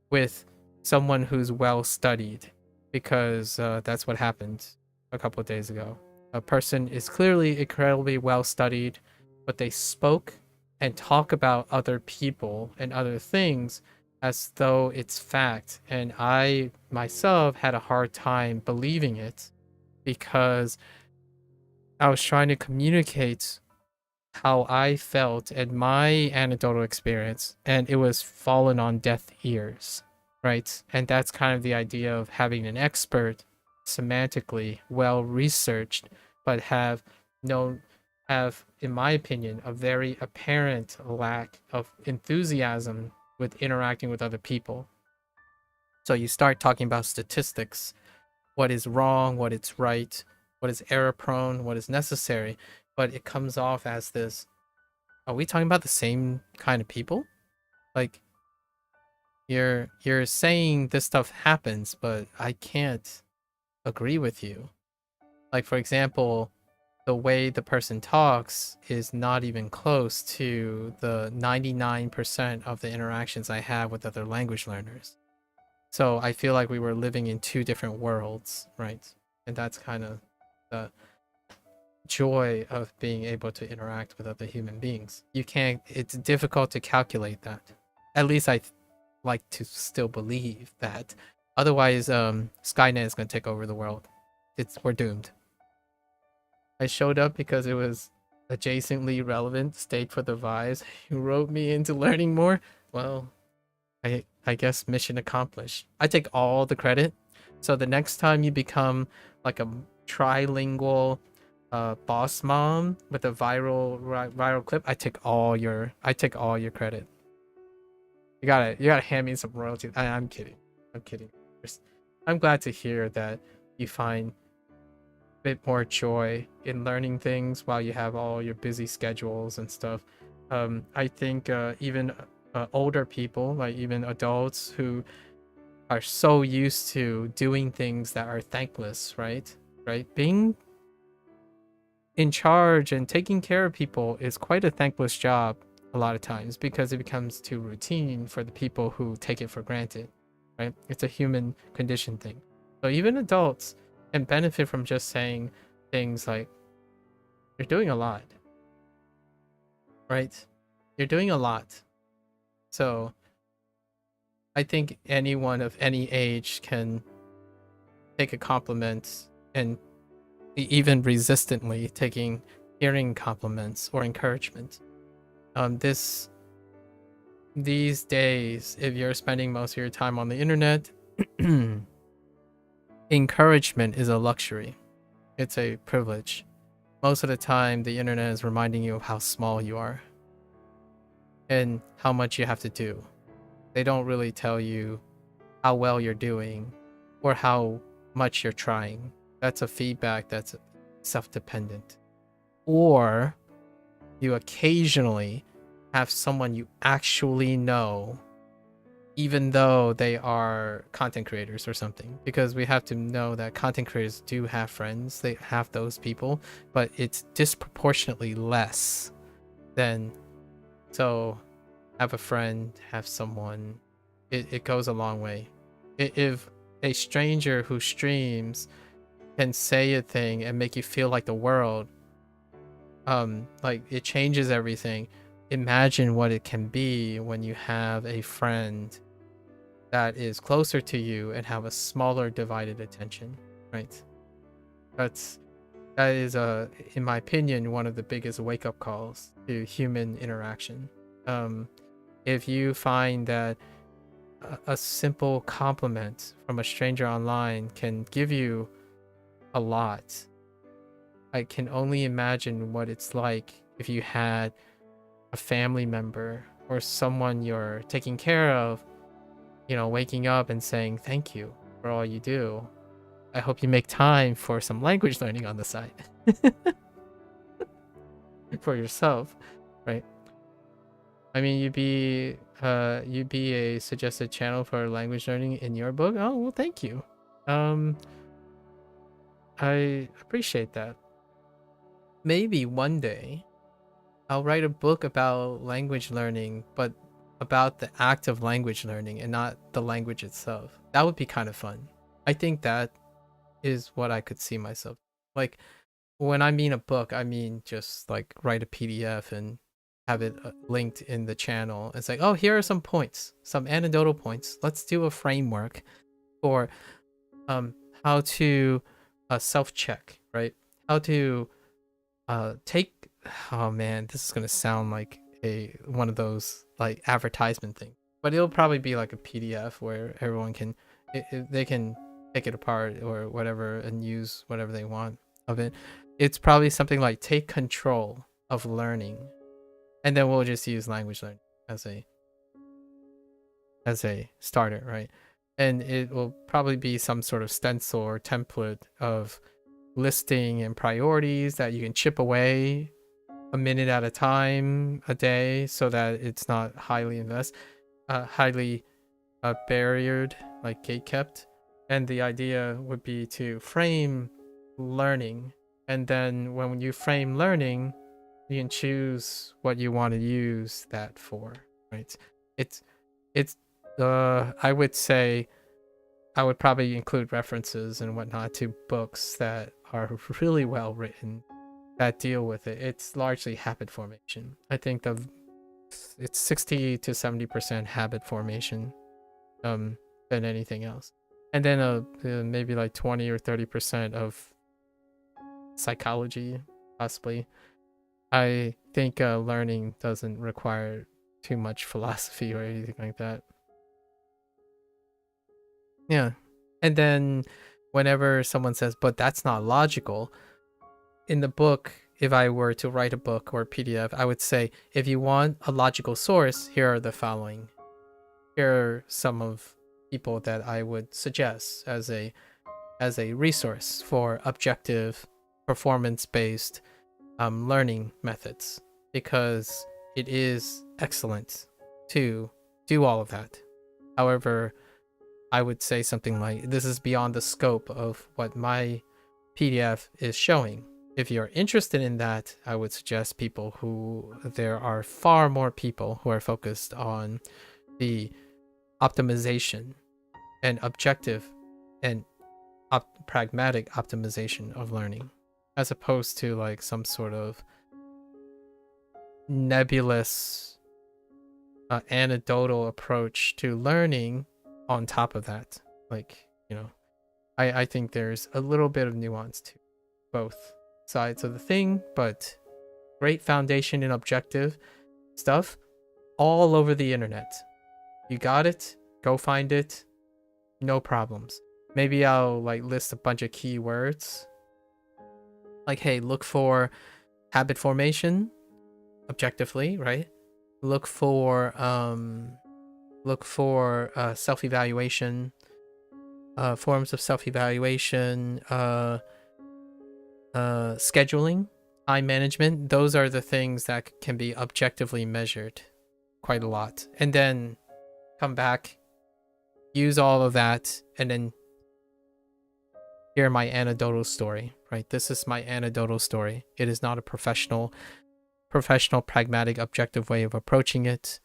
Speaker 1: with someone who's well studied, because that's what happened a couple of days ago. A person is clearly incredibly well studied, but they spoke and talk about other people and other things as though it's fact. And I myself had a hard time believing it because I was trying to communicate how I felt and my anecdotal experience, and it was fallen on deaf ears, right? And that's kind of the idea of having an expert, semantically well researched, but have, in my opinion, a very apparent lack of enthusiasm with interacting with other people. So you start talking about statistics, what is wrong, what is right, what is error prone, what is necessary, but it comes off as this, are we talking about the same kind of people? Like, you're saying this stuff happens, but I can't agree with you. Like, for example, the way the person talks is not even close to the 99% of the interactions I have with other language learners. So I feel like we were living in two different worlds, right? And that's kind of the joy of being able to interact with other human beings. You can't, it's difficult to calculate that. At least like to still believe that. Otherwise, Skynet is going to take over the world. We're doomed. I showed up because it was adjacently relevant, stayed for the vibes. You wrote me into learning more. Well, I guess mission accomplished. I take all the credit. So the next time you become like a trilingual boss mom with a viral clip, I take all your credit. You gotta hand me some royalties. I'm kidding. I'm kidding. I'm glad to hear that you find a bit more joy in learning things while you have all your busy schedules and stuff. I think even older people, like even adults who are so used to doing things that are thankless, right? Being in charge and taking care of people is quite a thankless job a lot of times because it becomes too routine for the people who take it for granted, right? It's a human condition thing. So even adults can benefit from just saying things like, you're doing a lot, right? You're doing a lot. So I think anyone of any age can take a compliment, and even resistantly hearing compliments or encouragement. These days, if you're spending most of your time on the internet, encouragement is a luxury. It's a privilege. Most of the time, the internet is reminding you of how small you are and how much you have to do. They don't really tell you how well you're doing or how much you're trying. That's a feedback that's self-dependent. Or you occasionally have someone you actually know, even though they are content creators or something, because we have to know that content creators do have friends. They have those people, but it's disproportionately less than. So have a friend, have someone, it goes a long way. If a stranger who streams can say a thing and make you feel like the world, like it changes everything. Imagine what it can be when you have a friend that is closer to you and have a smaller divided attention, right? That is in my opinion, one of the biggest wake-up calls to human interaction. If you find that a simple compliment from a stranger online can give you a lot, I can only imagine what it's like if you had a family member or someone you're taking care of, waking up and saying thank you for all you do. I hope you make time for some language learning on the side for yourself, right? I mean, you'd be a suggested channel for language learning in your book. Oh, well, thank you. I appreciate that. Maybe one day I'll write a book about language learning, but about the act of language learning and not the language itself. That would be kind of fun. I think that is what I could see myself. Like, when I mean a book, I mean just like write a PDF and have it linked in the channel. It's like, oh, here are some points, some anecdotal points. Let's do a framework for how to self-check, right? How to take, oh man, this is gonna sound like one of those like advertisement things, but it'll probably be like a PDF where everyone can they can take it apart or whatever and use whatever they want of it. It's probably something like take control of learning, and then we'll just use language learning as a starter, right? And it will probably be some sort of stencil or template of listing and priorities that you can chip away a minute at a time a day, so that it's not highly barriered, like gate kept. And the idea would be to frame learning, and then when you frame learning, you can choose what you want to use that for, right? It's I would say I would probably include references and whatnot to books that are really well written that deal with it. It's largely habit formation. I think it's 60 to 70% habit formation than anything else, and then maybe like 20 or 30% of psychology, possibly. I think learning doesn't require too much philosophy or anything like that. Yeah. And then whenever someone says, but that's not logical, in the book, if I were to write a book or a PDF, I would say, if you want a logical source, here are the following. Here are some of people that I would suggest as a resource for objective, performance-based learning methods, because it is excellent to do all of that. However, I would say something like, this is beyond the scope of what my PDF is showing. If you're interested in that, I would suggest there are far more people who are focused on the optimization and objective and pragmatic optimization of learning, as opposed to like some sort of nebulous anecdotal approach to learning on top of that. Like, I think there's a little bit of nuance to both sides of the thing, but great foundation in objective stuff all over the internet. You got it, go find it, no problems. Maybe I'll like list a bunch of keywords, like, hey, look for habit formation objectively, right? Look for self-evaluation, forms of self-evaluation, scheduling, time management. Those are the things that can be objectively measured quite a lot. And then come back, use all of that, and then hear my anecdotal story, right? This is my anecdotal story. It is not a professional, pragmatic, objective way of approaching it.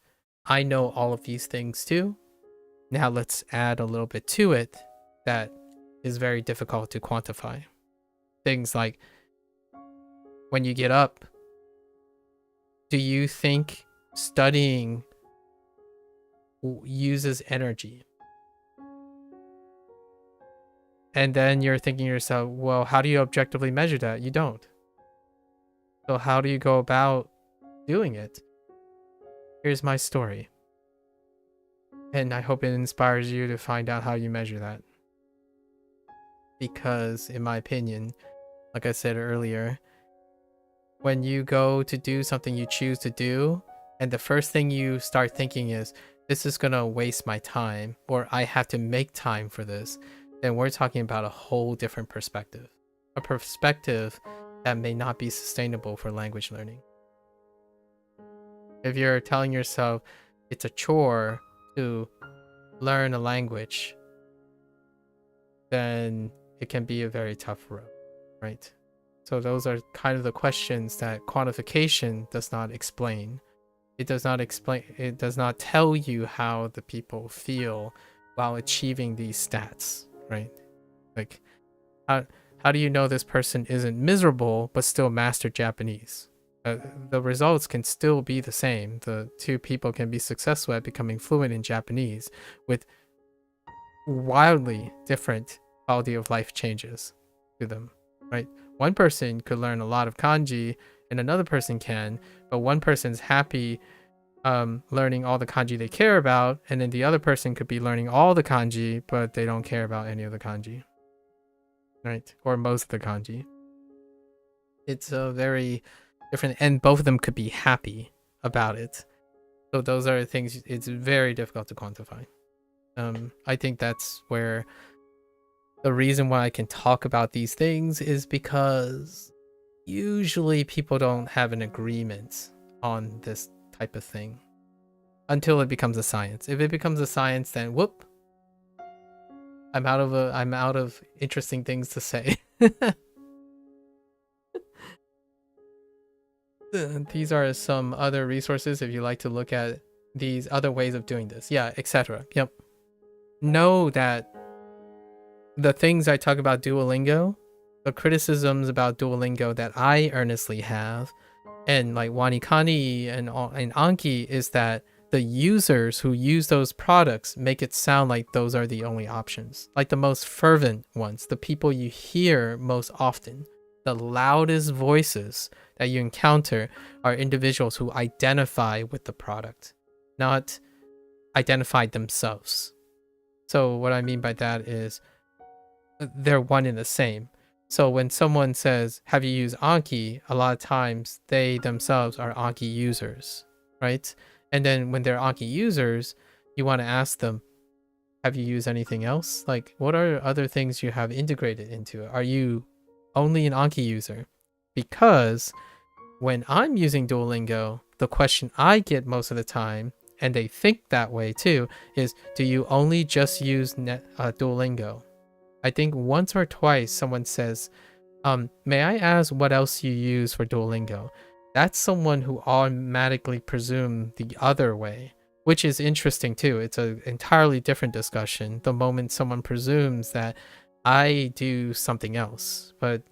Speaker 1: I know all of these things too. Now let's add a little bit to it that is very difficult to quantify. Things like, when you get up, do you think studying uses energy? And then you're thinking to yourself, well, how do you objectively measure that? You don't. So how do you go about doing it? Here's my story. And I hope it inspires you to find out how you measure that. Because in my opinion, like I said earlier, when you go to do something you choose to do, and the first thing you start thinking is, this is gonna waste my time, or I have to make time for this, then we're talking about a whole different perspective. A perspective that may not be sustainable for language learning. If you're telling yourself it's a chore to learn a language, then it can be a very tough road, right? So those are kind of the questions that quantification does not explain. It does not tell you how the people feel while achieving these stats, right? Like, how do you know this person isn't miserable but still mastered Japanese? The results can still be the same. The two people can be successful at becoming fluent in Japanese with wildly different quality of life changes to them, right? One person could learn a lot of kanji and another person can, but one person's happy learning all the kanji they care about, and then the other person could be learning all the kanji, but they don't care about any of the kanji, right? Or most of the kanji. It's a very different, and both of them could be happy about it. So those are things it's very difficult to quantify. I think that's where the reason why I can talk about these things is because usually people don't have an agreement on this type of thing until it becomes a science. If it becomes a science, then whoop, I'm out of interesting things to say. These are some other resources if you like to look at these other ways of doing this. Yeah, etc. Yep. Know that the things I talk about Duolingo, the criticisms about Duolingo that I earnestly have, and like Wanikani and Anki, is that the users who use those products make it sound like those are the only options. Like the most fervent ones, the people you hear most often, the loudest voices that you encounter are individuals who identify with the product, not identify themselves. So what I mean by that is they're one and the same. So when someone says, have you used Anki? A lot of times they themselves are Anki users, right? And then when they're Anki users, you want to ask them, have you used anything else? Like, what are other things you have integrated into it? Are you only an Anki user? Because when I'm using Duolingo, the question I get most of the time, and they think that way too, is, do you only just use Duolingo? I think once or twice someone says, may I ask what else you use for Duolingo? That's someone who automatically presumes the other way, which is interesting too. It's an entirely different discussion the moment someone presumes that I do something else, but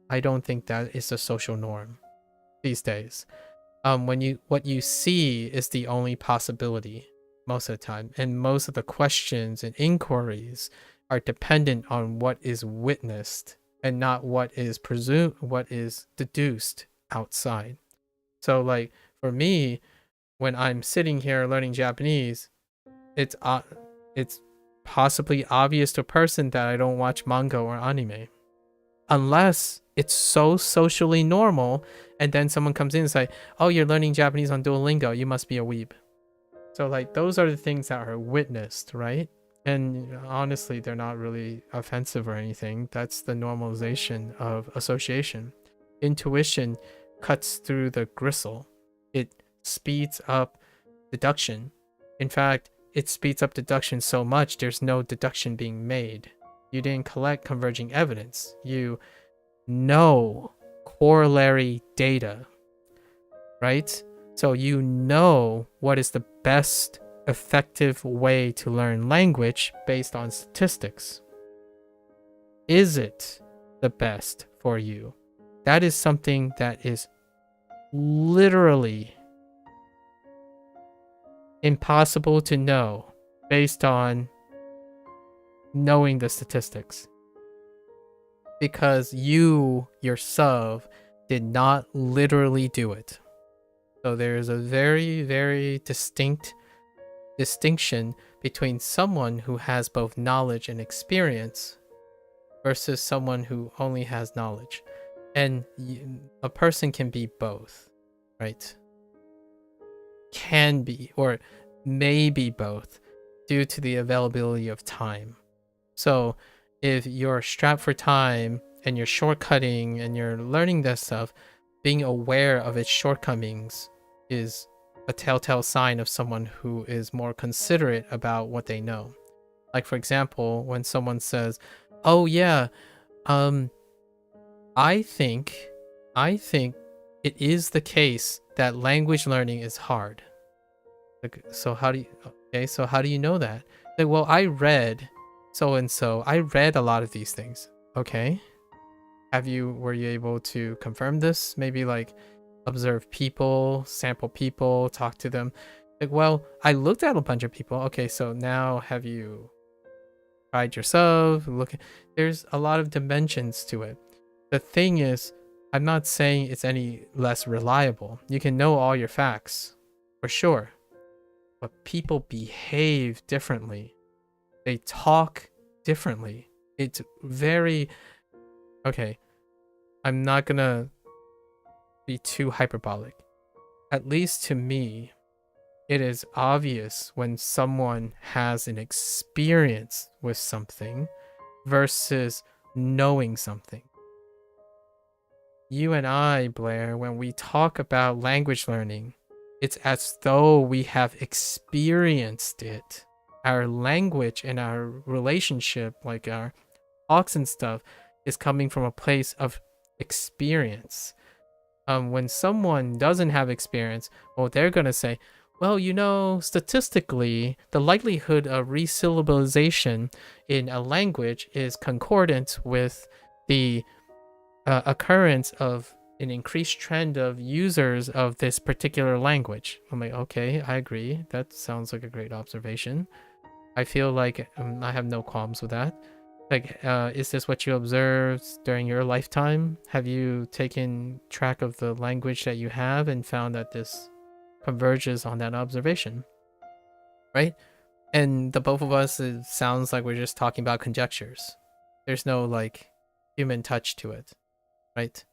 Speaker 1: I don't think that is a social norm these days. What you see is the only possibility most of the time, and most of the questions and inquiries are dependent on what is witnessed and not what is deduced outside. So like for me, when I'm sitting here learning Japanese, it's possibly obvious to a person that I don't watch manga or anime, unless it's so socially normal, and then someone comes in and say, oh, you're learning Japanese on Duolingo, you must be a weeb. So like those are the things that are witnessed, right? And honestly, they're not really offensive or anything. That's the normalization of association. Intuition cuts through the gristle. It speeds up deduction. In fact, it speeds up deduction so much there's no deduction being made. You didn't collect converging evidence. You know corollary data, right? So you know what is the best effective way to learn language based on statistics. Is it the best for you? That is something that is literally impossible to know based on knowing the statistics, because you yourself did not literally do it. So there is a very, very distinction between someone who has both knowledge and experience versus someone who only has knowledge. And a person can be both, right? Can be, or may be both, due to the availability of time. So if you're strapped for time and you're shortcutting and you're learning this stuff, being aware of its shortcomings is a telltale sign of someone who is more considerate about what they know. Like for example, when someone says, oh yeah, I think it is the case that language learning is hard. Like, so how do you know that? Like, well, I read so and so. I read a lot of these things. Okay. Were you able to confirm this? Maybe like observe people, sample people, talk to them. Like, well, I looked at a bunch of people. Okay, so now have you tried yourself? There's a lot of dimensions to it. The thing is, I'm not saying it's any less reliable. You can know all your facts, for sure. But people behave differently. They talk differently. It's very... Okay, I'm not gonna be too hyperbolic. At least to me, it is obvious when someone has an experience with something versus knowing something. You and I, Blair, when we talk about language learning, it's as though we have experienced it. Our language and our relationship, like our talks and stuff, is coming from a place of experience. When someone doesn't have experience, well, they're going to say, well, you know, statistically, the likelihood of resyllabalization in a language is concordant with the occurrence of an increased trend of users of this particular language. I'm like, okay, I agree. That sounds like a great observation. I feel like I have no qualms with that. Like, is this what you observed during your lifetime? Have you taken track of the language that you have and found that this converges on that observation? Right? And the both of us, it sounds like we're just talking about conjectures. There's no, like, human touch to it. Right?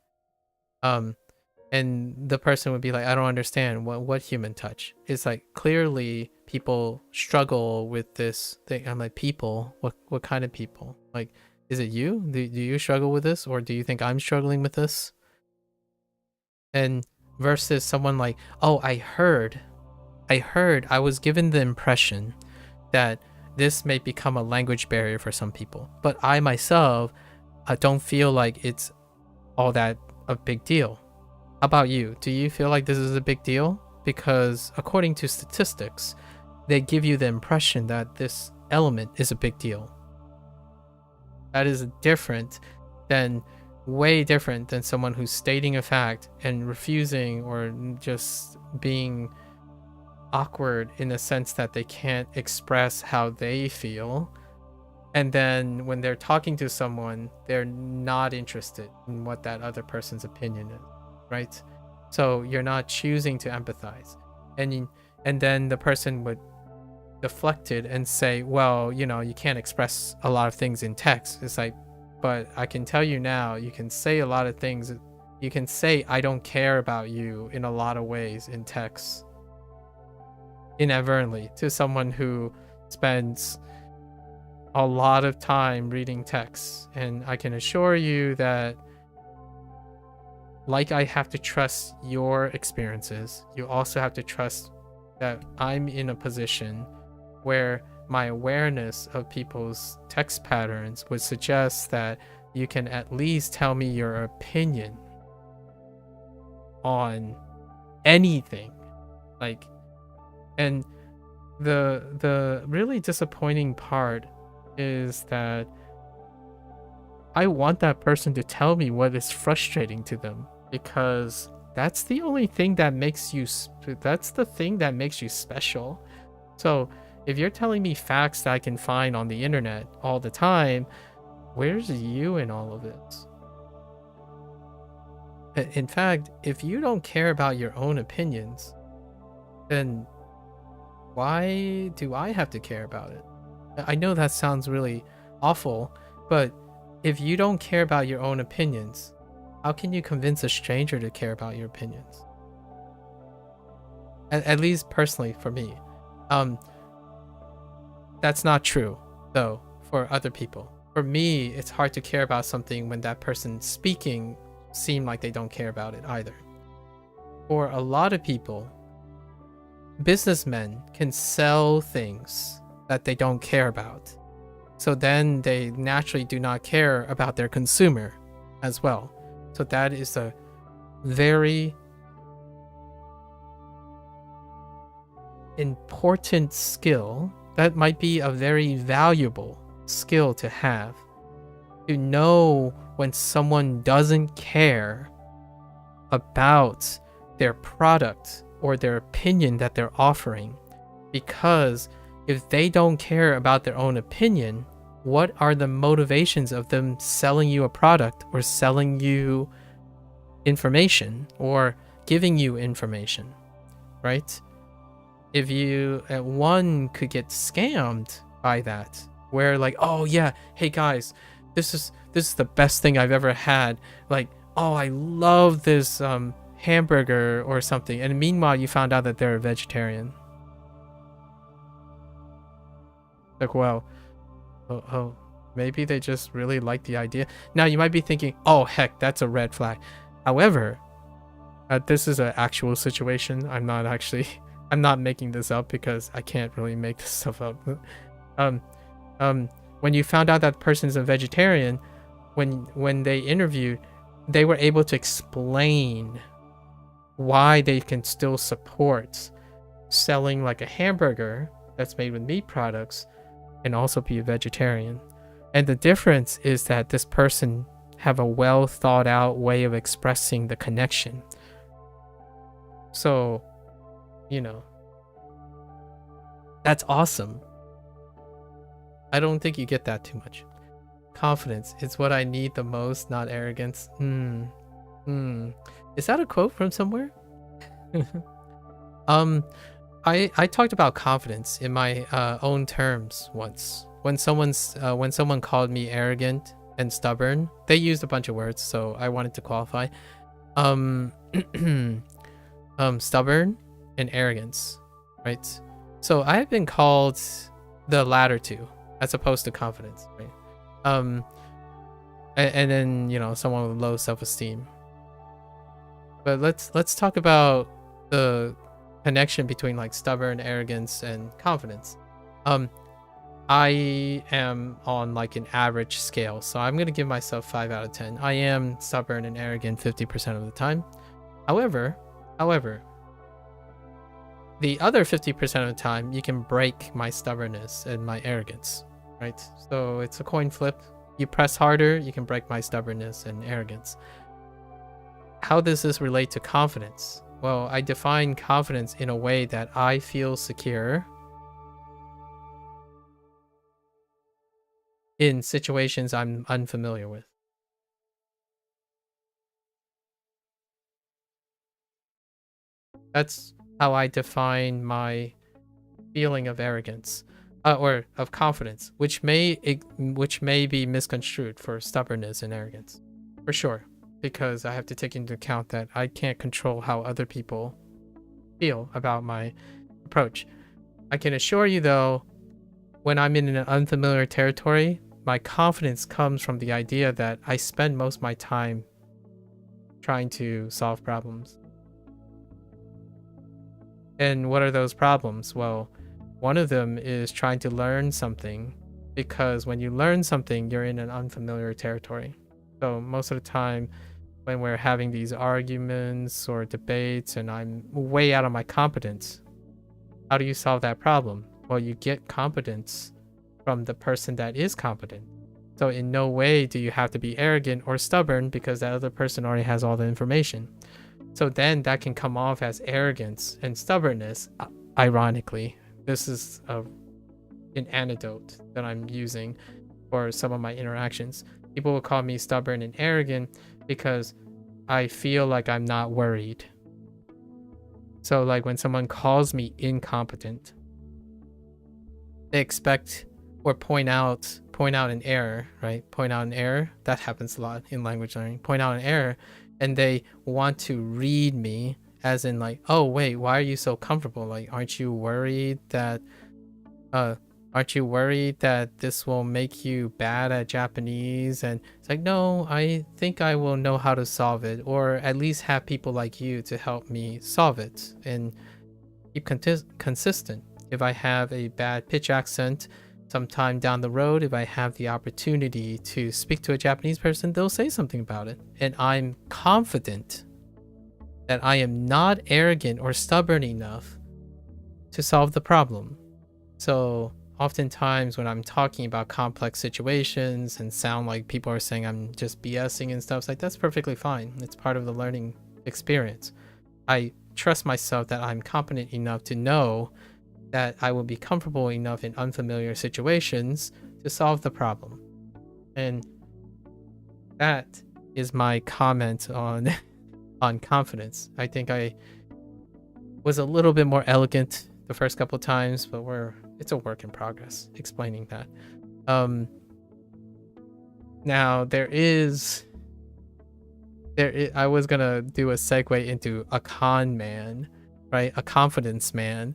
Speaker 1: And the person would be like, I don't understand. What human touch? It's like, clearly people struggle with this thing. I'm like, people? What kind of people? Like, is it you? Do you struggle with this? Or do you think I'm struggling with this? And versus someone like, oh, I heard I was given the impression that this may become a language barrier for some people. But I myself, I don't feel like it's all that a big deal. How about you? Do you feel like this is a big deal? Because according to statistics, they give you the impression that this element is a big deal. That is way different than someone who's stating a fact and refusing or just being awkward in the sense that they can't express how they feel. And then when they're talking to someone, they're not interested in what that other person's opinion is, right? So you're not choosing to empathize. And then the person would deflect it and say, well, you know, you can't express a lot of things in text. It's like, but I can tell you now, you can say a lot of things. You can say, I don't care about you in a lot of ways in text. Inadvertently, to someone who spends a lot of time reading texts. And I can assure you that, like I have to trust your experiences, you also have to trust that I'm in a position where my awareness of people's text patterns would suggest that you can at least tell me your opinion on anything. Like, and the really disappointing part is that I want that person to tell me what is frustrating to them, because that's the only thing that makes you special. So if you're telling me facts that I can find on the internet all the time, where's you in all of this? In fact, if you don't care about your own opinions, then why do I have to care about it? I know that sounds really awful, but if you don't care about your own opinions, how can you convince a stranger to care about your opinions? At least personally for me. That's not true, though, for other people. For me, it's hard to care about something when that person speaking seem like they don't care about it either. For a lot of people, businessmen can sell things that they don't care about. So then they naturally do not care about their consumer as well. So that is a very important skill. That might be a very valuable skill to have. To know when someone doesn't care about their product or their opinion that they're offering. Because if they don't care about their own opinion, what are the motivations of them selling you a product or selling you information or giving you information, right? If you one could get scammed by that, where like, oh yeah, hey guys, this is the best thing I've ever had, like, oh, I love this hamburger or something, and meanwhile you found out that they're a vegetarian. Like, well, oh, maybe they just really like the idea. Now you might be thinking, oh heck, that's a red flag. However, this is an actual situation. I'm not making this up because I can't really make this stuff up. When you found out that person's a vegetarian, when they interviewed, they were able to explain why they can still support selling like a hamburger that's made with meat products and also be a vegetarian. And the difference is that this person have a well thought out way of expressing the connection. So, you know, that's awesome. I don't think you get that too much. Confidence is what I need the most, not arrogance. Is that a quote from somewhere? I talked about confidence in my own terms once. When someone called me arrogant and stubborn, they used a bunch of words, so I wanted to qualify. Stubborn and arrogance, right? So I have been called the latter two as opposed to confidence, right? And then, you know, someone with low self-esteem. But let's talk about the connection between like stubborn, arrogance, and confidence. I am on like an average scale, so I'm gonna give myself 5 out of 10. I am stubborn and arrogant 50% of the time. However, the other 50% of the time, you can break my stubbornness and my arrogance, right? So it's a coin flip. You press harder, you can break my stubbornness and arrogance. How does this relate to confidence? Well, I define confidence in a way that I feel secure in situations I'm unfamiliar with. That's how I define my feeling of arrogance, or of confidence, which may be misconstrued for stubbornness and arrogance, for sure, because I have to take into account that I can't control how other people feel about my approach. I can assure you though, when I'm in an unfamiliar territory, my confidence comes from the idea that I spend most of my time trying to solve problems. And what are those problems? Well, one of them is trying to learn something, because when you learn something, you're in an unfamiliar territory. So most of the time when we're having these arguments or debates and I'm way out of my competence, how do you solve that problem? Well, you get competence from the person that is competent. So in no way do you have to be arrogant or stubborn, because that other person already has all the information. So then that can come off as arrogance and stubbornness. Ironically, this is an anecdote that I'm using for some of my interactions. People will call me stubborn and arrogant because I feel like I'm not worried. So like when someone calls me incompetent, they expect or point out an error, right? Point out an error. That happens a lot in language learning. Point out an error, and they want to read me as in like, oh wait, why are you so comfortable? Like, aren't you worried that this will make you bad at Japanese? And it's like, no, I think I will know how to solve it, or at least have people like you to help me solve it and keep consistent. If I have a bad pitch accent, sometime down the road, if I have the opportunity to speak to a Japanese person, they'll say something about it. And I'm confident that I am not arrogant or stubborn enough to solve the problem. So oftentimes when I'm talking about complex situations and sound like people are saying I'm just BSing and stuff, it's like, that's perfectly fine. It's part of the learning experience. I trust myself that I'm competent enough to know that I will be comfortable enough in unfamiliar situations to solve the problem. And that is my comment on on confidence. I think I was a little bit more elegant the first couple of times, but it's a work in progress explaining that. Now I was gonna do a segue into a con man, right? A confidence man,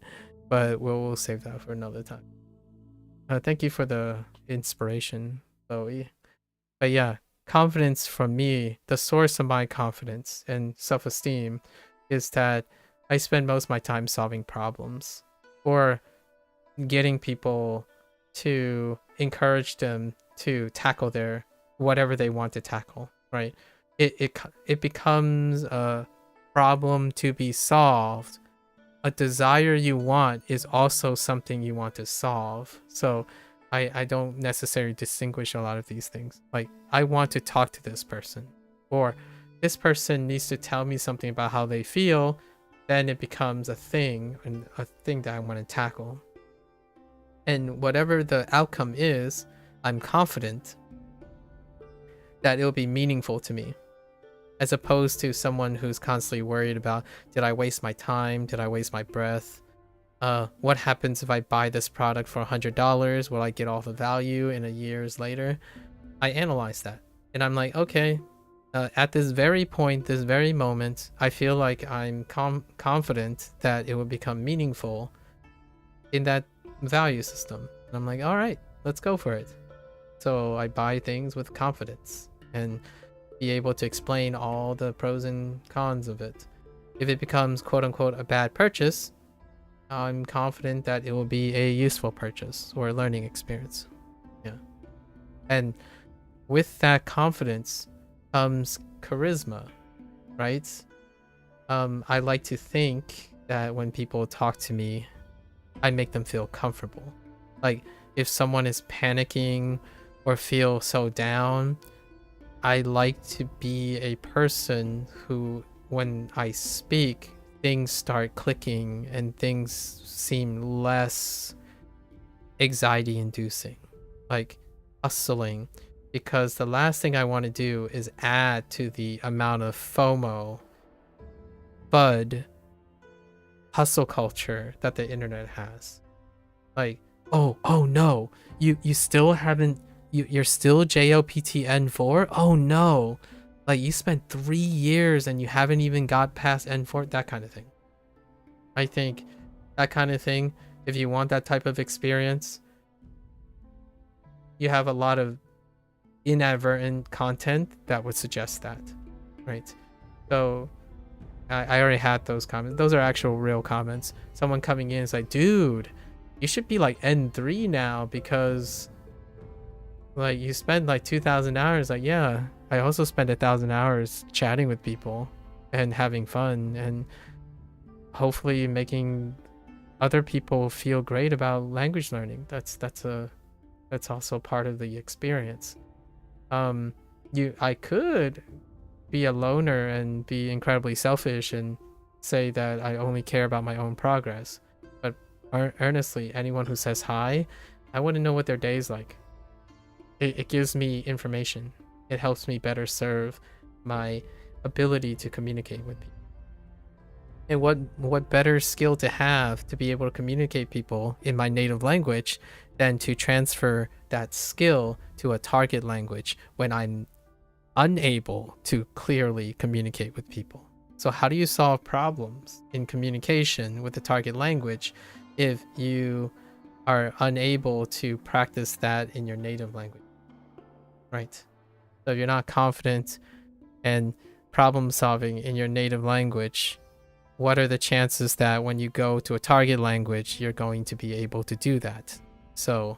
Speaker 1: but we'll save that for another time. Thank you for the inspiration, Chloe. But yeah, confidence from me, the source of my confidence and self-esteem is that I spend most of my time solving problems or getting people to encourage them to tackle their whatever they want to tackle, right? It becomes a problem to be solved. A desire you want is also something you want to solve. So I don't necessarily distinguish a lot of these things. Like, I want to talk to this person, or this person needs to tell me something about how they feel, then it becomes a thing, and a thing that I want to tackle. And whatever the outcome is, I'm confident that it'll be meaningful to me, as opposed to someone who's constantly worried about, did I waste my time? Did I waste my breath? What happens if I buy this product for $100? Will I get all the value in a years later? I analyze that, and I'm like, okay, at this very point, this very moment, I feel like I'm confident that it will become meaningful in that value system. And I'm like, all right, let's go for it. So I buy things with confidence and be able to explain all the pros and cons of it. If it becomes quote unquote a bad purchase, I'm confident that it will be a useful purchase or a learning experience. Yeah. And with that confidence comes charisma, right? I like to think that when people talk to me, I make them feel comfortable. Like, if someone is panicking or feel so down, I like to be a person who, when I speak, things start clicking and things seem less anxiety inducing, like hustling, because the last thing I want to do is add to the amount of FOMO, FUD, hustle culture that the internet has. Like, oh no, you still haven't, you're still JOPT N4? Oh no, like, you spent 3 years and you haven't even got past N4, that kind of thing. I think that kind of thing, if you want that type of experience, you have a lot of inadvertent content that would suggest that, right? So I already had those comments. Those are actual real comments. Someone coming in is like, dude, you should be like N3 now because like you spend like 2,000 hours. Like, yeah, I also spend 1,000 hours chatting with people and having fun and hopefully making other people feel great about language learning. That's also part of the experience. I could be a loner and be incredibly selfish and say that I only care about my own progress, but earnestly, anyone who says hi, I want to know what their day's like. It gives me information. It helps me better serve my ability to communicate with people. And what better skill to have to be able to communicate people in my native language than to transfer that skill to a target language when I'm unable to clearly communicate with people. So how do you solve problems in communication with the target language if you are unable to practice that in your native language? Right? So if you're not confident and problem solving in your native language, what are the chances that when you go to a target language, you're going to be able to do that? So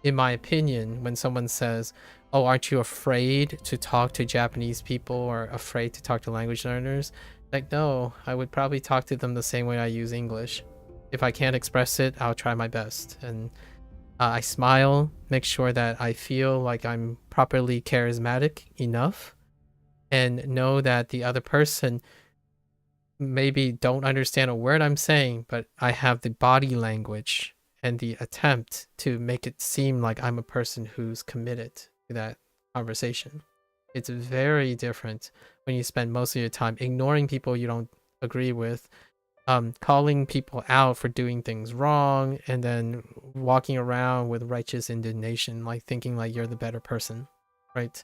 Speaker 1: in my opinion, when someone says, oh, aren't you afraid to talk to Japanese people or afraid to talk to language learners? Like, no, I would probably talk to them the same way I use English. If I can't express it, I'll try my best. And I smile, make sure that I feel like I'm properly charismatic enough, and know that the other person maybe don't understand a word I'm saying, but I have the body language and the attempt to make it seem like I'm a person who's committed to that conversation. It's very different when you spend most of your time ignoring people you don't agree with, calling people out for doing things wrong, and then walking around with righteous indignation, like thinking like you're the better person, right?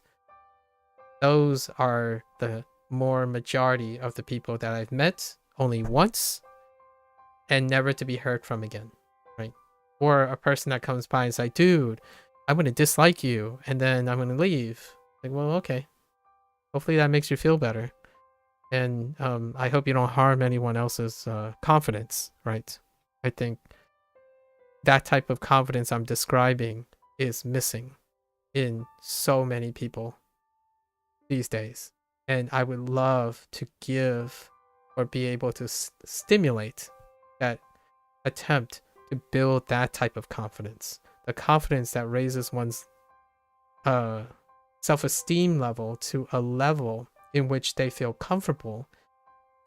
Speaker 1: Those are the more majority of the people that I've met only once and never to be heard from again, right? Or a person that comes by and is like, dude, I'm going to dislike you and then I'm going to leave. Like, well, okay. Hopefully that makes you feel better. And I hope you don't harm anyone else's confidence, right? I think that type of confidence I'm describing is missing in so many people these days. And I would love to give or be able to stimulate that attempt to build that type of confidence. The confidence that raises one's self-esteem level to a level in which they feel comfortable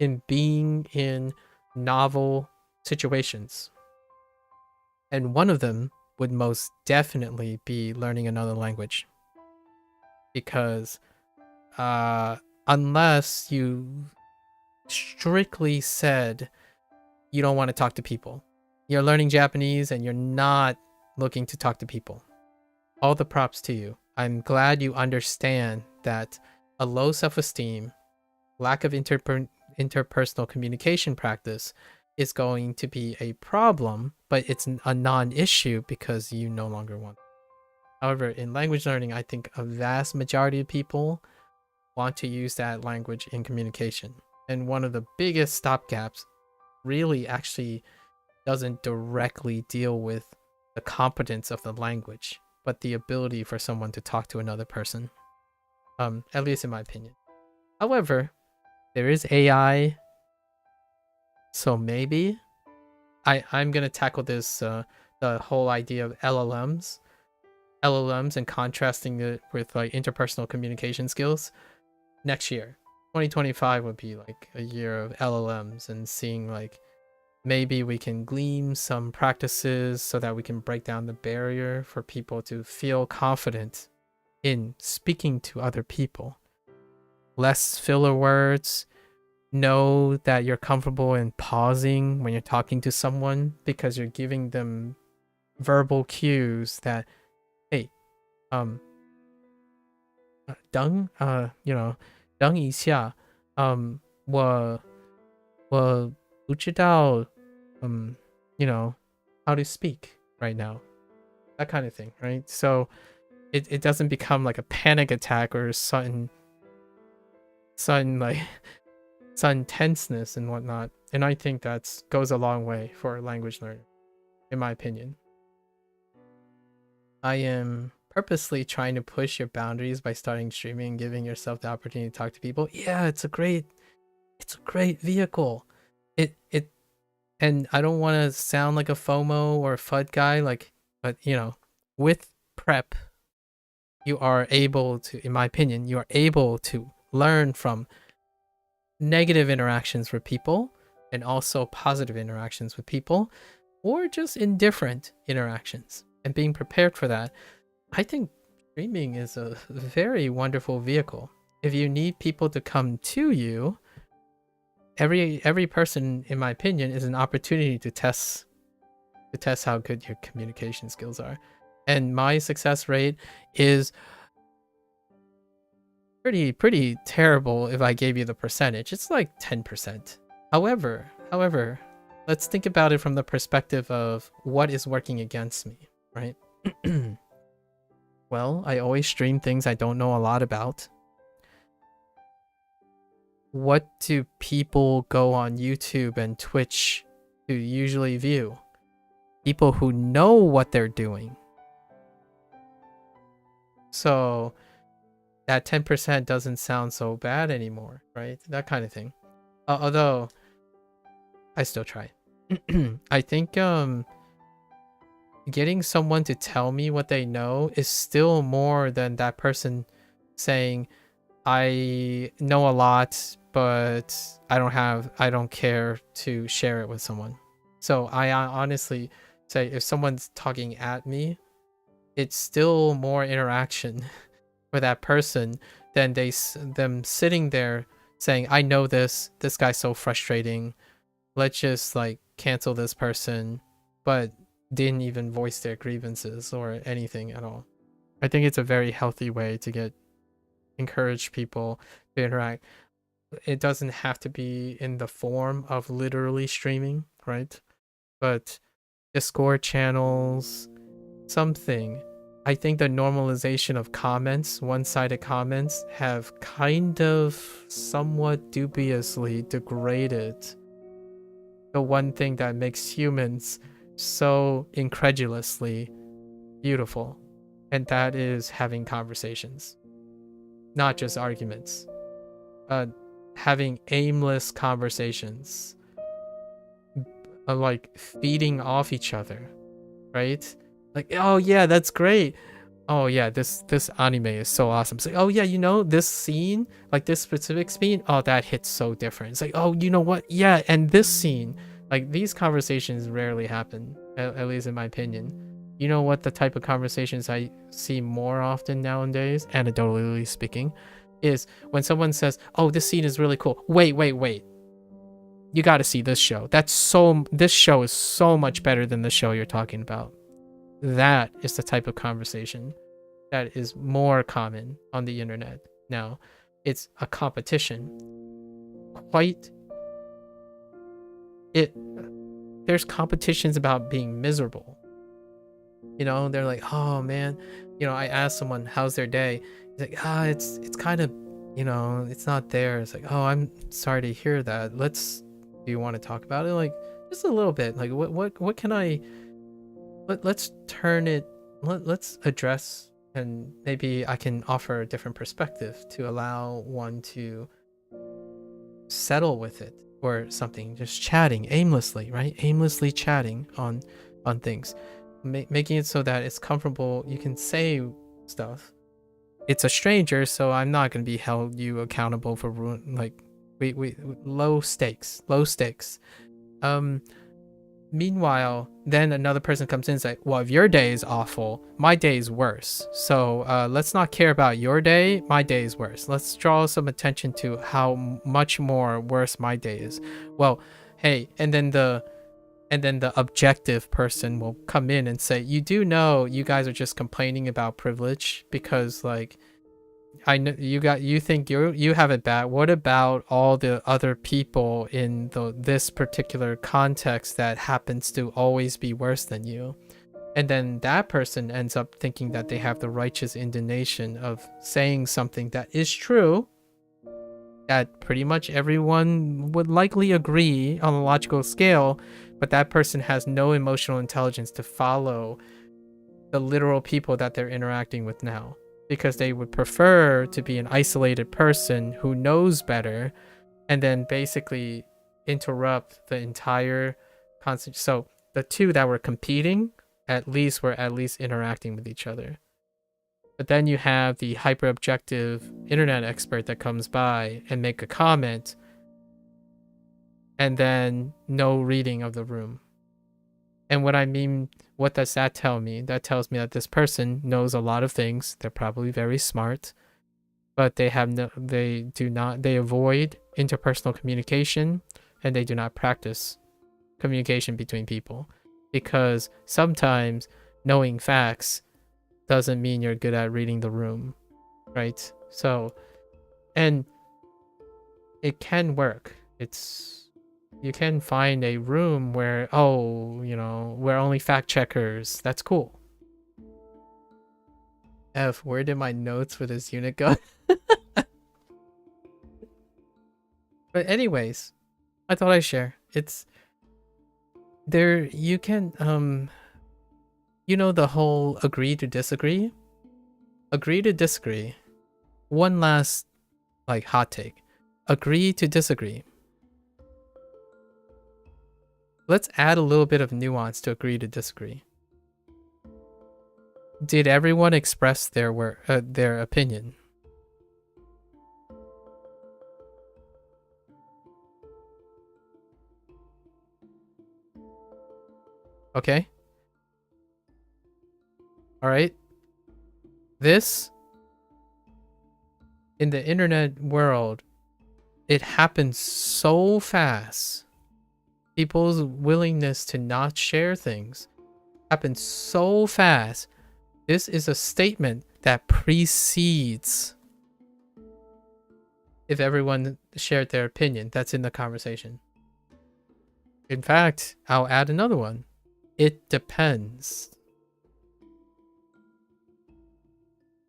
Speaker 1: in being in novel situations. And one of them would most definitely be learning another language. Because unless you strictly said you don't want to talk to people, you're learning Japanese and you're not looking to talk to people, all the props to you. I'm glad you understand that a low self-esteem, lack of interpersonal communication practice is going to be a problem, but it's a non-issue because you no longer want it. However, in language learning, I think a vast majority of people want to use that language in communication. And one of the biggest stopgaps really actually doesn't directly deal with the competence of the language, but the ability for someone to talk to another person. At least in my opinion. However, there is AI, so maybe I'm gonna tackle this the whole idea of LLMs and contrasting it with like interpersonal communication skills next year. 2025 would be like a year of LLMs and seeing like maybe we can glean some practices so that we can break down the barrier for people to feel confident in speaking to other people. Less filler words. Know that you're comfortable in pausing when you're talking to someone because you're giving them verbal cues that, hey, 等一下，我不知道how to speak right now. That kind of thing, right? So it doesn't become like a panic attack or sudden tenseness and whatnot. And I think that goes a long way for language learning, in my opinion. I am purposely trying to push your boundaries by starting streaming and giving yourself the opportunity to talk to people. Yeah, it's a great vehicle. And I don't want to sound like a FOMO or a FUD guy, but with prep, you are able to, in my opinion, you are able to learn from negative interactions with people and also positive interactions with people, or just indifferent interactions. And being prepared for that, I think streaming is a very wonderful vehicle. If you need people to come to you, every person, in my opinion, is an opportunity to test how good your communication skills are. And my success rate is pretty terrible if I gave you the percentage. It's like 10%. However, let's think about it from the perspective of what is working against me, right? Well, I always stream things I don't know a lot about. What do people go on YouTube and Twitch to usually view? People who know what they're doing. So that 10% doesn't sound so bad anymore, right? That kind of thing. Although I still try. I think getting someone to tell me what they know is still more than that person saying, I know a lot, but I don't care to share it with someone. So I honestly say if someone's talking at me, it's still more interaction for that person than them sitting there saying, I know this guy's so frustrating, let's just like cancel this person, but didn't even voice their grievances or anything at all. I think it's a very healthy way to encourage people to interact. It doesn't have to be in the form of literally streaming, right? But Discord channels, something. I think the normalization of comments, one-sided comments, have kind of somewhat dubiously degraded the one thing that makes humans so incredulously beautiful, and that is having conversations, not just arguments. Having aimless conversations, like feeding off each other, right? Like, oh yeah, that's great. Oh yeah, this anime is so awesome. It's like, oh yeah, you know, this scene, like this specific scene, oh that hits so different. It's like, oh, you know what? Yeah, and this scene, like these conversations rarely happen, at least in my opinion. You know what the type of conversations I see more often nowadays, anecdotally speaking, is when someone says, oh, this scene is really cool. Wait. You gotta see this show. This show is so much better than the show you're talking about. That is the type of conversation that is more common on the internet now. It's a competition. There's competitions about being miserable. You know, they're like, oh man, you know, I asked someone, how's their day? He's like, it's kind of, you know, it's not there. It's like, oh, I'm sorry to hear that. Do you want to talk about it? Like, just a little bit. Like, what can let's turn it, let's address, and maybe I can offer a different perspective to allow one to settle with it or something. Just chatting aimlessly, right? Aimlessly chatting on things. Making it so that it's comfortable. You can say stuff. It's a stranger, so I'm not going to be held you accountable for like we low stakes. Meanwhile, then another person comes in and say, well, if your day is awful, my day is worse. So let's not care about your day. My day is worse. Let's draw some attention to how much more worse my day is. Well, hey, and then the objective person will come in and say, you do know you guys are just complaining about privilege because, like, I know you think you have it bad. What about all the other people in this particular context that happens to always be worse than you? And then that person ends up thinking that they have the righteous indignation of saying something that is true, that pretty much everyone would likely agree on a logical scale, but that person has no emotional intelligence to follow the literal people that they're interacting with now, because they would prefer to be an isolated person who knows better and then basically interrupt the entire constant. So the two that were competing were at least interacting with each other. But then you have the hyper objective internet expert that comes by and make a comment, and then no reading of the room. And what does that tell me? That tells me that this person knows a lot of things. They're probably very smart, but they avoid interpersonal communication, and they do not practice communication between people, because sometimes knowing facts doesn't mean you're good at reading the room, right? So, and it can work. You can find a room where, we're only fact checkers. That's cool. Where did my notes for this unit go? But anyways, I thought I'd share. It's there. You can, the whole agree to disagree. Agree to disagree. One last, hot take. Agree to disagree. Let's add a little bit of nuance to agree to disagree. Did everyone express their opinion? Okay? Alright? This, in the internet world, it happens so fast. People's willingness to not share things happens so fast. This is a statement that precedes if everyone shared their opinion that's in the conversation. In fact, I'll add another one. It depends.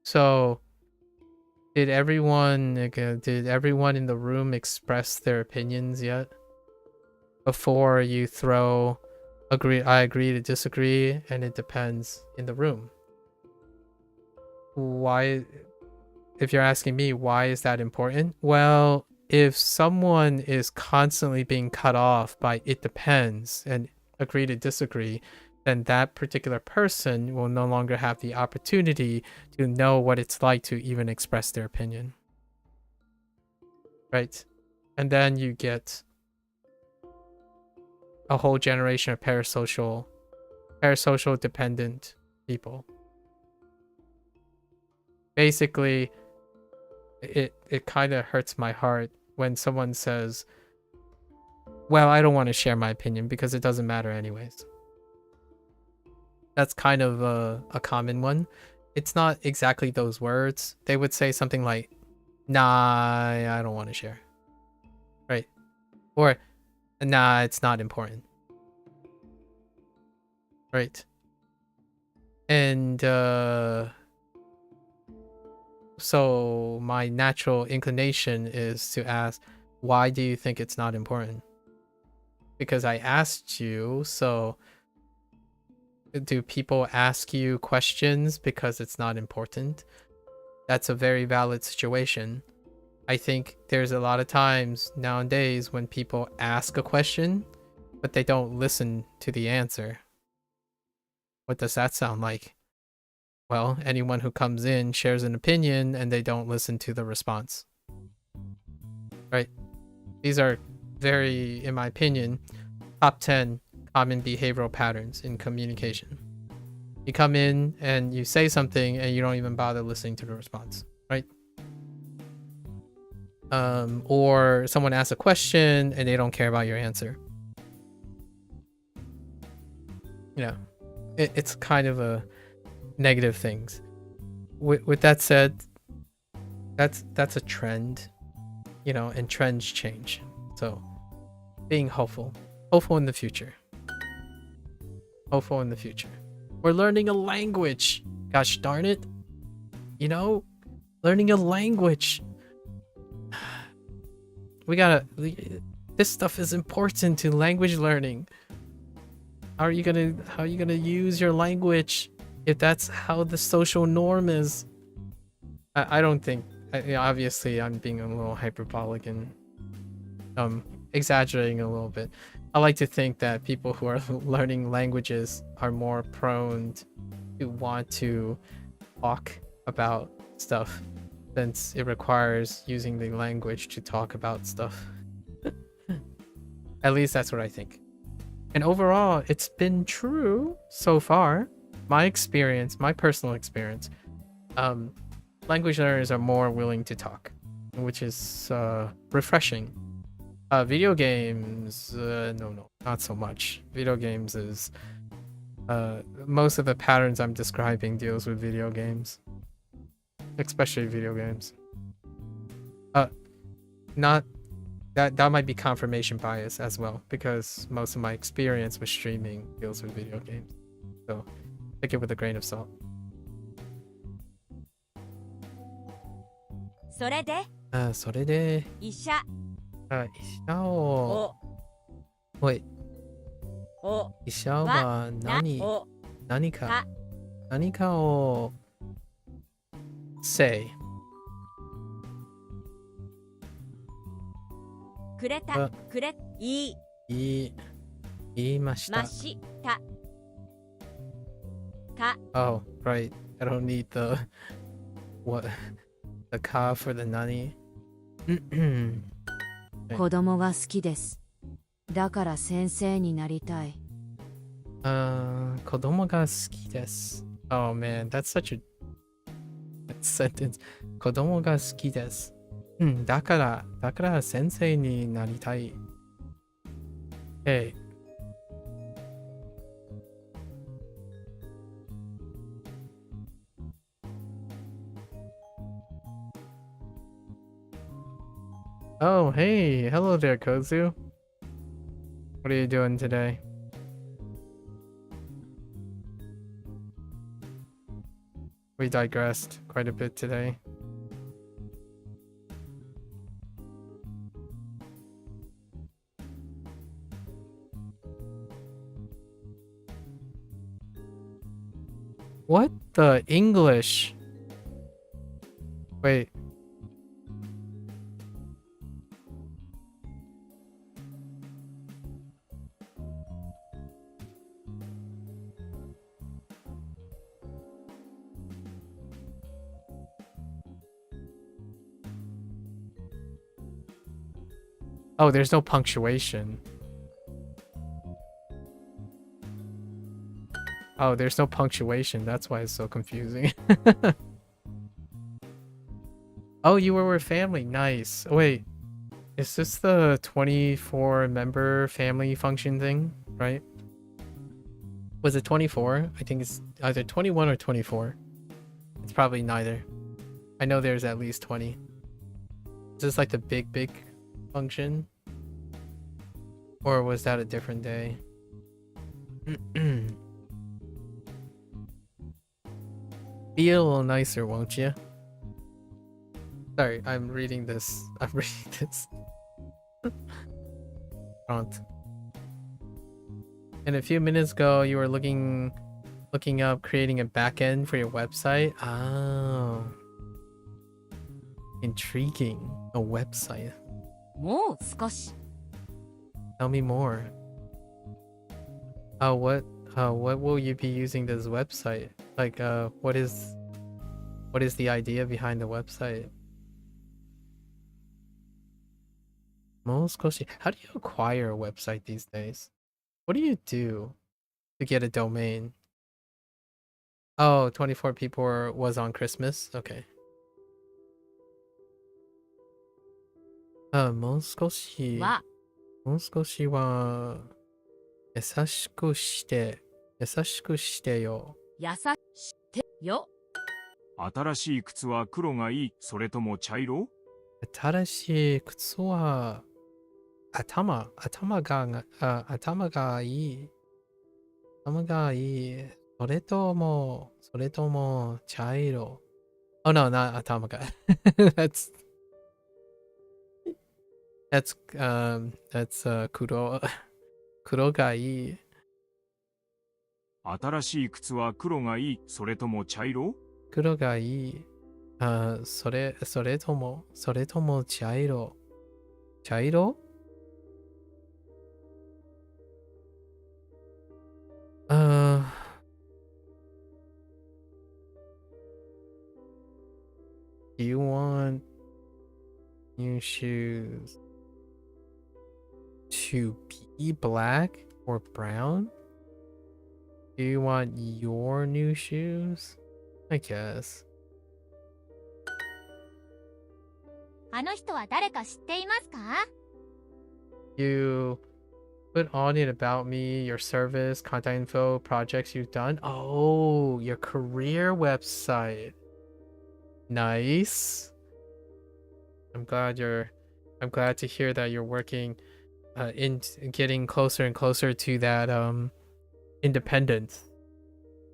Speaker 1: So, did everyone in the room express their opinions yet? Before you throw I agree to disagree, and it depends in the room. Why, if you're asking me, why is that important? Well, if someone is constantly being cut off by it depends and agree to disagree, then that particular person will no longer have the opportunity to know what it's like to even express their opinion. Right? And then you get a whole generation of parasocial dependent people. Basically, it kind of hurts my heart when someone says, well, I don't want to share my opinion because it doesn't matter anyways. That's kind of a common one. It's not exactly those words. They would say something like, nah, I don't want to share. Right? Or, nah, it's not important. Right? And so my natural inclination is to ask, why do you think it's not important? Because I asked you, so do people ask you questions because it's not important? That's a very valid situation. I think there's a lot of times nowadays when people ask a question, but they don't listen to the answer. What does that sound like? Well, anyone who comes in shares an opinion and they don't listen to the response. Right? These are very, in my opinion, top 10 common behavioral patterns in communication. You come in and you say something and you don't even bother listening to the response, right? Or someone asks a question and they don't care about your answer. You know, it's kind of a negative things. With that said, that's a trend, you know, and trends change. So being hopeful in the future. Hopeful in the future. We're learning a language. Gosh darn it. You know, learning a language. This stuff is important to language learning. How are you gonna use your language if that's how the social norm is? I don't think, obviously I'm being a little hyperbolic and exaggerating a little bit. I like to think that people who are learning languages are more prone to want to talk about stuff, since it requires using the language to talk about stuff. At least that's what I think. And overall, it's been true so far. My experience, my personal experience, language learners are more willing to talk, which is refreshing. Video games, no, not so much. Video games is most of the patterns I'm describing deals with video games, especially video games. Not that might be confirmation bias as well, because most of my experience with streaming deals with video games. So take it with a grain of salt.
Speaker 6: それで
Speaker 1: それで
Speaker 6: 医者
Speaker 1: 医者をおい
Speaker 6: お
Speaker 1: 医者は何かを say
Speaker 6: くれたくれ言
Speaker 1: いました
Speaker 6: ましたか
Speaker 1: Oh, right. I don't need the ka for the nani.
Speaker 5: 子供が好きです。だから先生になりたい。
Speaker 1: 子供が好きです。Oh man, that's such a sentence. 子供が好きです。うん、だから先生になりたい。Hey. Oh, hey. Hello there, Kozu. What are you doing today? We digressed quite a bit today. What the English? Wait. Oh, there's no punctuation. Oh, there's no punctuation. That's why it's so confusing. Oh, you were with family. Nice. Wait, is this the 24 member family function thing, right? Was it 24? I think it's either 21 or 24. It's probably neither. I know there's at least 20. Is this like the big function? Or was that a different day? Be a little nicer, won't you? Sorry, I'm reading this. Prompt. And a few minutes ago, you were looking up creating a backend for your website. Oh, intriguing. A website.
Speaker 6: もう少し
Speaker 1: Tell me more. What will you be using this website? Like, what is the idea behind the website? How do you acquire a website these days? What do you do to get a domain? Oh, 24 people was on Christmas? Okay. もう少しは優しくしてよ。
Speaker 6: 優ししてよ
Speaker 7: 新しい靴は黒がいい、それとも茶色？
Speaker 1: 新しい靴は頭がいい。それとも茶色。Oh no, not 頭が。that's 黒がいい。
Speaker 7: 新しい靴は黒がいい、それとも茶色？
Speaker 1: 黒がいい。それとも茶色。茶色Do you want new shoes to be black or brown? Do you want your new shoes? I guess.
Speaker 6: あの人は誰か知っていますか
Speaker 1: You put on it about me, your service, contact info, projects you've done. Oh, your career website. Nice. I'm glad to hear that you're working in getting closer and closer to that independence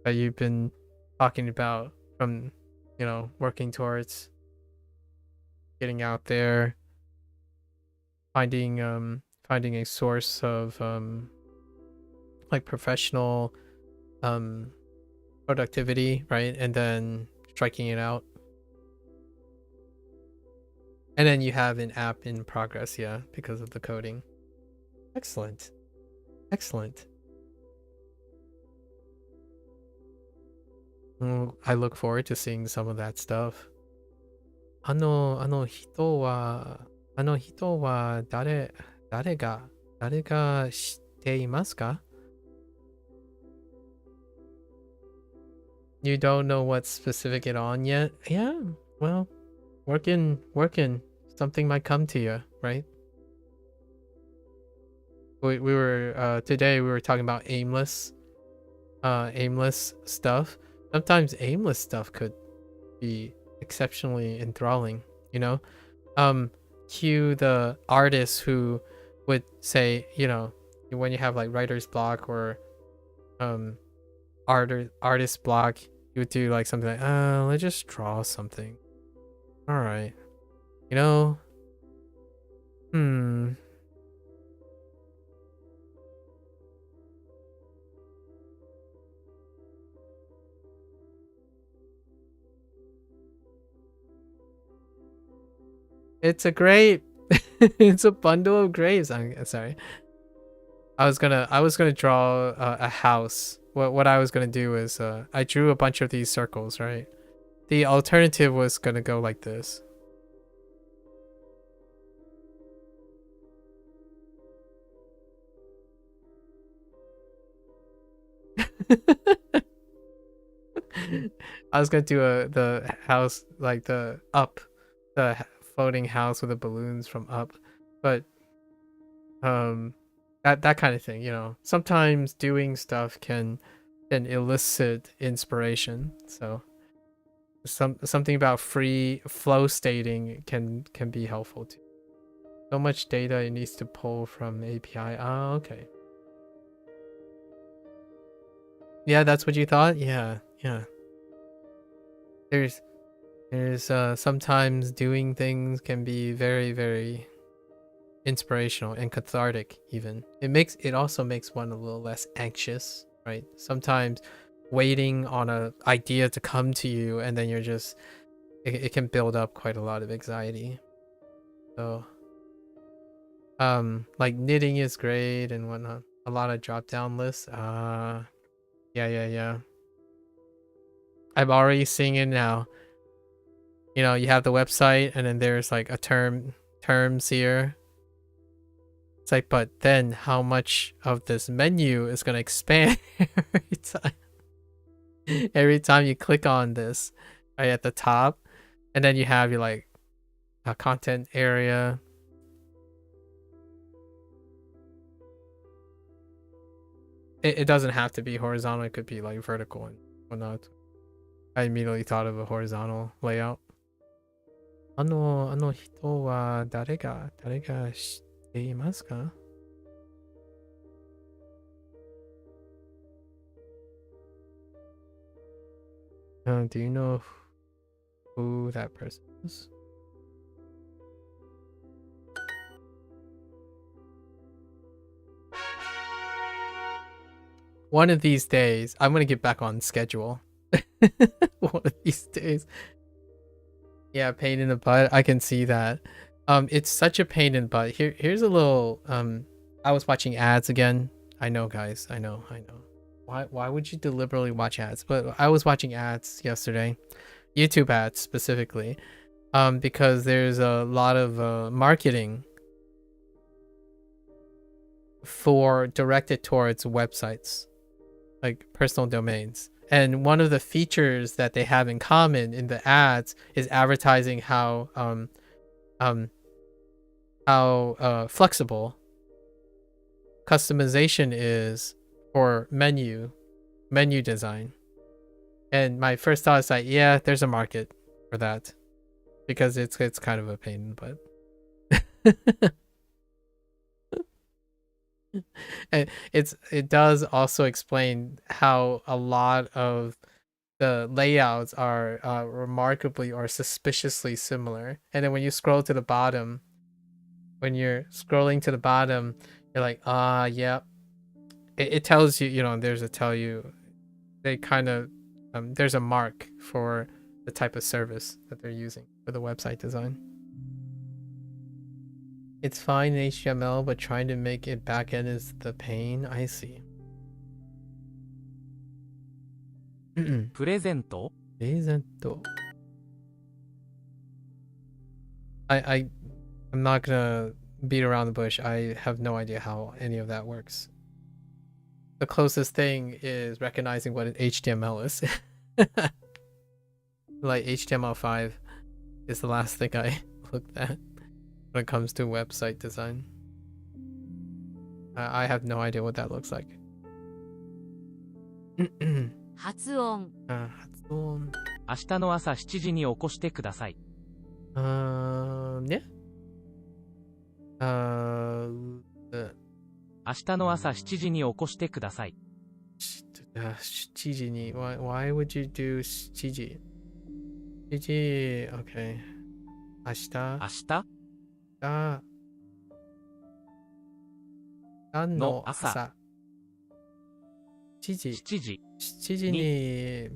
Speaker 1: that you've been talking about, from working towards getting out there, finding a source of like professional productivity, right? And then striking it out. And then you have an app in progress, yeah, because of the coding. Excellent. I look forward to seeing some of that stuff. あの人は誰が知っていますか You don't know what specific it on yet? Yeah, well, working. Something might come to you, right? We were today we were talking about aimless stuff. Sometimes aimless stuff could be exceptionally enthralling, you know? Cue the artists who would say, you know, when you have like writer's block or artist block, you would do like something like, let's just draw something. All right. You know, it's a grape. It's a bundle of grapes. I'm sorry. I was gonna draw a house. What I was gonna do is I drew a bunch of these circles, right? The alternative was gonna go like this. I was gonna do the house like the floating house with the balloons from Up, but that kind of thing, you know. Sometimes doing stuff can elicit inspiration. So something about free flow stating can be helpful too. So much data it needs to pull from API. Oh, okay. Yeah, that's what you thought? Yeah. There's sometimes doing things can be very, very inspirational and cathartic even. It also makes one a little less anxious, right? Sometimes waiting on a idea to come to you and then you're just it can build up quite a lot of anxiety. So like knitting is great and whatnot. A lot of drop down lists. Yeah. I'm already seeing it now. You know, you have the website and then there's like a terms here. It's like, but then how much of this menu is going to expand every time you click on this right at the top, and then you have your like a content area. It doesn't have to be horizontal. It could be like vertical and whatnot. I immediately thought of a horizontal layout. あの人は誰が知っていますか? Do you know who that person is? One of these days, I'm gonna get back on schedule. One of these days. Yeah, pain in the butt. I can see that. It's such a pain in the butt. Here's a little. I was watching ads again. I know, guys. I know. Why would you deliberately watch ads? But I was watching ads yesterday, YouTube ads specifically, because there's a lot of marketing directed towards websites, like personal domains. And one of the features that they have in common in the ads is advertising how flexible customization is for menu design. And my first thought is like, yeah, there's a market for that because it's kind of a pain, but and it does also explain how a lot of the layouts are remarkably or suspiciously similar. And then when you scroll to the bottom, when you're scrolling to the bottom, you're like, yeah. It tells you, you know, there's a mark for the type of service that they're using for the website design. It's fine in HTML, but trying to make it backend is the pain. I see.
Speaker 4: プレゼント
Speaker 1: I'm not gonna beat around the bush. I have no idea how any of that works. The closest thing is recognizing what an HTML is. Like HTML5 is the last thing I looked at when it comes to website design. I have no idea what that looks like.
Speaker 2: 発音
Speaker 1: 発音。
Speaker 4: 明日の朝7時に起こしてください。
Speaker 1: ね。
Speaker 4: 明日の朝7時に起こしてください。
Speaker 1: 7時に why would you do 7時 7時 okay 明日何の朝7時に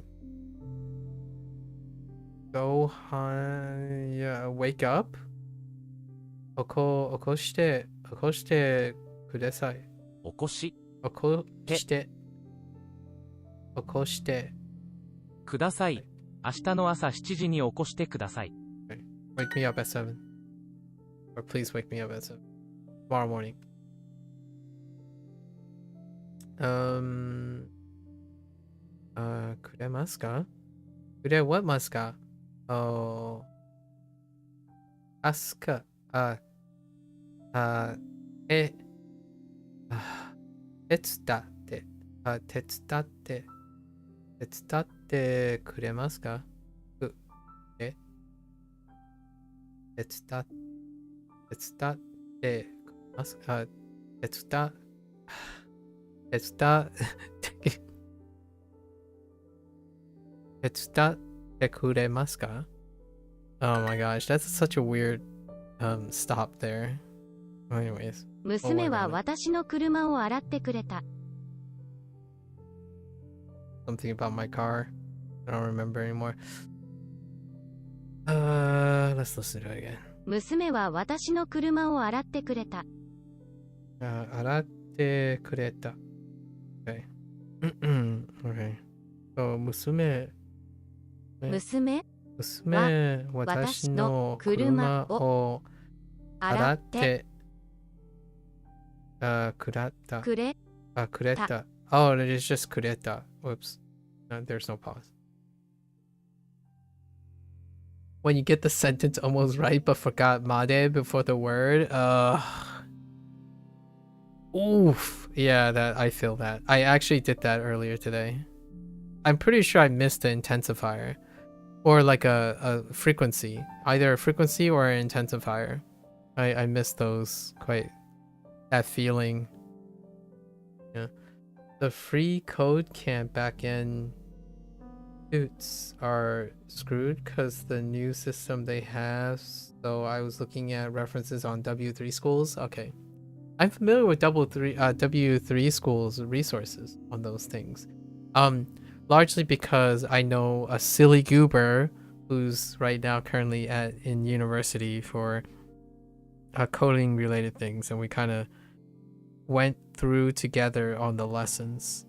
Speaker 1: go on yeah, wake up 起こしてください。
Speaker 4: 起こしてください。明日の朝7時に起こしてください。
Speaker 1: Wake me up at 7. Or please wake me up at 7. Tomorrow morning. くれますか？くれwhatますか？ask 手伝ってくれますか？手伝ってますか？手伝ってくれますか？ Oh my gosh, that's such a weird stop there. Anyways.
Speaker 2: 娘は私の車を洗ってくれた。
Speaker 1: Something about my car. I don't remember anymore. Let's listen to it again.
Speaker 2: 娘は私の車を洗ってくれた。
Speaker 1: 洗ってくれた。Okay. Okay. So, 娘、私の車を洗ってくれた。Oh, it is just くれた。Whoops. There's no pause. When you get the sentence almost right but forgot made before the word, oof. Yeah, that I feel that. I actually did that earlier today. I'm pretty sure I missed the intensifier. Or like a frequency. Either a frequency or an intensifier. I missed those quite. That feeling. Yeah. The free code can't backend suits are screwed because the new system they have. So I was looking at references on W3 schools. Okay. I'm familiar with W3 schools resources on those things. Largely because I know a silly goober who's right now currently in university for coding related things, and we kind of went through together on the lessons.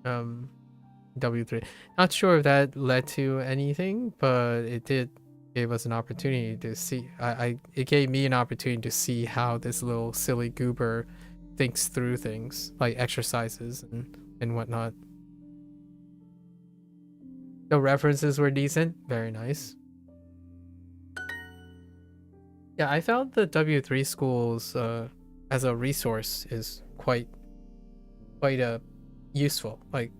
Speaker 1: W3. Not sure if that led to anything, but it did give us an opportunity to see. It gave me an opportunity to see how this little silly goober thinks through things, like exercises and whatnot. The references were decent. Very nice. Yeah, I found the W3 schools as a resource is quite useful. Like,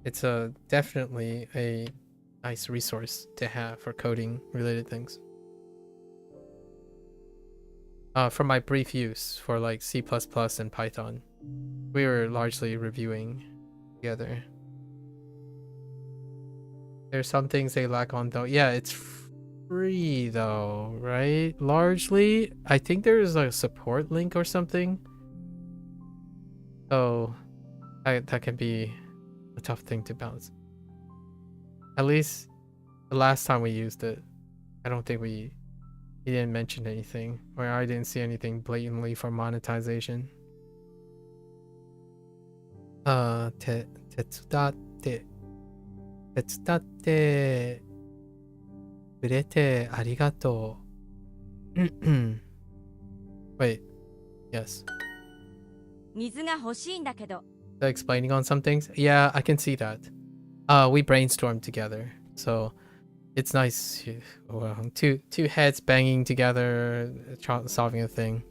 Speaker 1: it's definitely a nice resource to have for coding related things. For my brief use for like C++ and Python, we were largely reviewing together. There's some things they lack on though. Yeah, it's free though, right? Largely, I think there's a support link or something. So that can be a tough thing to balance. At least the last time we used it, I don't think he didn't mention anything, or I didn't see anything blatantly for monetization. 手伝ってくれてありがとう。Wait, yes.
Speaker 6: 水が欲しいんだけど。
Speaker 1: Explaining on some things? Yeah, I can see that. We brainstormed together, so it's nice. Well, two heads banging together, solving a thing.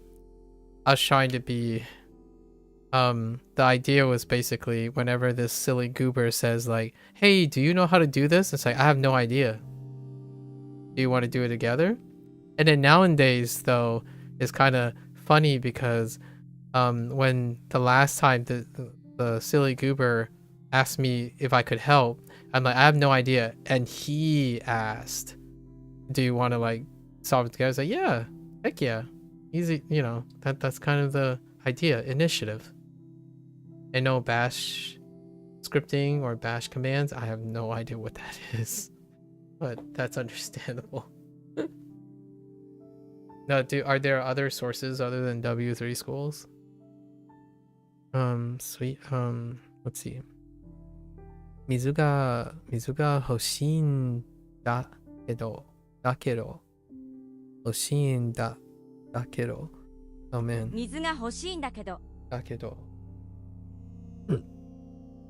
Speaker 1: I was trying to be. The idea was basically whenever this silly goober says like, "Hey, do you know how to do this?" It's like, I have no idea. Do you want to do it together? And then nowadays, though, it's kind of funny because when the last time the silly goober asked me if I could help, I'm like, I have no idea. And he asked, do you want to like solve it together? I was like, yeah, heck yeah. Easy, you know, that's kind of the idea, initiative. And no bash scripting or bash commands. I have no idea what that is, but that's understandable. No, are there other sources other than W3 schools? Sweet. Let's see. 水が欲しいんだけど欲しいんだけど Oh man.
Speaker 6: 水が欲しいんだけど。
Speaker 1: だけど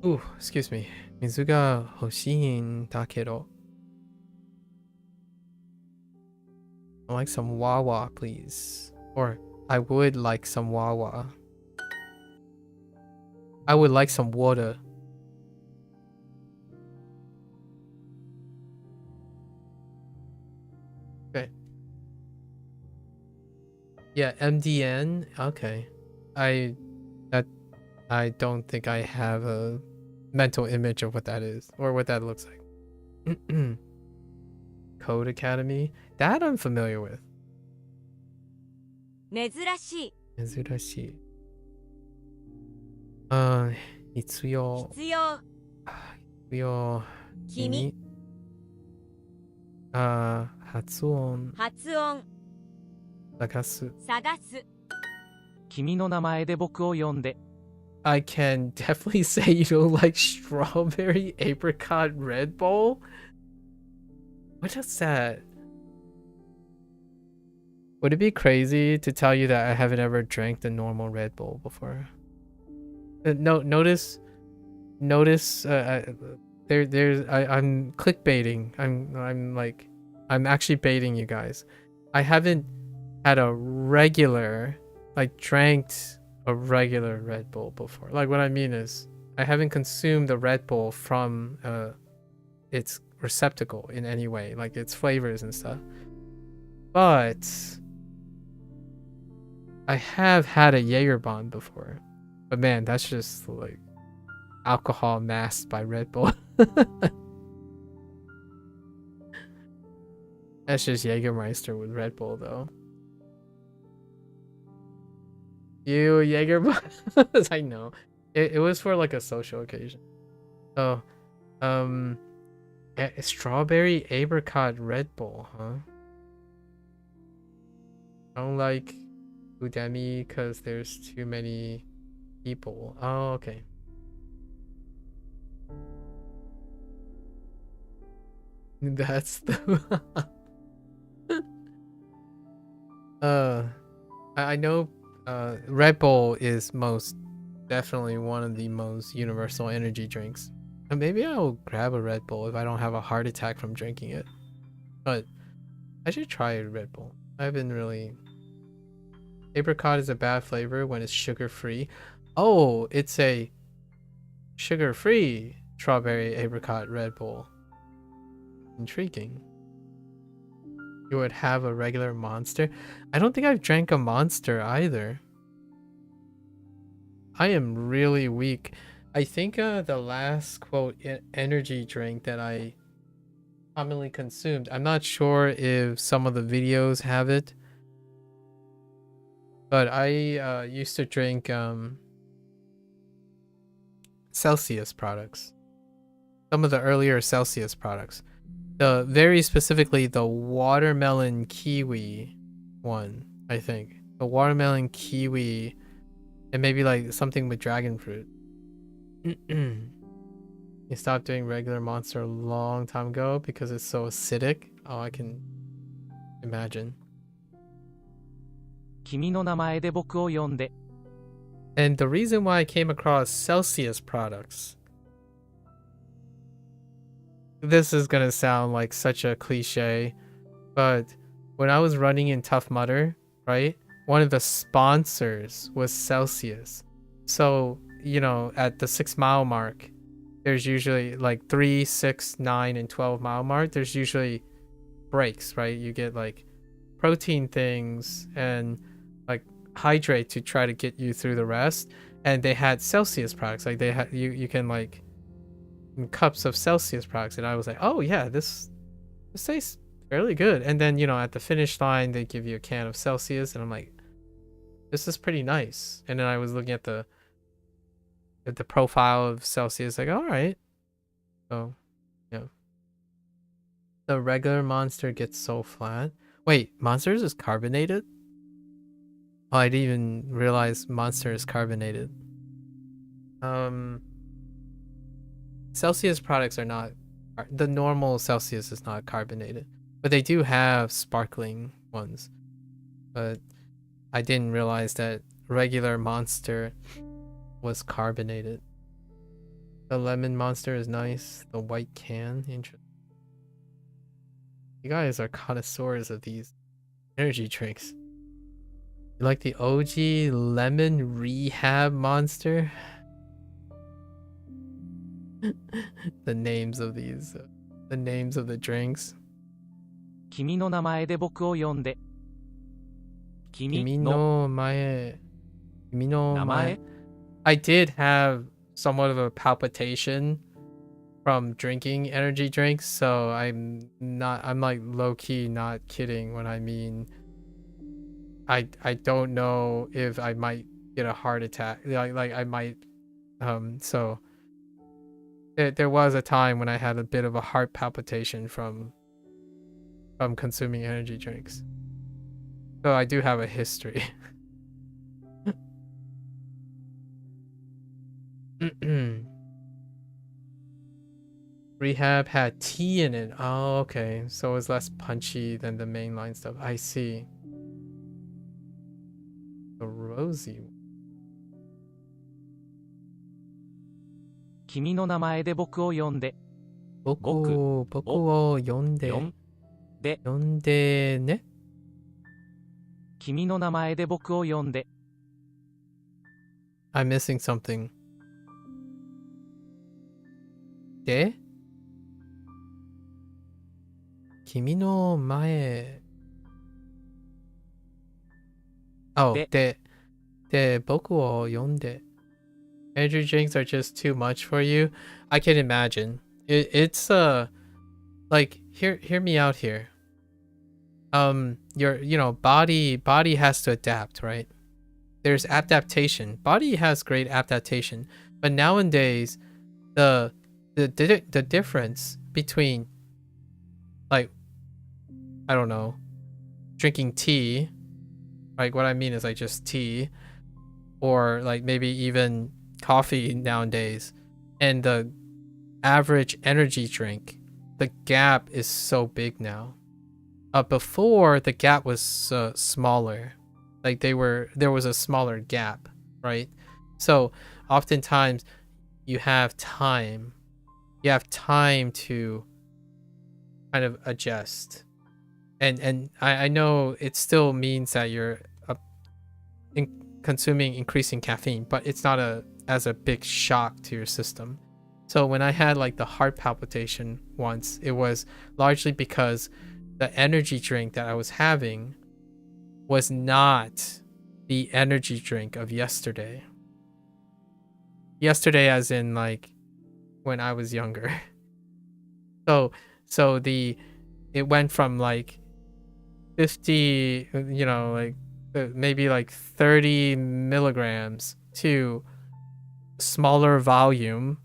Speaker 1: Ooh, excuse me. 水が欲しいんだけど I like some Wawa, please. Or I would like some Wawa. I would like some water. Okay. Yeah, MDN. Okay. I don't think I have a mental image of what that is or what that looks like. Code Academy. That I'm familiar with.
Speaker 6: 珍しい。
Speaker 1: 珍しい。必要。
Speaker 6: 必要。
Speaker 1: 必要。
Speaker 6: 君。
Speaker 1: 発音。
Speaker 6: 発音。
Speaker 1: 探す。
Speaker 6: 探す。
Speaker 4: 君の名前で僕を呼んで。
Speaker 1: I can definitely say you don't like strawberry apricot Red Bull. What is that? Would it be crazy to tell you that I haven't ever drank the normal Red Bull before? Notice. I'm clickbaiting. I'm actually baiting you guys. I haven't had a regular, drank a regular Red Bull before. Like, what I mean is, I haven't consumed the Red Bull from its receptacle in any way, like its flavors and stuff. But I have had a Jägerbomb before. But man, that's just like alcohol masked by Red Bull. That's just Jägermeister with Red Bull though. You Jägerbomb. I know. It was for like a social occasion. Oh, strawberry apricot Red Bull, huh? I don't like Udemy because there's too many people. Oh, okay. That's the I know Red Bull is most definitely one of the most universal energy drinks. And maybe I'll grab a Red Bull if I don't have a heart attack from drinking it. But I should try a Red Bull. I haven't really. Apricot is a bad flavor when it's sugar-free. Oh, it's a sugar-free strawberry apricot Red Bull. Intriguing. You would have a regular Monster? I don't think I've drank a Monster either. I am really weak. I think the last quote energy drink that I commonly consumed, I'm not sure if some of the videos have it, but I used to drink Celsius products. Some of the earlier Celsius products. Very specifically the watermelon kiwi one, I think. The watermelon kiwi and maybe like something with dragon fruit. You stopped doing regular Monster a long time ago because it's so acidic. Oh, I can imagine.
Speaker 4: 君の名前で僕を呼んで。
Speaker 1: And the reason why I came across Celsius products this is gonna sound like such a cliche, but when I was running in Tough Mudder, right, one of the sponsors was Celsius. So, you know, at the 6 mile mark, there's usually like 3, 6, 9, and 12 mile mark, there's usually breaks, right? You get like protein things and like hydrate to try to get you through the rest. And they had Celsius products, like they had you can like cups of Celsius products, and I was like, oh yeah, this tastes fairly good. And then, you know, at the finish line they give you a can of Celsius, and I'm like, this is pretty nice. And then I was looking at the profile of Celsius, like, all right. So yeah, the regular Monster gets so flat. Wait, Monsters is carbonated? Oh, I didn't even realize Monster is carbonated. Celsius products are not, the normal Celsius is not carbonated, but they do have sparkling ones. But I didn't realize that regular Monster was carbonated. The lemon Monster is nice. The white can, interesting. You guys are connoisseurs of these energy drinks. You like the OG lemon rehab Monster? The names of these, the names of the drinks.
Speaker 4: 君の名前で僕を呼んで。君の
Speaker 1: Kimi no mae. Kimi no mae.
Speaker 4: 名前
Speaker 1: I did have somewhat of a palpitation from drinking energy drinks, so I'm like low-key not kidding when I mean I don't know if I might get a heart attack, like I might so there was a time when I had a bit of a heart palpitation from consuming energy drinks, so I do have a history. Rehab had tea in it. Oh, okay. So it was less punchy than the mainline stuff. I see. The rosy one.
Speaker 4: 君の名前で僕を呼んで。
Speaker 1: 僕を呼んで。呼んでね。
Speaker 4: 君の名前で僕を呼んで。
Speaker 1: I'm missing something. で君の前 Oh, で僕を呼んで Energy drinks are just too much for you. I can imagine. It's like hear me out here. Your body has to adapt, right? There's adaptation. Body has great adaptation, but nowadays the difference between, like, I don't know, drinking tea, like what I mean is like just tea, or like maybe even coffee nowadays, and the average energy drink, the gap is so big now. Before the gap was smaller, like there was a smaller gap, right? So oftentimes you have time to kind of adjust, and I know it still means that you're consuming increasing caffeine, but it's not as a big shock to your system. So when I had like the heart palpitation once, it was largely because the energy drink that I was having was not the energy drink of yesterday. Yesterday as in like when I was younger. So it went from like 50, like maybe like 30 milligrams to smaller volume,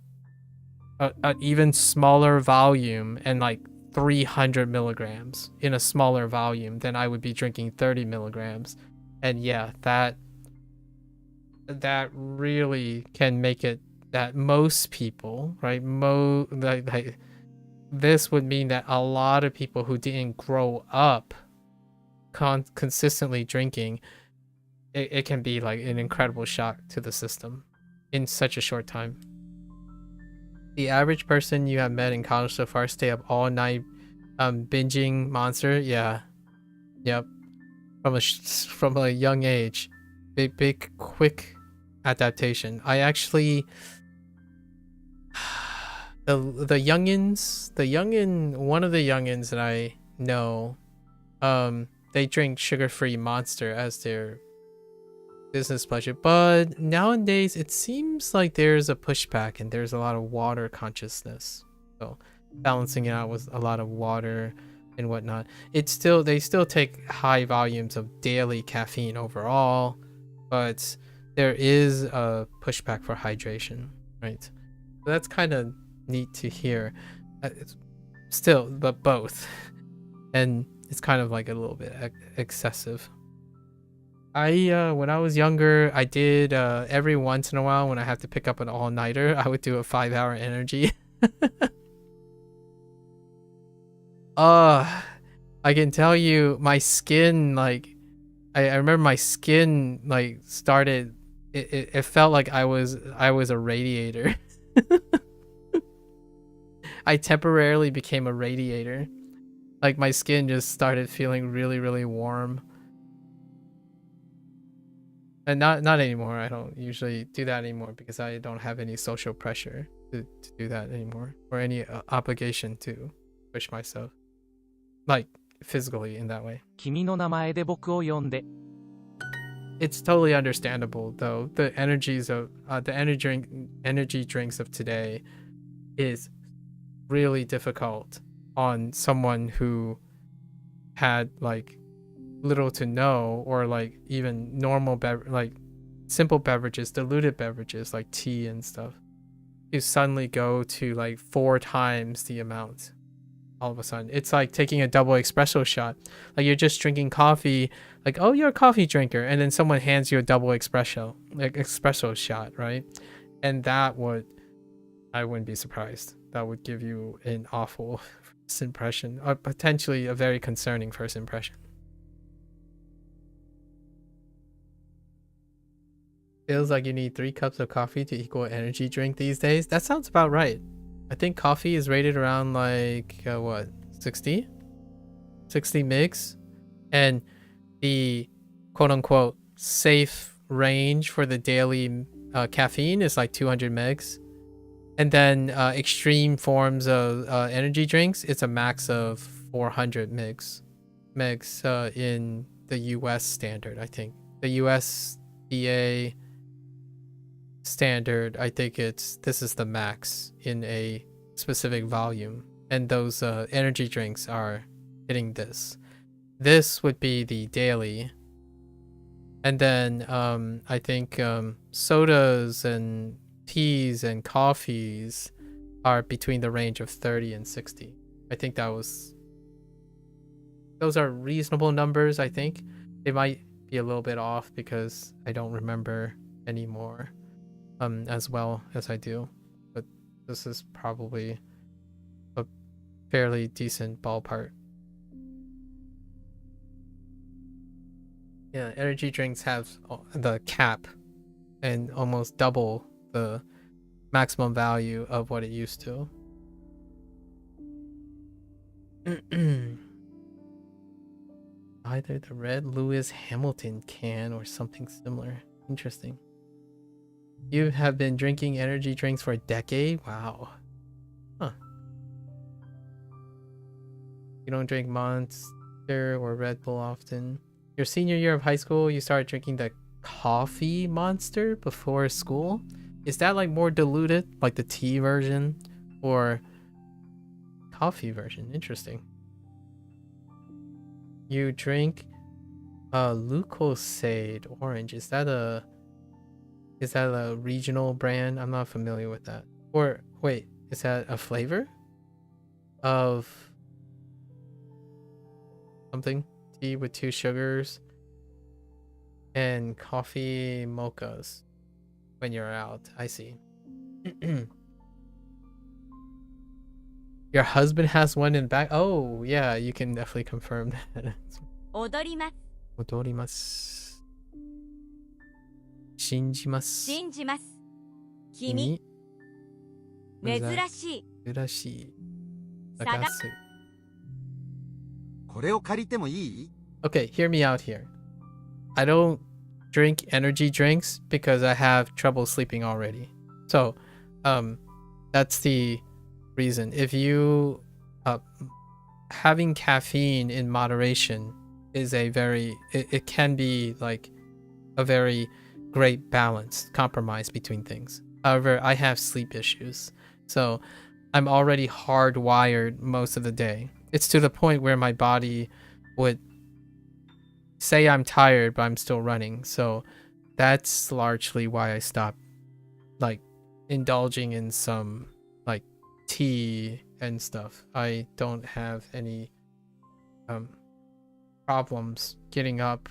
Speaker 1: an even smaller volume, and like 300 milligrams in a smaller volume than I would be drinking 30 milligrams. And yeah, that really can make it that most people, right, like this would mean that a lot of people who didn't grow up consistently drinking, it can be like an incredible shock to the system in such a short time. the average person you have met in college so far stay up all night binging Monster. Yeah. Yep. From a young age. Big quick adaptation. I actually the youngin one of the youngins that I know, they drink sugar-free Monster as their business budget, but nowadays it seems like there's a pushback and there's a lot of water consciousness, so balancing it out with a lot of water and whatnot. They still take high volumes of daily caffeine overall, but there is a pushback for hydration, right? So that's kind of neat to hear. Still, but both. And it's kind of like a little bit excessive. When I was younger, I did every once in a while when I have to pick up an all-nighter, I would do a 5-hour energy. I can tell you my skin, like I remember my skin like started it felt like I was a radiator. I temporarily became a radiator. Like my skin just started feeling really, really warm. And not anymore. I don't usually do that anymore because I don't have any social pressure to do that anymore, or any obligation to push myself, like physically in that way.
Speaker 4: 君の名前で僕を呼んで。
Speaker 1: It's totally understandable though. The energies of the energy drinks of today is really difficult on someone who had like little to no, or like even normal like simple beverages, diluted beverages like tea and stuff, you suddenly go to like 4 times the amount. All of a sudden it's like taking a double espresso shot. Like you're just drinking coffee, like, oh, you're a coffee drinker, and then someone hands you a double espresso shot, right? And I wouldn't be surprised. That would give you an awful first impression, or potentially a very concerning first impression. Feels like you need 3 cups of coffee to equal an energy drink these days. That sounds about right. I think coffee is rated around like, what, 60? 60 mgs? And the quote-unquote safe range for the daily caffeine is like 200 megs. And then extreme forms of energy drinks, it's a max of 400 megs in the US standard, I think. The USDA standard, I think this is the max in a specific volume, and those energy drinks are hitting this. This would be the daily, and then I think sodas and teas and coffees are between the range of 30 and 60. I think those are reasonable numbers. I think they might be a little bit off because I don't remember anymore as well as I do, but this is probably a fairly decent ballpark. Yeah, energy drinks have the cap and almost double the maximum value of what it used to. Either the red Lewis Hamilton can or something similar. Interesting. You have been drinking energy drinks for a decade? Wow. Huh. You don't drink Monster or Red Bull often. Your senior year of high school, you started drinking the coffee Monster before school? Is that like more diluted, like the tea version, or coffee version? Interesting. You drink Lucosade Orange. Is that a regional brand? I'm not familiar with that. Or wait, is that a flavor of something? Tea with 2 sugars and coffee mochas when you're out. I see. Your husband has one in back. Oh yeah, you can definitely confirm that.
Speaker 6: 踊ります。
Speaker 1: 踊ります。信じます。
Speaker 6: 信じます。君
Speaker 1: What is
Speaker 6: 珍
Speaker 1: that?
Speaker 6: しい。
Speaker 1: Urashi.
Speaker 6: 探
Speaker 1: Nagasu.
Speaker 3: これを借りてもいい？
Speaker 1: Okay, hear me out here. I don't drink energy drinks because I have trouble sleeping already. So, that's the reason. If you having caffeine in moderation is it can be like a very great balance, compromise between things. However, I have sleep issues. So, I'm already hardwired most of the day. It's to the point where my body would say I'm tired, but I'm still running. So that's largely why I stopped like indulging in some like tea and stuff. I don't have any problems getting up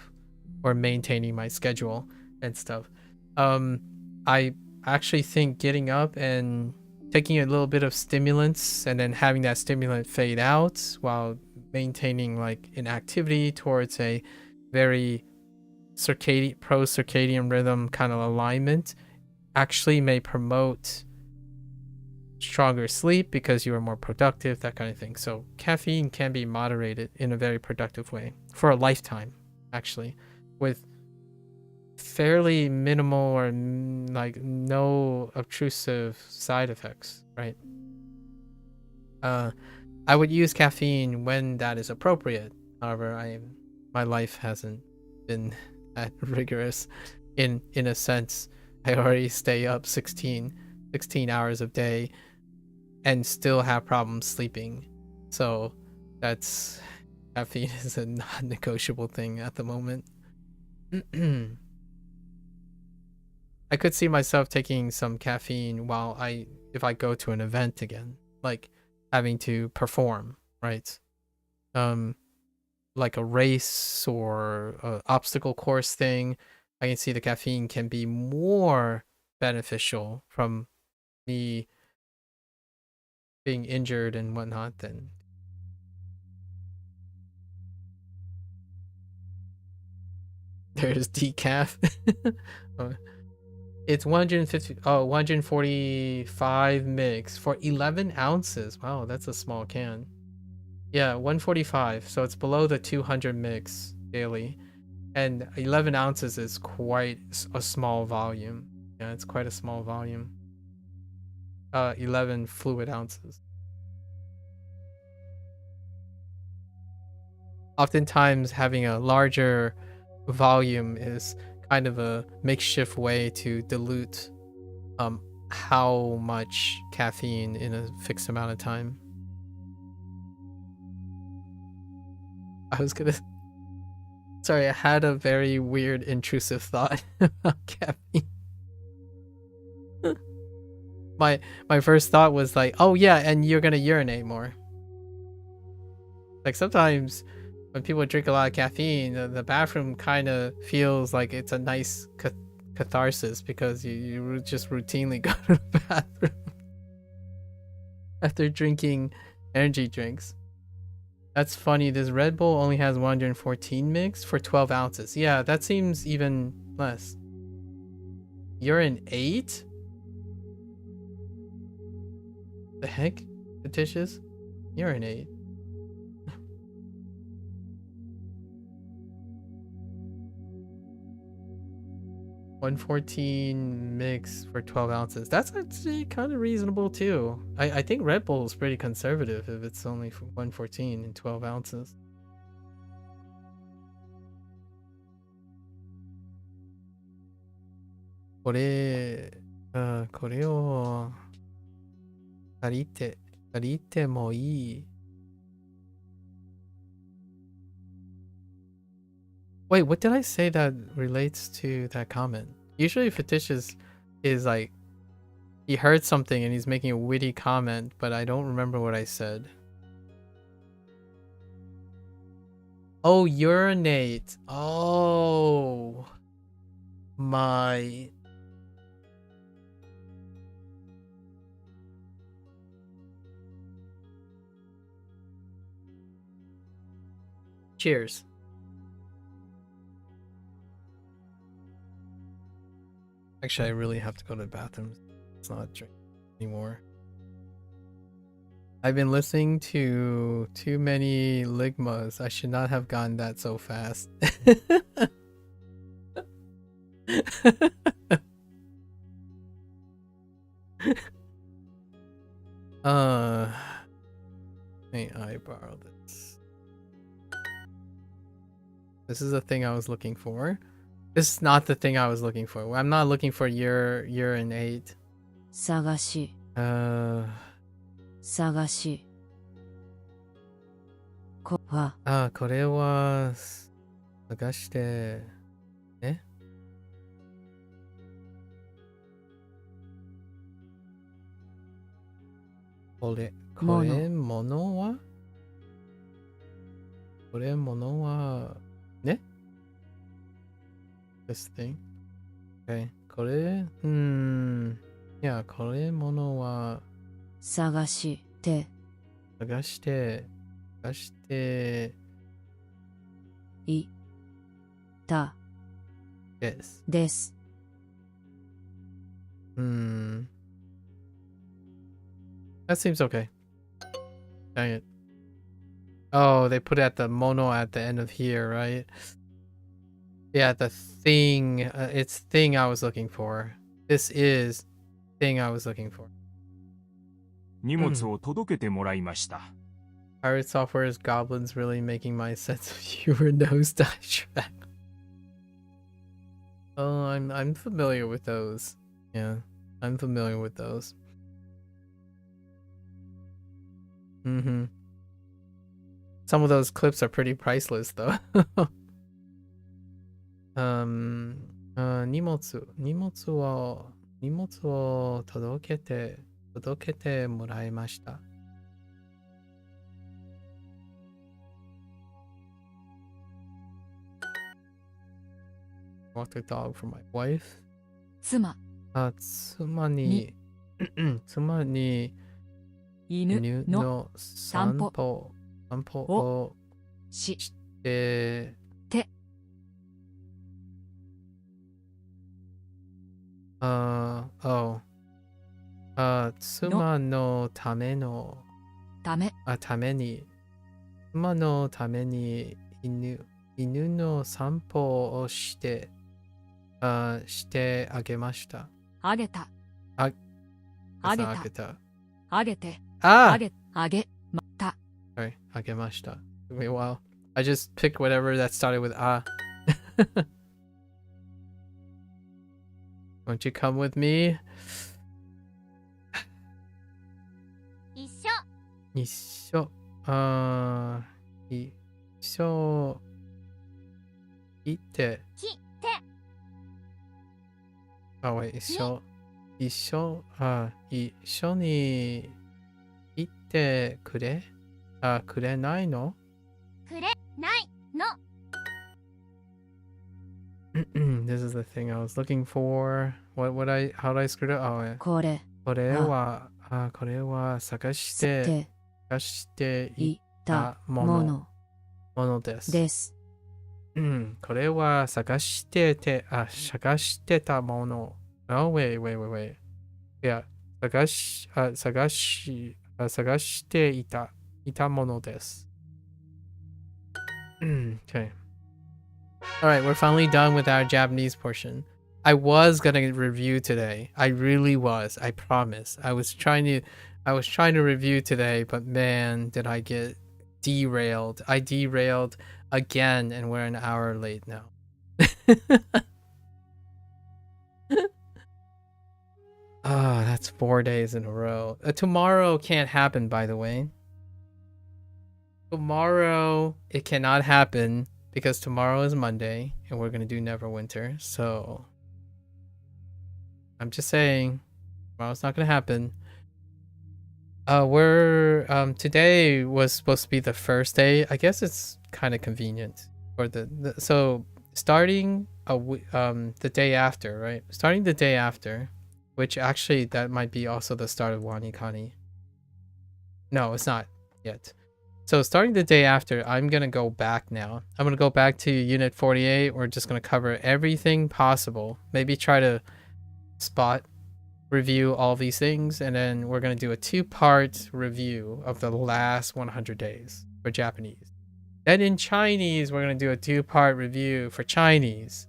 Speaker 1: or maintaining my schedule and stuff. I actually think getting up and taking a little bit of stimulants and then having that stimulant fade out while maintaining like an activity towards a very pro-circadian rhythm kind of alignment actually may promote stronger sleep because you are more productive, that kind of thing. So caffeine can be moderated in a very productive way for a lifetime, actually, with fairly minimal or like no obtrusive side effects, right? I would use caffeine when that is appropriate. However, my life hasn't been that rigorous in a sense. I already stay up 16 hours a day and still have problems sleeping. So that's caffeine is a non-negotiable thing at the moment. I could see myself taking some caffeine if I go to an event again, like having to perform, right? Like a race or a obstacle course thing. I can see the caffeine can be more beneficial from me being injured and whatnot than there's decaf. It's 145 mix for 11 ounces. Wow, that's a small can. Yeah, 145. So it's below the 200 mix daily. And 11 ounces is quite a small volume. Yeah, it's quite a small volume. 11 fluid ounces. Oftentimes, having a larger volume is kind of a makeshift way to dilute how much caffeine in a fixed amount of time. Sorry, I had a very weird intrusive thought about caffeine. my first thought was like, oh yeah, and you're gonna urinate more. Like sometimes when people drink a lot of caffeine, the bathroom kind of feels like it's a nice catharsis because you just routinely go to the bathroom after drinking energy drinks. That's funny. This Red Bull only has 114 mix for 12 ounces. Yeah, that seems even less. You're an 8? The heck? Fictitious? You're an 8. $114 mix for 12 ounces. That's actually kind of reasonable too. I think Red Bull is pretty conservative if it's only for 114 and 12 ounces. Koreを借りてもいい. Wait, what did I say that relates to that comment? Usually fictitious is like he heard something and he's making a witty comment, but I don't remember what I said. Oh, urinate. Oh my. Cheers. Actually, I really have to go to the bathroom. It's not drinking anymore. I've been listening to too many ligmas. I should not have gone that so fast. May I borrow this? This is the thing I was looking for. This is not the thing I was looking for. I'm not looking for year and 8.
Speaker 5: 探し、 探し。こは、
Speaker 1: これは探して、これものはね This thing? Okay. これ、いや、これものは
Speaker 5: 探して、い、た、
Speaker 1: です。
Speaker 5: です。
Speaker 1: That seems okay. Dang it. Oh, they put at the mono at the end of here, right? Yeah, the thing. It's thing I was looking for. This is thing I was looking for.
Speaker 7: 荷物を届けてもらいました。
Speaker 1: Pirate Software's goblins really making my sense of humor nosedive track. Oh, I'm familiar with those. Yeah, I'm familiar with those. Some of those clips are pretty priceless, though. 荷物を届けてもらいました。Walk the dog for my wife.
Speaker 6: 妻、
Speaker 1: 妻に
Speaker 6: 犬の散歩
Speaker 1: を
Speaker 6: して
Speaker 1: て妻のために犬の散歩をしてあげました。
Speaker 6: あげた。
Speaker 1: あげて。
Speaker 6: あげまた。
Speaker 1: Sorry, あげました。Took me a while. I just picked whatever that started with Won't you come with me?
Speaker 6: 一
Speaker 1: 緒行って。wait, 一緒に行ってくれないのThis is the thing I was looking for. How did I screw it up? Oh, yeah.
Speaker 5: これ
Speaker 1: は探していたものです。これは探してたもの。Oh, wait. Yeah. 探していたものです。Okay. Alright, we're finally done with our Japanese portion. I was gonna review today. I really was. I promise. I was trying to review today, but man, did I get derailed. I derailed again, and we're an hour late now. Oh, that's 4 days in a row. Tomorrow can't happen, by the way. Tomorrow, it cannot happen because tomorrow is Monday and we're going to do Neverwinter. So, I'm just saying, tomorrow's not going to happen. Today was supposed to be the first day. I guess it's kind of convenient for so starting the day after, right? Starting the day after, which actually that might be also the start of Wanikani. No, it's not yet. So starting the day after, I'm going to go back now. I'm going to go back to Unit 48. We're just going to cover everything possible. Maybe try to spot review all these things, and then we're going to do a 2-part review of the last 100 days for Japanese. Then in Chinese, we're going to do a 2-part review for Chinese,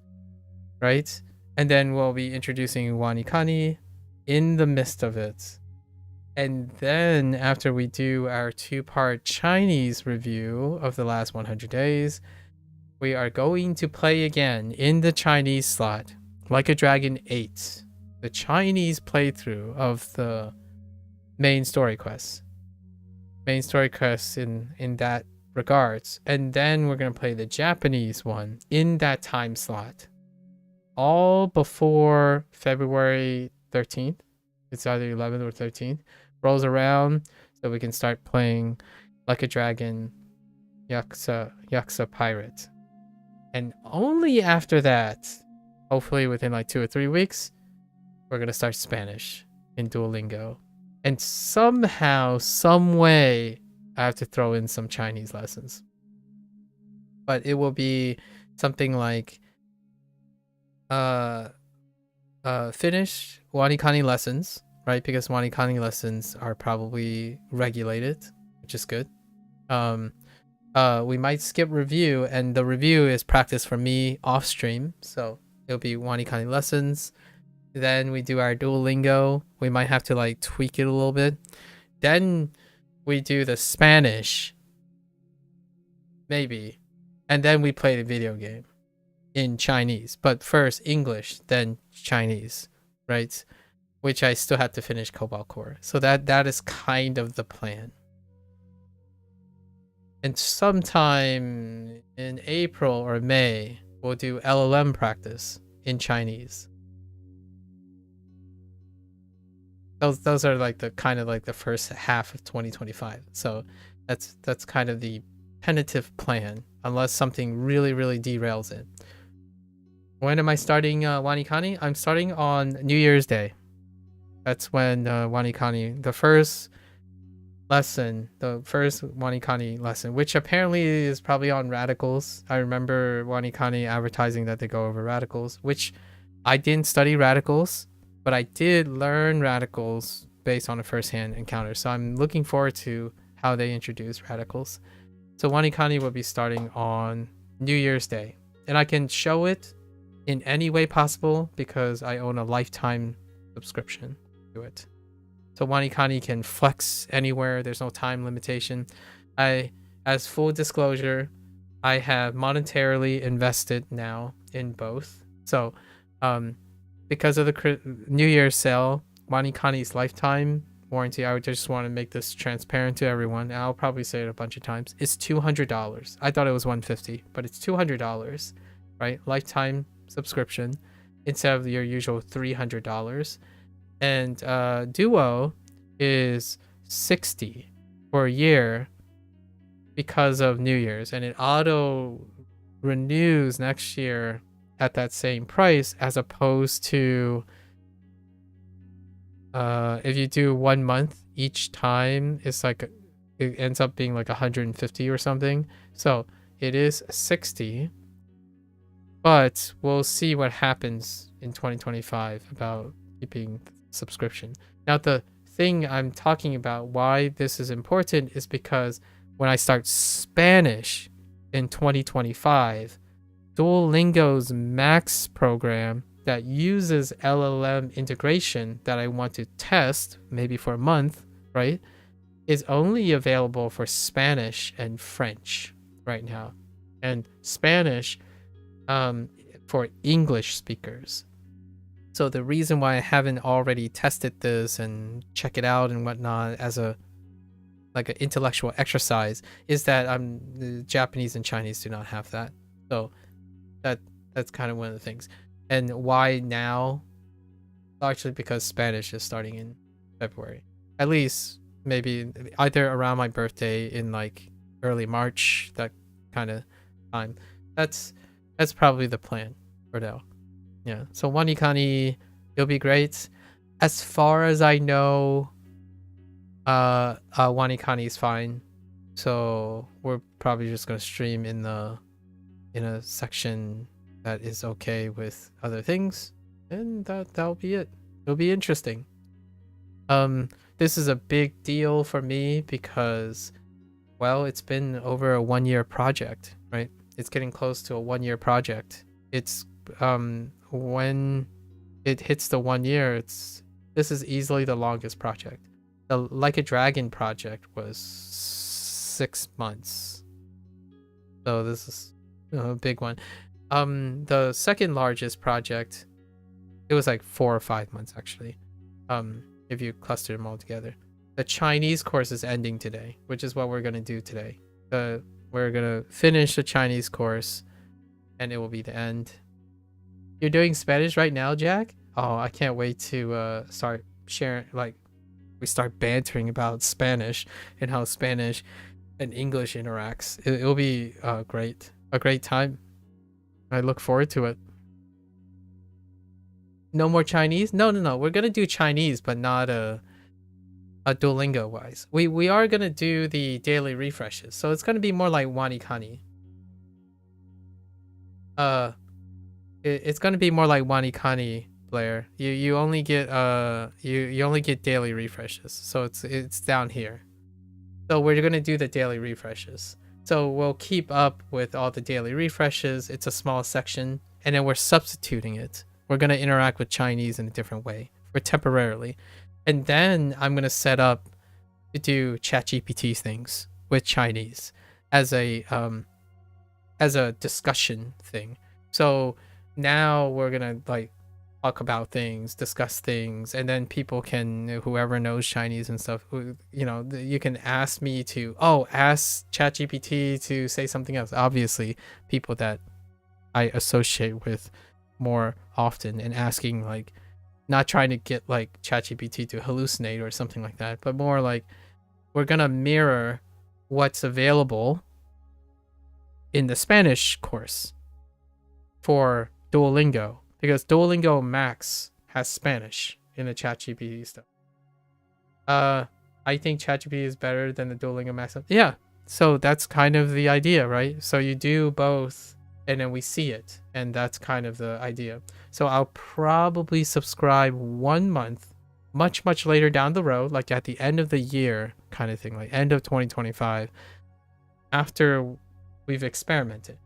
Speaker 1: right? And then we'll be introducing Wanikani in the midst of it. And then after we do our 2-part Chinese review of the last 100 days, we are going to play again in the Chinese slot, Like a Dragon 8, the Chinese playthrough of the main story quests. Main story quests in that regards. And then we're going to play the Japanese one in that time slot. All before February 13th. It's either 11th or 13th. Rolls around so we can start playing Like a Dragon Yakuza Pirate. And only after that, hopefully within like 2 or 3 weeks, we're going to start Spanish in Duolingo. And somehow, some way, I have to throw in some Chinese lessons. But it will be something like finish Wanikani lessons, right? Because Wanikani lessons are probably regulated, which is good. We might skip review, and the review is practice for me off stream, so it'll be Wanikani lessons. Then we do our Duolingo. We might have to like tweak it a little bit. Then we do the Spanish, maybe, and then we play the video game in Chinese. But first English, then Chinese, right? Which I still have to finish Cobalt Core. So that is kind of the plan. And sometime in April or May, we'll do LLM practice in Chinese. Those are like the kind of like the first half of 2025. So that's kind of the tentative plan, unless something really derails it. When am I starting Wanikani? I'm starting on New Year's Day. That's when Wanikani, the first Wanikani lesson, which apparently is probably on Radicals. I remember Wanikani advertising that they go over Radicals, which I didn't study Radicals, but I did learn Radicals based on a first-hand encounter. So I'm looking forward to how they introduce Radicals. So Wanikani will be starting on New Year's Day. And I can show it in any way possible because I own a lifetime subscription to it. So Wanikani can flex anywhere. There's no time limitation. As full disclosure, I have monetarily invested now in both. So because of the New Year's sale, Wanikani's lifetime warranty, I would just want to make this transparent to everyone. I'll probably say it a bunch of times. It's $200. I thought it was $150, but it's $200, right? Lifetime subscription instead of your usual $300. And Duo is $60 for a year because of New Year's, and it auto renews next year at that same price, as opposed to if you do 1 month each time, it's like it ends up being like 150 or something. So it is 60, but we'll see what happens in 2025 about keeping the subscription. Now the thing I'm talking about, why this is important, is because when I start Spanish in 2025, Duolingo's Max program that uses LLM integration that I want to test maybe for a month, right, is only available for Spanish and French right now. And Spanish for English speakers. So the reason why I haven't already tested this and check it out and whatnot as a like an intellectual exercise is that the Japanese and Chinese do not have that. So that's kind of one of the things. And why now? Largely because Spanish is starting in February. At least maybe either around my birthday in like early March, that kind of time. That's probably the plan for now. Yeah. So Wanikani, it'll be great. As far as I know, Wanikani is fine. So we're probably just gonna stream in a section that is okay with other things, and that'll be it. It'll be interesting. This is a big deal for me because, well, it's been over a 1-year project, right? It's getting close to a 1-year project. It's when it hits the 1 year, this is easily the longest project. The Like a Dragon project was 6 months. So this is a big one. The second largest project, it was like 4 or 5 months actually. If you cluster them all together. The Chinese course is ending today, which is what we're gonna do today. We're gonna finish the Chinese course, and it will be the end. You're doing Spanish right now, Jack? Oh, I can't wait to start sharing. Like, we start bantering about Spanish and how Spanish and English interacts. It'll be great, a great time. I look forward to it. No more Chinese? No. We're gonna do Chinese, but not a Duolingo wise. We are gonna do the daily refreshes, so it's gonna be more like Wanikani. It's gonna be more like Wanikani, Blair. You only get you only get daily refreshes, so it's down here. So we're gonna do the daily refreshes. So we'll keep up with all the daily refreshes. It's a small section, and then we're substituting it. We're gonna interact with Chinese in a different way for temporarily. And then I'm going to set up to do ChatGPT things with Chinese as a discussion thing. So now we're going to like talk about things, discuss things, and then people can, whoever knows Chinese and stuff, you know, you can ask me to, ask ChatGPT to say something else. Obviously, people that I associate with more often, and asking like, not trying to get like ChatGPT to hallucinate or something like that, but more like we're gonna mirror what's available in the Spanish course for Duolingo, because Duolingo Max has Spanish in the ChatGPT stuff. I think ChatGPT is better than the Duolingo Max. Yeah, so that's kind of the idea, right? So you do both, and then we see it, and that's kind of the idea. So I'll probably subscribe 1 month, much later down the road, like at the end of the year kind of thing, like end of 2025, after we've experimented.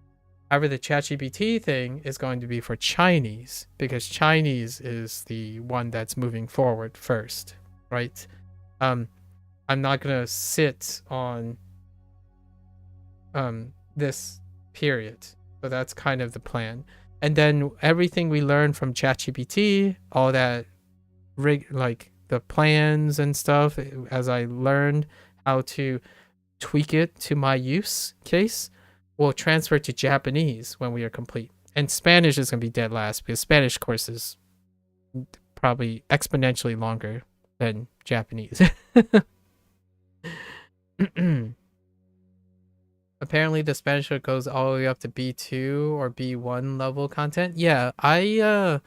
Speaker 1: However, the ChatGPT thing is going to be for Chinese, because Chinese is the one that's moving forward first, right? I'm not gonna sit on this period. So that's kind of the plan. And then everything we learn from ChatGPT, all that like the plans and stuff, as I learned how to tweak it to my use case, will transfer to Japanese when we are complete. And Spanish is going to be dead last, because Spanish course is probably exponentially longer than Japanese. Apparently the Spanish goes all the way up to B2 or B1 level content. Yeah, I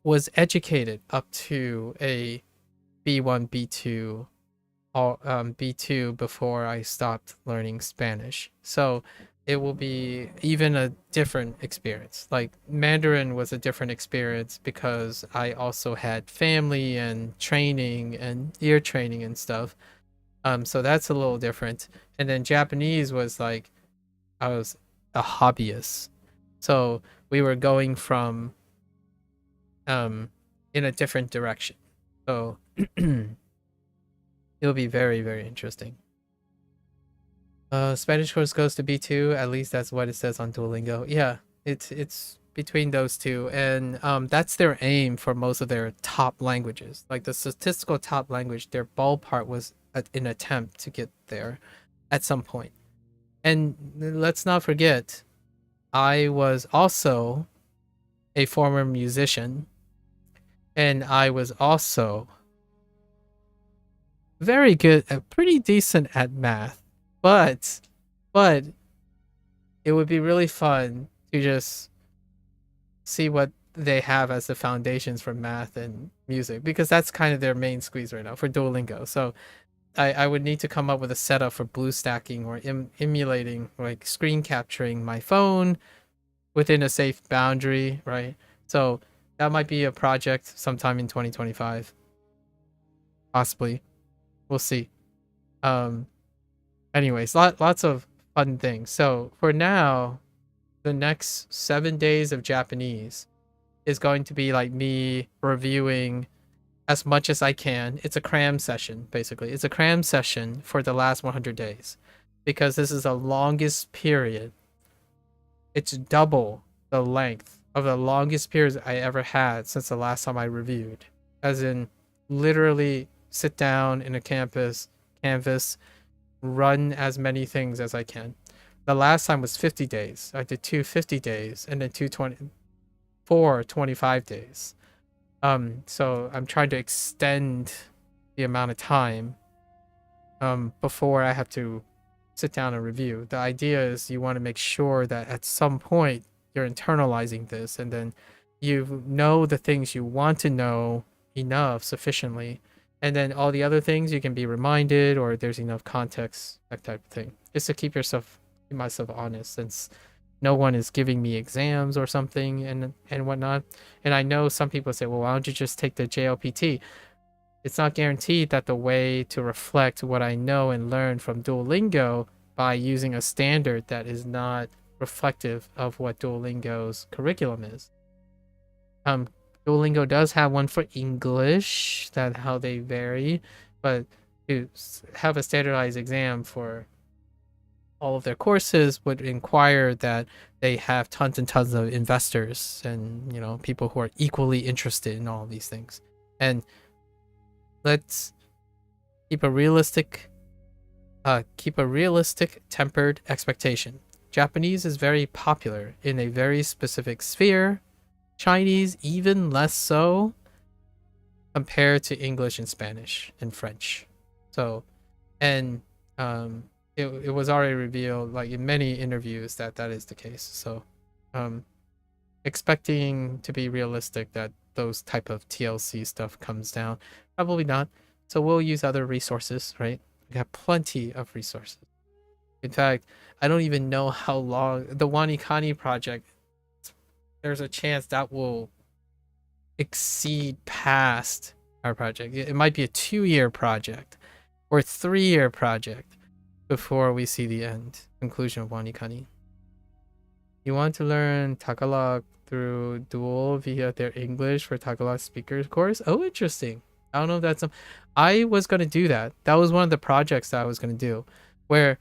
Speaker 1: was educated up to a B1, B2, B2 before I stopped learning Spanish. So it will be even a different experience. Like Mandarin was a different experience because I also had family and training and ear training and stuff. So that's a little different. And then Japanese was like, I was a hobbyist. So we were going from in a different direction. So it'll be very, very interesting. Spanish course goes to B2, at least that's what it says on Duolingo. Yeah, it's between those two, and that's their aim for most of their top languages. Like the statistical top language, their ballpark was an attempt to get there at some point. And let's not forget, I was also a former musician, and I was also very good at, pretty decent at math, but it would be really fun to just see what they have as the foundations for math and music, because that's kind of their main squeeze right now for Duolingo. So I would need to come up with a setup for blue stacking or emulating, like screen capturing my phone within a safe boundary, right? So That might be a project sometime in 2025. Possibly. We'll see. Anyways, lots of fun things. So for now, the next 7 days of Japanese is going to be like me reviewing as much as I can. It's a cram session, basically. It's a cram session for the last 100 days because this is the longest period. It's double the length of the longest period I ever had since the last time I reviewed. As in, literally sit down in a canvas, run as many things as I can. The last time was 50 days. I did 250 days and then 25 days. So I'm trying to extend the amount of time before I have to sit down and review. The idea is you want to make sure that at some point you're internalizing this and then you know the things you want to know enough sufficiently, and then all the other things you can be reminded or there's enough context, that type of thing, just to keep myself honest, since no one is giving me exams or something and whatnot. And I know some people say, well, why don't you just take the JLPT? It's not guaranteed that the way to reflect what I know and learn from Duolingo by using a standard that is not reflective of what Duolingo's curriculum is. Duolingo does have one for English, that's how they vary, but to have a standardized exam for all of their courses would require that they have tons and tons of investors and, you know, people who are equally interested in all of these things. And let's keep a realistic tempered expectation. Japanese is very popular in a very specific sphere. Chinese even less so compared to English and Spanish and French. So, and it was already revealed, like in many interviews, that is the case. So expecting to be realistic that those type of TLC stuff comes down, probably not. So we'll use other resources, right? We got plenty of resources. In fact, I don't even know how long the Wanikani project, there's a chance that will exceed past our project. It might be a 2-year project or a 3-year project before we see the conclusion of Wanikani. You want to learn Tagalog through Dual via their English for Tagalog speakers course? Oh, interesting. I don't know if that's I was going to do that. That was one of the projects that I was going to do, where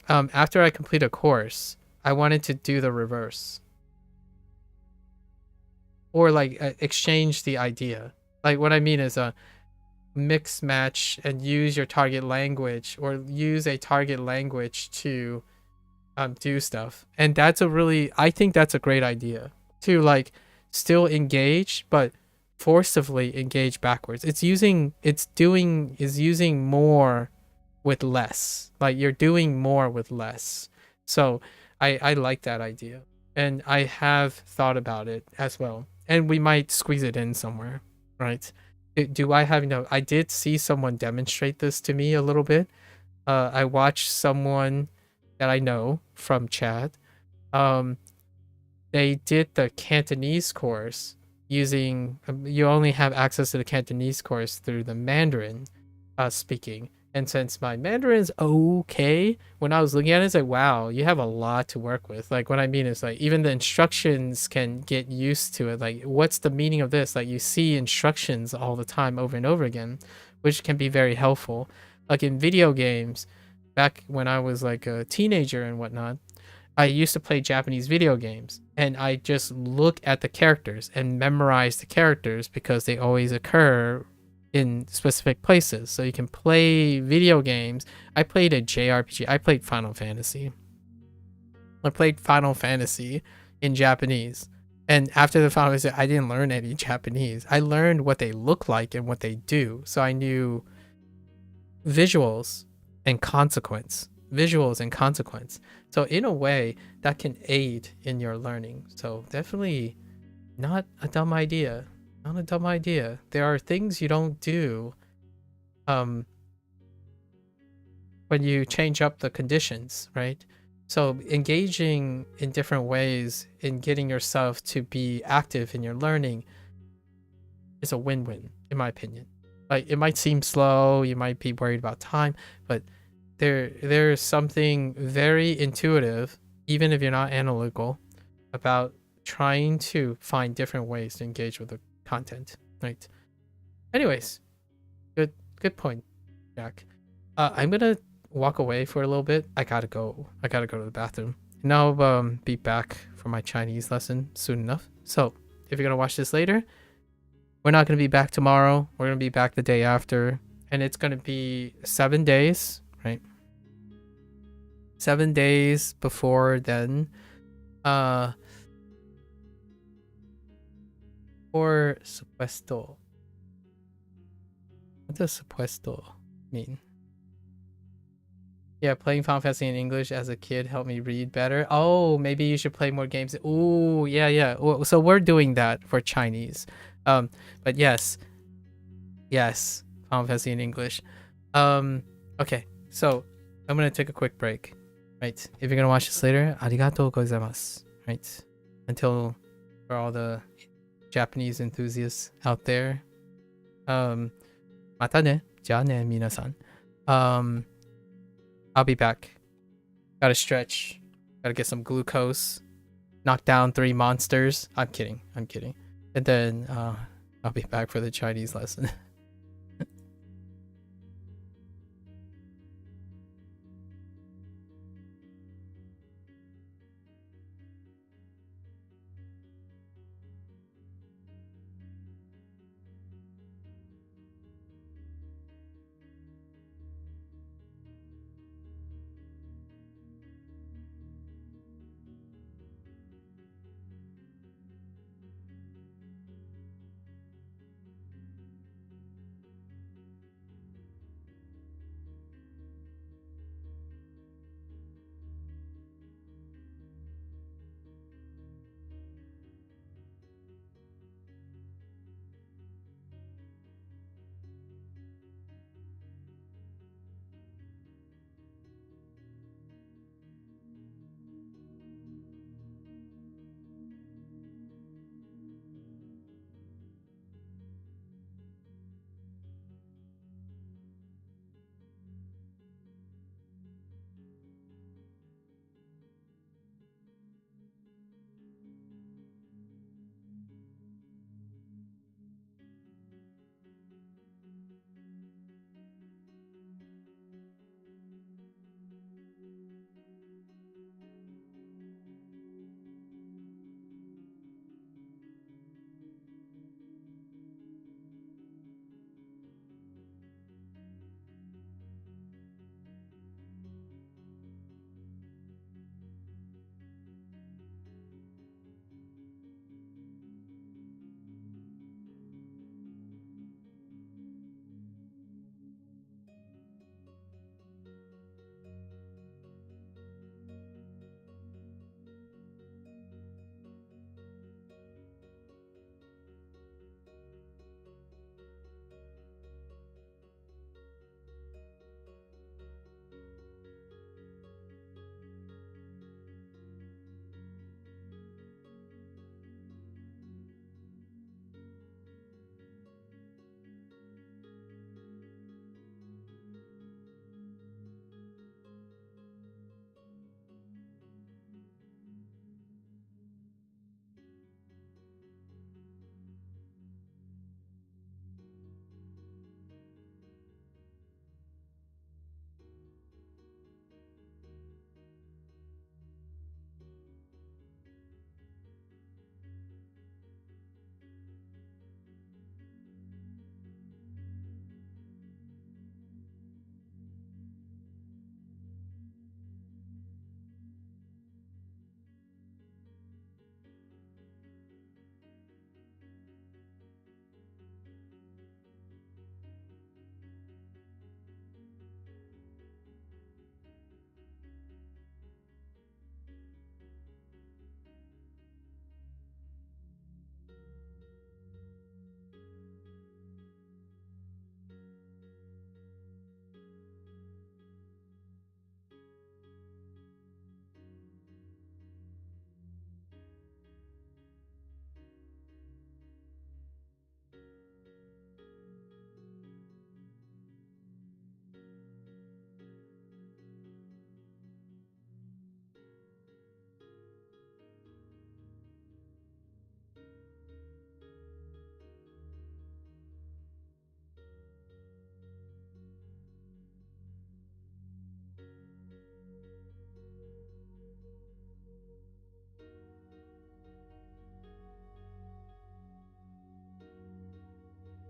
Speaker 1: after I complete a course, I wanted to do the reverse. Or like exchange the idea. Like what I mean is mix match and use your target language, or use a target language to do stuff. And that's I think that's a great idea, to like still engage but forcibly engage backwards. Is using more with less. Like you're doing more with less. So I like that idea, and I have thought about it as well. And we might squeeze it in somewhere, right? Do I have I did see someone demonstrate this to me a little bit. I watched someone that I know from chat. They did the Cantonese course using, you only have access to the Cantonese course through the Mandarin speaking. And since my Mandarin's okay, when I was looking at it, it's like, wow, you have a lot to work with. Like, what I mean is, like, even the instructions can get used to it. Like, what's the meaning of this? Like, you see instructions all the time over and over again, which can be very helpful. Like, in video games, back when I was, like, a teenager and whatnot, I used to play Japanese video games. And I just look at the characters and memorize the characters because they always occur in specific places. So you can play video games. I played a JRPG. I played Final Fantasy. I played Final Fantasy in Japanese. And after the Final Fantasy, I didn't learn any Japanese. I learned what they look like and what they do. So I knew visuals and consequence. So in a way, that can aid in your learning. So definitely not a dumb idea. Not a dumb idea. There are things you don't do when you change up the conditions, right? So engaging in different ways in getting yourself to be active in your learning is a win-win, in my opinion. Like, it might seem slow, you might be worried about time, but there's something very intuitive, even if you're not analytical, about trying to find different ways to engage with the content, right? Anyways, good point, Jack. I'm gonna walk away for a little bit. I gotta go to the bathroom, and I'll be back for my Chinese lesson soon enough. So if you're gonna watch this later, we're not gonna be back tomorrow. We're gonna be back the day after, and it's gonna be 7 days, right? 7 days before then. Por supuesto. What does supuesto mean? Yeah, playing Final Fantasy in English as a kid helped me read better. Oh, maybe you should play more games. Ooh, yeah. So we're doing that for Chinese. But yes, Final Fantasy in English. Okay, so I'm gonna take a quick break. Right, if you're gonna watch this later, arigatou gozaimasu. Right, until for all the Japanese enthusiasts out there. Mata ne, ja ne, minasan. I'll be back. Gotta stretch. Gotta get some glucose. Knock down 3 monsters. I'm kidding. And then I'll be back for the Chinese lesson.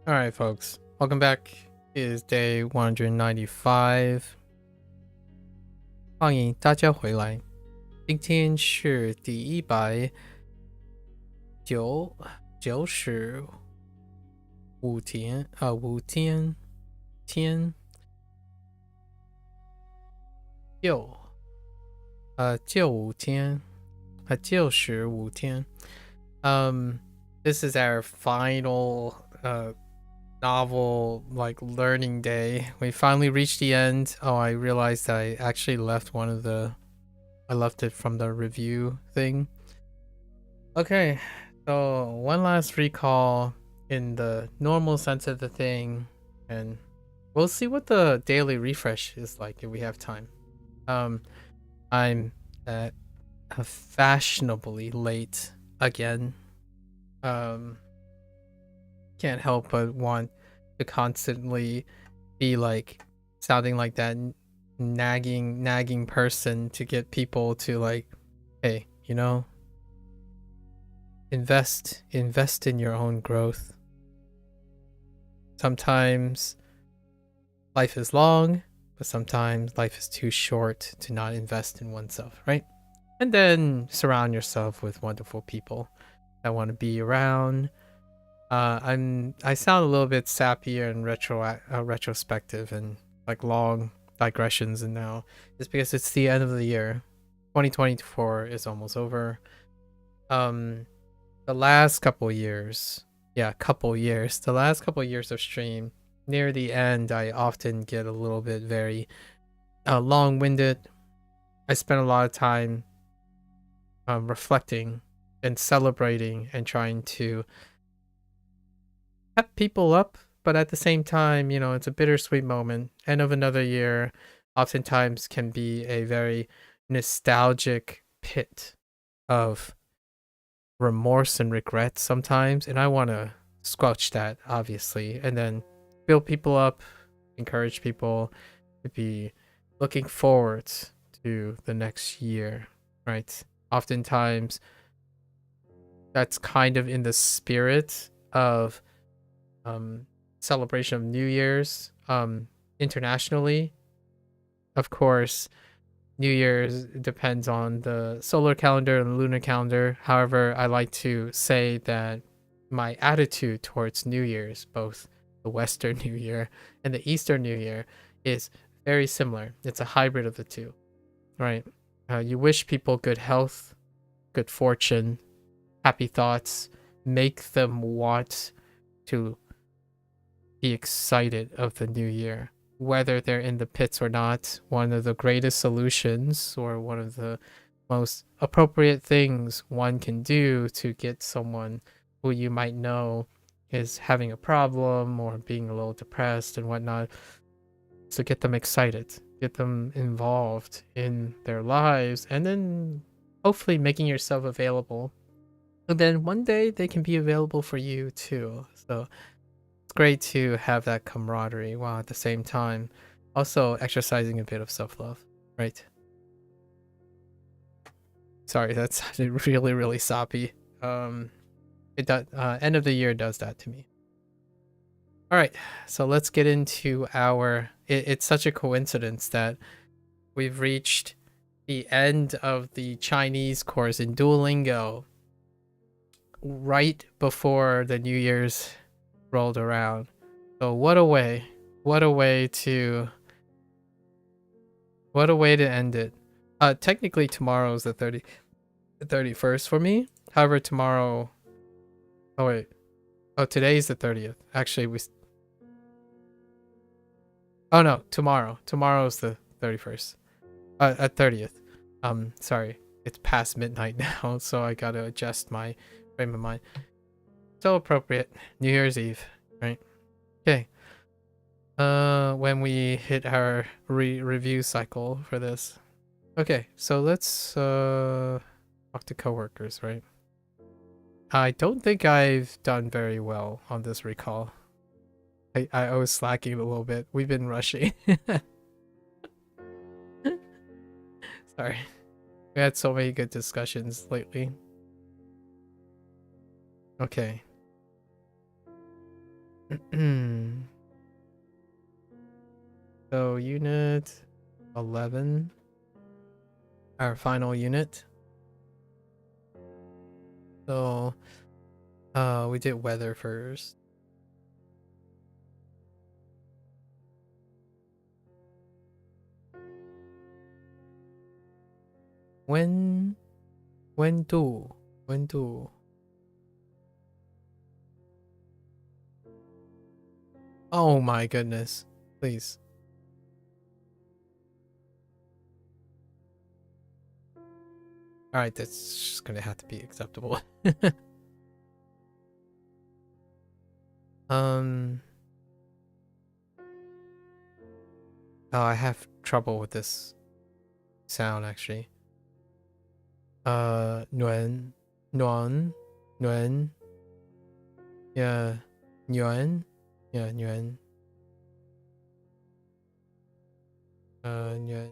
Speaker 1: All right, folks. Welcome back. It is day 195. 欢迎大家回来。今天是第195天95天。This is our final novel like learning day. We finally reached the end. Oh, I realized I actually left I left it from the review thing. Okay, so one last recall in the normal sense of the thing, and we'll see what the daily refresh is like if we have time. I'm at fashionably late again. Can't help but want to constantly be like sounding like that nagging person to get people to like, hey, you know, invest in your own growth. Sometimes life is long, but sometimes life is too short to not invest in oneself, right? And then surround yourself with wonderful people that want to be around. I sound a little bit sappy and retrospective and like long digressions, and now it's because it's the end of the year. 2024 is almost over. The last couple years of stream, near the end I often get a little bit very long-winded. I spend a lot of time reflecting and celebrating and trying to pep people up, but at the same time, you know, it's a bittersweet moment. End of another year oftentimes can be a very nostalgic pit of remorse and regret sometimes, and I want to squelch that, obviously, and then build people up, encourage people to be looking forward to the next year, right? Oftentimes that's kind of in the spirit of celebration of New Year's internationally. Of course, New Year's depends on the solar calendar and the lunar calendar. However, I like to say that my attitude towards New Year's, both the Western New Year and the Eastern New Year, is very similar. It's a hybrid of the two, right? You wish people good health, good fortune, happy thoughts, make them want to be excited of the new year, whether they're in the pits or not. One of the greatest solutions, or one of the most appropriate things one can do to get someone who you might know is having a problem or being a little depressed and whatnot, is to get them excited, get them involved in their lives, and then hopefully making yourself available. And then one day they can be available for you too. So it's great to have that camaraderie while at the same time also exercising a bit of self-love, right? Sorry, that sounded really, really soppy. It does, end of the year does that to me. All right, so let's get into our. It's such a coincidence that we've reached the end of the Chinese course in Duolingo right before the New Year's rolled around. So what a way to end it. Technically tomorrow's the 31st for me. However, tomorrow, today's the 30th. Actually, tomorrow's the 31st. At 30th. Sorry, it's past midnight now, so I gotta adjust my frame of mind. So appropriate. New Year's Eve, right? Okay. When we hit our review cycle for this. Okay, so let's talk to coworkers, right? I don't think I've done very well on this recall. I was slacking a little bit. We've been rushing. Sorry. We had so many good discussions lately. Okay. So unit 11, our final unit. So we did weather first. When do. Oh my goodness. Please. Alright, that's just gonna have to be acceptable. Oh, I have trouble with this sound actually. Nguyen, Nguyen, Nguyen. Yeah, Nguyen. Yeah, Nguyen. Nguyen.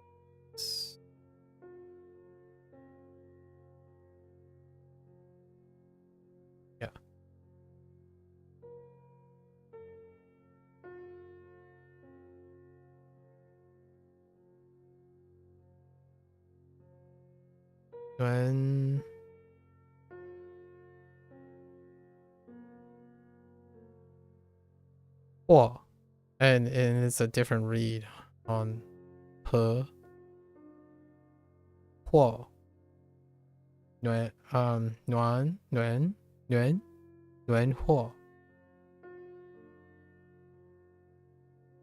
Speaker 1: Yeah. Nguyen. Whoa. And it's a different read on P. Whoa. Nguyen, Nguyen, Nguyen, Nguyen, Nguyen, Whoa.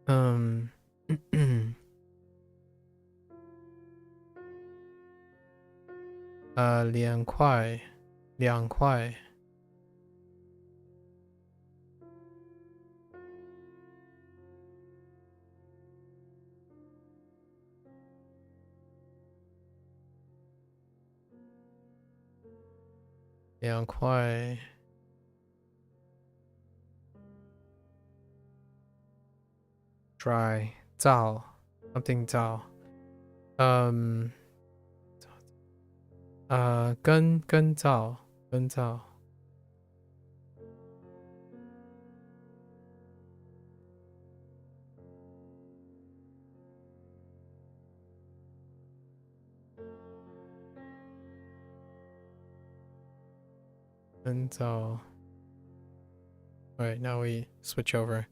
Speaker 1: Um, 2块，2块，2块。Dry, 燥 something 燥。干燥，干燥。干燥。Alright, now we switch over.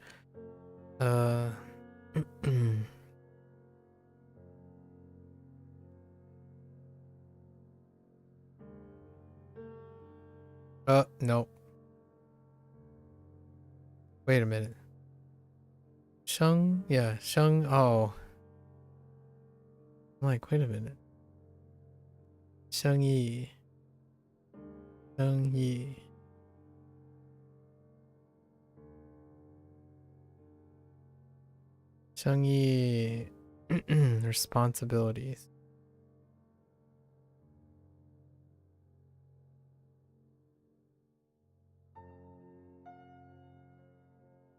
Speaker 1: No. Wait a minute. Sheng, yeah, Sheng, oh. I'm like, wait a minute. Sheng Yi. Sheng Yi. Sheng Yi. Responsibilities.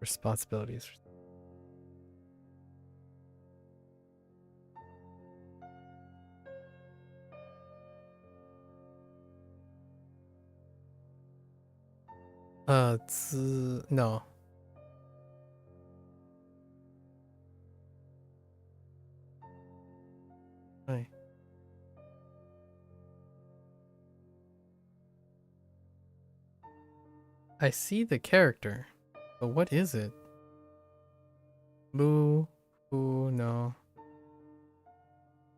Speaker 1: Responsibilities. No. Hi. I see the character, but what is it? Mu, Fu, no.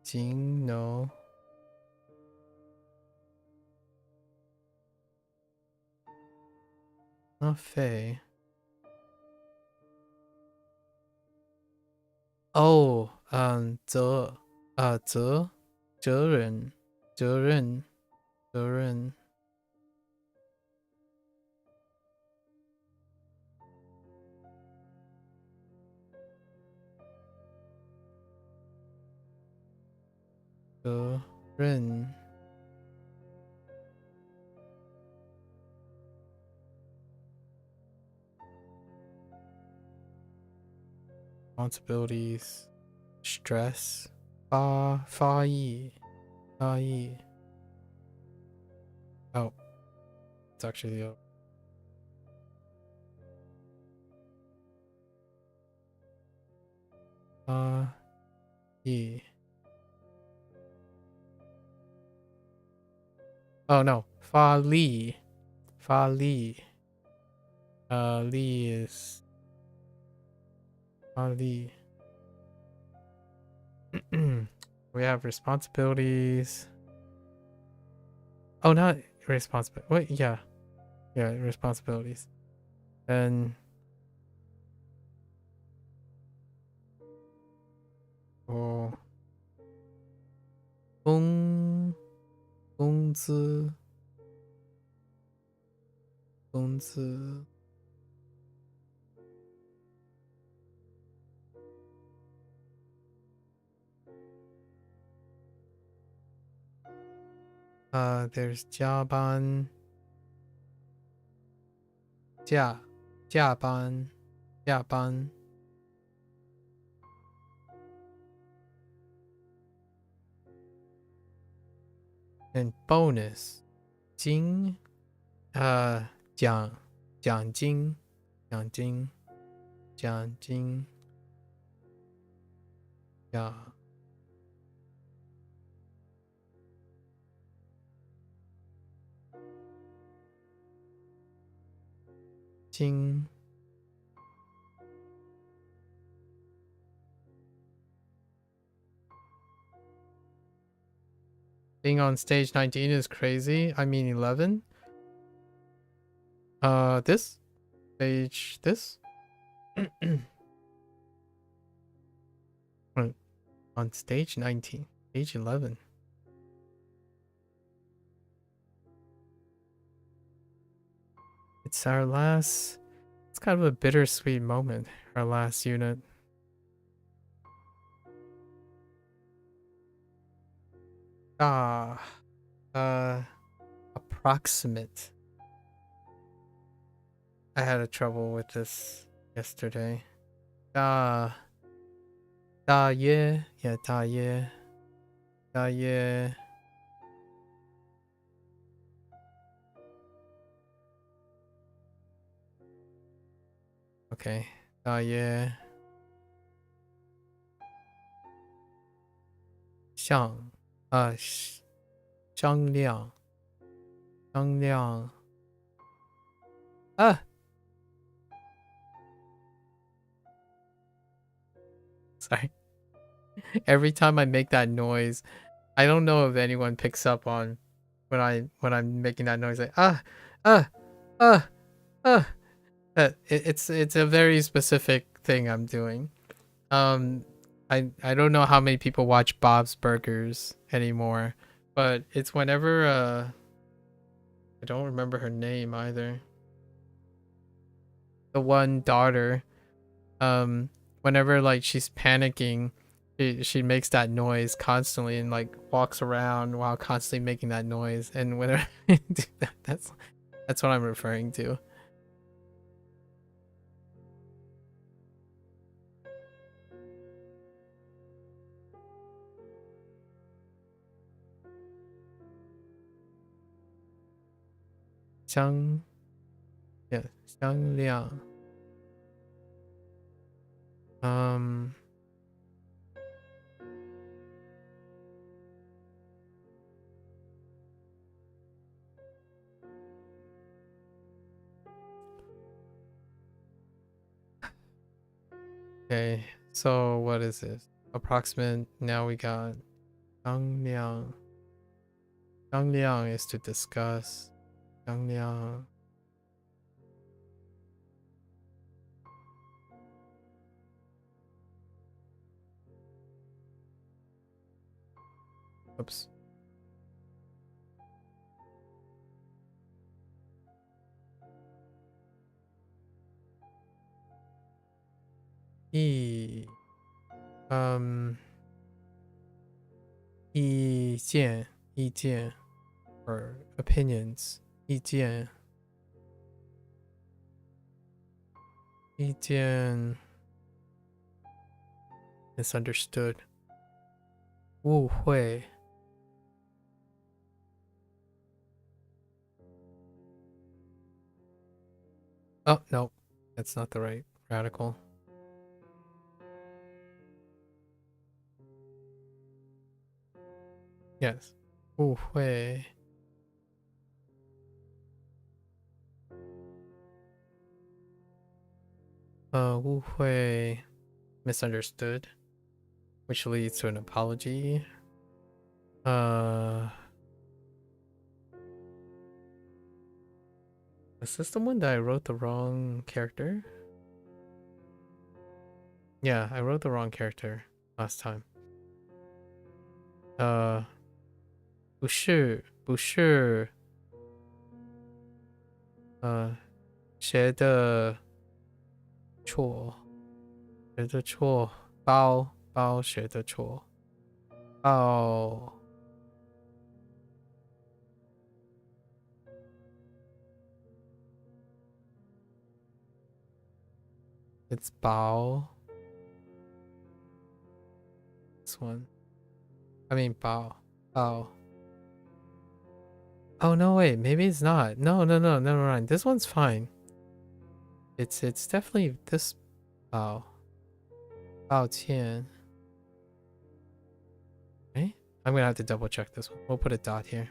Speaker 1: Jing, no. Not Fei. Oh, 责任。责任。Responsibilities. Stress. 发意. Oh, it's actually the E. Oh no, fa li. Fa li. Li is fa li. We have responsibilities. Oh, not responsibility. Wait, yeah. Yeah, responsibilities. Then oh, 工资 there's 加班 and bonus 金奖金奖金 Being on stage 19 is crazy. I mean 11. This stage this on stage 19, stage 11. It's our last. It's kind of a bittersweet moment. Our last unit. Approximate. I had a trouble with this yesterday. Yeah, 大约 Okay, 大约商量 Sorry. Every time I make that noise, I don't know if anyone picks up on when I'm making that noise like uh. It's a very specific thing I'm doing. I don't know how many people watch Bob's Burgers anymore, but it's whenever I don't remember her name either. The one daughter, whenever like she's panicking, she makes that noise constantly and like walks around while constantly making that noise. And whenever I do that, that's what I'm referring to. Yeah, 香亮. Okay, so what is this? Approximate. Now we got 商量. 商量 is to discuss. 商量. Oops. E. 意见 or opinions. 意见 misunderstood. 误会 Oh, no. That's not the right radical. Yes. 误会. Uh, 误会 misunderstood, which leads to an apology. Is this the one that I wrote the wrong character? Yeah, I wrote the wrong character last time. 不是谁的错包谁的错包 It's bao. This one. I mean bao. Oh no, wait, maybe it's not. No, never mind. This one's fine. It's definitely this bao. 抱歉. Okay? I'm gonna have to double check this one. We'll put a dot here.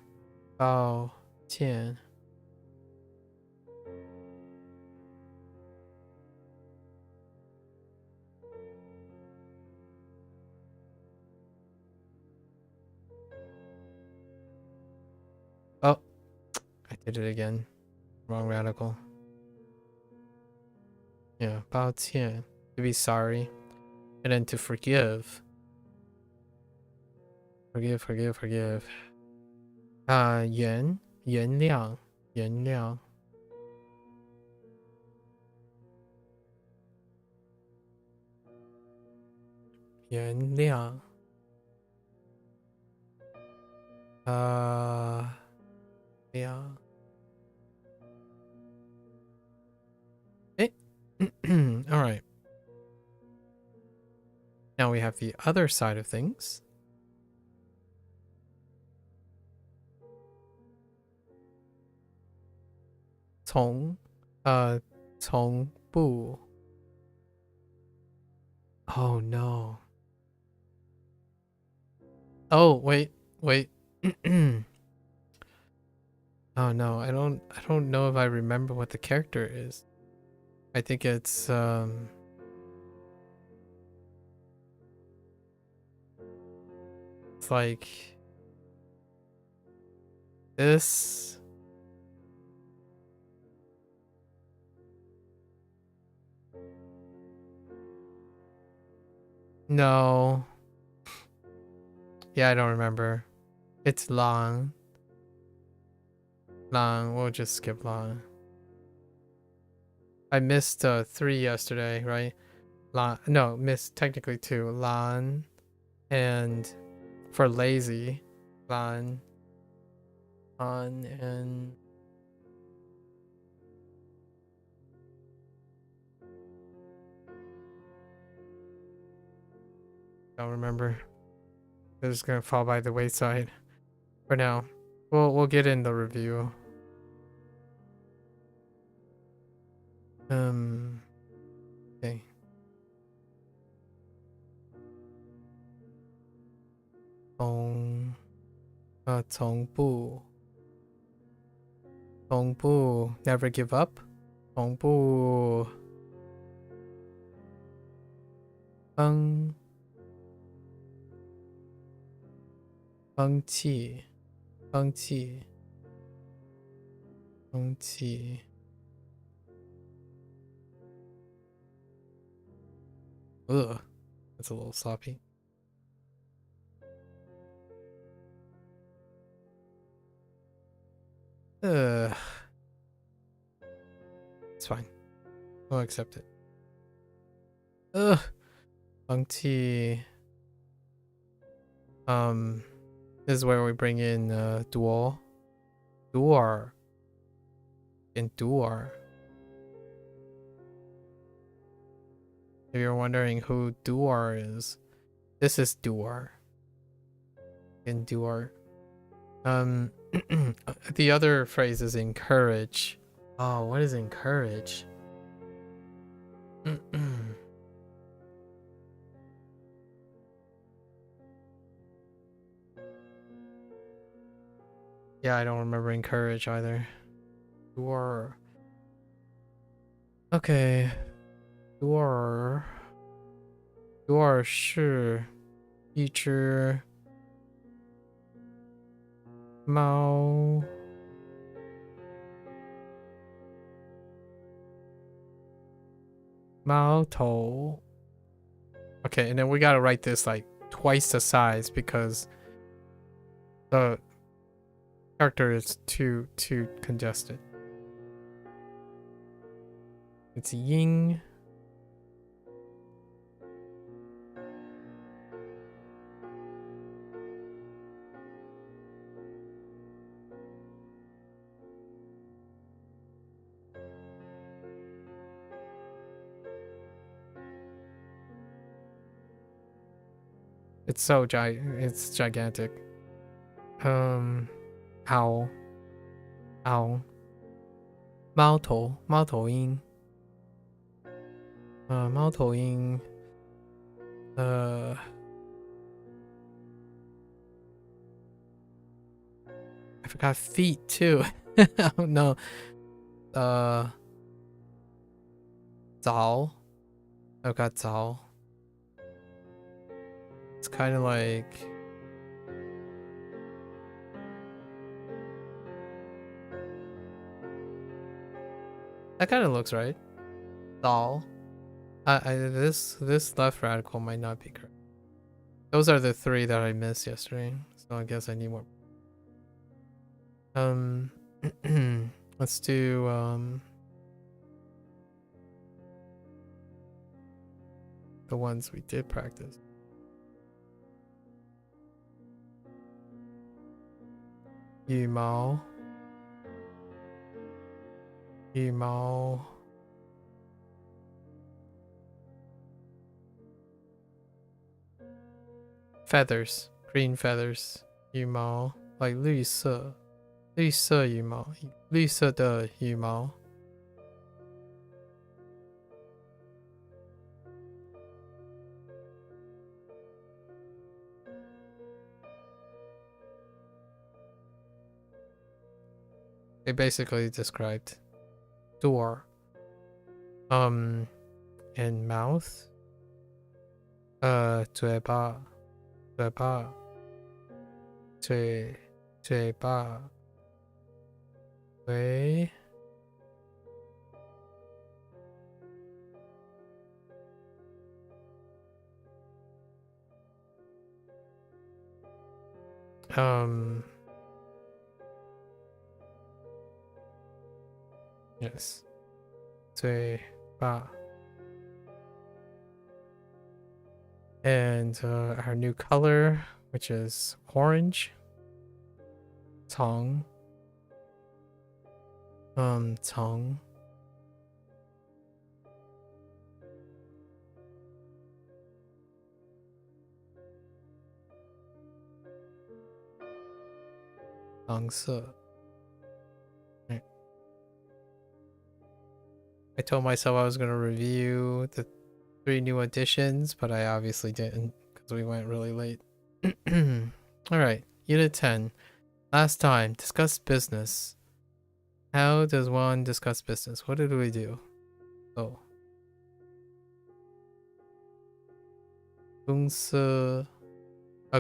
Speaker 1: 抱歉. Oh, I did it again. Wrong radical. Yeah, 抱歉. To be sorry. And then to forgive. Forgive. 原谅. yeah. All right. Now we have the other side of things.从不. Oh no. Oh wait. Oh no, I don't know if I remember what the character is. I think it's it's like this. No. Yeah, I don't remember. It's long. We'll just skip long. I missed 3 yesterday, right? No, missed technically 2. Lan and for lazy. Lan on and don't remember. They're just gonna fall by the wayside for now. We'll get in the review. Okay. 从不 never give up. 从不放弃 Ugh, that's a little sloppy. It's fine. We'll accept it. Ugh. 放弃. This is where we bring in dual and duar. If you're wondering who duar is, this is duar and duar. The other phrase is encourage. Oh, what is encourage? Yeah, I don't remember encourage either. Duer. Okay. Duer. Duer 是一只猫。猫头. Okay, and then we gotta write this like twice the size because the character is too congested. It's ying. It's gigantic. Owl. Owl. 猫头鹰。猫头鹰。I forgot feet too. Oh no. 早. I've got 早. It's kind of like that kind of looks right. Dal. This left radical might not be correct. Those are the 3 that I missed yesterday, so I guess I need more. Let's do the ones we did practice. Yu Mao. Feathers. Green feathers. Yu Mao. Like 绿色羽毛. 绿色的羽毛. They basically described door, and mouth, 嘴巴, 嘴巴, 喂, yes, 嘴巴. And our new color, which is orange. 橙. 橙. I told myself I was going to review the 3 new additions, but I obviously didn't because we went really late. Alright, Unit 10. Last time, discuss business. How does one discuss business? What did we do? Oh. 公司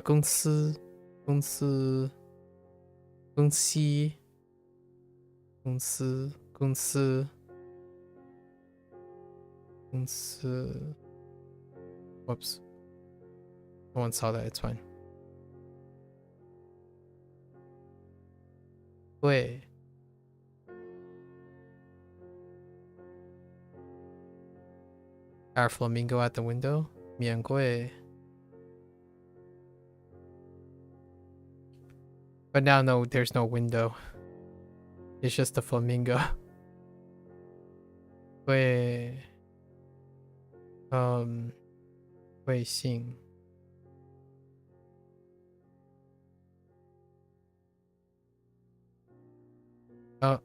Speaker 1: 公司 Whoops. No one saw that, it's fine. 对 Our flamingo at the window. 免贵 But now no, there's no window. It's just a flamingo. 会微信 Oh,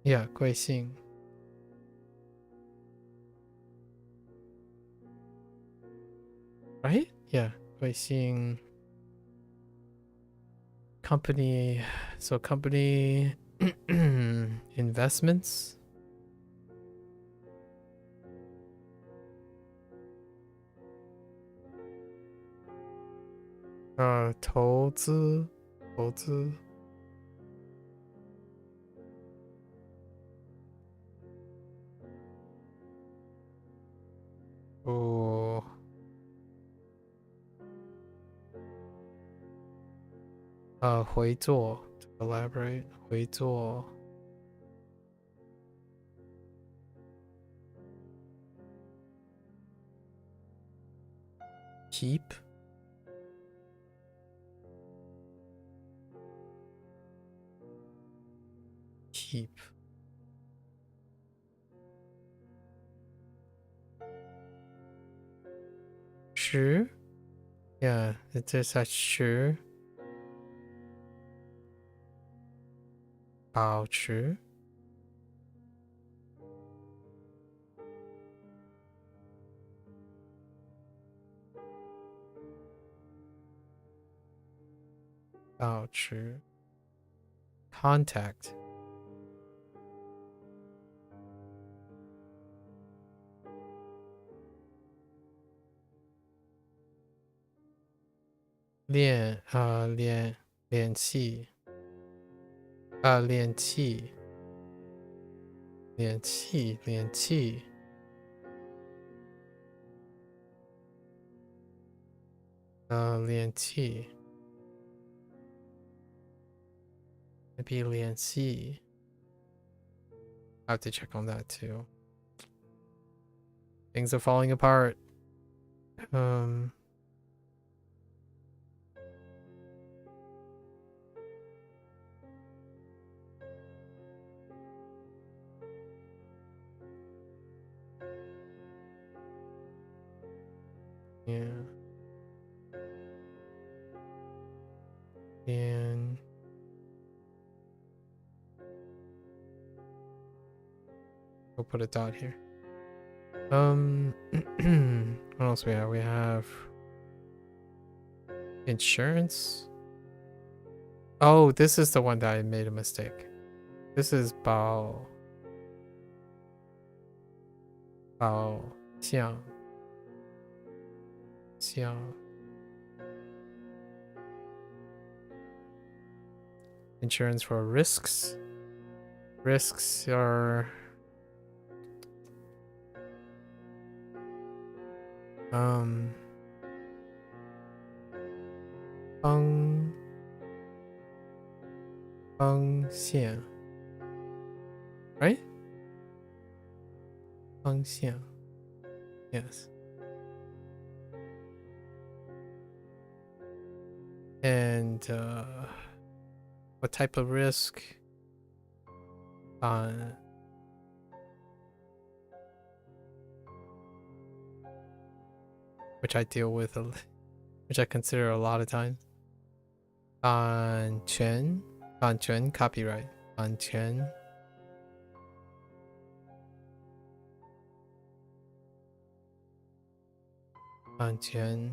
Speaker 1: yeah, 贵姓 Right? Yeah, 贵姓 company So company investments. Uh, 投资，投资。哦。回做 to collaborate 回做 keep keep 吃 yeah it just says 吃保持保持 contact 联系联系联系联系联系 maybe 联系 I have to check on that too. Things are falling apart. Yeah. And we'll put a dot here. What else we have? We have insurance. Oh, this is the one that I made a mistake. This is 保险 insurance for risks. Risks are风险 right? 风险 yes. And what type of risk? Which I deal with, which I consider a lot of times. 版权 copyright 版权 版权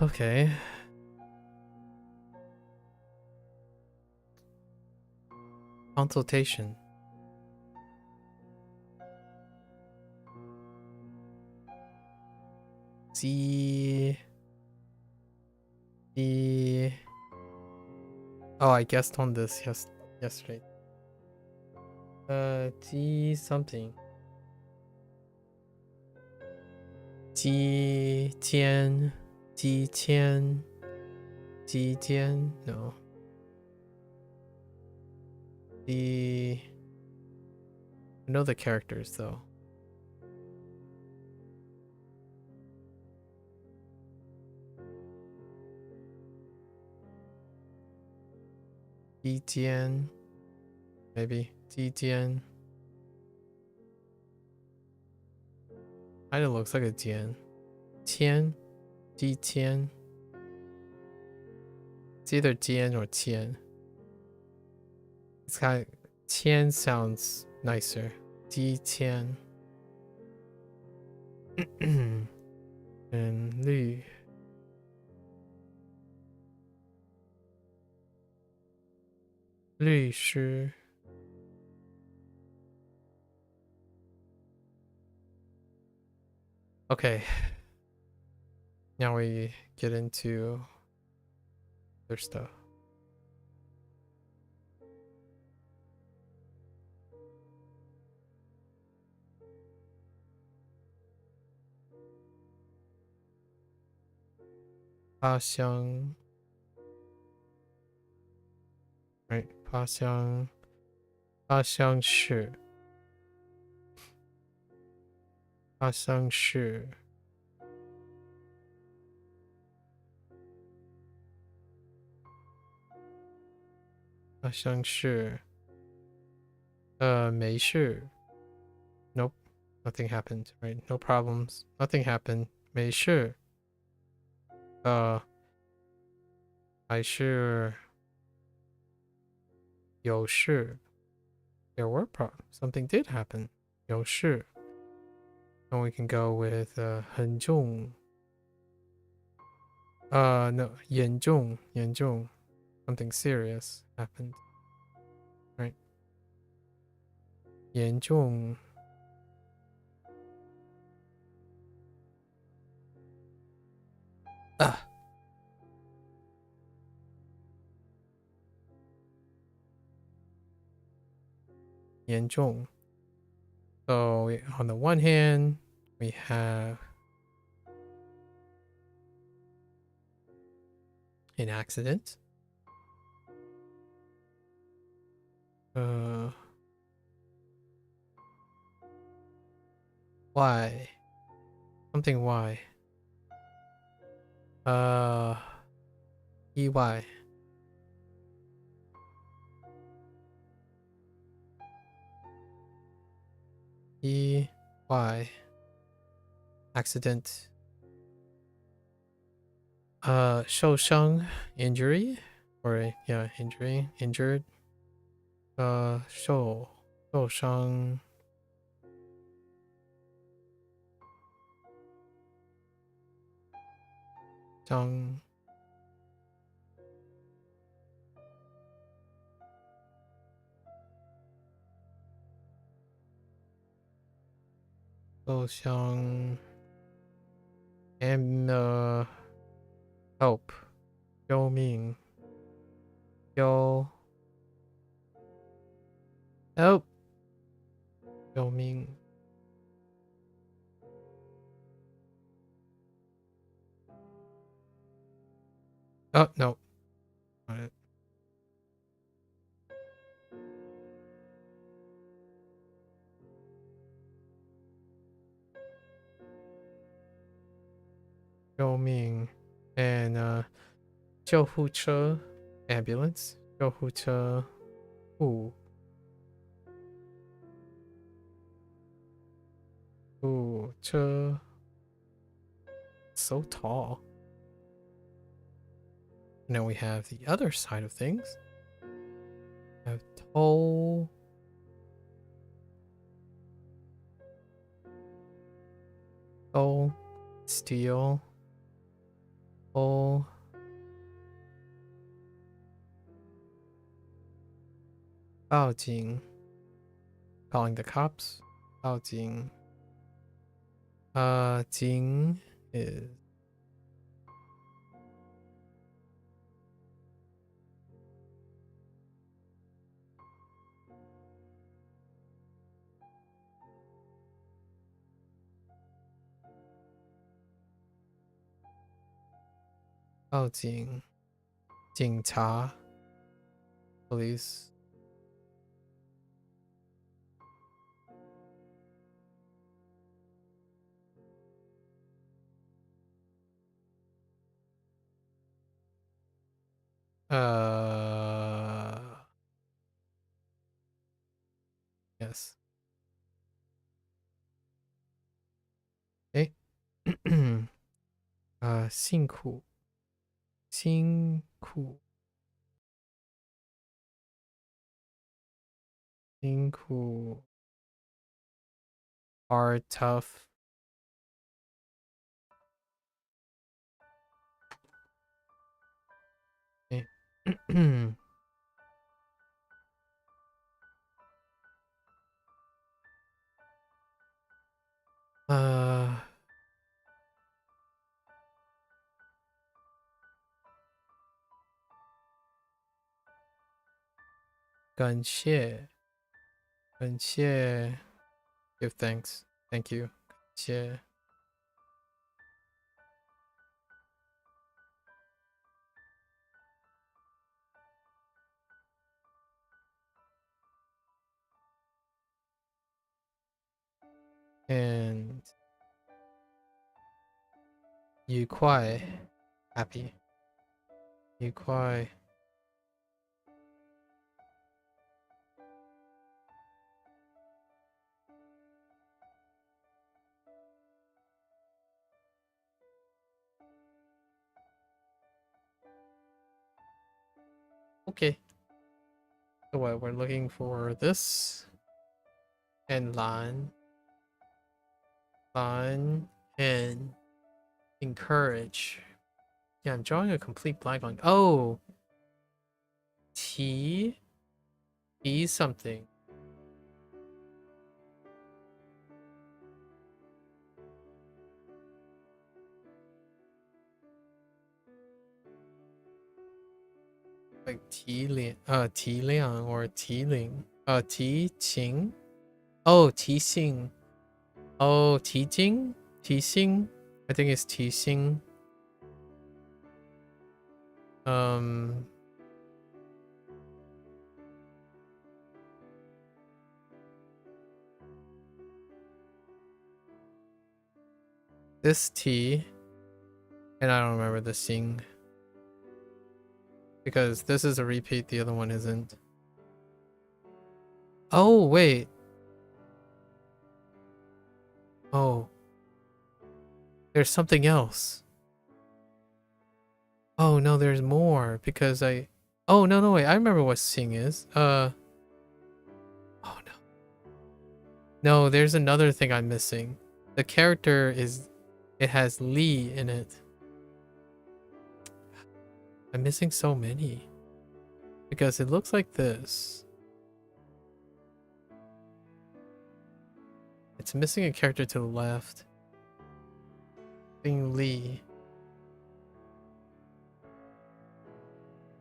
Speaker 1: okay. Consultation. Oh, I guessed on this yesterday. G something. G Tian. No. I know the characters though. Jian, maybe Jian. Kind of looks like a Jian. Tian, Jian. It's either Jian or Tian. It's kind of Tian sounds nicer. Jian. And Lu. 律师 Okay. Now we get into other stuff. Paxiang. Right, Paxiang. Paxiang Shi. Paxiang Shi. Paxiang Shi. 没事. Nope. Nothing happened, right? No problems. Nothing happened. 没事. 还是有事. There were problems. Something did happen. 有事. And we can go with 很重. No. 严重. 严重. Something serious happened. Right? 严重. Ah. 严重. So on the one hand, we have an accident. Why? Something why? EY. EY. Accident. 受伤 injury or yeah, injury, injured. 受伤 伤 受伤 and help 救命 救 help 救命 oh no not it. 救命 and 救护车 ambulance 救护车护 护车 so tall. Now we have the other side of things. We have toll. Toll. Steal. Toll. Baojing. Calling the cops. Baojing. Jing is Baojing. 警察 police. Yes. Okay. 辛苦 辛苦 辛苦 hard tough. Okay. 感谢 give thanks. Thank you. 感谢 and 愉快 happy 愉快 okay. So what we're looking for this and line and encourage. Yeah, I'm drawing a complete blank on. Oh, T something. Like T Liang or T Ling. T Qing. Oh, T Xing. Oh, T Jing? T Xing? I think it's T Xing. This T, and I don't remember the Xing. Because this is a repeat, the other one isn't. Oh, wait. Oh. There's something else. Oh, no, there's more. Because I... Oh, no, wait. I remember what Xing is. Oh, no. No, there's another thing I'm missing. The character is... It has Li in it. I'm missing so many. Because it looks like this. It's missing a character to the left. Missing Li.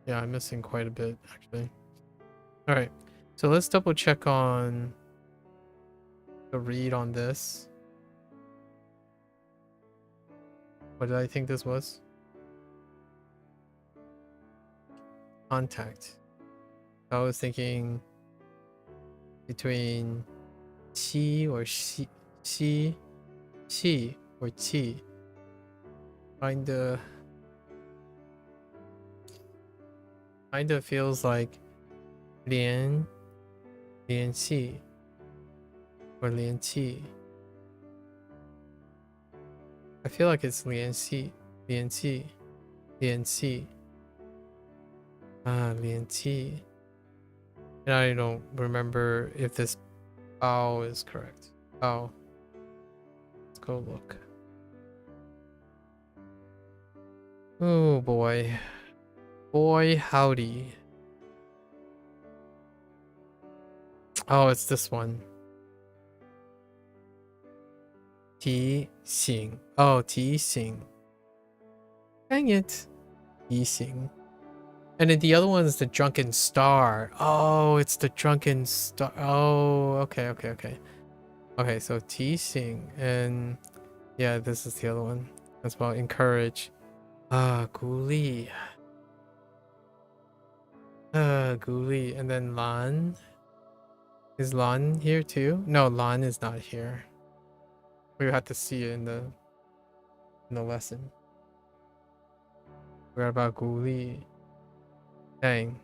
Speaker 1: Yeah, I'm missing quite a bit, actually. Alright, so let's double check on the read on this. What did I think this was? Contact. I was thinking between qi or qi or qi. Kinda feels like 联系 or 联系. I feel like it's 联系 联系 联系. And I don't remember if this bao is correct. Bao. Let's go look. Oh boy. Boy howdy. Oh, it's this one. 提醒. Oh, 提醒. Dang it. 提醒. And then the other one is the drunken star. Oh, it's the drunken star. Oh, okay. Okay, so 提醒 and yeah, this is the other one. That's about encourage. 鼓励. 鼓励. And then Lan. Is Lan here too? No, Lan is not here. We have to see it in the lesson. We're about 鼓励. Dang.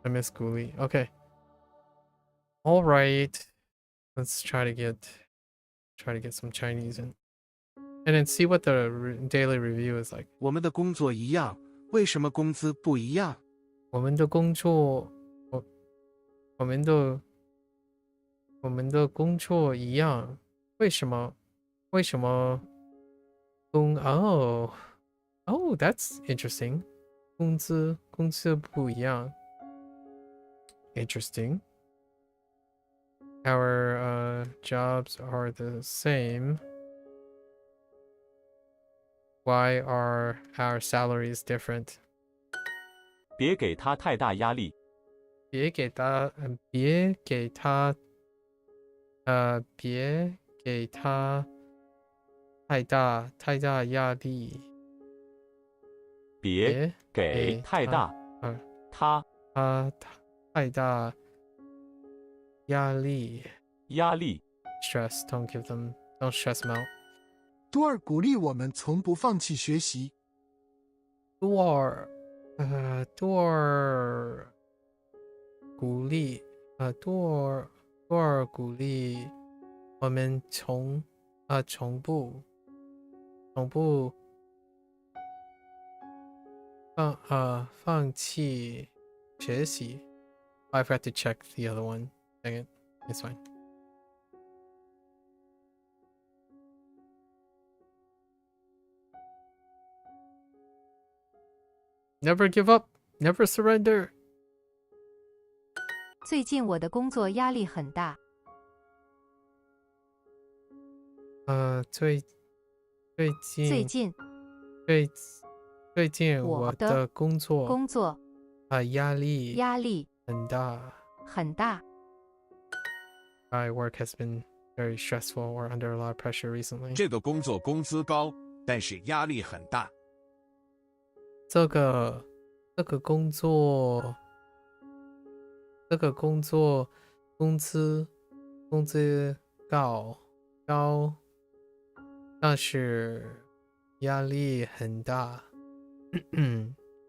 Speaker 1: I miss 鼓励. Okay. All right. Let's try to get some Chinese in. And then see what the daily review is like.
Speaker 8: 我们的工作一样，为什么工资不一样？
Speaker 1: 我们的工作一样，为什么Oh, that's interesting. 工资不一样。Interesting. our jobs are the same, why are our salaries different?
Speaker 9: 别给他太大压力。
Speaker 1: 别给他别给他太大压力。
Speaker 9: 别给太大他
Speaker 1: 太大压力。
Speaker 9: 压力。
Speaker 1: Stress, don't stress them out.
Speaker 8: 多尔鼓励我们从不放弃学习。
Speaker 1: 多尔鼓励我们从不放弃学习。I forgot to check the other one. Dang it. It's fine. Never give up. Never surrender.
Speaker 2: 最近我的工作压力很大。
Speaker 1: 最近我的工作压力很大。My work has been very stressful or under a lot of pressure recently.
Speaker 10: 这个工作工资高，但是压力很大。
Speaker 1: 这个工作工资高，但是压力很大。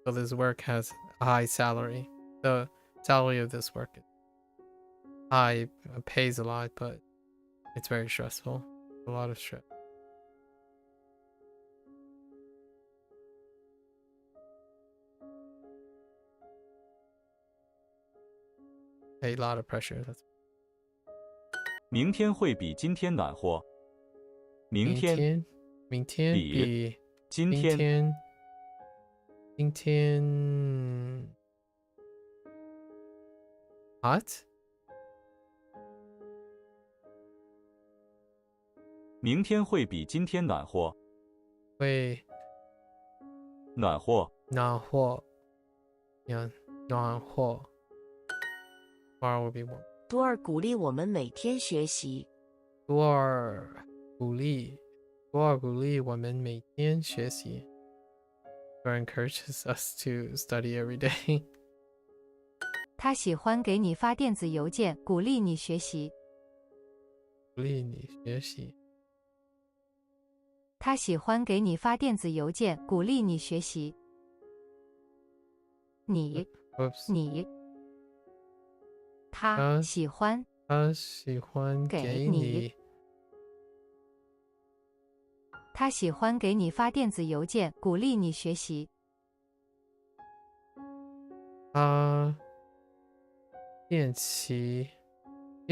Speaker 1: So this work has a high salary. The salary of this work is high, pays a lot, but it's very stressful. A lot of stress. A lot of pressure. That's
Speaker 9: 明天会比今天暖和。明天比今天
Speaker 1: hot?
Speaker 9: 明天会比今天暖和。
Speaker 1: 会
Speaker 9: 暖和。
Speaker 1: Yeah, 暖和。Tomorrow will be warm.
Speaker 5: 多尔鼓励我们每天学习。
Speaker 1: 多尔鼓励我们每天学习。Or encourages us to study every day.
Speaker 2: 他喜欢给你发电子邮件，鼓励你学习。他喜欢给你发电子邮件，鼓励你学习。你 他喜欢给你他喜欢给你发电子邮件，鼓励你学习。
Speaker 1: 电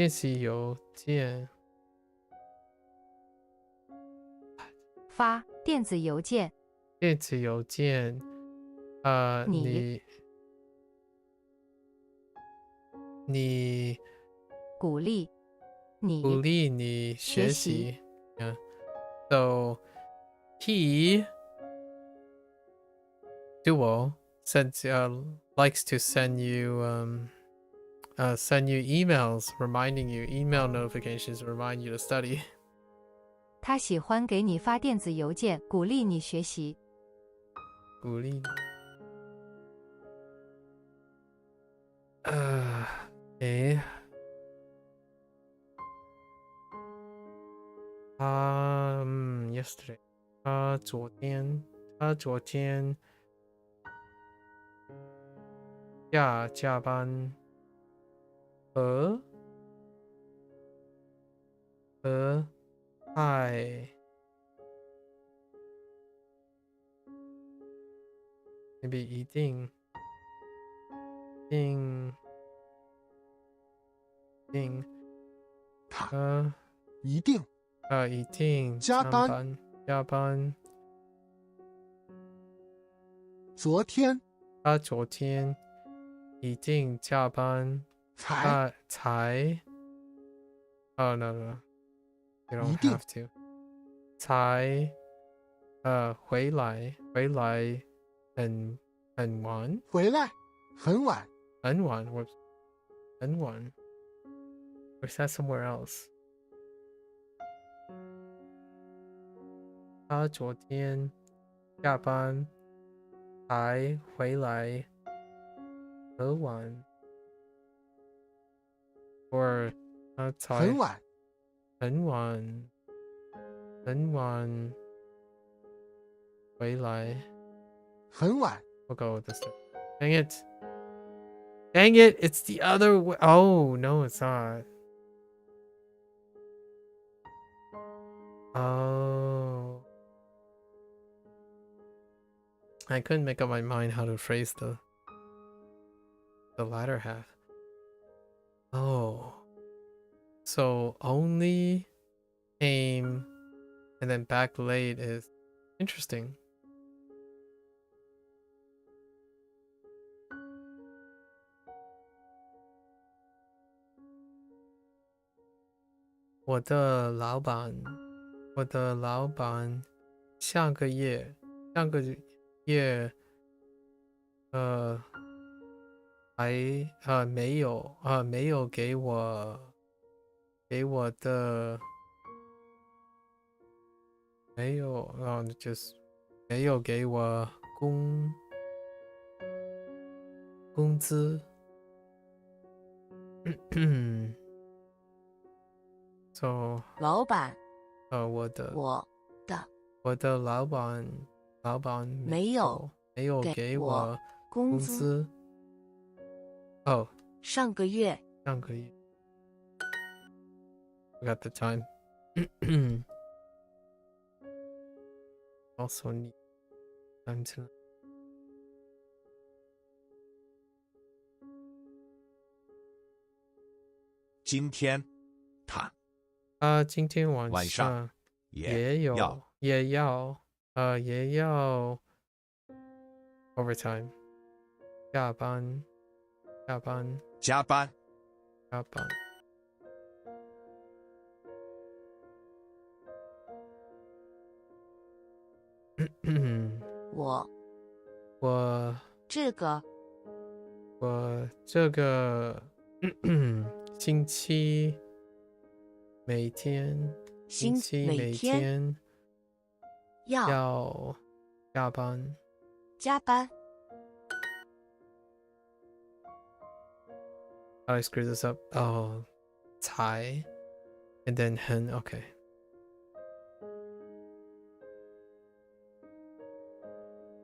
Speaker 1: 子邮件
Speaker 2: 发电子邮件。
Speaker 1: 你
Speaker 2: 鼓励
Speaker 1: 你学习。Yeah. So he Duo likes to send you emails reminding you, email notifications remind you to study.
Speaker 2: 他喜欢给你发电子邮件，鼓励你学习。
Speaker 1: 鼓励你。Yesterday. 他昨天加班和太 maybe 一定
Speaker 8: 他一定
Speaker 1: 加班。
Speaker 8: 昨天
Speaker 1: 他昨天一定加班才 Oh no no, you don't
Speaker 8: 一定
Speaker 1: have to. 才回来很晚
Speaker 8: 回来很晚。
Speaker 1: 很晚 or is that somewhere else? 他昨天下班才回来很晚 or 他才
Speaker 8: 很晚
Speaker 1: 很晚回来
Speaker 8: 很晚。
Speaker 1: We'll go with this. Dang it. Dang it. It's the other way. Oh, no, it's not. Oh. I couldn't make up my mind how to phrase the latter half. Oh. So only came and then back late is interesting.我的老板上个月还没有给我的没有就是没有给我工资so
Speaker 5: 老板，
Speaker 1: 我的老板
Speaker 5: 没有
Speaker 1: 给我
Speaker 5: 工
Speaker 1: 资哦
Speaker 5: 上个月
Speaker 1: Forgot the time. Also need time to
Speaker 10: 今天他
Speaker 1: 今天晚
Speaker 10: 晚上
Speaker 1: 也要 overtime 加班我这个星期每天要加班 How do I screw this up? Oh, 才 and then 很 okay.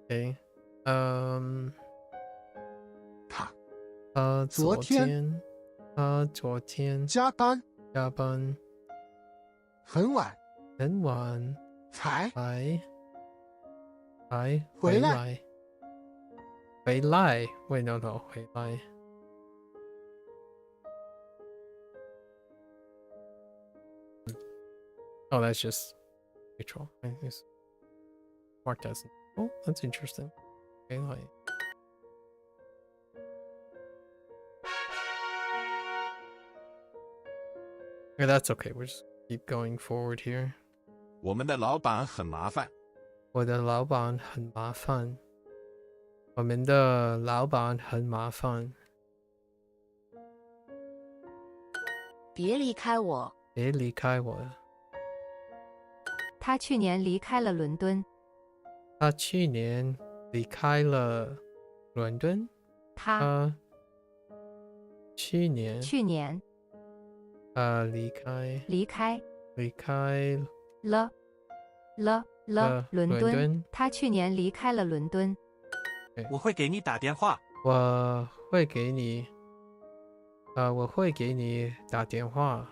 Speaker 1: Okay. 他昨天
Speaker 8: 加班很晚才回来
Speaker 1: Wait, no, 回来 Oh, that's just neutral. It's marked as oh, that's interesting. 回来 Okay, that's okay. We'll just keep going forward here.
Speaker 10: 我们的老板很麻烦。
Speaker 1: 我的老板很麻烦。我们的老板很麻烦。
Speaker 5: 别离开我。
Speaker 1: 别离开我。
Speaker 2: 他去年离开了伦敦。
Speaker 1: 他去年离开了伦敦。
Speaker 2: 他
Speaker 1: 去年离开
Speaker 2: 了伦敦。他去年离开了伦敦。
Speaker 3: 我会给你打电话。
Speaker 1: 我会给你打电话。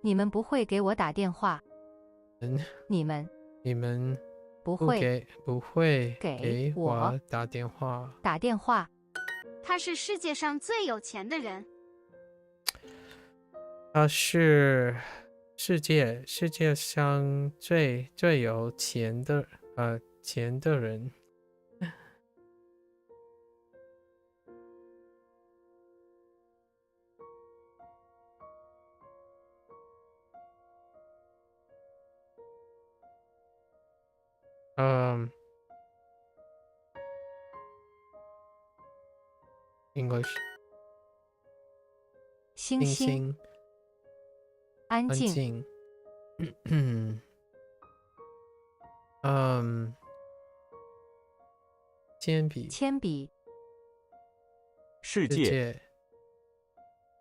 Speaker 2: 你们不会给我打电话。你们不会给我
Speaker 1: 打电话。
Speaker 11: 他是世界上最有钱的人。
Speaker 1: 他是世界上最有钱的人。English
Speaker 2: 星星，安静，铅笔，
Speaker 9: 世界，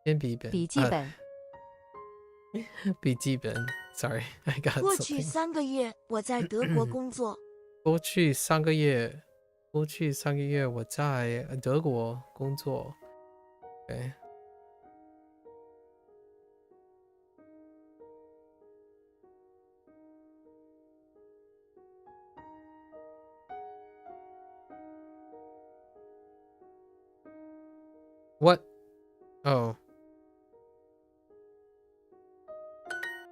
Speaker 1: 铅笔本，
Speaker 2: 笔记本，
Speaker 1: 笔记本。Sorry, I got
Speaker 12: 过去3个月我在德国工作。
Speaker 1: 过去3个月我在德国工作。对。What? Oh.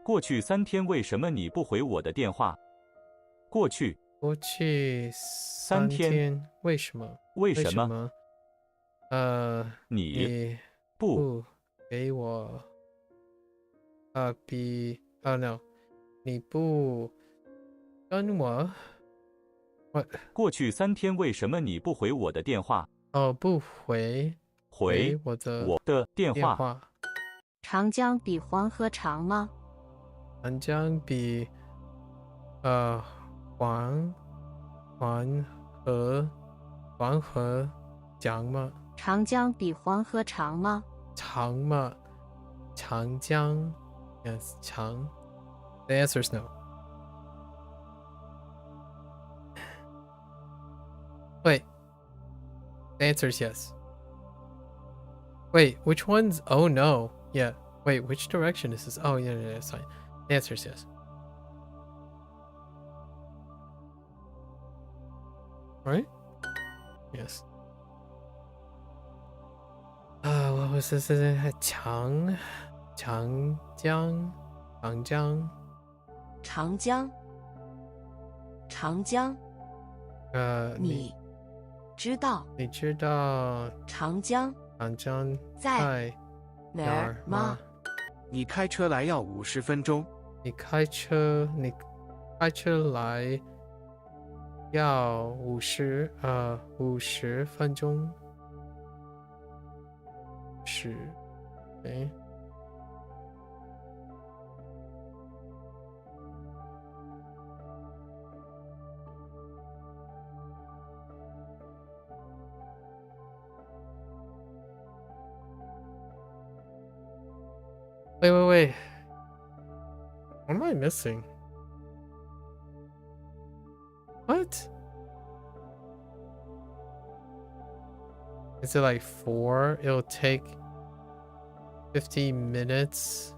Speaker 9: 过去3天为什么你不回我的电话？过去
Speaker 1: 3天为什么？你不给我no 你不跟我
Speaker 9: 过去3天为什么你不回我的电话？
Speaker 1: 不回我的电话。
Speaker 5: 长江比黄河长吗？
Speaker 1: 长江比黄河长吗？
Speaker 5: 长江比黄河长吗？
Speaker 1: 长吗？长江 yes 长。The answer is no. Wait. The answer is yes. Wait, which one's? Oh no. Yeah. Wait, which direction is this? Oh yeah, it's fine. The answer is yes. Right? Yes. What was this? Chang Jiang.
Speaker 12: 你知道长江在哪儿吗？
Speaker 8: 你开车来要50分钟。
Speaker 1: 你开车来要50分钟。Wait. What am I missing? What? Is it like 4? It'll take 50 minutes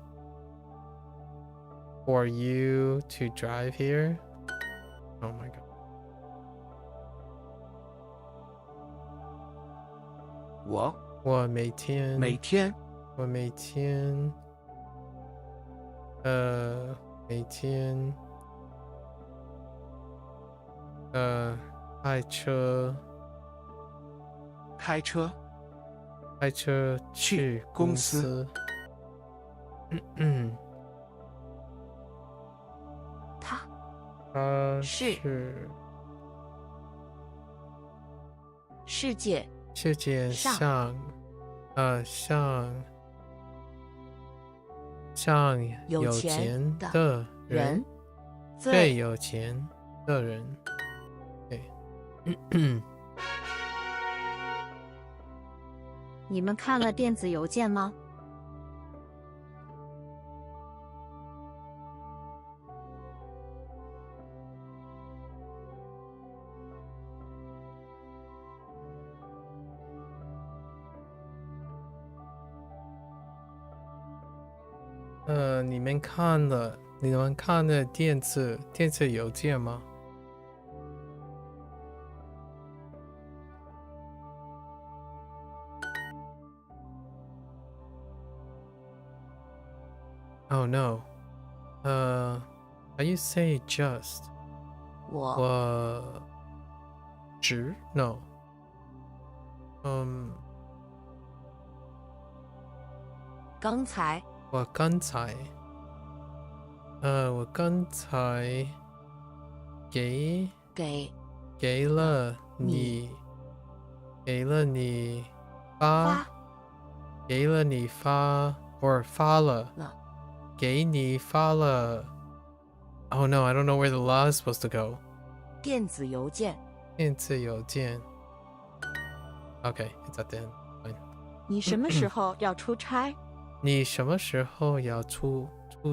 Speaker 1: for you to drive here? Oh my god. 我每天开车去公司。
Speaker 12: 他
Speaker 1: 是
Speaker 12: 世界
Speaker 1: 上有钱的人，最有钱的人。对。
Speaker 5: 你们看了电子邮件吗？
Speaker 1: 你们看了电子邮件吗？Oh no. How you say just? 我只 no.
Speaker 12: 刚才
Speaker 1: 我刚才给给了你发or 发了给你发了 Oh no, I don't know where the la is supposed to go.
Speaker 12: 电子邮件
Speaker 1: Okay, it's at the end. Fine.
Speaker 13: 你什么时候要出差？
Speaker 1: 你什么时候要出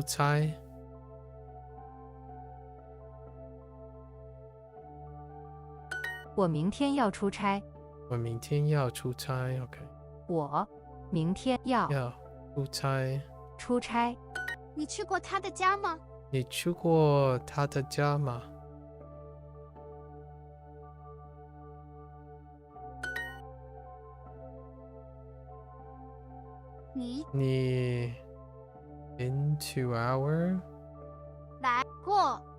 Speaker 1: 差？
Speaker 2: 我明天要出差。
Speaker 1: 我明天要出差 OK
Speaker 2: 我明天要
Speaker 1: 出差。
Speaker 11: 你去过他的家吗？
Speaker 1: 你去过他的家吗？你 into our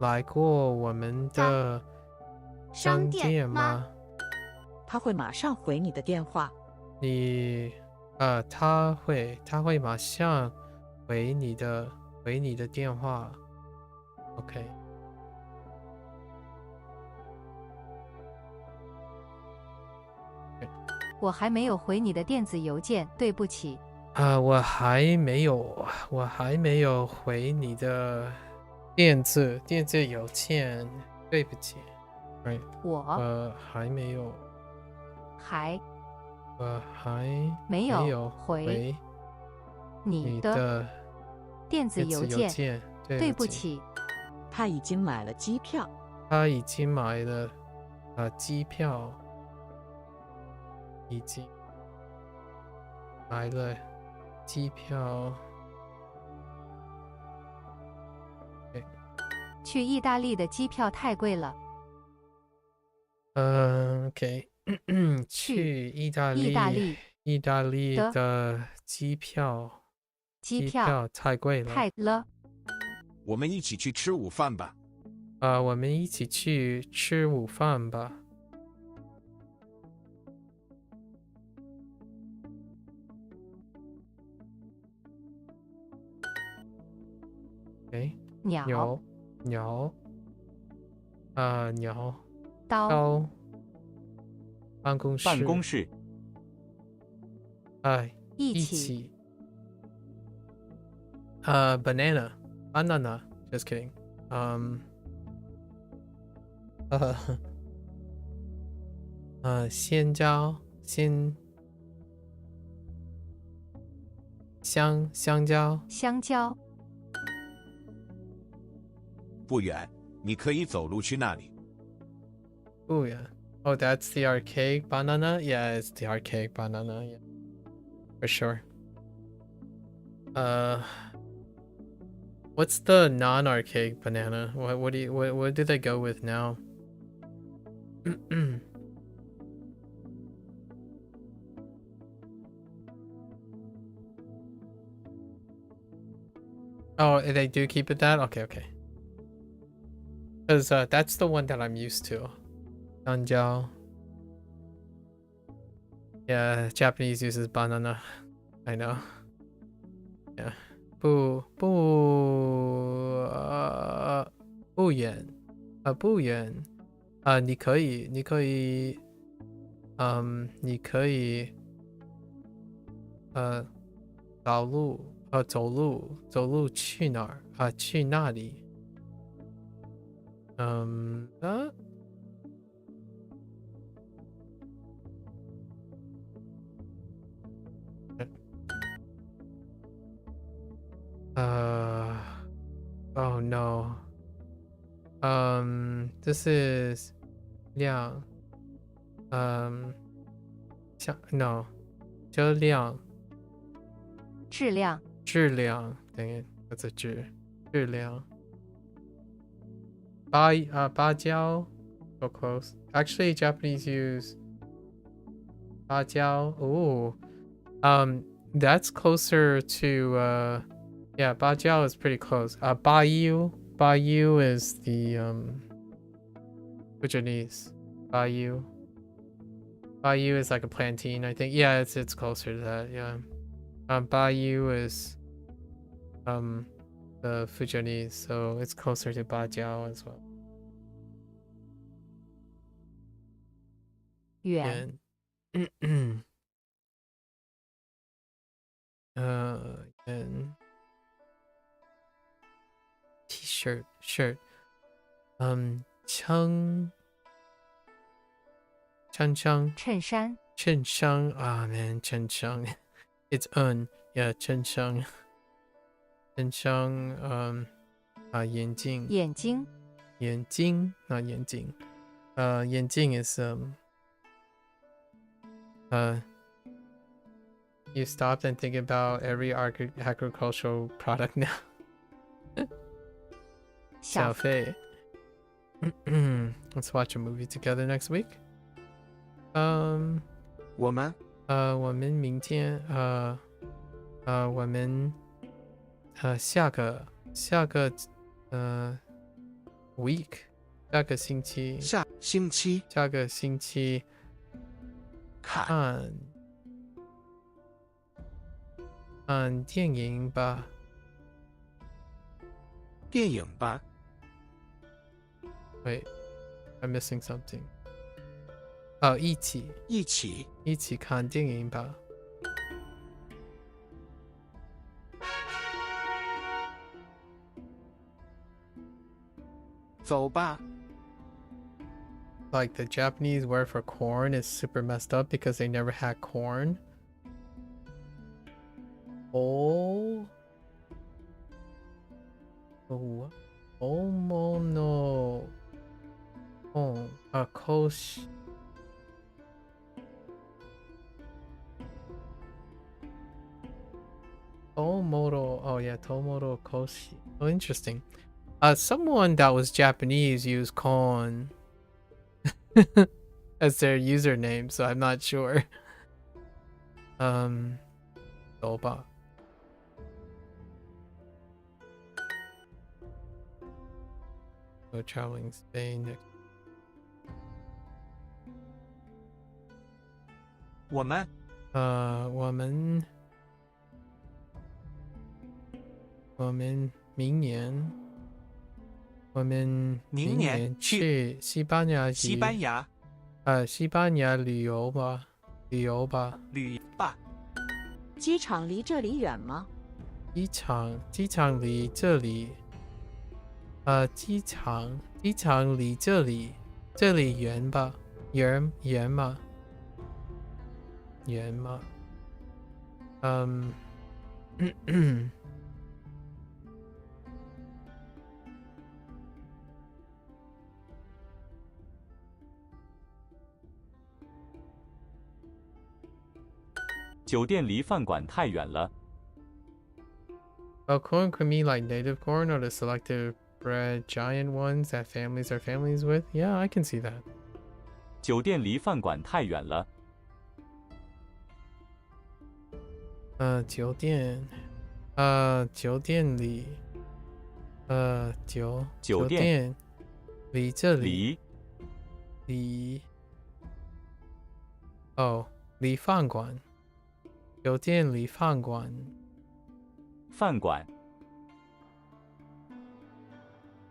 Speaker 1: 来过我们的商店吗？
Speaker 13: 他会马上回你的电话。
Speaker 1: 他会马上回你的电话。OK。
Speaker 2: 我还没有回你的电子邮件，对不起。
Speaker 1: 我还没有回你的电子邮件，对不起。Right. 我还没有回你的
Speaker 2: 电子邮件，对不起。
Speaker 13: 他已经买了机票。
Speaker 1: 已经买了机票。
Speaker 2: 去意大利的机票太贵了。
Speaker 1: OK 去意大利的机票太贵了。
Speaker 10: 我们一起去吃午饭吧。
Speaker 1: 我们一起去吃午饭吧。鸟刀办公室一起banana just kidding香蕉
Speaker 10: 不远，你可以走路去那里。
Speaker 1: 不远。Oh, that's the archaic banana? Yeah, it's the archaic banana. Yeah, for sure. What's the non-archaic banana? What do they go with now? Oh, they do keep it that? Okay. Because that's the one that I'm used to. Sanjiao. Yeah, Japanese uses banana. I know. Yeah. 不远。你可以走路去哪儿去那里。Oh no. This is 量。No. 质量。Dang it. That's a 质量。芭蕉. So close. Actually, Japanese use 芭蕉. Ooh. That's closer to yeah, 芭蕉 is pretty close. Bayou is the Fujianese. Bayou is like a plantain, I think. Yeah, it's closer to that. Yeah. Bayou is the Fujianese, so it's closer to 芭蕉 as well.
Speaker 2: 远
Speaker 1: 远 T-shirt shirt 枪
Speaker 2: 衬衫
Speaker 1: 啊 man 衬衫 it's yeah 衬衫眼镜
Speaker 2: 眼睛
Speaker 1: not 眼镜眼镜 is you stopped and think about every agricultural product now 小费 let's watch a movie together next week
Speaker 8: 我们
Speaker 1: 我们明天我们下个week 下个星期看电影吧Wait, I'm missing something. 一起看电影吧。
Speaker 8: 走吧。
Speaker 1: Like the Japanese word for corn is super messed up because they never had corn. Omono. Koshi. Tomoro. Oh yeah, Tomoro Koshi. Oh, interesting. Someone that was Japanese used corn as their username, so I'm not sure. Soba. Go traveling Spain next.
Speaker 10: 我们
Speaker 1: 明年去西班牙旅游吧。
Speaker 13: 机场离这里远吗？
Speaker 1: 机场离这里机场离这里远吧？远吗？
Speaker 9: 酒店离饭馆太远了。
Speaker 1: Corn could mean like native corn or the selective bred giant ones that families are families with. Yeah, I can see that.
Speaker 9: 酒店离饭馆太远了。
Speaker 1: 酒店离这里离饭馆。酒店离饭馆。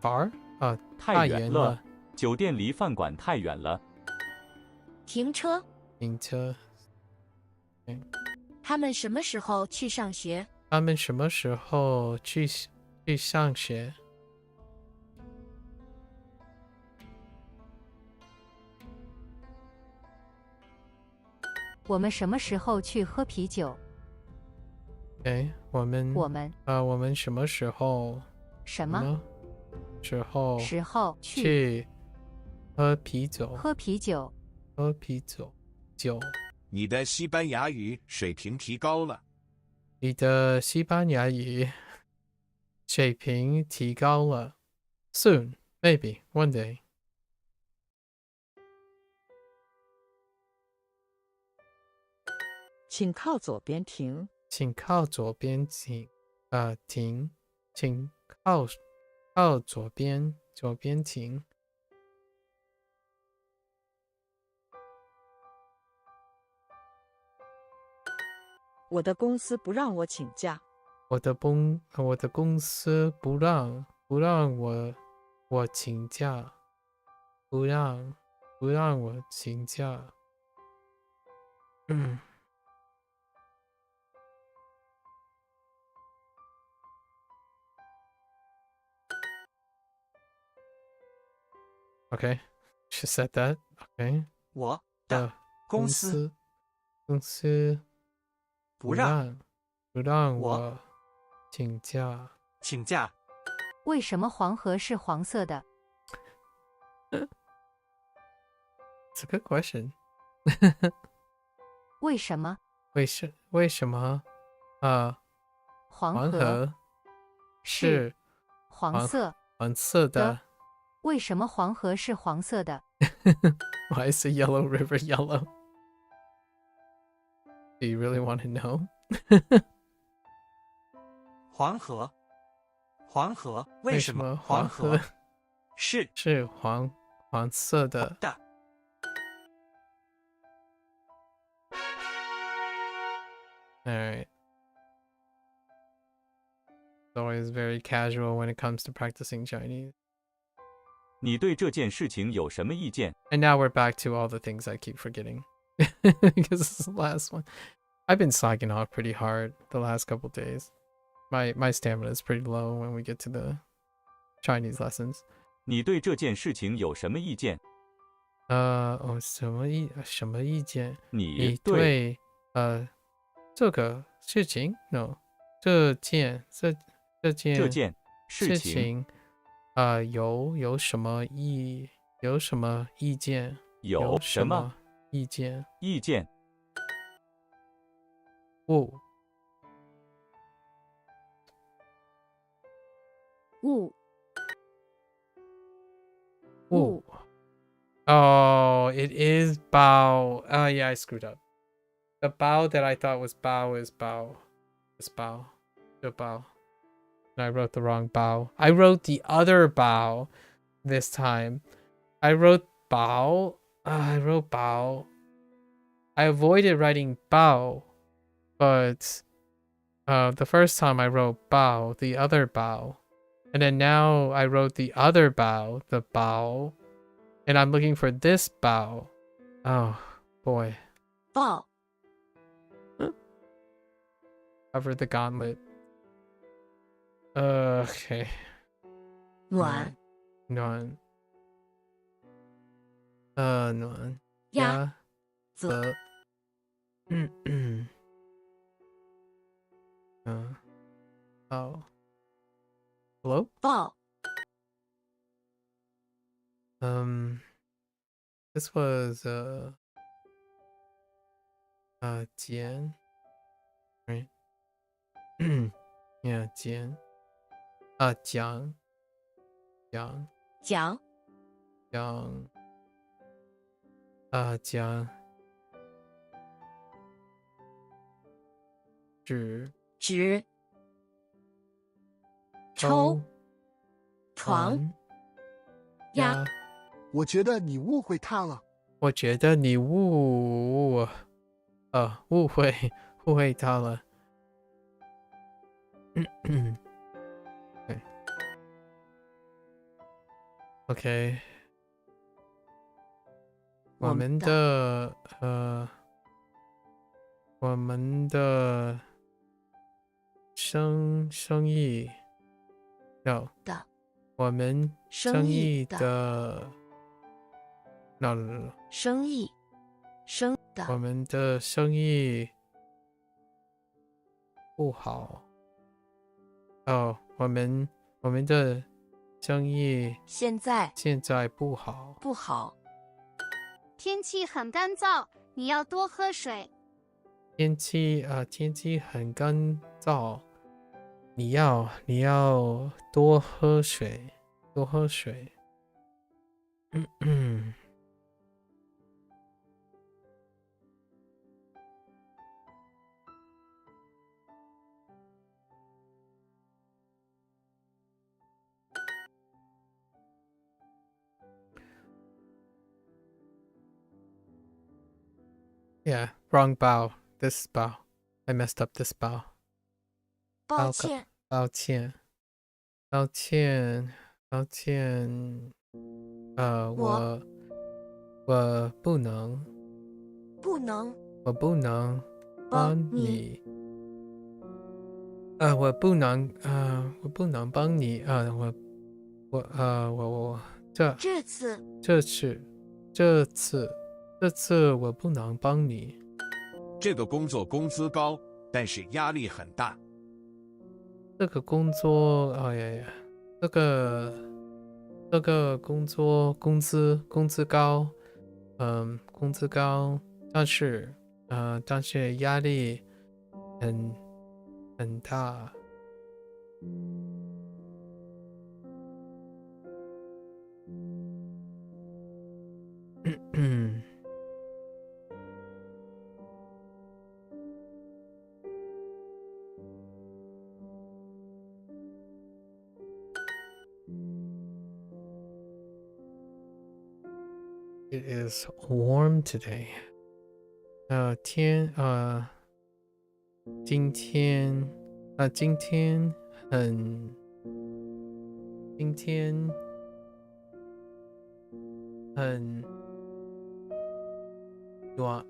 Speaker 1: far
Speaker 9: 太远了。酒店离饭馆太远了。
Speaker 12: 停车。他们什么时候去上学？
Speaker 2: 我们什么时候去喝啤酒？
Speaker 1: 我们什么时候去喝啤酒？
Speaker 10: 你的西班牙语水平提高了。
Speaker 1: Soon, maybe, one day.
Speaker 13: 请靠左边停。
Speaker 1: 请靠左边停。请靠左边停。
Speaker 13: 我的公司不让我请假。
Speaker 1: 我的公司不让我请假。不让我请假。Okay, she said that. Okay.
Speaker 3: 我的公司
Speaker 1: 不让我请假。
Speaker 3: 请假。
Speaker 2: 为什么黄河是黄色的？
Speaker 1: It's a good question.
Speaker 2: 为什么？
Speaker 1: 为什么
Speaker 2: 黄河
Speaker 1: 是
Speaker 2: 黄
Speaker 1: 色的？
Speaker 2: 为什么黄河是黄色的？
Speaker 1: Why is the yellow river yellow? Do you really want to know?
Speaker 3: 黄河为什么黄河是
Speaker 1: 黄色的？ Alright. It's always very casual when it comes to practicing Chinese.
Speaker 9: 你对这件事情有什么意见？
Speaker 1: And now we're back to all the things I keep forgetting. Because this is the last one. I've been slacking off pretty hard the last couple days. My stamina is pretty low when we get to the Chinese lessons.
Speaker 9: 你对这件事情有什么意见？
Speaker 1: 什么意见？
Speaker 9: 你
Speaker 1: 对这个事情 no 这件事情有什么意见？
Speaker 9: 有什么
Speaker 1: 意见？
Speaker 2: 误
Speaker 1: Oh, it is bao. Oh yeah, I screwed up. The bao that I thought was bao is bao. It's bao. The bao. And I wrote the wrong bao. I wrote the other bao this time. I wrote bao. I wrote bao. I avoided writing bao, but the first time I wrote bao, the other bao. And then now I wrote the other bao, the bao. And I'm looking for this bao. Oh, boy.
Speaker 12: 报
Speaker 1: Cover the gauntlet. Okay.
Speaker 12: 暖
Speaker 1: 暖 暖
Speaker 12: 鸭
Speaker 1: 则 oh. Hello?
Speaker 12: 报
Speaker 1: This was Jian, right? Yeah, Jian. 讲
Speaker 12: 讲
Speaker 1: 讲指
Speaker 12: 直抽床鸭
Speaker 8: 我觉得你误会他了。
Speaker 1: 我觉得你误会他了。OK， 我们的生意 no
Speaker 12: 的
Speaker 1: 我们生意的 no
Speaker 12: 生意的
Speaker 1: 我们的生意不好。哦，我们的生意
Speaker 12: 现在
Speaker 1: 不好。
Speaker 11: 天气很干燥，你要多喝水。
Speaker 1: 天气很干燥，你要多喝水。Yeah, wrong bow. This bow. I messed up this bow.
Speaker 12: 抱歉
Speaker 1: 抱歉。我不能。我不能帮你。我不能帮你。这次我不能帮你。
Speaker 10: 这个工作工资高，但是压力很大。
Speaker 1: 这个工作，这个工作工资高，工资高，但是压力很大。It is warm today. 今天很暖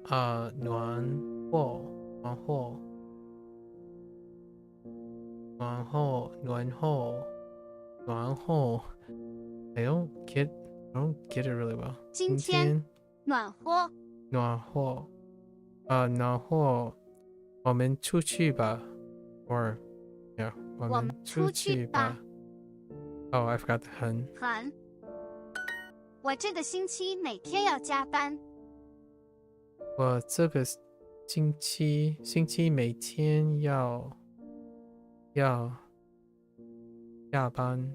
Speaker 1: 和。I don't get it really well.
Speaker 11: 今天暖和。
Speaker 1: 暖和。我们出去吧。Or yeah, 我们出去吧。Oh, I forgot the 很。
Speaker 11: 我这个星期每天要加班。
Speaker 1: 我这个星期每天要加班。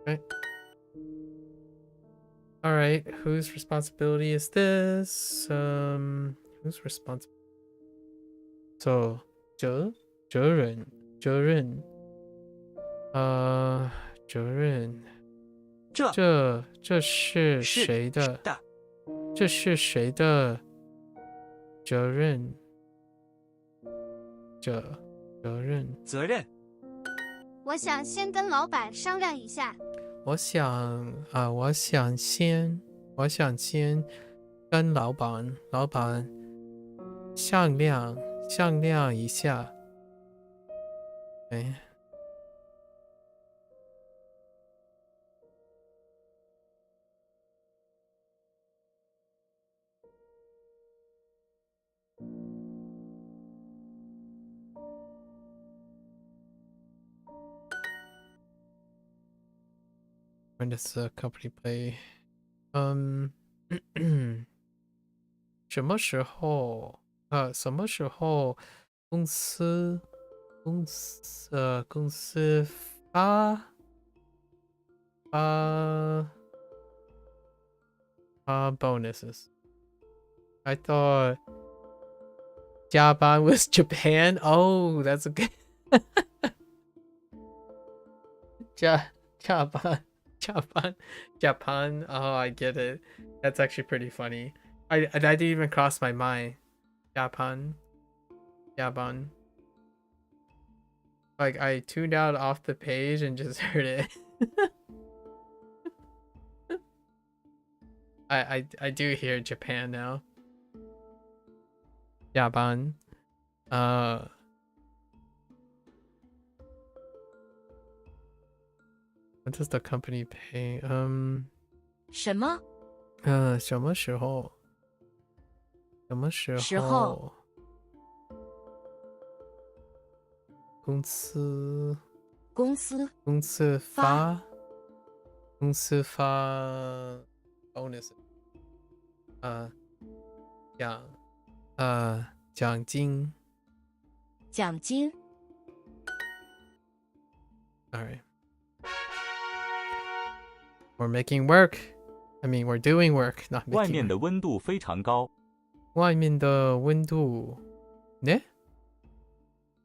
Speaker 1: Right. All right, whose responsibility is this? Who's responsible? So, 责任。责任。这是谁的？这是谁的责任？责任。
Speaker 11: 我想先跟老板商量一下。
Speaker 1: 我想先跟老板商量一下。哎。When does the company play? 什么时候公司发bonuses? I thought 加班 was Japan. Oh, that's a good 加班 Japan. Oh, I get it. That's actually pretty funny. I didn't even cross my mind. Japan. Like I tuned out off the page and just heard it. I do hear Japan now. Japan. What does the company pay?
Speaker 12: 什么？
Speaker 1: 什么时候？公司发 bonus 奖金 All right. We're making work. I mean, we're doing work. Not making
Speaker 9: 外面的温度非常高。
Speaker 1: 外面的温度，呢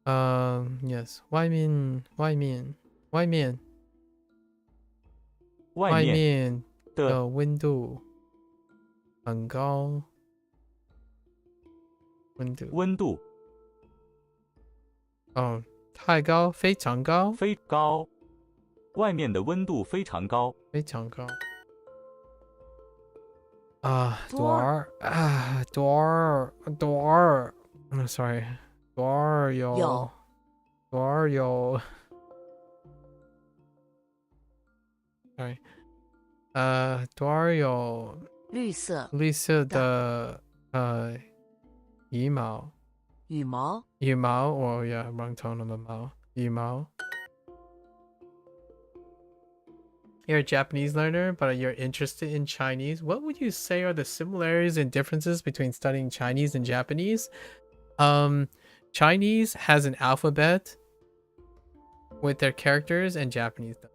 Speaker 1: ？Yes. 外面的温度很高。
Speaker 9: 温度
Speaker 1: 哦，太高，非常高，
Speaker 9: 非高，外面的温度非常高，
Speaker 1: 非常高。door I'm sorry door 有 sorry door 有绿色的羽毛 or yeah wrong tone on the 毛羽毛。You're a Japanese learner, but you're interested in Chinese. What would you say are the similarities and differences between studying Chinese and Japanese? Chinese has an alphabet with their characters, and Japanese doesn't.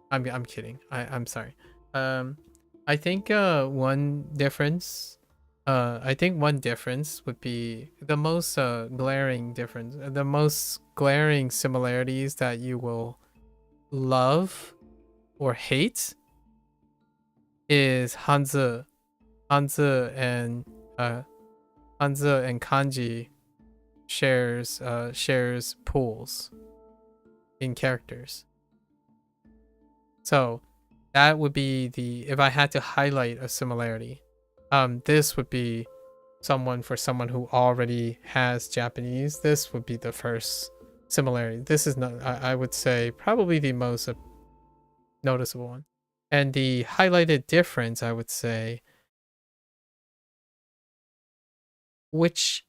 Speaker 1: I'm kidding. I'm sorry. I think one difference would be the most glaring difference, the most glaring similarities that you will love or hate is Hanzi and kanji shares pools in characters. So that would be if I had to highlight a similarity, this would be someone who already has Japanese. This would be the first similarity. This is not, I would say, probably the most noticeable one. And the highlighted difference, I would say, which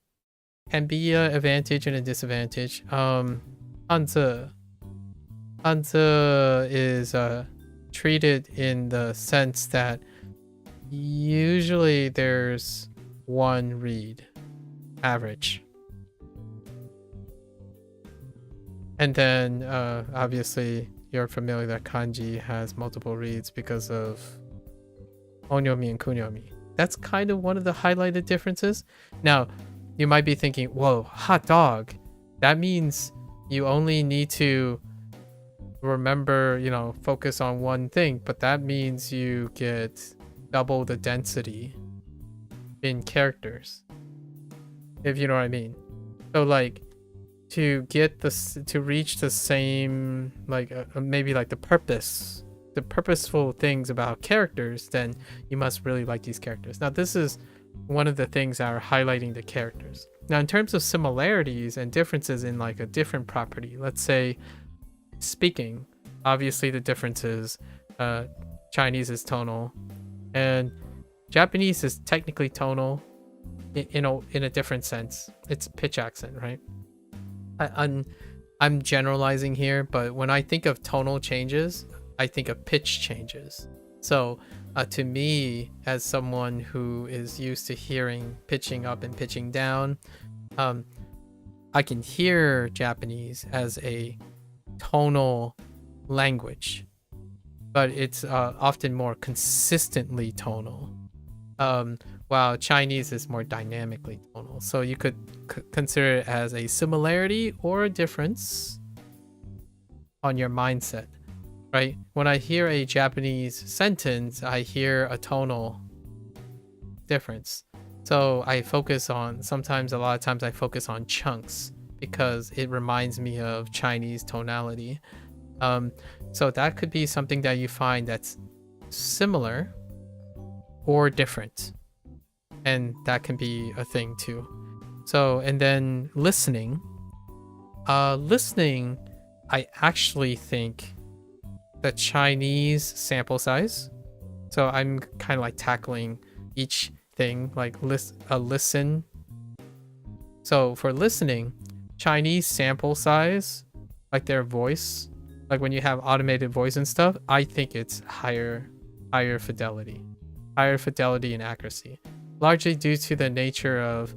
Speaker 1: can be an advantage and a disadvantage. Hanzi is treated in the sense that usually there's one read average. And then obviously you're familiar that kanji has multiple reads because of onyomi and kunyomi. That's kind of one of the highlighted differences. Now, you might be thinking, whoa, hot dog. That means you only need to remember, focus on one thing, but that means you get double the density in characters, if you know what I mean. So like, to reach the same, like maybe like the purposeful things about characters, then you must really like these characters. Now this is one of the things that are highlighting the characters. Now in terms of similarities and differences in like a different property, let's say speaking, obviously the difference is Chinese is tonal and Japanese is technically tonal in a different sense. It's pitch accent, right? I'm generalizing here, but when I think of tonal changes, I think of pitch changes. So to me, as someone who is used to hearing pitching up and pitching down, I can hear Japanese as a tonal language, but it's often more consistently tonal. While Chinese is more dynamically tonal. So you could consider it as a similarity or a difference on your mindset, right? When I hear a Japanese sentence, I hear a tonal difference. So I focus on, a lot of times I focus on chunks because it reminds me of Chinese tonality. So that could be something that you find that's similar or different. And that can be a thing too. So, and then listening. I actually think the Chinese sample size. So I'm kind of like tackling each thing, like listen. So for listening, Chinese sample size, like their voice, like when you have automated voice and stuff, I think it's higher fidelity and accuracy. Largely due to the nature of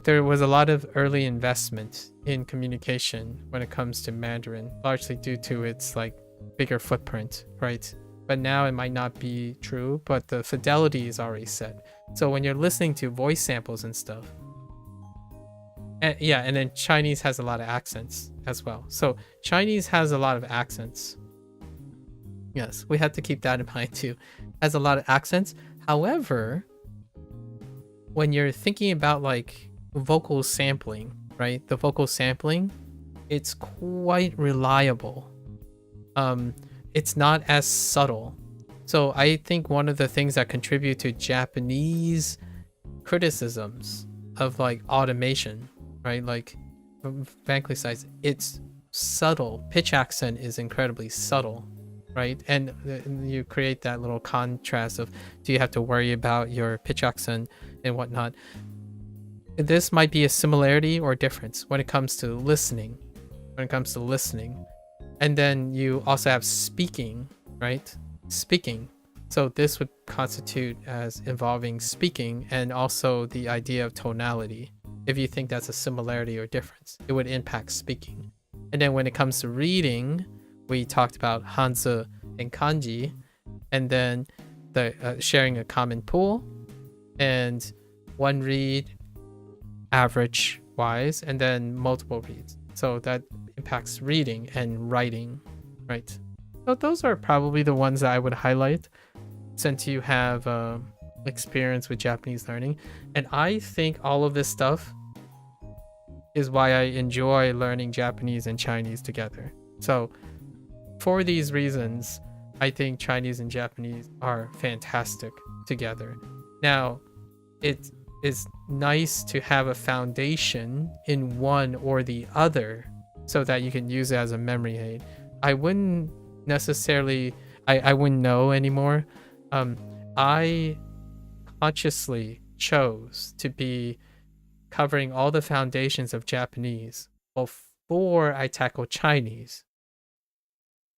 Speaker 1: there was a lot of early investment in communication when it comes to Mandarin, largely due to its like bigger footprint, right? But now it might not be true, but the fidelity is already set. So when you're listening to voice samples and stuff, and then Chinese has a lot of accents as well. So Chinese has a lot of accents. Yes, we have to keep that in mind too. Has a lot of accents. However, when you're thinking about like vocal sampling, right? The vocal sampling, it's quite reliable. It's not as subtle. So I think one of the things that contribute to Japanese criticisms of like automation, right? Like Van Cleef says, it's subtle. Pitch accent is incredibly subtle, right? And you create that little contrast of, do you have to worry about your pitch accent and whatnot? This might be a similarity or difference when it comes to listening. And then you also have speaking, right? Speaking. So this would constitute as involving speaking and also the idea of tonality. If you think that's a similarity or difference, it would impact speaking. And then when it comes to reading, we talked about Hanzi and Kanji, and then the sharing a common pool and one read average wise, and then multiple reads. So that impacts reading and writing, right? So those are probably the ones that I would highlight since you have experience with Japanese learning. And I think all of this stuff is why I enjoy learning Japanese and Chinese together. So for these reasons, I think Chinese and Japanese are fantastic together. Now, it is nice to have a foundation in one or the other so that you can use it as a memory aid. I wouldn't necessarily, I wouldn't know anymore. I consciously chose to be covering all the foundations of Japanese before I tackled Chinese.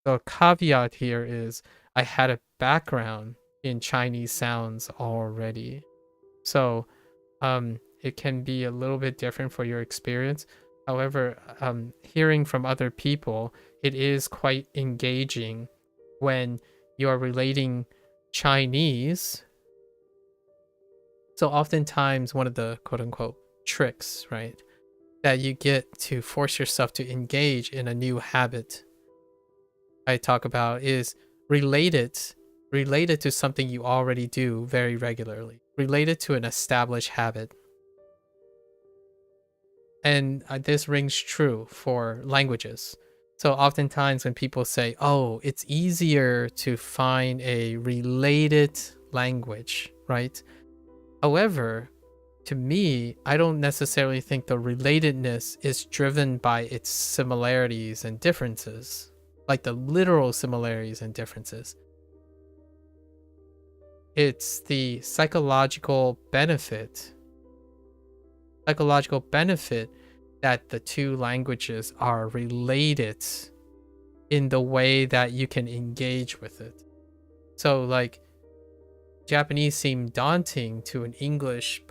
Speaker 1: The caveat here is I had a background in Chinese sounds already. So it can be a little bit different for your experience. However, hearing from other people, it is quite engaging when you are relating Chinese. So oftentimes one of the quote unquote tricks, right, that you get to force yourself to engage in a new habit I talk about is related to something you already do very regularly, related to an established habit. And this rings true for languages. So oftentimes when people say, oh, it's easier to find a related language, right? However, to me, I don't necessarily think the relatedness is driven by its similarities and differences, like the literal similarities and differences. It's the psychological benefit that the two languages are related in the way that you can engage with it. So like Japanese seem daunting to an English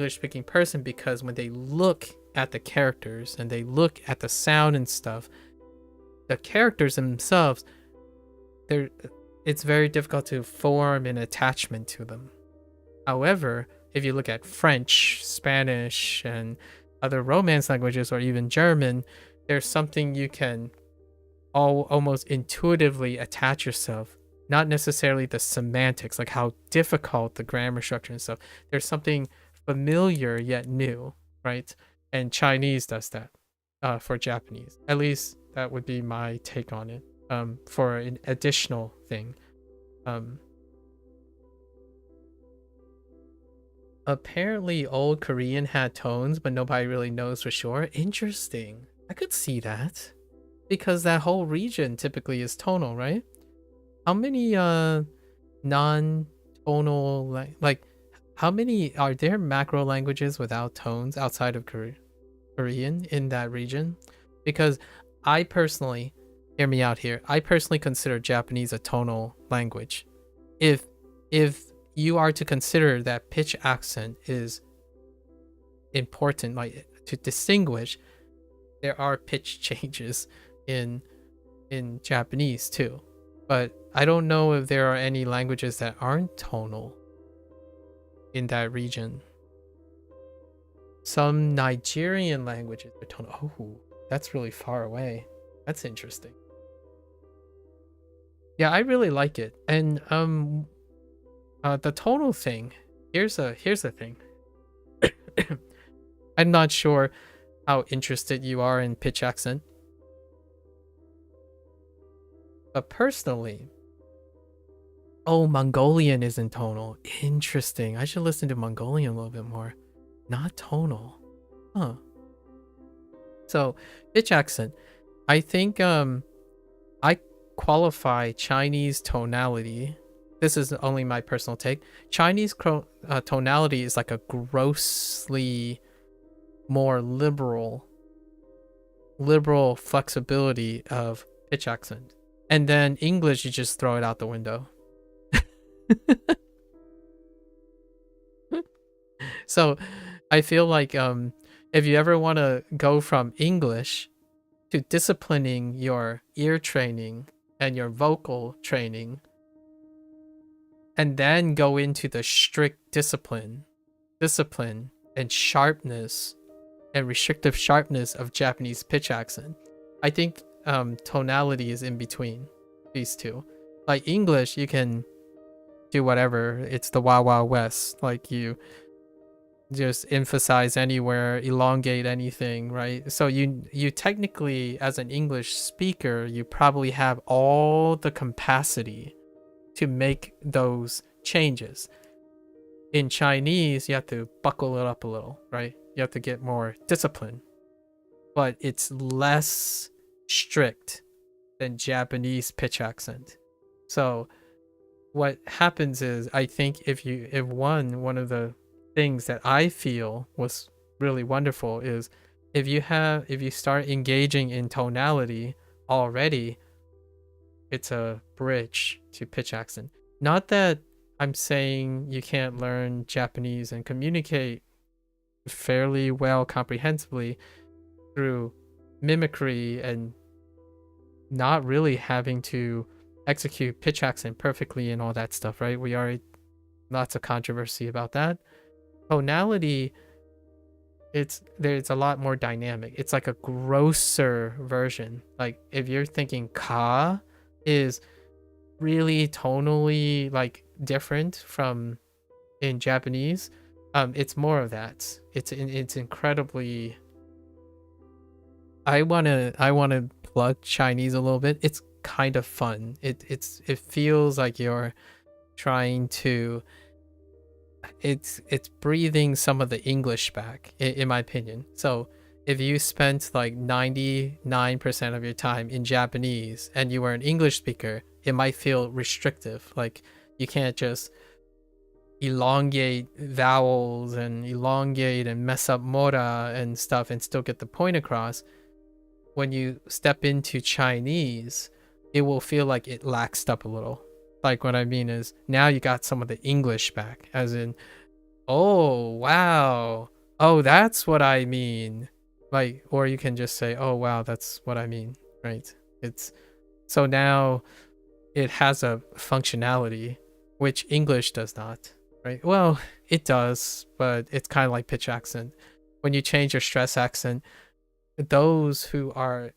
Speaker 1: speaking person, because when they look at the characters and they look at the sound and stuff, the characters themselves, it's very difficult to form an attachment to them. However, if you look at French, Spanish, and other Romance languages, or even German, there's something you can almost intuitively attach yourself. Not necessarily the semantics, like how difficult the grammar structure and stuff. There's something familiar yet new, right? And Chinese does that for Japanese. At least that would be my take on it, for an additional thing. Apparently old Korean had tones, but nobody really knows for sure. Interesting. I could see that, because that whole region typically is tonal, right? How many non-tonal, like how many are there macro languages without tones outside of Korean in that region? Because I personally, hear me out here, I personally consider Japanese a tonal language. If you are to consider that pitch accent is important, like to distinguish, there are pitch changes in Japanese too. But I don't know if there are any languages that aren't tonal in that region. Some Nigerian languages are tonal. Oh, that's really far away. That's interesting. Yeah, I really like it. And the tonal thing here's the thing. I'm not sure how interested you are in pitch accent, but personally, Mongolian isn't tonal. Interesting. I should listen to Mongolian a little bit more. Not tonal. Huh. So, pitch accent. I think I qualify Chinese tonality. This is only my personal take. Chinese tonality is like a grossly more liberal flexibility of pitch accent. And then English, you just throw it out the window. So I feel like if you ever want to go from English to disciplining your ear training and your vocal training, and then go into the strict discipline and sharpness and restrictive sharpness of Japanese pitch accent, I think tonality is in between these two. Like English, you can do whatever. It's the Wild Wild West. Like you just emphasize anywhere, elongate anything, right? So you technically, as an English speaker, you probably have all the capacity to make those changes. In Chinese, you have to buckle it up a little, right? You have to get more discipline, but it's less strict than Japanese pitch accent. So what happens is, I think if one of the things that I feel was really wonderful is if you start engaging in tonality already, it's a bridge to pitch accent. Not that I'm saying you can't learn Japanese and communicate fairly well comprehensively through mimicry and not really having to execute pitch accent perfectly and all that stuff, right? We already, lots of controversy about that. Tonality, there's a lot more dynamic. It's like a grosser version. Like if you're thinking ka is really tonally like different from in Japanese, it's more of that. It's incredibly. I wanna plug Chinese a little bit. It's kind of fun. It feels like you're trying to. It's breathing some of the English back, in my opinion. So if you spent like 99% of your time in Japanese and you were an English speaker, it might feel restrictive. Like you can't just elongate vowels and elongate and mess up mora and stuff and still get the point across. When you step into Chinese, it will feel like it laxed up a little. Like what I mean is now you got some of the English back, as in, oh wow, oh that's what I mean. Like, or you can just say, oh wow, that's what I mean, right? It's so now it has a functionality which English does not, right? Well, it does, but it's kind of like pitch accent. When you change your stress accent, those who are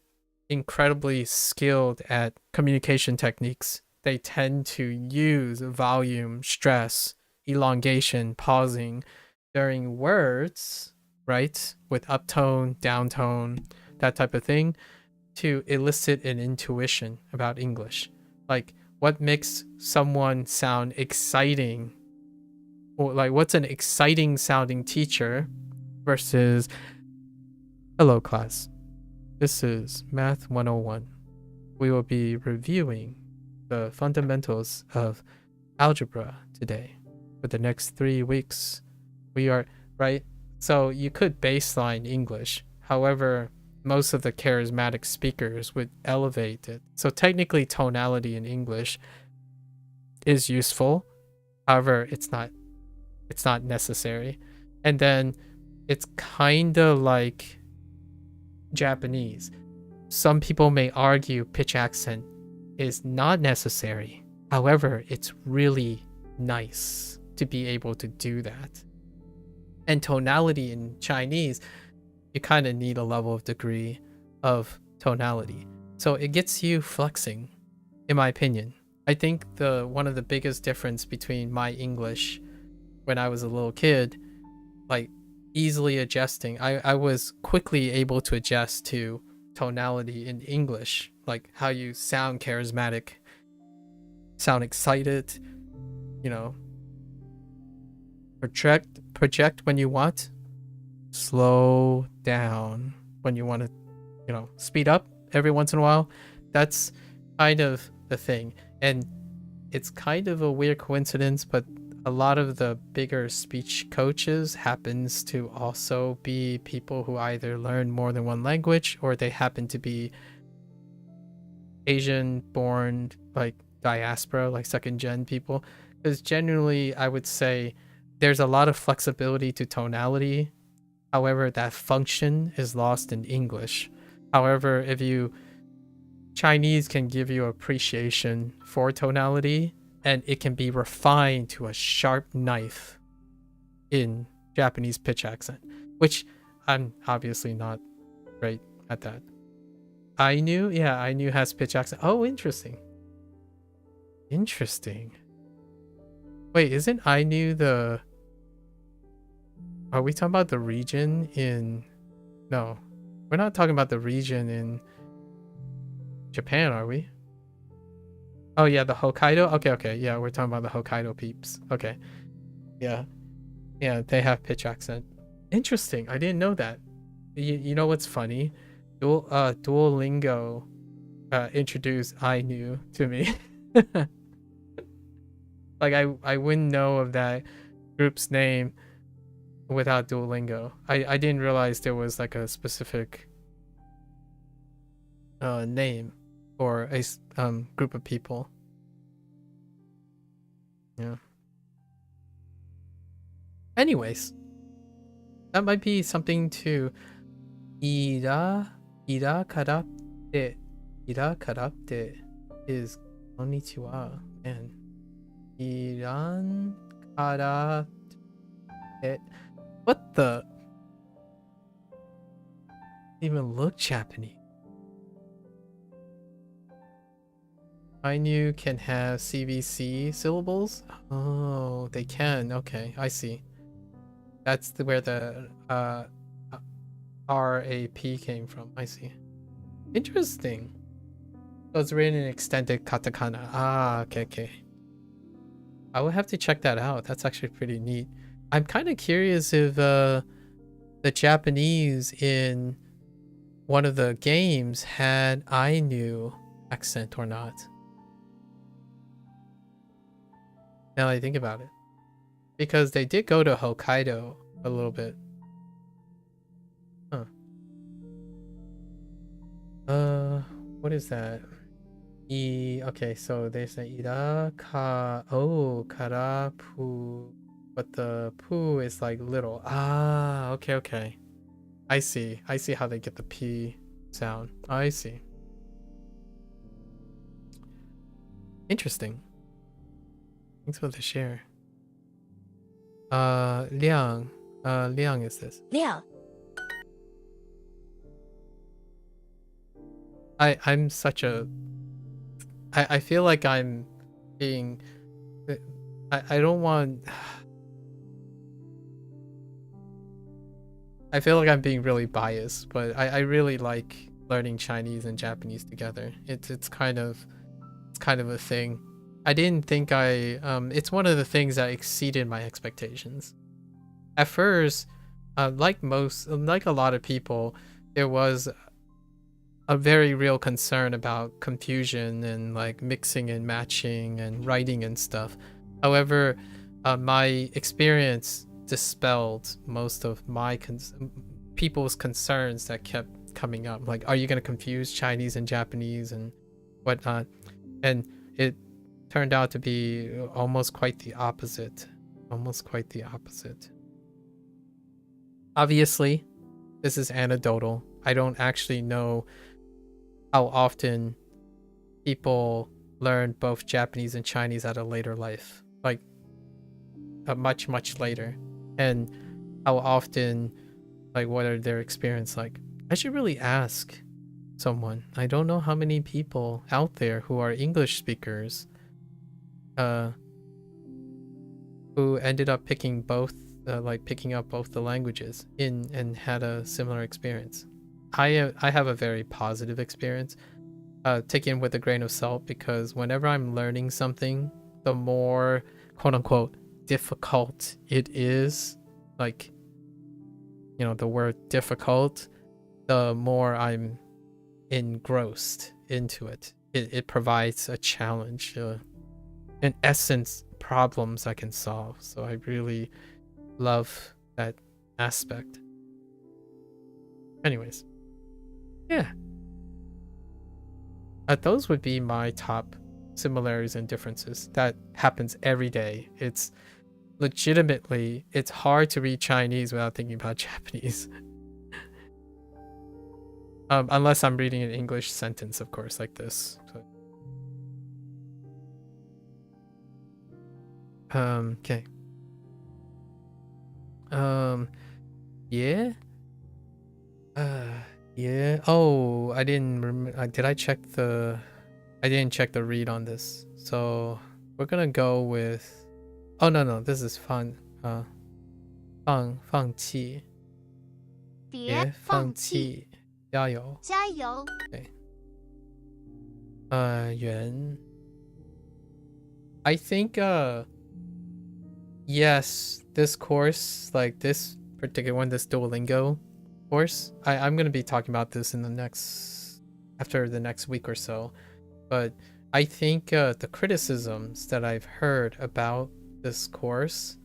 Speaker 1: incredibly skilled at communication techniques, they tend to use volume, stress, elongation, pausing during words, right? With uptone, downtone, that type of thing, to elicit an intuition about English. Like what makes someone sound exciting, or like what's an exciting sounding teacher versus, hello class, this is Math 101. We will be reviewing the fundamentals of algebra today. For the next 3 weeks, we are, right? So you could baseline English. However, most of the charismatic speakers would elevate it. So technically tonality in English is useful. However, it's not necessary. And then it's kind of like Japanese. Some people may argue pitch accent is not necessary. However, it's really nice to be able to do that. And tonality in Chinese, you kind of need a level of degree of tonality. So it gets you flexing, in my opinion. I think one of the biggest difference between my English when I was a little kid, like easily adjusting. I was quickly able to adjust to tonality in English, like how you sound charismatic, sound excited, you know, project when you want, slow down when you want to, you know, speed up every once in a while. That's kind of the thing. And it's kind of a weird coincidence, but a lot of the bigger speech coaches happens to also be people who either learn more than one language, or they happen to be Asian born, like diaspora, like second gen people. Because generally I would say there's a lot of flexibility to tonality. However, that function is lost in English. However, Chinese can give you appreciation for tonality, and it can be refined to a sharp knife in Japanese pitch accent, which I'm obviously not great at that. Ainu has pitch accent. Oh, interesting. Wait, isn't Ainu the... Are we talking about the region in... No, we're not talking about the region in Japan, are we? Oh yeah, the Hokkaido? Okay, yeah, we're talking about the Hokkaido peeps. Okay. Yeah, they have pitch accent. Interesting, I didn't know that. You know what's funny? Duolingo introduced Ainu to me. Like I wouldn't know of that group's name without Duolingo. I didn't realize there was like a specific name or a group of people. Yeah. Anyways, that might be something to ira karate. Ira karate is konnichiwa, man. Iran karate. What the? Even look Japanese. Ainu can have CVC syllables? Oh, they can. Okay, I see. That's where the RAP came from. I see. Interesting. So it's written in extended katakana. Ah, okay. I would have to check that out. That's actually pretty neat. I'm kind of curious if the Japanese in one of the games had Ainu accent or not. Now that I think about it. Because they did go to Hokkaido a little bit. Huh. What is that? Okay, so they say ira ka kara pu, but the pu is like little. Ah, okay. I see how they get the P sound. I see. Interesting. Thanks for the share. Liang is this?
Speaker 12: Liang.
Speaker 1: I'm such a... I feel like I'm being... I don't want... I feel like I'm being really biased, but I really like learning Chinese and Japanese together. It's kind of a thing. I didn't think it's one of the things that exceeded my expectations. At first, like a lot of people, there was a very real concern about confusion and like mixing and matching and writing and stuff. However, my experience dispelled most of my people's concerns that kept coming up. Like, are you going to confuse Chinese and Japanese and whatnot? And it turned out to be almost quite the opposite. Obviously, this is anecdotal. I don't actually know how often people learn both Japanese and Chinese at a later life, like much later, and how often, like, what are their experience like. I should really ask someone. I don't know how many people out there who are English speakers who who ended up picking both, picking up both the languages and had a similar experience. I have a very positive experience. Take it with a grain of salt, because whenever I'm learning something, the more quote unquote difficult it is, like, you know, the word difficult, the more I'm engrossed into it. It provides a challenge, in essence, problems I can solve. So I really love that aspect. Anyways, yeah. Those would be my top similarities and differences. That happens every day. It's legitimately, it's hard to read Chinese without thinking about Japanese. Unless I'm reading an English sentence, of course, like this. Okay. Yeah. Yeah. Oh, I didn't remember. Did I check the? I didn't check the read on this. So we're gonna go with. Oh no, this is fun. 放弃。别放弃。加油。
Speaker 11: 加油。
Speaker 1: 对。圆。I think yes, this course, like this particular one, this Duolingo course, I'm going to be talking about this in after the next week or so, but I think the criticisms that I've heard about this course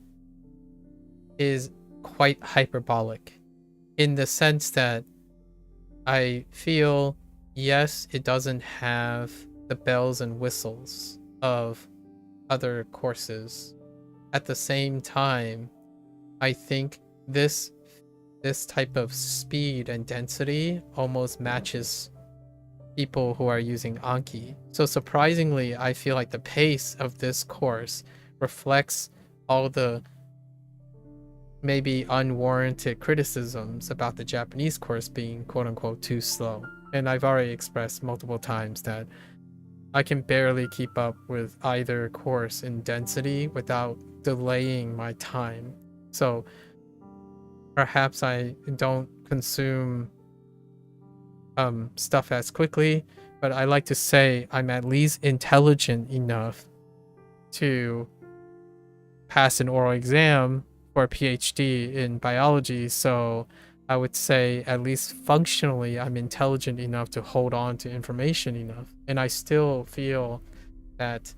Speaker 1: is quite hyperbolic, in the sense that I feel, yes, it doesn't have the bells and whistles of other courses. At the same time, I think this type of speed and density almost matches people who are using Anki. So surprisingly, I feel like the pace of this course reflects all the maybe unwarranted criticisms about the Japanese course being quote unquote too slow. And I've already expressed multiple times that I can barely keep up with either course in density without delaying my time. So perhaps I don't consume stuff as quickly, but I like to say I'm at least intelligent enough to pass an oral exam for a PhD in biology. So I would say at least functionally I'm intelligent enough to hold on to information enough. And I still feel that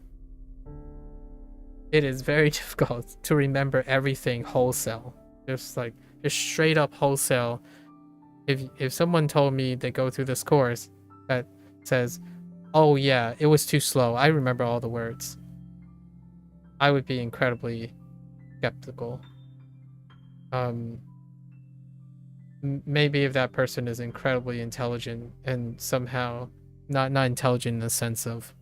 Speaker 1: it is very difficult to remember everything wholesale. Just straight up wholesale. If someone told me they go through this course that says, oh yeah, it was too slow, I remember all the words, I would be incredibly skeptical. Maybe if that person is incredibly intelligent and somehow not intelligent in the sense of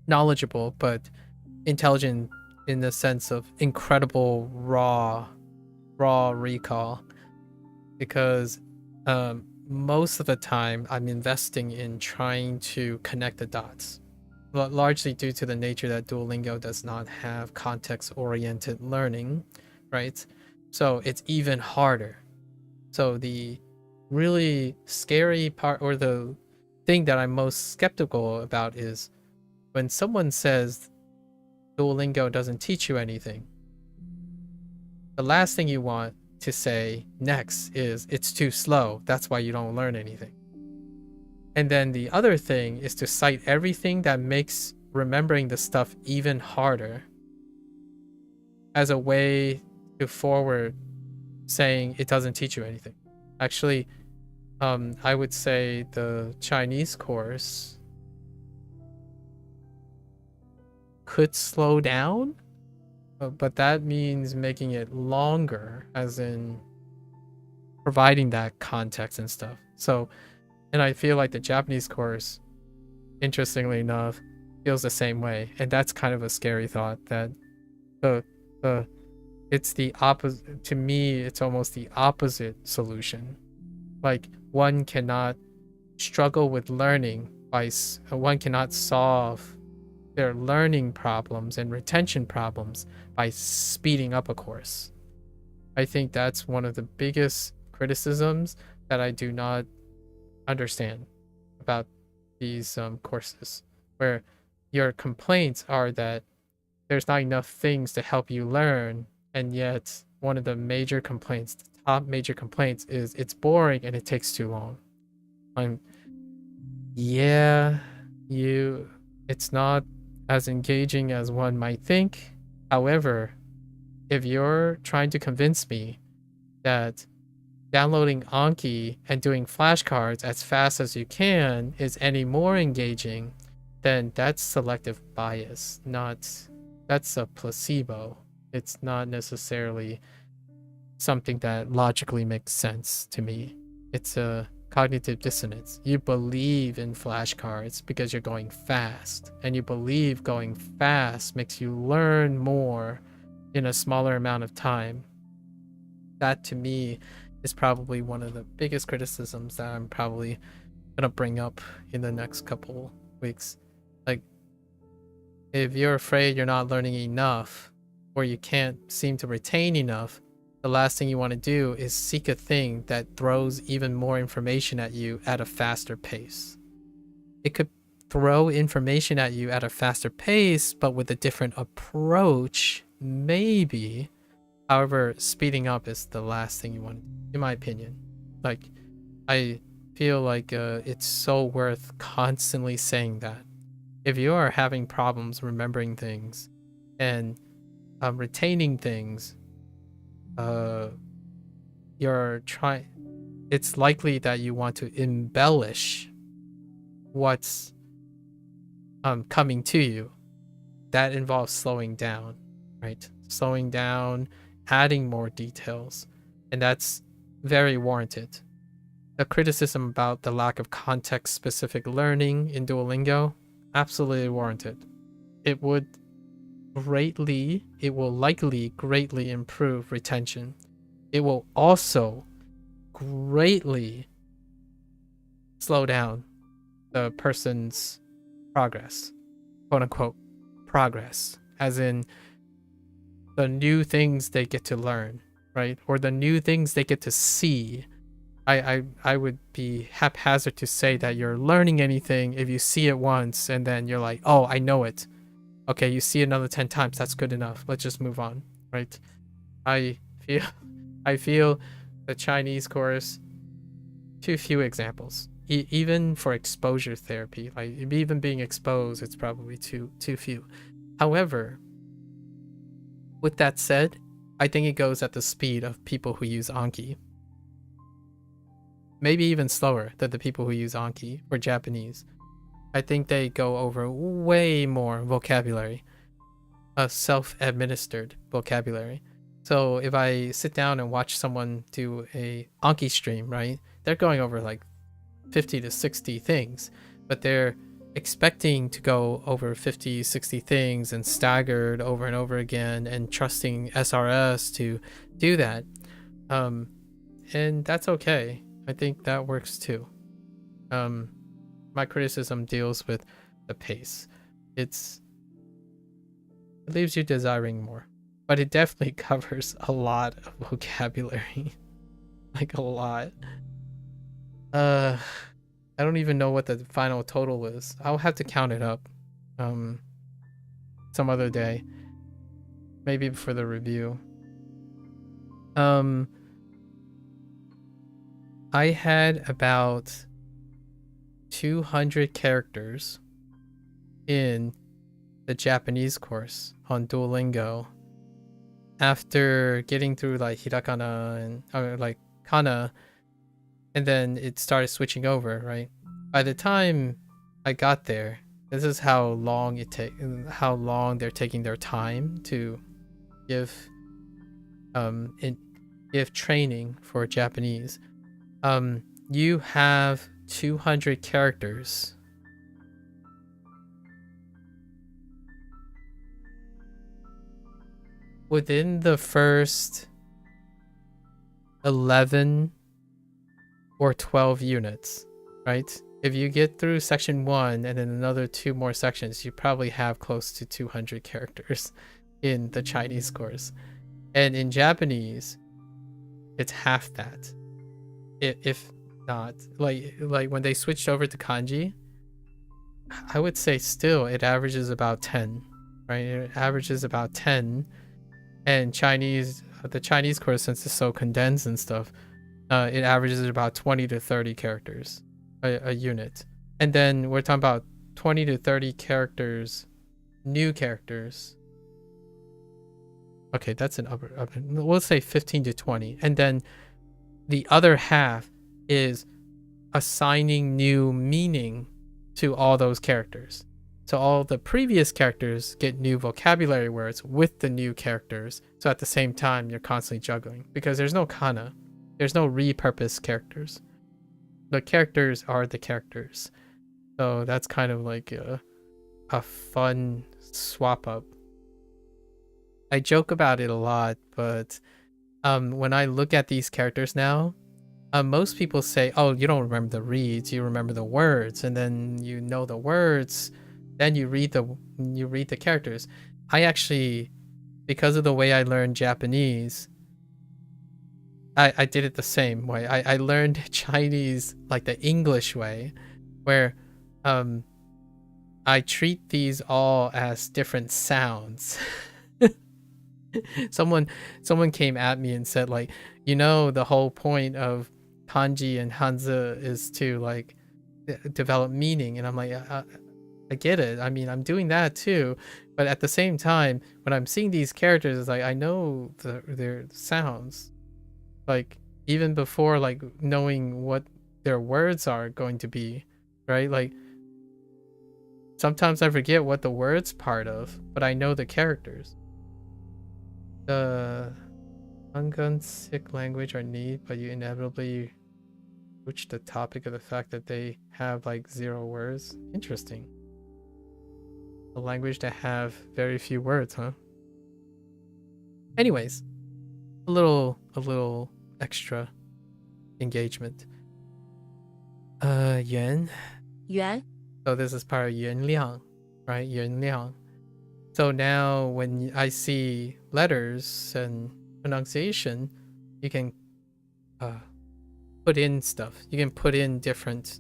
Speaker 1: knowledgeable, but intelligent in the sense of incredible raw recall, because most of the time I'm investing in trying to connect the dots, largely due to the nature that Duolingo does not have context-oriented learning, right? So it's even harder. So the really scary part, or the thing that I'm most skeptical about, is when someone says Duolingo doesn't teach you anything. The last thing you want to say next is it's too slow, that's why you don't learn anything. And then the other thing is to cite everything that makes remembering the stuff even harder as a way to forward saying it doesn't teach you anything. Actually, I would say the Chinese course could slow down, but that means making it longer, as in providing that context and stuff. So, and I feel like the Japanese course, interestingly enough, feels the same way. And that's kind of a scary thought, that it's the opposite. To me, it's almost the opposite solution. Like, one cannot struggle with learning one cannot solve their learning problems and retention problems by speeding up a course. I think that's one of the biggest criticisms that I do not understand about these courses, where your complaints are that there's not enough things to help you learn, and yet one of the major complaints, the top major complaints, is it's boring and it takes too long. It's not as engaging as one might think. However, if you're trying to convince me that downloading Anki and doing flashcards as fast as you can is any more engaging, then that's selective bias, that's a placebo. It's not necessarily something that logically makes sense to me. It's a cognitive dissonance. You believe in flashcards because you're going fast, and you believe going fast makes you learn more in a smaller amount of time. That to me is probably one of the biggest criticisms that I'm probably gonna bring up in the next couple weeks. Like, if you're afraid you're not learning enough, or you can't seem to retain enough, the last thing you want to do is seek a thing that throws even more information at you at a faster pace. It could throw information at you at a faster pace, but with a different approach, maybe. However, speeding up is the last thing you want, in my opinion. Like, I feel like it's so worth constantly saying that. If you are having problems remembering things and retaining things, it's likely that you want to embellish what's coming to you. That involves slowing down, right? Slowing down, adding more details, and that's very warranted. The criticism about the lack of context-specific learning in Duolingo, absolutely warranted. It will likely greatly improve retention. It will also greatly slow down the person's progress, quote unquote progress, as in the new things they get to learn, right? Or the new things they get to see. I would be haphazard to say that you're learning anything if you see it once and then you're like, oh, I know it. Okay, you see another 10 times, that's good enough. Let's just move on, right? I feel the Chinese course, too few examples. Even for exposure therapy, like even being exposed, it's probably too few. However, with that said, I think it goes at the speed of people who use Anki. Maybe even slower than the people who use Anki or Japanese. I think they go over way more vocabulary, self-administered vocabulary. So if I sit down and watch someone do a Anki stream, right, they're going over like 50 to 60 things, but they're expecting to go over 50, 60 things and staggered over and over again and trusting SRS to do that. And that's okay. I think that works too. My criticism deals with the pace. It leaves you desiring more, but it definitely covers a lot of vocabulary. Like a lot. I don't even know what the final total is. I'll have to count it up some other day, maybe for the review. I had about 200 characters in the Japanese course on Duolingo after getting through like hirakana and like kana, and then it started switching over, right? By the time I got there, this is how long they're taking their time to give training for Japanese. You have 200 characters. Within the first 11 or 12 units, right? if you get through section 1 and then another 2 more sections, you probably have close to 200 characters in the Chinese course. And in Japanese, it's half that. If not, like when they switched over to kanji, I would say still it averages about 10, right? It averages about 10. And Chinese, the Chinese course, since it's so condensed and stuff, it averages about 20 to 30 characters a unit. And then we're talking about 20 to 30 characters, new characters. Okay, that's an upper. We'll say 15 to 20. And then the other half is assigning new meaning to all those characters. So all the previous characters get new vocabulary words with the new characters. So at the same time, you're constantly juggling because there's no kana. There's no repurposed characters. The characters are the characters. So that's kind of like a fun swap up. I joke about it a lot, but when I look at these characters now, most people say, oh, you don't remember the reads, you remember the words, and then you know the words, then you read the characters. I actually, because of the way I learned Japanese, I did it the same way. I learned Chinese like the English way, where I treat these all as different sounds. Someone came at me and said, like, you know, the whole point of kanji and hanzi is to like develop meaning. And I'm like, I get it. I mean, I'm doing that too, but at the same time, when I'm seeing these characters, it's like I know their sounds, like even before like knowing what their words are going to be, right? Like sometimes I forget what the words part of, but I know the characters. The Hangul language are neat, but you inevitably reach the topic of the fact that they have like 0 words. Interesting. A language that have very few words, huh? Anyways, a little extra engagement. Yuan. So this is part of Yuan Liang, right? Yuan Liang. So now when I see letters and pronunciation, you can put in stuff. You can put in different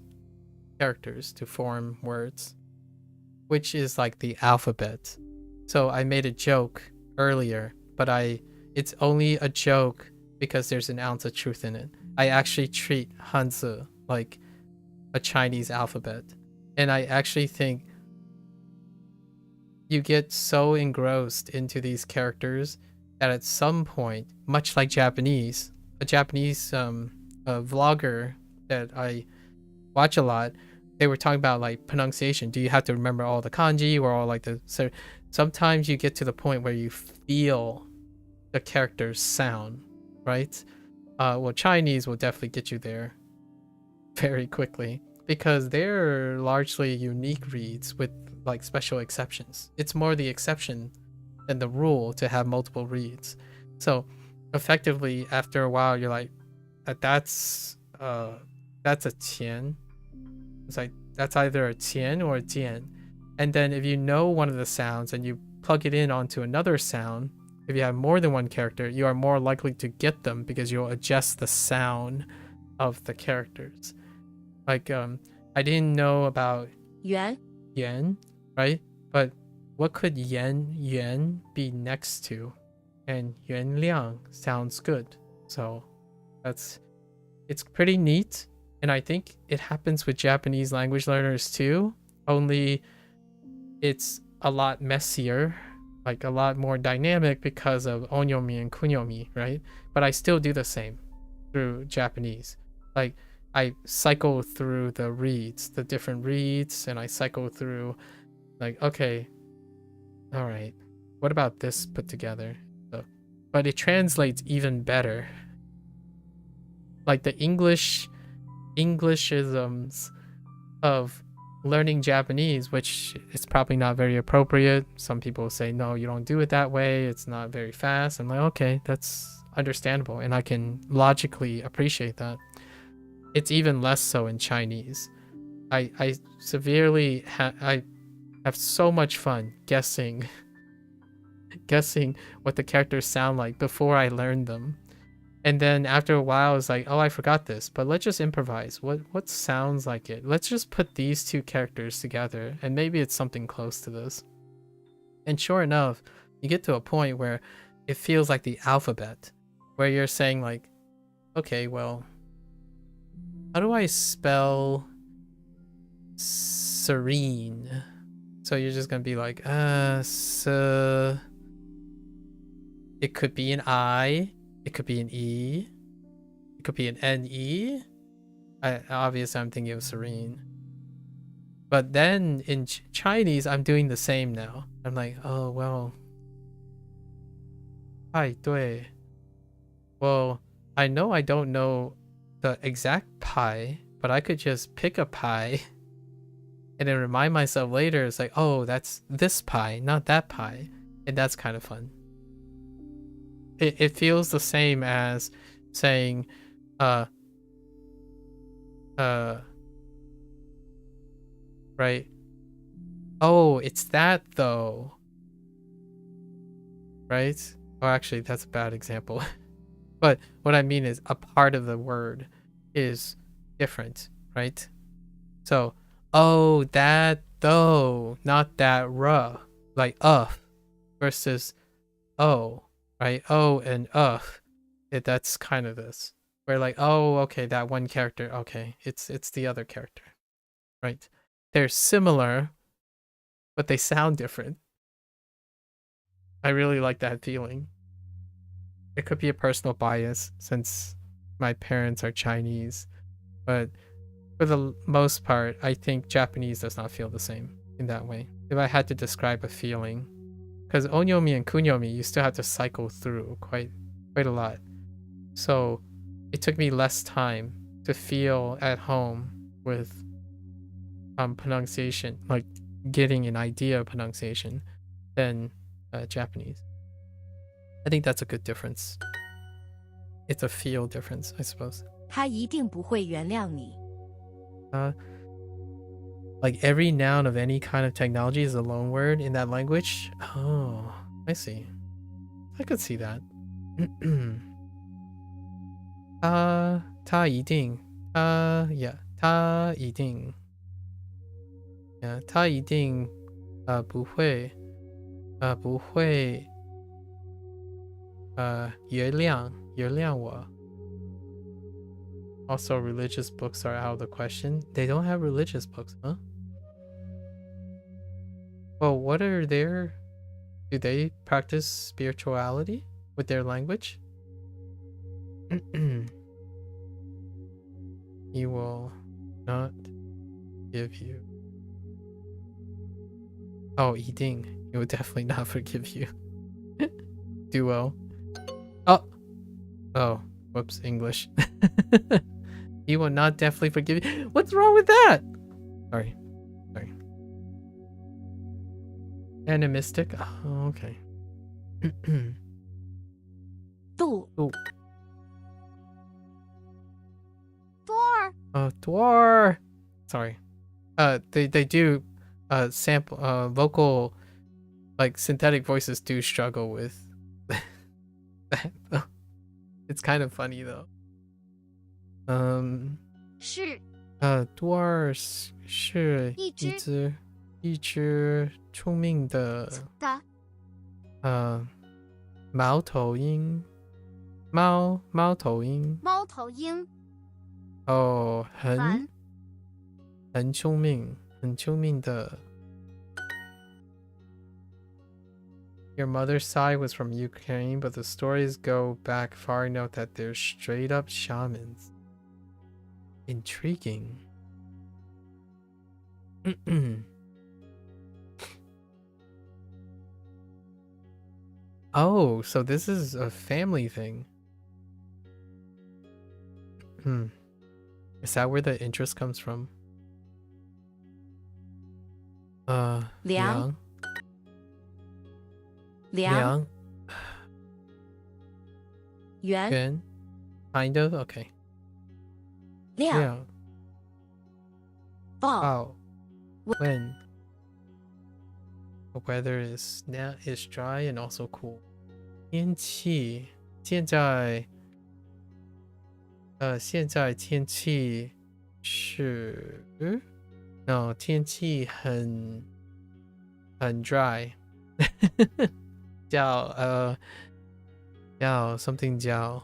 Speaker 1: characters to form words, which is like the alphabet. So I made a joke earlier, but it's only a joke because there's an ounce of truth in it. I actually treat hanzi like a Chinese alphabet. And I actually think you get so engrossed into these characters that at some point, much like Japanese, a Japanese vlogger that I watch a lot, they were talking about like pronunciation. Do you have to remember all the kanji or all like the... So sometimes you get to the point where you feel the characters sound, right? Well, Chinese will definitely get you there very quickly because they're largely unique reads with like special exceptions. It's more the exception than the rule to have multiple reads. So effectively, after a while, you're like, that's a qian. It's like that's either a qian or a jian. And then if you know one of the sounds and you plug it in onto another sound, if you have more than one character, you are more likely to get them because you'll adjust the sound of the characters. Like I didn't know about yuan, right? But what could yuan be next to? And yuan liang sounds good. So it's pretty neat. And I think it happens with Japanese language learners too, only it's a lot messier, like a lot more dynamic because of onyomi and kunyomi, right? But I still do the same through Japanese. Like I cycle through the reads, the different reads, and I cycle through like, okay, all right, what about this put together? So, but it translates even better. Like the Englishisms of learning Japanese, which is probably not very appropriate. Some people say, no, you don't do it that way. It's not very fast. I'm like, okay, that's understandable. And I can logically appreciate that. It's even less so in Chinese. I severely I have so much fun guessing what the characters sound like before I learn them. And then after a while, it's like, oh, I forgot this, but let's just improvise. What sounds like it? Let's just put these two characters together, and maybe it's something close to this. And sure enough, you get to a point where it feels like the alphabet, where you're saying like, okay, well, how do I spell serene? So you're just gonna be like, it could be an I. It could be an E. It could be an N-E. Obviously, I'm thinking of serene. But then in Chinese, I'm doing the same now. I'm like, oh, well. 派对. Well, I know I don't know the exact pie, but I could just pick a pie and then remind myself later. It's like, oh, that's this pie, not that pie. And that's kind of fun. It feels the same as saying, right? Oh, it's that though. Right? Oh, actually, that's a bad example. But what I mean is a part of the word is different, right? So, oh, that though, not that like versus oh. Right? Oh and that's kind of this. Where like, oh, okay, that one character, okay, it's the other character. Right? They're similar, but they sound different. I really like that feeling. It could be a personal bias since my parents are Chinese, but for the most part, I think Japanese does not feel the same in that way. If I had to describe a feeling, because onyomi and kunyomi, you still have to cycle through quite a lot. So it took me less time to feel at home with pronunciation, like getting an idea of pronunciation, than Japanese. I think that's a good difference. It's a feel difference, I suppose.
Speaker 12: 他一定不会原谅你。
Speaker 1: Like every noun of any kind of technology is a loan word in that language. Oh, I see. I could see that. 他一定 yeah, 他一定 yeah, 他一定不会原谅我. Also, religious books are out of the question. They don't have religious books, huh? Well, what are their... Do they practice spirituality with their language? He will not give you... Oh, 一定. He will definitely not forgive you. Duo. Oh, whoops, English. He will not definitely forgive you. What's wrong with that? Sorry. Animistic? Oh, okay.
Speaker 11: Door.
Speaker 1: Door. Sorry. They do sample vocal, like synthetic voices do struggle with that though. It's kind of funny though.
Speaker 11: 是
Speaker 1: door 是一只聪明的猫头鹰哦，很聪明的。Your mother's side was from Ukraine, but the stories go back far enough that they're straight up shamans. Intriguing. Oh, so this is a family thing. Is that where the interest comes from? Liang. Yuan. Kind of? Okay.
Speaker 12: 亮
Speaker 1: 报 when the weather is dry and also cool. 天气现在天气是no 天气很 dry 叫something 叫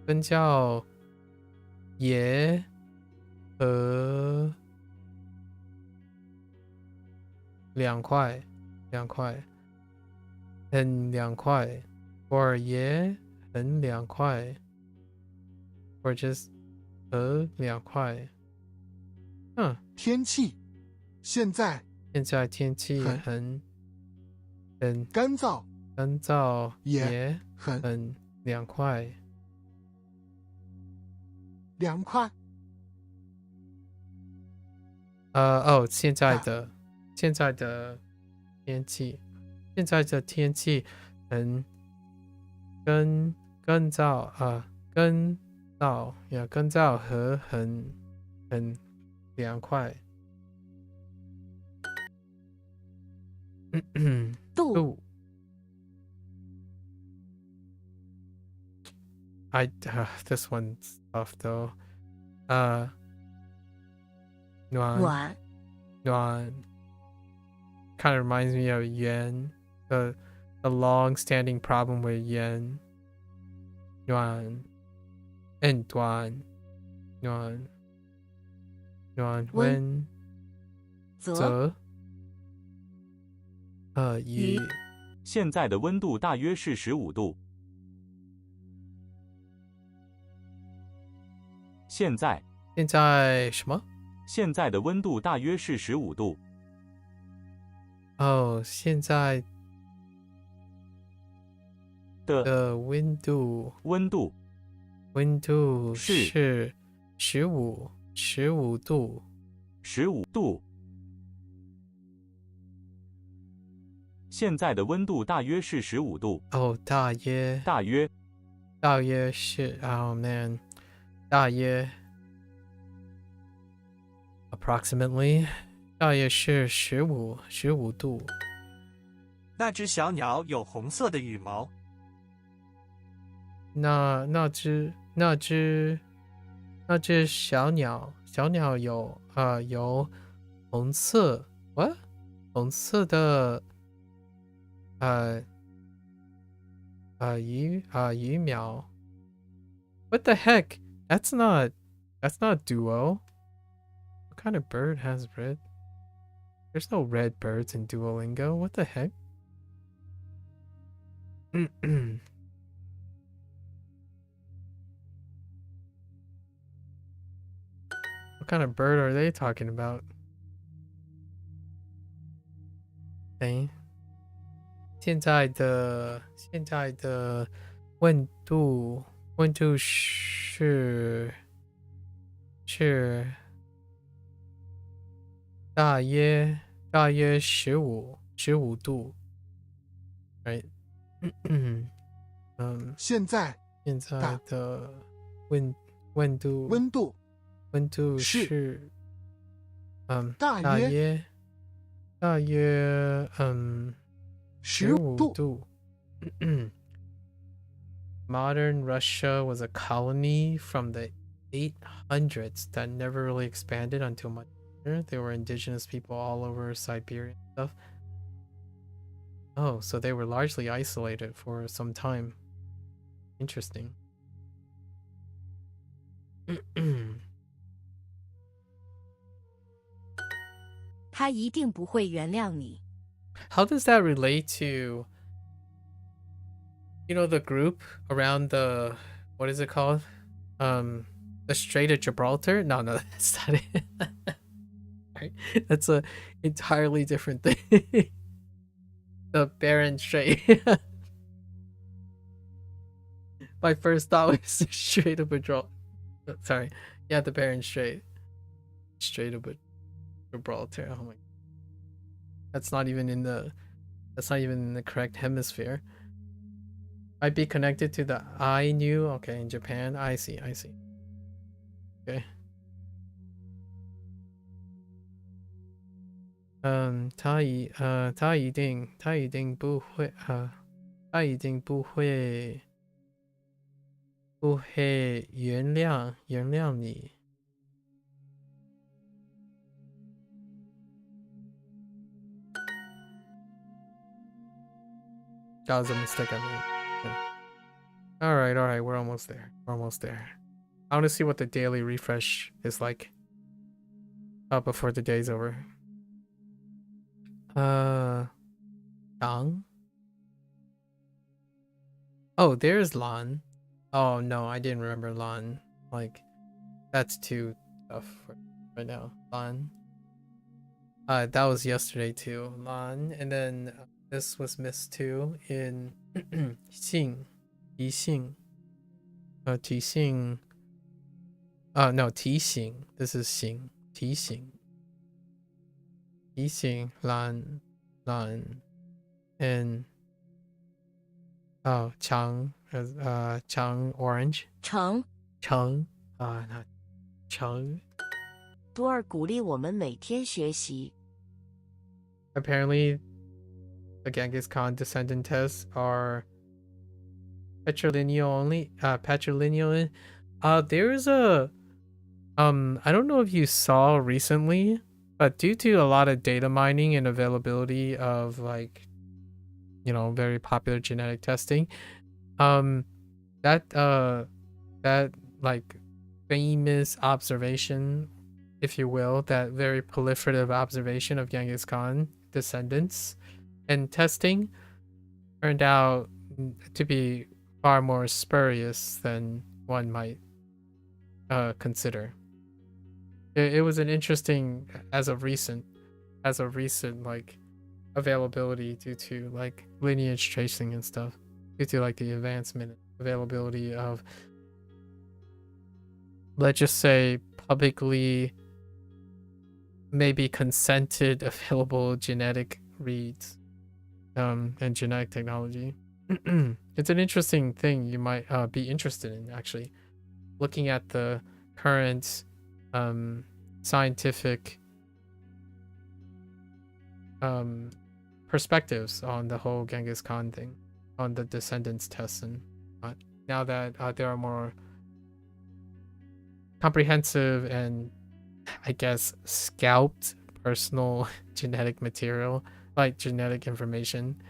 Speaker 1: 跟叫也和凉快很凉快 or 也很凉快 or just 和凉快
Speaker 8: 天气现在
Speaker 1: 天气很
Speaker 8: 干燥
Speaker 1: 也很凉快现在的天气很干燥和很凉快度this one's tough though 暖 kind of reminds me of yen the long-standing problem with yen 暖 and 暖 when 则雨
Speaker 9: 现在的温度大约是15度。现在
Speaker 1: 什么？
Speaker 9: 现在的温度大约是15度。
Speaker 1: 现在的温度是15度。
Speaker 9: 15度。现在的温度大约是15度。
Speaker 1: 大约是man 大约 approximately 大约是15度。
Speaker 3: 那只小鸟有红色的羽毛。
Speaker 1: 那只小鸟有红色 what 红色的羽苗 what the heck that's not duo what kind of bird has red there's no red birds in Duolingo what the heck what kind of bird are they talking about okay现在的温度是大约15度 right
Speaker 8: 现在
Speaker 1: 的温度是大约15度Modern Russia was a colony from the 800s that never really expanded until much later. There were indigenous people all over Siberia and stuff. Oh, so they were largely isolated for some time. Interesting.
Speaker 12: 他一定不会原谅你。
Speaker 1: How does that relate to, you know, the group around the, what is it called? The Strait of Gibraltar? No, that's not it. Right? That's a entirely different thing. The Barren Strait. My first thought was the Strait of Gibraltar. Sorry. Yeah, the Barren Strait. Strait of Gibraltar. Oh my. That's not even in the correct hemisphere. Might be connected to the Ainu. Okay, in Japan. I see. Okay. 他一定不会他一定不会原谅你。That was a mistake I made. Yeah. All right, we're almost there. I want to see what the daily refresh is like before the day's over. Dang. Oh, there's Lan. Oh no, I didn't remember Lan. Like, that's too tough right now. Lan. That was yesterday too. Lan, and then this was missed too in Xing. Yixing. Tixing. No, Tixing. This is Xing. Tixing. Yixing, Lan, and Chang, Chang orange.
Speaker 12: Chang.
Speaker 1: Not Chang.
Speaker 12: 多尔鼓励我们每天学习。
Speaker 1: Apparently, the Genghis Khan descendant tests are patrilineal only. Patrilineal. There's a I don't know if you saw recently, but due to a lot of data mining and availability of like, you know, very popular genetic testing, that like famous observation, if you will, that very proliferative observation of Genghis Khan descendants and testing turned out to be far more spurious than one might consider. It was an interesting as of recent like availability due to like lineage tracing and stuff, due to like the advancement availability of, let's just say, publicly maybe consented available genetic reads and genetic technology. It's an interesting thing you might be interested in, actually, looking at the current scientific perspectives on the whole Genghis Khan thing, on the descendants tests, and now that there are more comprehensive and, I guess, scalped personal genetic material, like genetic information.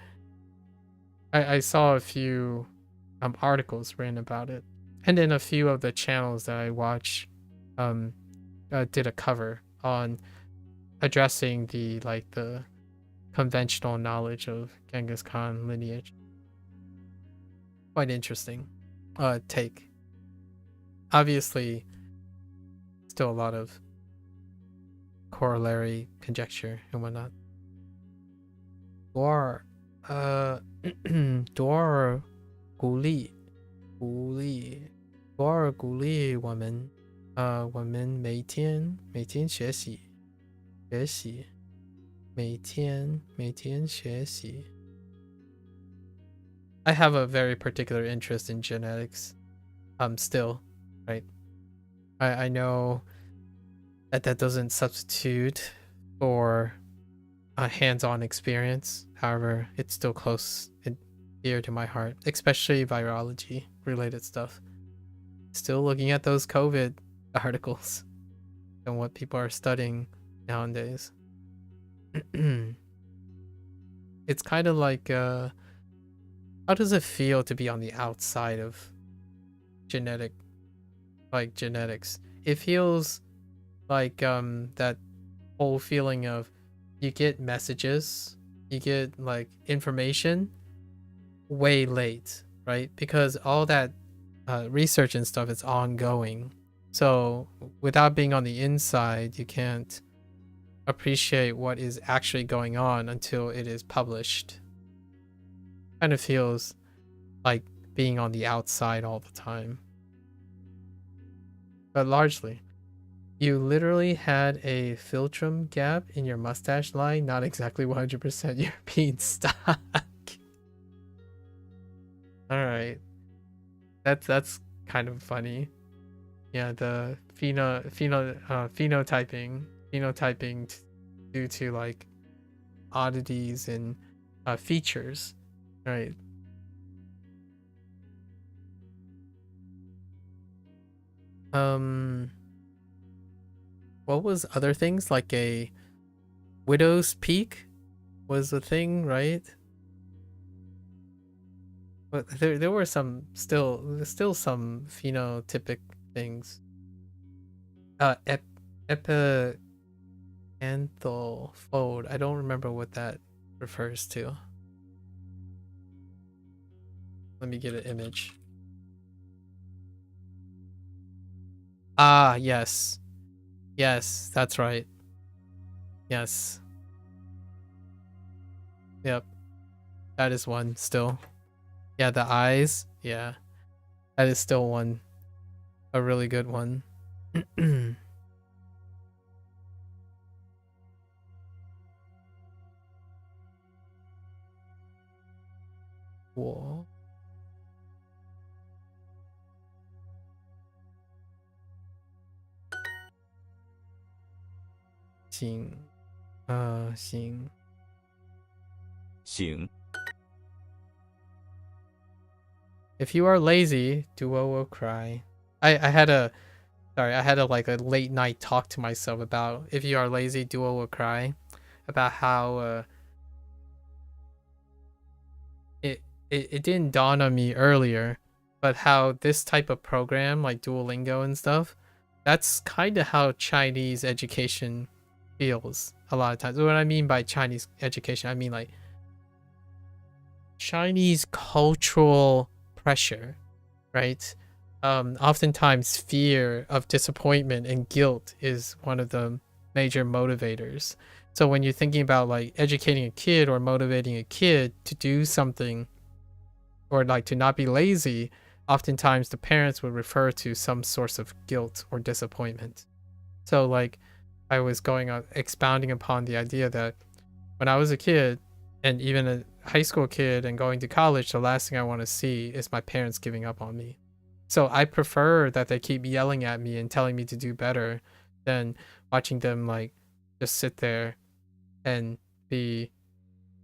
Speaker 1: I saw a few articles written about it, and then a few of the channels that I watch did a cover on addressing the conventional knowledge of Genghis Khan lineage. Quite interesting take. Obviously, still a lot of corollary conjecture and whatnot. Or多尔鼓励我们每天学习每天学习。I have a very particular interest in genetics still, right? I know that doesn't substitute for a hands-on experience. However, it's still close and dear to my heart, especially virology related stuff. Still looking at those COVID articles and what people are studying nowadays. It's kind of like how does it feel to be on the outside of genetics? It feels like that whole feeling of you get messages, you get like information way late, right? Because all that research and stuff is ongoing. So without being on the inside, you can't appreciate what is actually going on until it is published. Kind of feels like being on the outside all the time. But largely, you literally had a philtrum gap in your mustache line, not exactly 100% European stock. All right. That's kind of funny. Yeah, the phenotyping due to like oddities and features, right? What was other things like a widow's peak was a thing, right? But there were some still some phenotypic things. Epicanthal fold. I don't remember what that refers to. Let me get an image. Ah, yes. Yes, that's right. Yes. Yep. That is one still. Yeah, the eyes. Yeah. That is still one. A really good one. Cool. Xing. Xing.
Speaker 9: Xing.
Speaker 1: If you are lazy, Duo will cry. I had a like a late night talk to myself about if you are lazy, Duo will cry. About how it didn't dawn on me earlier, but how this type of program like Duolingo and stuff, that's kind of how Chinese education feels a lot of times. What I mean by Chinese education, I mean like Chinese cultural pressure, right? Oftentimes fear of disappointment and guilt is one of the major motivators. So when you're thinking about like educating a kid or motivating a kid to do something or like to not be lazy, oftentimes the parents would refer to some source of guilt or disappointment. So like I was going on expounding upon the idea that when I was a kid and even a high school kid and going to college, the last thing I want to see is my parents giving up on me. So I prefer that they keep yelling at me and telling me to do better than watching them like just sit there and be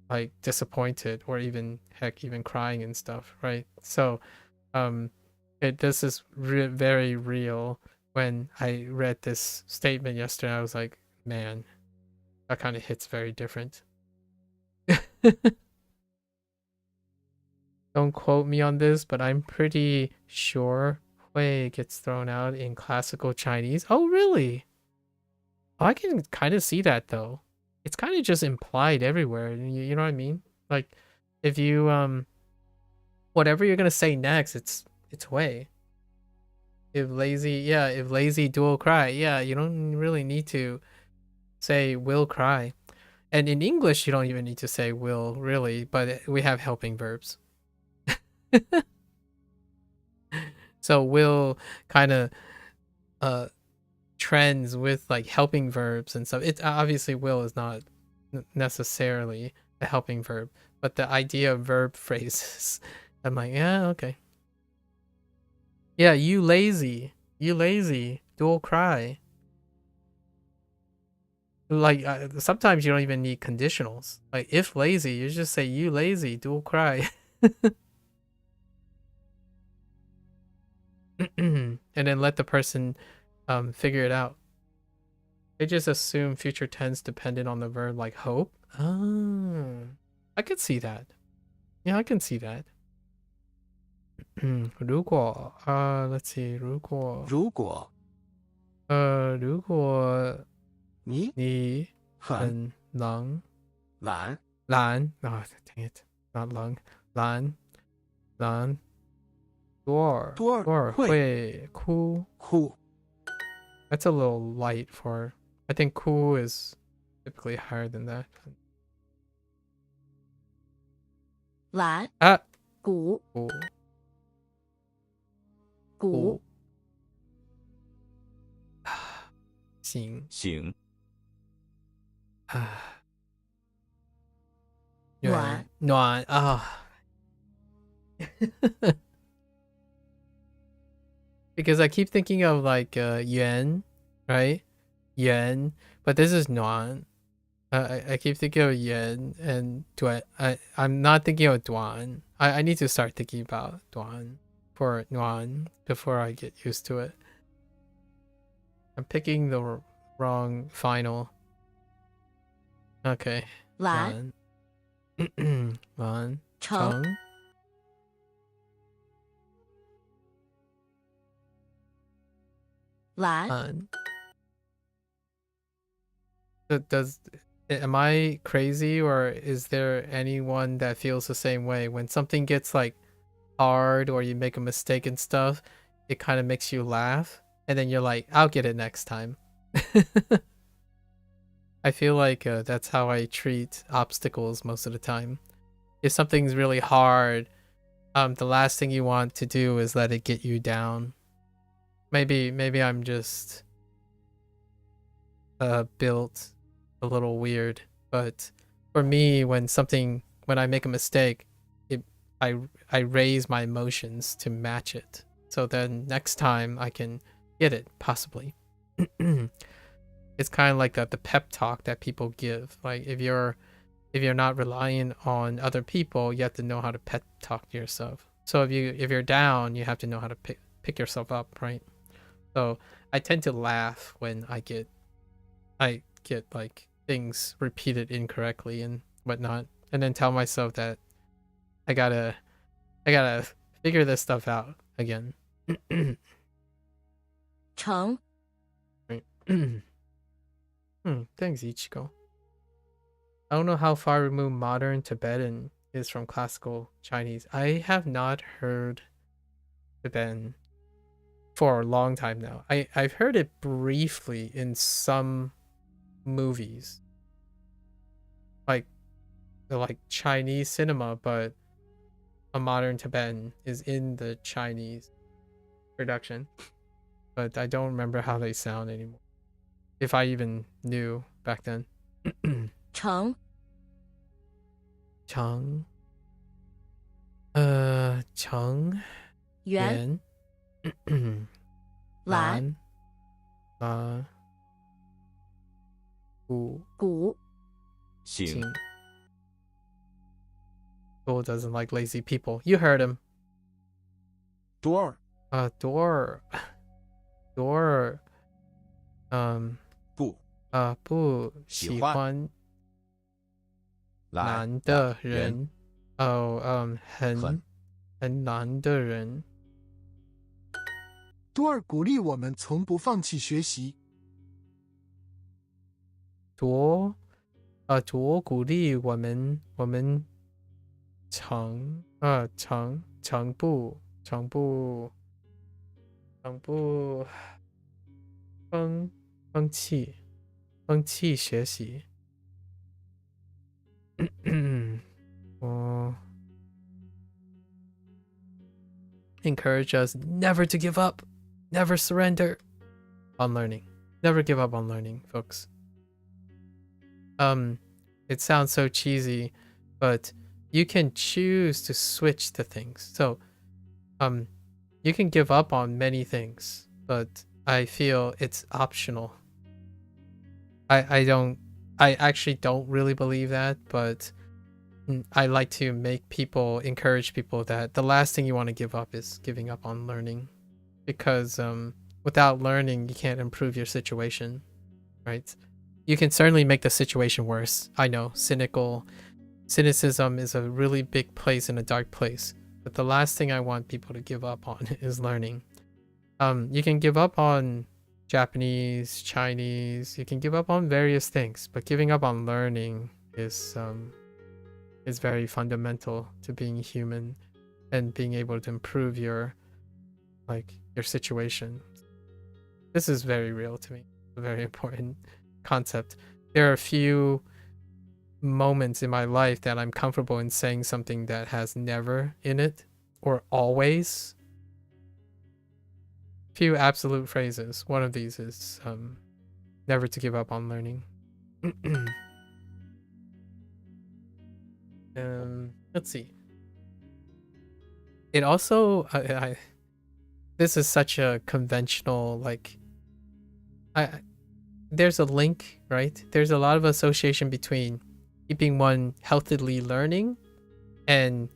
Speaker 1: like disappointed or even heck even crying and stuff, right? So this is very real. When I read this statement yesterday, I was like, man, that kind of hits very different. Don't quote me on this, but I'm pretty sure Hui gets thrown out in classical Chinese. Oh, really? Oh, I can kind of see that though. It's kind of just implied everywhere. You know what I mean? Like, if you whatever you're gonna say next, it's Hui. If lazy dual cry, yeah, you don't really need to say will cry. And in English, you don't even need to say will, really, but we have helping verbs. So will kind of trends with like helping verbs and stuff. It's obviously will is not necessarily a helping verb, but the idea of verb phrases, I'm like, yeah, okay. Yeah, you lazy, dual cry. Like sometimes you don't even need conditionals. Like if lazy, you just say you lazy, dual cry. And then let the person figure it out. They just assume future tense dependent on the verb, like hope. Oh, I could see that. Yeah, I can see that. 如果 let's see 如果
Speaker 8: 如果
Speaker 1: 你很懒 oh dang it, not lung 懒多尔会哭 That's a little light for, I think cool is typically higher than that.
Speaker 12: 懒 鼓
Speaker 1: 醒
Speaker 12: 暖
Speaker 1: 暖啊 Because I keep thinking of like yuan, right? Yuan, but this is nuan. I keep thinking of yuan and duan. I'm not thinking of duan. I need to start thinking about duan for nuan before I get used to it. I'm picking the wrong final. Okay.
Speaker 12: Lan.
Speaker 1: Lan.
Speaker 12: Cheng. Lan.
Speaker 1: Am I crazy, or is there anyone that feels the same way? When something gets like hard or you make a mistake and stuff, it kind of makes you laugh, and then you're like, I'll get it next time. I feel like that's how I treat obstacles most of the time. If something's really hard, the last thing you want to do is let it get you down. Maybe I'm just built a little weird, but for me, when I make a mistake, I raise my emotions to match it, so then next time I can get it, possibly. It's kind of like the pep talk that people give. Like if you're not relying on other people, you have to know how to pep talk yourself. So if you're down, you have to know how to pick yourself up, right? So I tend to laugh when I get like things repeated incorrectly and whatnot, and then tell myself that I gotta figure this stuff out again.
Speaker 12: Cheng.
Speaker 1: Thanks, Ichigo. I don't know how far removed modern Tibetan is from classical Chinese. I have not heard Tibetan for a long time now. I've heard it briefly in some movies, like Chinese cinema, but a modern Tibetan is in the Chinese production, but I don't remember how they sound anymore, if I even knew back then.
Speaker 12: Cheng.
Speaker 1: Cheng. Cheng.
Speaker 12: Yuan. Lan. Gu.
Speaker 9: Xing.
Speaker 1: Gu doesn't like lazy people. You heard him.
Speaker 8: Door.
Speaker 1: Door. Door.
Speaker 10: 不
Speaker 1: 不喜欢难的人。很难的人。
Speaker 14: 多尔鼓励我们从不放弃学习。
Speaker 1: 多鼓励我们常不放弃学习。Encourage us never to give up, never surrender on learning. Never give up on learning, folks. It sounds so cheesy, but you can choose to switch to things. So, you can give up on many things, but I feel it's optional. I actually don't really believe that, but I like to encourage people that the last thing you want to give up is giving up on learning, because without learning, you can't improve your situation, right? You can certainly make the situation worse. I know, cynicism is a really big place and a dark place, but the last thing I want people to give up on is learning. You can give up on Japanese, Chinese, you can give up on various things, but giving up on learning is very fundamental to being human and being able to improve your situation. This is very real to me. It's a very important concept. There are a few moments in my life that I'm comfortable in saying something that has never in it or always. Few absolute phrases. One of these is never to give up on learning. Let's see. it also this is such a conventional, like, there's a link, right? There's a lot of association between keeping one healthily learning and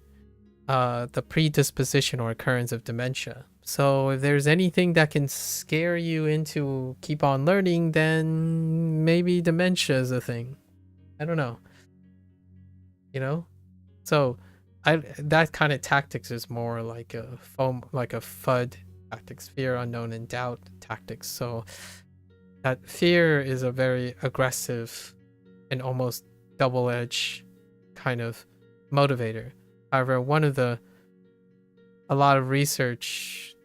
Speaker 1: the predisposition or occurrence of dementia. So if there's anything that can scare you into keep on learning, then maybe dementia is a thing. I don't know. You know? So that kind of tactics is more like a FUD tactics, fear, unknown, and doubt tactics. So that fear is a very aggressive and almost double-edged kind of motivator. However, a lot of research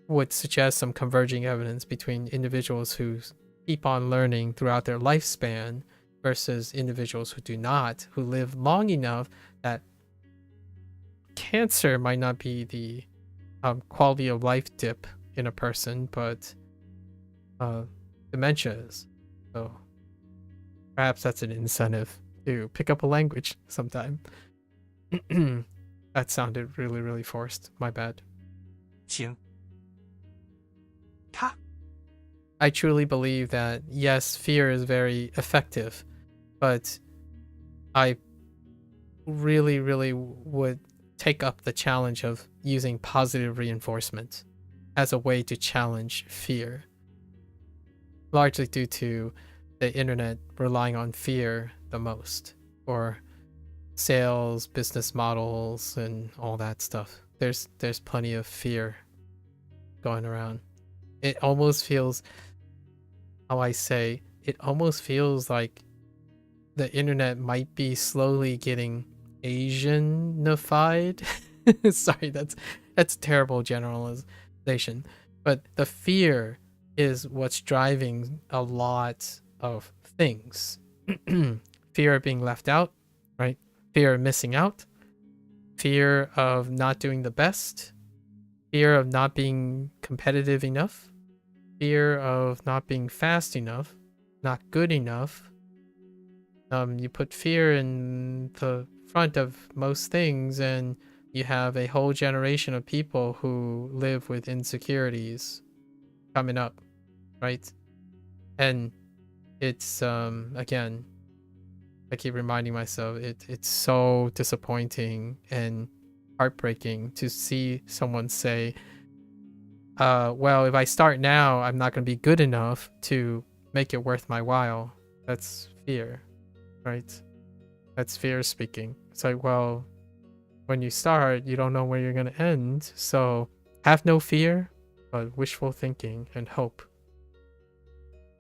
Speaker 1: would suggest some converging evidence between individuals who keep on learning throughout their lifespan versus individuals who do not, who live long enough that cancer might not be the quality of life dip in a person, but dementia is. So perhaps that's an incentive to pick up a language sometime. That sounded really, really forced. My bad.
Speaker 3: 请
Speaker 1: I truly believe that, yes, fear is very effective, but I really, really would take up the challenge of using positive reinforcement as a way to challenge fear, largely due to the internet relying on fear the most, or sales, business models, and all that stuff. There's plenty of fear going around. It almost feels, it almost feels like the internet might be slowly getting Asianified. Sorry, that's terrible generalization. But the fear is what's driving a lot of things. Fear of being left out, right? Fear of missing out. Fear of not doing the best. Fear of not being competitive enough. Fear of not being fast enough. Not good enough. You put fear in the front of most things and you have a whole generation of people who live with insecurities coming up, right? And it's again, I keep reminding myself, it's so disappointing and heartbreaking to see someone say, well, if I start now, I'm not going to be good enough to make it worth my while. That's fear, right? That's fear speaking. It's like, well, when you start, you don't know where you're going to end. So have no fear, but wishful thinking and hope.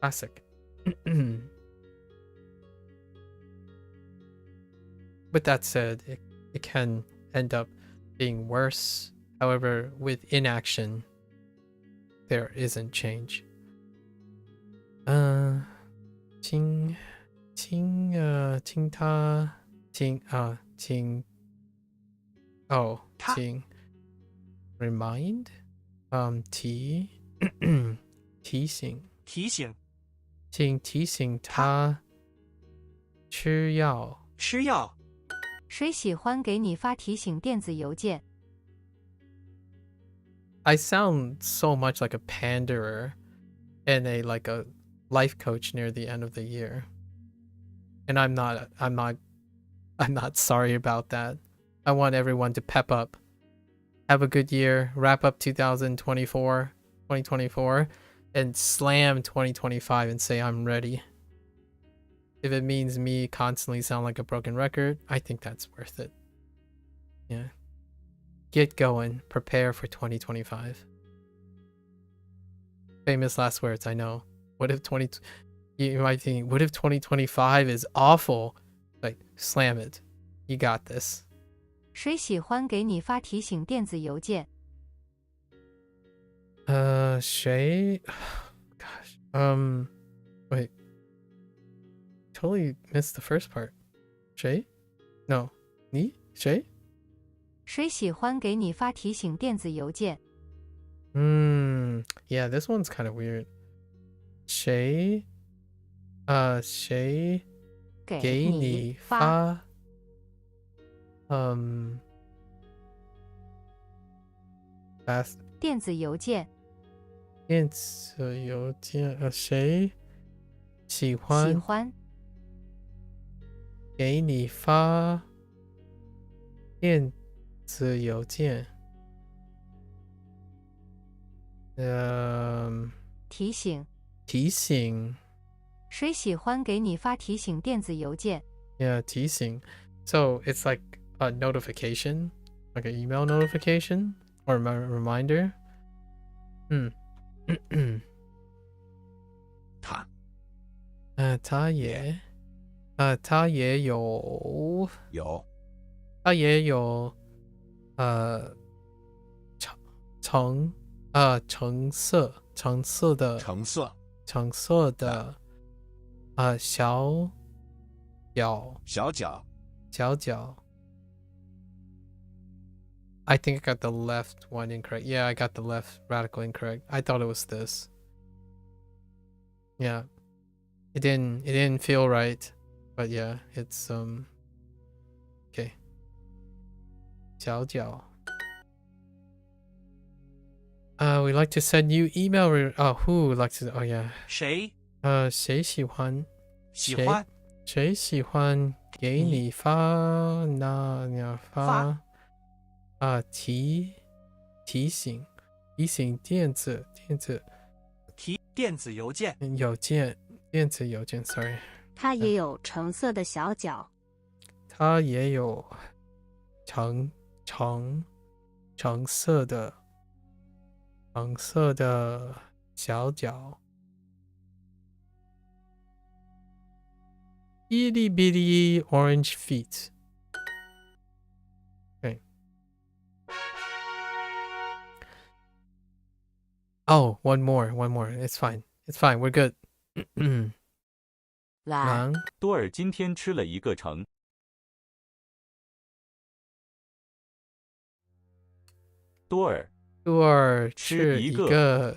Speaker 1: Classic. With that said, it can end up being worse. However, with inaction, there isn't change. Ting remind 提醒请提醒他吃药
Speaker 2: 谁喜欢给你发提醒电子邮件？
Speaker 1: I sound so much like a panderer and a life coach near the end of the year. And I'm not sorry about that. I want everyone to pep up. Have a good year. Wrap up 2024, and slam 2025 and say I'm ready. If it means me constantly sound like a broken record, I think that's worth it. Yeah. Get going. Prepare for 2025. Famous last words, I know. You might think, what if 2025 is awful? Like, slam it. You got this.
Speaker 2: 谁喜欢给你发提醒电子邮件？
Speaker 1: 谁 gosh. Wait. Totally missed the first part. 谁? No. 你? 谁?
Speaker 2: 谁喜欢给你发提醒电子邮件？
Speaker 1: Yeah, this one's kind of weird. 谁给你发 fast
Speaker 2: 电子邮件，
Speaker 1: 电子邮件谁喜
Speaker 2: 喜
Speaker 1: 欢
Speaker 2: 欢
Speaker 1: 给你发电子邮件？
Speaker 2: 提醒，
Speaker 1: 提醒
Speaker 2: 谁喜欢给你发提醒电子邮件？
Speaker 1: ，yeah 提醒。So it's like a notification, like an email notification or a reminder.
Speaker 10: 他
Speaker 1: 他也他也有
Speaker 10: 有
Speaker 1: 它也有橙橙色的
Speaker 10: 橙色
Speaker 1: 的小角。I think I got the left one incorrect. Yeah, I got the left radical incorrect. I thought it was this. Yeah. It didn't feel right. But yeah, it's okay. 小角. We like to send you email. Who likes to? Oh yeah.
Speaker 3: 谁？
Speaker 1: 谁喜欢给你发提醒电子
Speaker 3: 邮件
Speaker 1: 电子邮件 sorry
Speaker 11: 它也有橙色的小角，
Speaker 1: 它也有橙色的小角。Itty bitty orange feet. Okay. Oh, one more. It's fine. We're good.
Speaker 12: 狼
Speaker 9: 多尔今天吃了一个橙。多尔
Speaker 1: 吃一个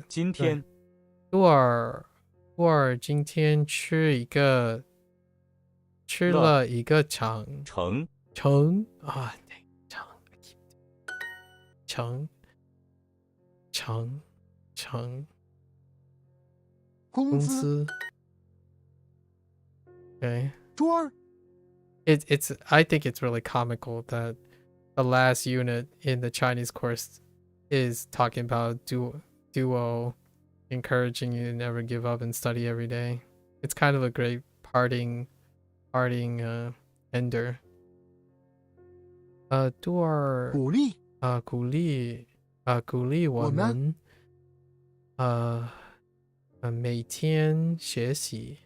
Speaker 9: 今天
Speaker 1: 多尔今天吃了一个橙啊，橙公司。Okay. It's I think it's really comical that the last unit in the Chinese course is talking about duo encouraging you to never give up and study every day. It's kind of a great parting ender. 多尔鼓励我们每天学习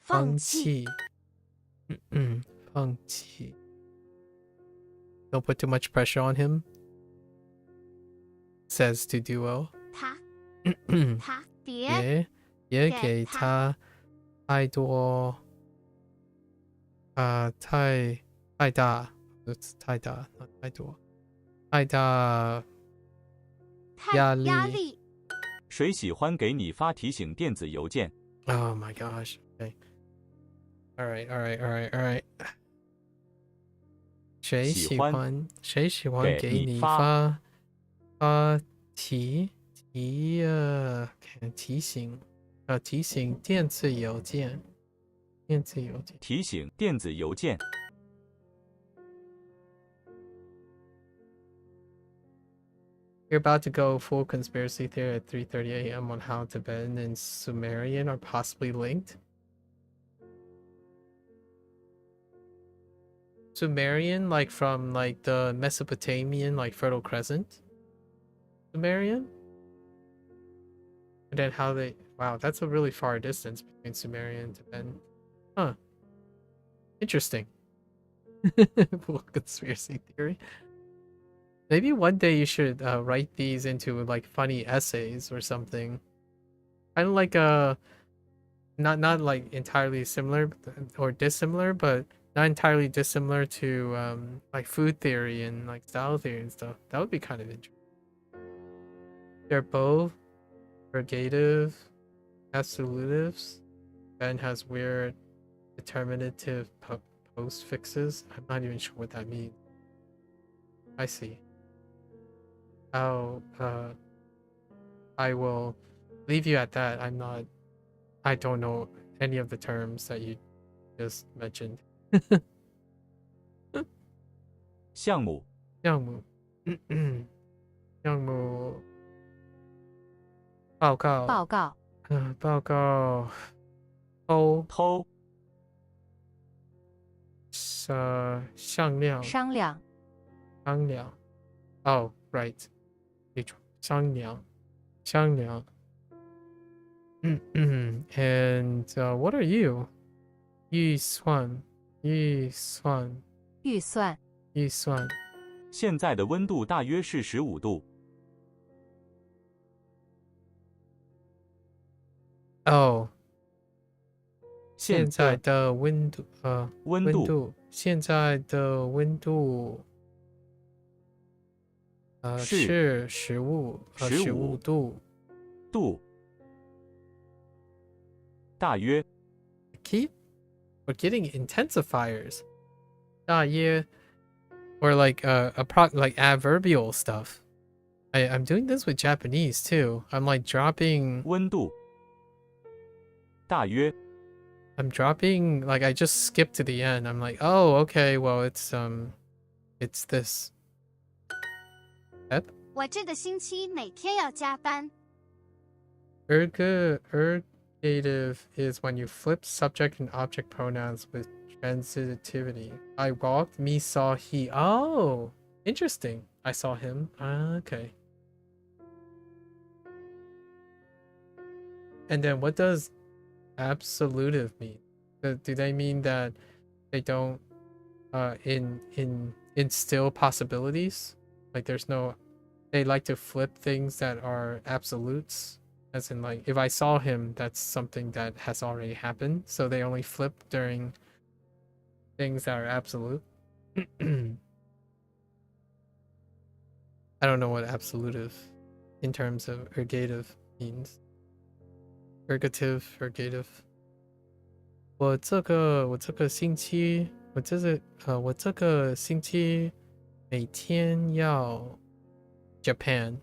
Speaker 1: 放弃 Don't put too much pressure on him, says to Duo.
Speaker 11: 他
Speaker 1: 别给他太多太大压力。
Speaker 9: 谁喜欢给你发提醒电子邮件？
Speaker 1: Oh my gosh. Okay. All right. 谁喜欢给你发提醒电子邮件。
Speaker 9: 提醒电子邮件。
Speaker 1: You're about to go full conspiracy theory at 3:30 a.m. on how Tibetan and Sumerian are possibly linked. Sumerian, like from like the Mesopotamian, like Fertile Crescent. Sumerian? And then how they... Wow, that's a really far distance between Sumerian and Tibetan. Huh. Interesting. Full conspiracy theory. Maybe one day you should write these into like funny essays or something. Kind of like not like entirely similar or dissimilar, but not entirely dissimilar to like food theory and like style theory and stuff. That would be kind of interesting. They're both ergative absolutives. Ben has weird determinative post fixes. I'm not even sure what that means. I see. I will leave you at that. I don't know any of the terms that you just mentioned.
Speaker 9: 项目
Speaker 1: 项目项目报告
Speaker 2: 报告
Speaker 1: 报告
Speaker 9: 偷
Speaker 1: 商量
Speaker 2: 商量
Speaker 1: Oh, right. 商量 And what are you? 预算
Speaker 9: 现在的温度大约是15度。
Speaker 1: Oh. 现在的温度现在的温度是15度
Speaker 9: 大约
Speaker 1: We're getting intensifiers 大约 or like like adverbial stuff. I'm doing this with Japanese too. I'm like dropping
Speaker 9: 温度大约
Speaker 1: I'm dropping like I just skipped to the end. I'm like, oh, okay, well it's this. Yep.
Speaker 11: 我这个星期每天要加班。
Speaker 1: Ergative is when you flip subject and object pronouns with transitivity. I walked, me saw, he. Oh, interesting. I saw him. Okay. And then what does absolutive mean? Do they mean that they don't instill possibilities? Like there's no, they like to flip things that are absolutes, as in like if I saw him, that's something that has already happened, so they only flip during things that are absolute. I don't know what absolutive in terms of ergative means. Ergative, ergative. 我这个星期每天要 Japan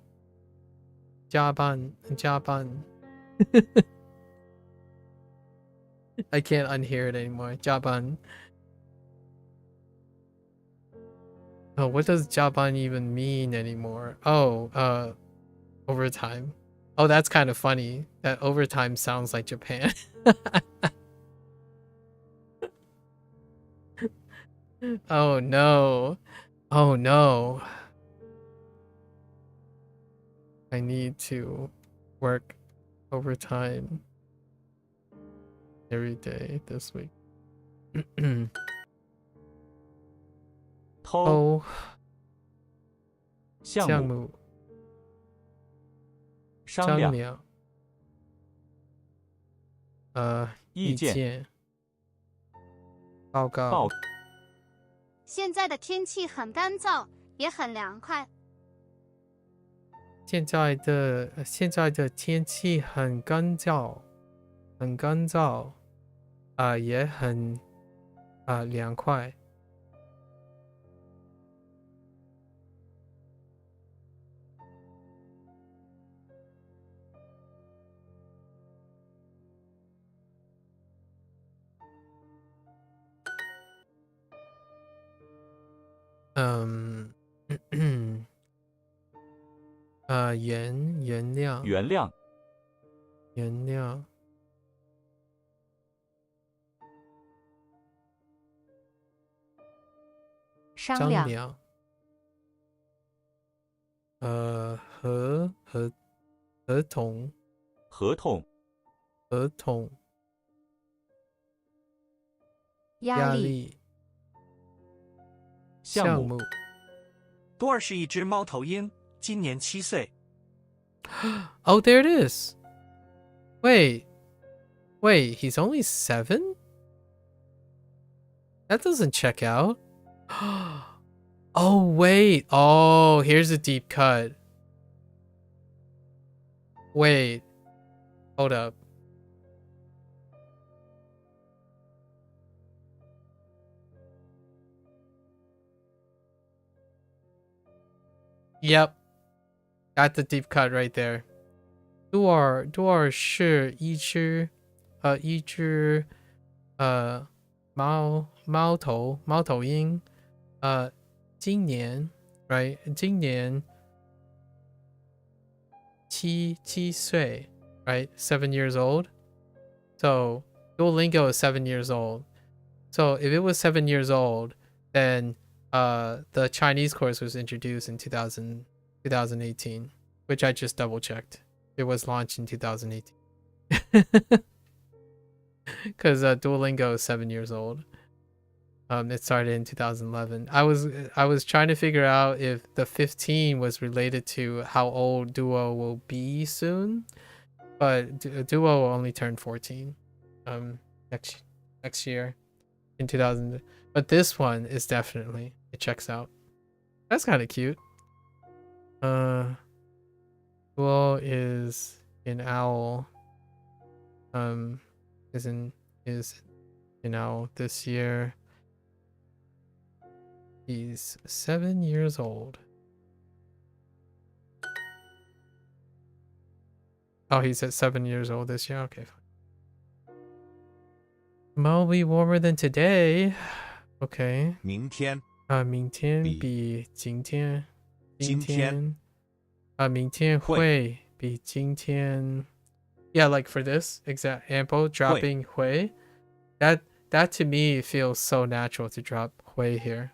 Speaker 1: 加班I can't unhear it anymore. 加班 Oh, what does 加班 even mean anymore? Oh, overtime. Oh, that's kind of funny. That overtime sounds like Japan. Oh no. Oh no. I need to work overtime every day this week.
Speaker 9: 偷
Speaker 1: 项目
Speaker 9: 商量意见
Speaker 1: 报告
Speaker 11: 现在的天气很干燥，也很凉快。
Speaker 1: 现在的天气很干燥，也很凉快。原谅
Speaker 2: 商量
Speaker 1: 合同压力项目
Speaker 3: 多尔是一只猫头鹰，今年7岁。
Speaker 1: Oh, there it is. Wait, he's only 7? That doesn't check out. Oh, wait. Oh, here's a deep cut. Wait. Hold up. Yep. Got the deep cut right there. 多尔是一只猫头鹰今年 right 今年七岁 right 7 years old. So Duolingo is 7 years old. So if it was 7 years old, then the Chinese course was introduced in 2018, which I just double checked. It was launched in 2018. Because Duolingo is 7 years old. It started in 2011. I was trying to figure out if the 15 was related to how old Duo will be soon, but Duo will only turn 14 next year in 2000. But this one is definitely, it checks out. That's kind of cute. Duo is an owl. Is an owl this year. He's 7 years old. Oh, he's at 7 years old this year. Okay, fine. Tomorrow will be warmer than today. Okay.
Speaker 10: 明天
Speaker 1: 明天比今天明天会比今天 Yeah, like for this exact example, dropping 会 that to me feels so natural to drop 会 here.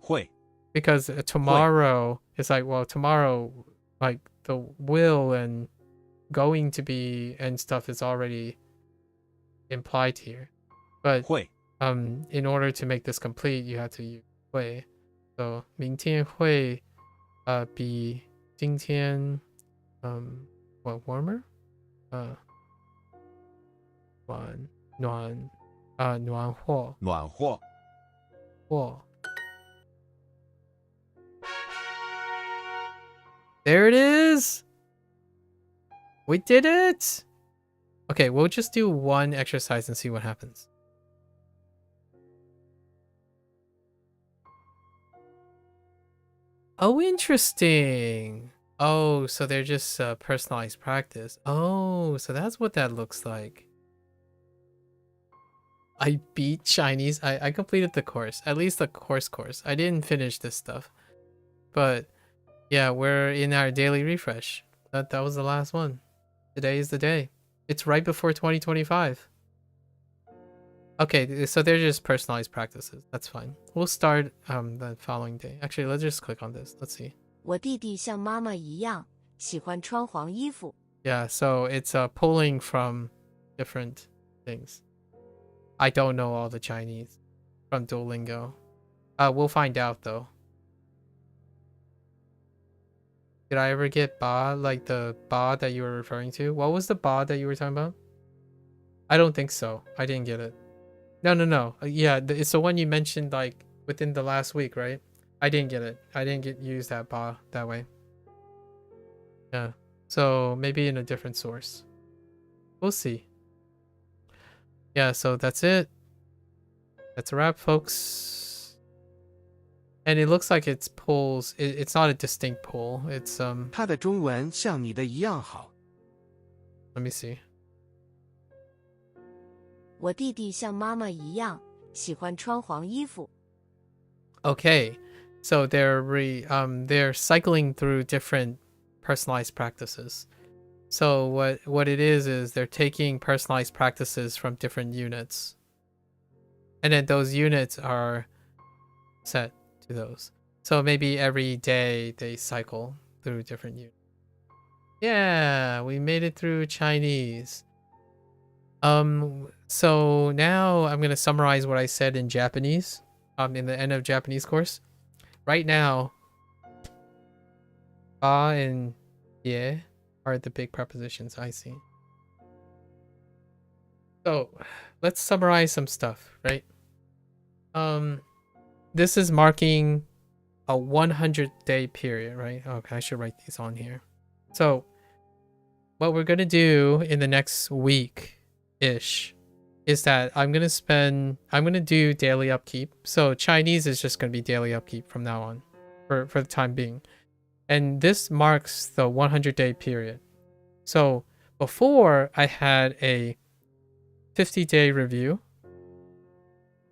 Speaker 10: 会
Speaker 1: Because tomorrow is like, well, tomorrow, like the will and going to be and stuff is already implied here. But
Speaker 10: 会
Speaker 1: in order to make this complete, you have to use 会. So 明天会比今天what warmer? 暖和 There it is. We did it. Okay, we'll just do one exercise and see what happens. Oh, interesting. Oh, so they're just personalized practice. Oh, so that's what that looks like. I beat Chinese. I completed the course. At least the course. I didn't finish this stuff. But yeah, we're in our daily refresh. That was the last one. Today is the day. It's right before 2025. Okay, so they're just personalized practices. That's fine. We'll start the following day. Actually, let's just click on this. Let's see.
Speaker 12: 我弟弟像妈妈一样喜欢穿黄衣服。
Speaker 1: Yeah, so it's pulling from different things. I don't know all the Chinese from Duolingo. We'll find out though. Did I ever get ba, like the ba that you were referring to? What was the ba that you were talking about? I don't think so. I didn't get it. No. Yeah, it's the one you mentioned like within the last week, right? I didn't get it. I didn't use that ba that way. Yeah. So maybe in a different source. We'll see. Yeah, so that's it. That's a wrap, folks. And it looks like it's pulls. It's not a distinct pull. It's
Speaker 8: 他的中文像你的一样好。
Speaker 1: Let me see.
Speaker 12: 我弟弟像妈妈一样喜欢穿黄衣服。
Speaker 1: Okay, so they're cycling through different personalized practices. So what it is they're taking personalized practices from different units, and then those units are set to those. So maybe every day they cycle through different units. Yeah, we made it through Chinese. So now I'm gonna summarize what I said in Japanese. In the end of Japanese course. Right now, ba and ye are the big prepositions I see. So let's summarize some stuff, right? This is marking a 100-day period, right? Okay, I should write these on here. So what we're gonna do in the next week-ish is that I'm gonna do daily upkeep. So Chinese is just gonna be daily upkeep from now on, for the time being. And this marks the 100-day period. So before I had a 50-day review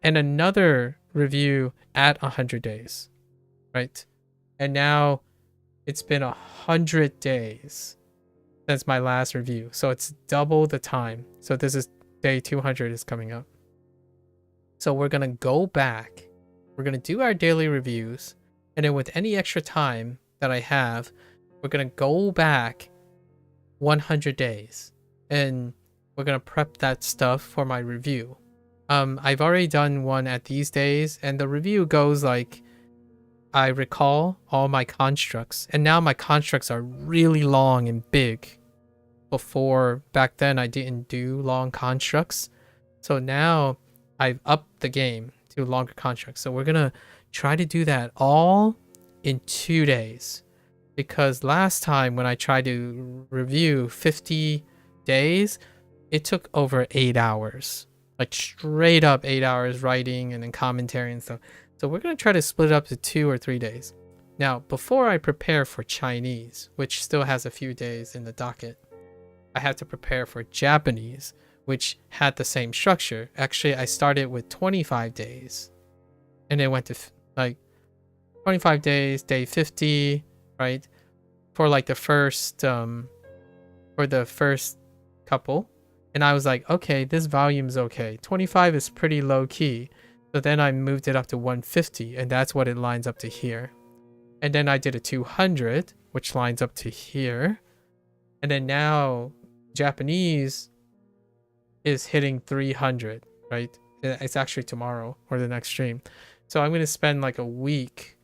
Speaker 1: and another review at 100 days, right? And now it's been 100 days since my last review. So it's double the time. So this is day 200 is coming up. So we're going to go back. We're going to do our daily reviews. And then with any extra time that I have, we're going to go back 100 days. And we're going to prep that stuff for my review. I've already done one at these days. And the review goes like, I recall all my constructs. And now my constructs are really long and big. Before, back then, I didn't do long constructs. So now I've upped the game to longer constructs. So we're going to try to do that all in 2 days. Because last time when I tried to review 50 days, it took over 8 hours. Like straight up 8 hours writing and then commentary and stuff. So we're going to try to split it up to 2 or 3 days. Now, before I prepare for Chinese, which still has a few days in the docket, I have to prepare for Japanese, which had the same structure. Actually, I started with 25 days. And it went to like 25 days, day 50, right? For like the first couple. And I was like, okay, this volume's okay. 25 is pretty low key. So then I moved it up to 150, and that's what it lines up to here. And then I did a 200, which lines up to here. And then now Japanese is hitting 300, right? It's actually tomorrow or the next stream. So I'm going to spend like a week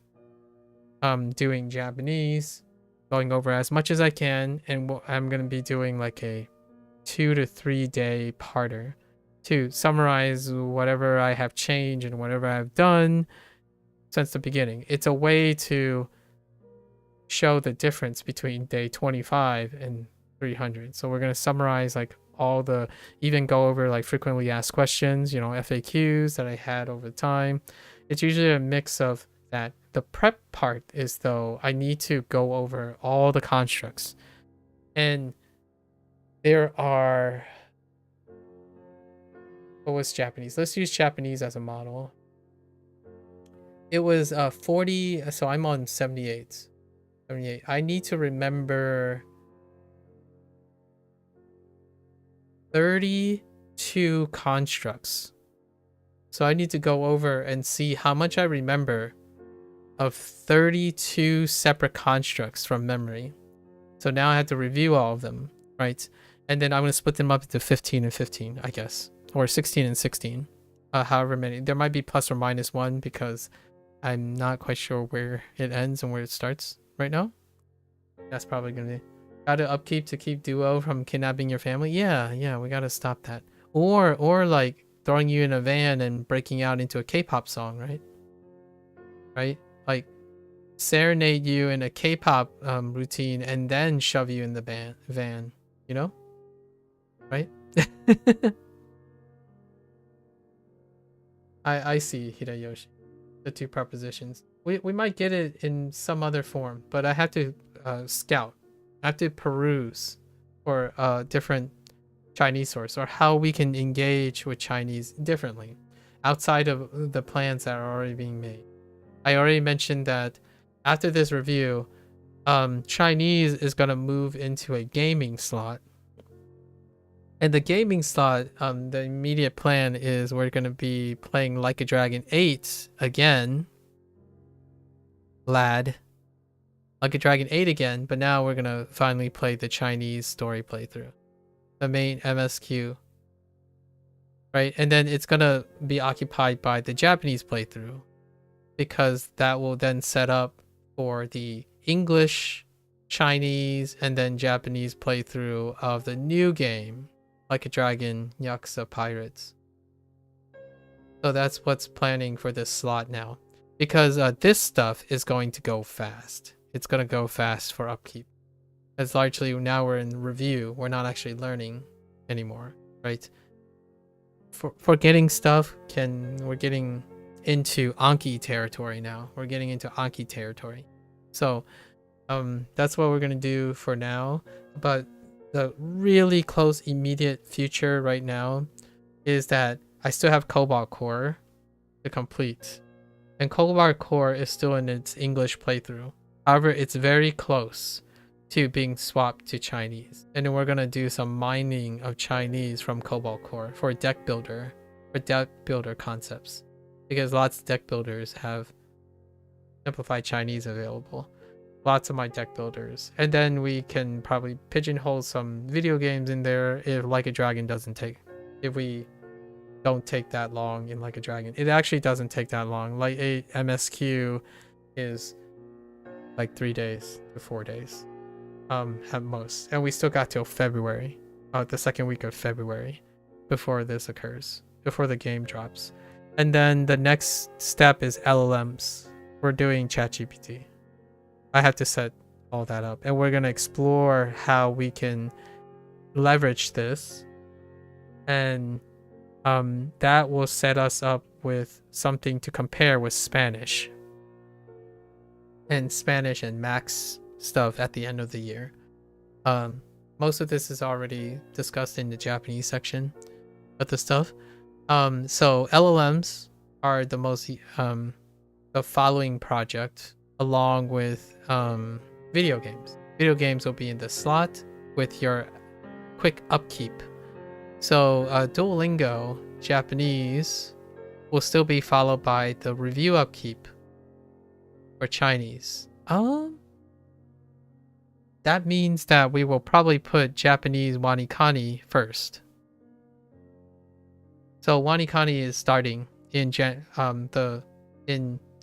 Speaker 1: doing Japanese, going over as much as I can, and I'm going to be doing like a 2 to 3 day parter to summarize whatever I have changed and whatever I've done since the beginning. It's a way to show the difference between day 25 and 300. So we're going to summarize like all the, even go over like frequently asked questions, you know, FAQs that I had over time. It's usually a mix of that. The prep part is though, I need to go over all the constructs. And there are, what was Japanese? Let's use Japanese as a model. It was 40, so I'm on 78. I need to remember 32 constructs. So I need to go over and see how much I remember of 32 separate constructs from memory. So now I have to review all of them, right? And then I'm going to split them up into 15 and 15, I guess. Or 16 and 16. However many. There might be plus or minus 1 because I'm not quite sure where it ends and where it starts right now. That's probably going to be... Gotta upkeep to keep Duo from kidnapping your family? Yeah, we gotta stop that. Or like throwing you in a van and breaking out into a K-pop song, right? Right? Like serenade you in a K-pop routine and then shove you in the van, you know? Right? I see, Hideyoshi. The two propositions. We might get it in some other form, but I have to scout. I have to peruse for a different Chinese source or how we can engage with Chinese differently outside of the plans that are already being made. I already mentioned that after this review, Chinese is going to move into a gaming slot. And the gaming slot, the immediate plan is we're going to be playing Like a Dragon 8 again. Like a Dragon 8 again, but now we're going to finally play the Chinese story playthrough. The main MSQ. Right? And then it's going to be occupied by the Japanese playthrough. Because that will then set up for the English, Chinese, and then Japanese playthrough of the new game. Like a Dragon, Yakuza Pirates. So that's what's planning for this slot now. Because this stuff is going to go fast. It's going to go fast for upkeep. As largely now we're in review. We're not actually learning anymore, right? For getting stuff, we're getting into Anki territory now. We're getting into Anki territory. So That's what we're gonna do for now. But the really close immediate future right now is that I still have Cobalt Core to complete. And Cobalt Core is still in its English playthrough. However, it's very close to being swapped to Chinese. And then we're gonna do some mining of Chinese from Cobalt Core for deck builder concepts. Because lots of deck builders have simplified Chinese available. Lots of my deck builders. And then we can probably pigeonhole some video games in there if Like a Dragon doesn't take. If we don't take that long in Like a Dragon. It actually doesn't take that long. Like a MSQ is like 3 days to 4 days. At most. And we still got till February. The second week of February before this occurs. Before the game drops. And then the next step is LLMs. We're doing ChatGPT. I have to set all that up. And we're going to explore how we can leverage this. And that will set us up with something to compare with Spanish. And Spanish and Max stuff at the end of the year. Most of this is already discussed in the Japanese section of the stuff. So LLMs are the most the following project along with video games. Video games will be in the slot with your quick upkeep. So Duolingo Japanese will still be followed by the review upkeep for Chinese. That means that we will probably put Japanese Wanikani first. So Wanikani is starting in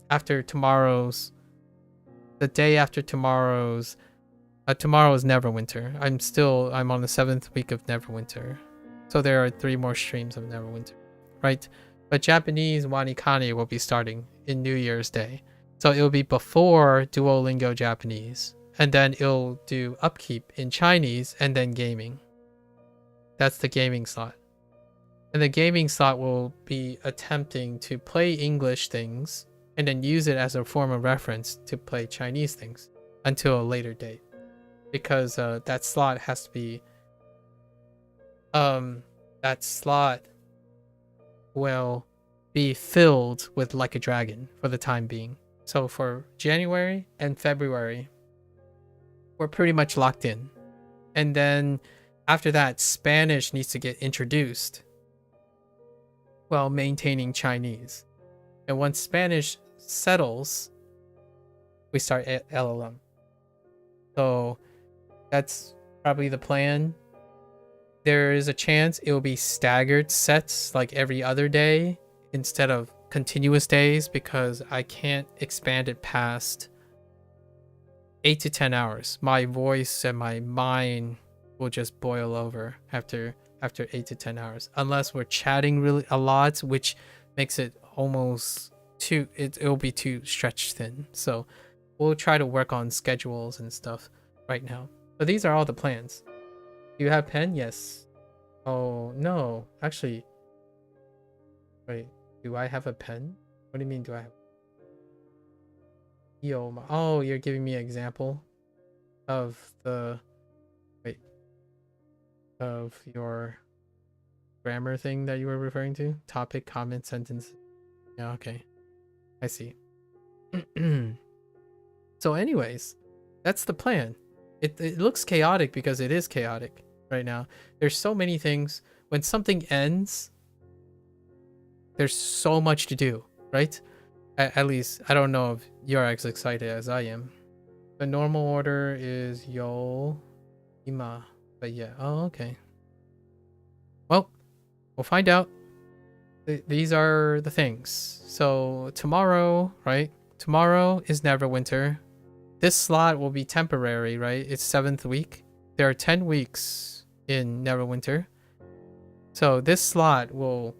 Speaker 1: after tomorrow's, the day after tomorrow's. Tomorrow is Neverwinter. I'm on the 7th week of Neverwinter, so there are 3 more streams of Neverwinter, right? But Japanese Wanikani will be starting in New Year's Day, so it will be before Duolingo Japanese. And then it'll do upkeep in Chinese and then gaming. That's the gaming slot. And the gaming slot will be attempting to play English things and then use it as a form of reference to play Chinese things until a later date. Because that slot has to be... that slot will be filled with Like a Dragon for the time being. So for January and February, we're pretty much locked in. And then after that, Spanish needs to get introduced while maintaining Chinese. And once Spanish settles, we start LLM. So that's probably the plan. There is a chance it will be staggered sets like every other day instead of continuous days, because I can't expand it past 8 to 10 hours. My voice and my mind will just boil over after 8 to 10 hours, unless we're chatting really a lot, which makes it almost too, it'll be too stretched thin. So we'll try to work on schedules and stuff right now. But these are all the plans. Do you have pen? Yes. Oh no, actually, wait, do I have a pen? What do you mean, do I have? Oh, you're giving me an example of the of your grammar thing that you were referring to? Topic, comment, sentence. Yeah, okay. I see. So anyways, that's the plan. It looks chaotic because it is chaotic right now. There's so many things. When something ends, there's so much to do, right? At least, I don't know if you're as excited as I am. The normal order is Yo, Ima. But yeah, oh, okay. Well, we'll find out. These are the things. So tomorrow, right? Tomorrow is Neverwinter. This slot will be temporary, right? It's 7th week. There are 10 weeks in Neverwinter. So this slot will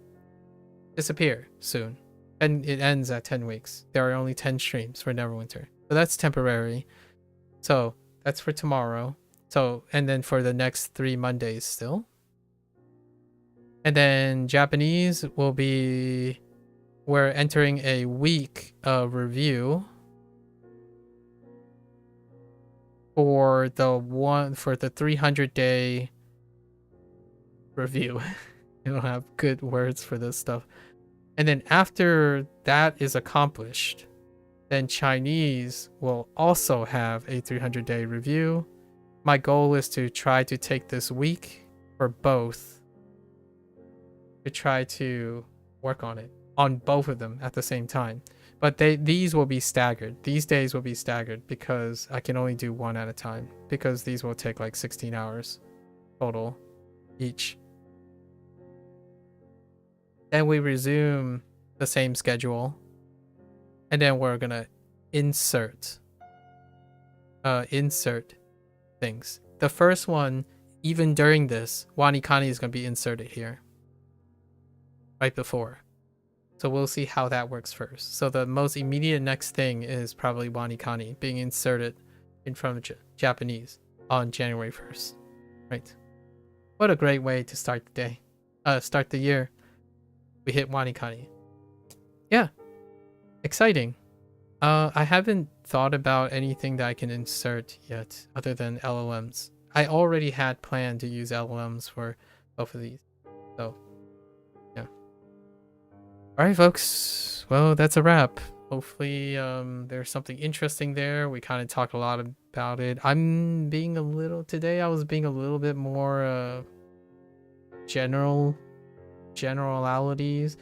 Speaker 1: disappear soon. And it ends at 10 weeks. There are only 10 streams for Neverwinter. So that's temporary. So that's for tomorrow. So, and then for the next 3 Mondays still. And then Japanese will be, we're entering a week of review. for the 300-day review. I don't have good words for this stuff. And then after that is accomplished, then Chinese will also have a 300-day review. My goal is to try to take this week for both, to try to work on it, on both of them at the same time. But these will be staggered. These days will be staggered because I can only do one at a time, because these will take like 16 hours total each. Then we resume the same schedule, and then we're gonna insert things. The first one, even during this, Wanikani is gonna be inserted here right before. So we'll see how that works first. So the most immediate next thing is probably Wanikani being inserted in front of Japanese on January 1st. Right. What a great way to start the day. Start the year. We hit Wanikani. Yeah. Exciting. I haven't thought about anything that I can insert yet other than LLMs. I already had planned to use LLMs for both of these. So, yeah. Alright, folks. Well, that's a wrap. Hopefully, there's something interesting there. We kind of talked a lot about it. Today I was being a little bit more generalities.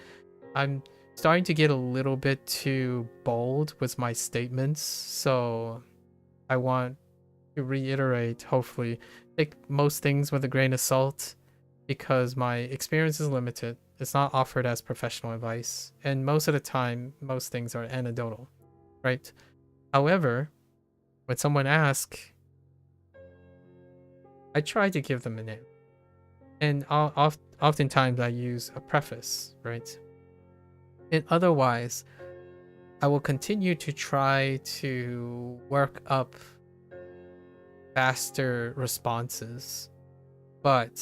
Speaker 1: I'm starting to get a little bit too bold with my statements, so I want to reiterate, hopefully, take most things with a grain of salt, because my experience is limited. It's not offered as professional advice, and most of the time, most things are anecdotal, right? However, when someone asks, I try to give them an answer. And oftentimes I use a preface, right? And otherwise, I will continue to try to work up faster responses, but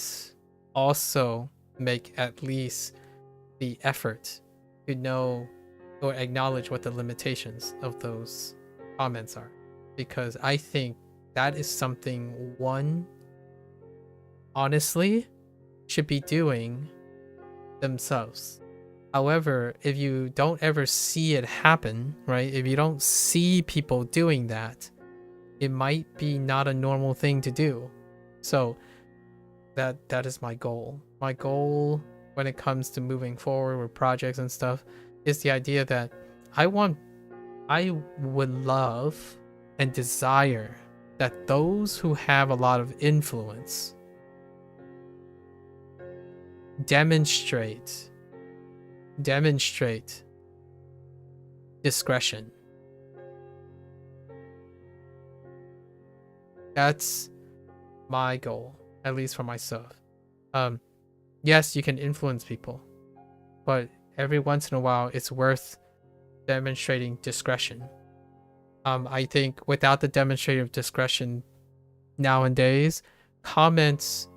Speaker 1: also make at least the effort to know or acknowledge what the limitations of those comments are. Because I think that is something one honestly should be doing themselves. However, if you don't ever see it happen, right? If you don't see people doing that, it might be not a normal thing to do. So that is my goal. My goal when it comes to moving forward with projects and stuff is the idea that I would love and desire that those who have a lot of influence demonstrate discretion. That's my goal, at least for myself. Yes, you can influence people, but every once in a while it's worth demonstrating discretion. I think without the demonstrative discretion nowadays, comments,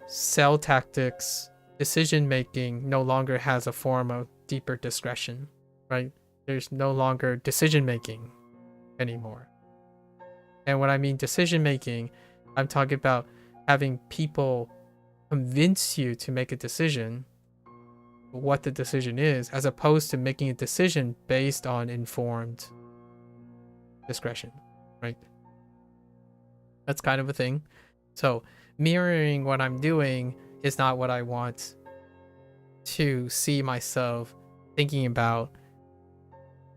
Speaker 1: cell tactics, decision making no longer has a form of deeper discretion, right? There's no longer decision making anymore. And when I mean decision making, I'm talking about having people convince you to make a decision, what the decision is, as opposed to making a decision based on informed discretion, right? That's kind of a thing. So mirroring what I'm doing is not what I want to see myself thinking about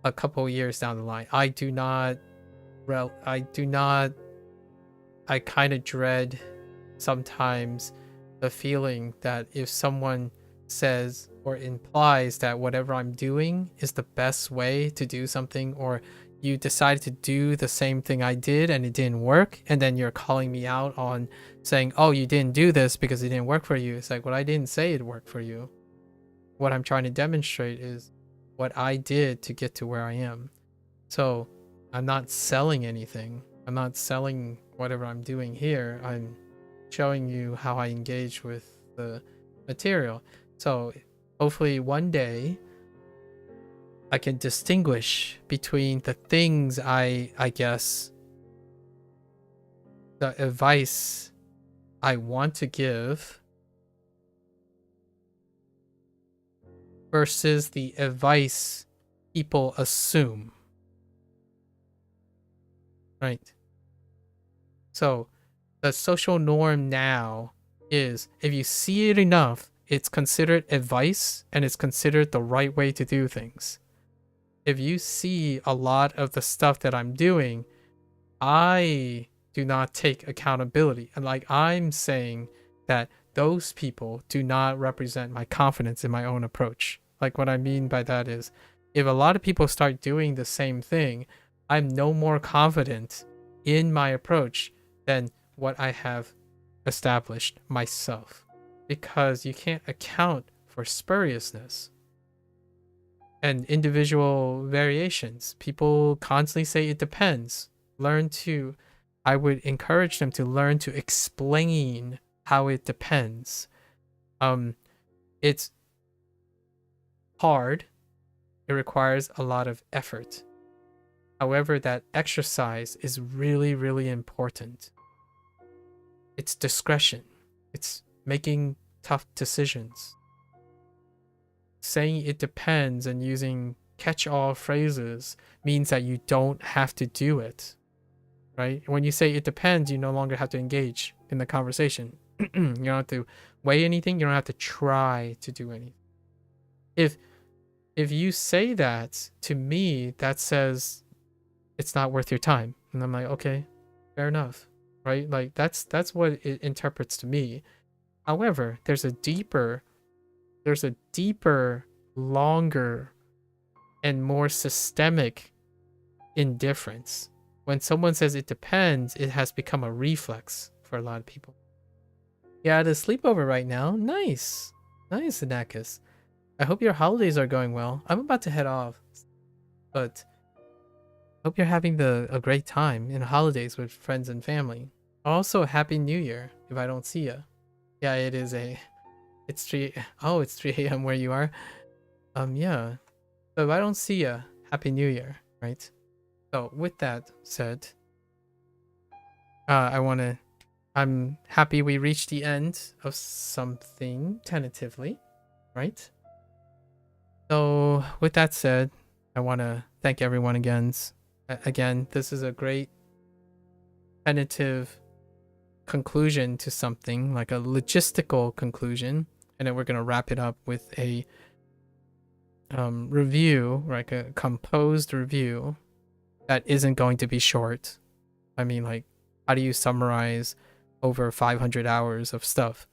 Speaker 1: a couple years down the line. I kind of dread sometimes the feeling that if someone says or implies that whatever I'm doing is the best way to do something, or you decided to do the same thing I did and it didn't work, and then you're calling me out on saying, oh, you didn't do this because it didn't work for you. It's like, well, I didn't say it worked for you. What I'm trying to demonstrate is what I did to get to where I am. So I'm not selling anything. I'm not selling whatever I'm doing here. I'm showing you how I engage with the material. So hopefully one day I can distinguish between the things I guess the advice I want to give versus the advice people assume. Right? So the social norm now is if you see it enough, it's considered advice and it's considered the right way to do things. If you see a lot of the stuff that I'm doing, I do not take accountability. And like I'm saying that those people do not represent my confidence in my own approach. Like what I mean by that is if a lot of people start doing the same thing, I'm no more confident in my approach than what I have established myself. Because you can't account for spuriousness and individual variations. People constantly say it depends. I would encourage them to learn to explain how it depends. It's hard. It requires a lot of effort. However, that exercise is really, really important. It's discretion. It's making tough decisions. Saying it depends and using catch-all phrases means that you don't have to do it, right? When you say it depends, you no longer have to engage in the conversation. You don't have to weigh anything. You don't have to try to do anything. If you say that to me, that says it's not worth your time. And I'm like, okay, fair enough, right? Like that's what it interprets to me. However, there's a deeper, longer, and more systemic indifference. When someone says it depends, it has become a reflex for a lot of people. Yeah, the sleepover right now. Nice. Nice, Anakis. I hope your holidays are going well. I'm about to head off, but I hope you're having a great time in holidays with friends and family. Also, Happy New Year if I don't see ya. Yeah, it's 3 a.m. where you are. Yeah. So if I don't see ya, Happy New Year, right? So with that said, I'm happy we reached the end of something tentatively, right? So with that said, I want to thank everyone again. Again, this is a great tentative conclusion to something, like a logistical conclusion, and then we're going to wrap it up with a review, like a composed review that isn't going to be short. I mean, like, how do you summarize over 500 hours of stuff?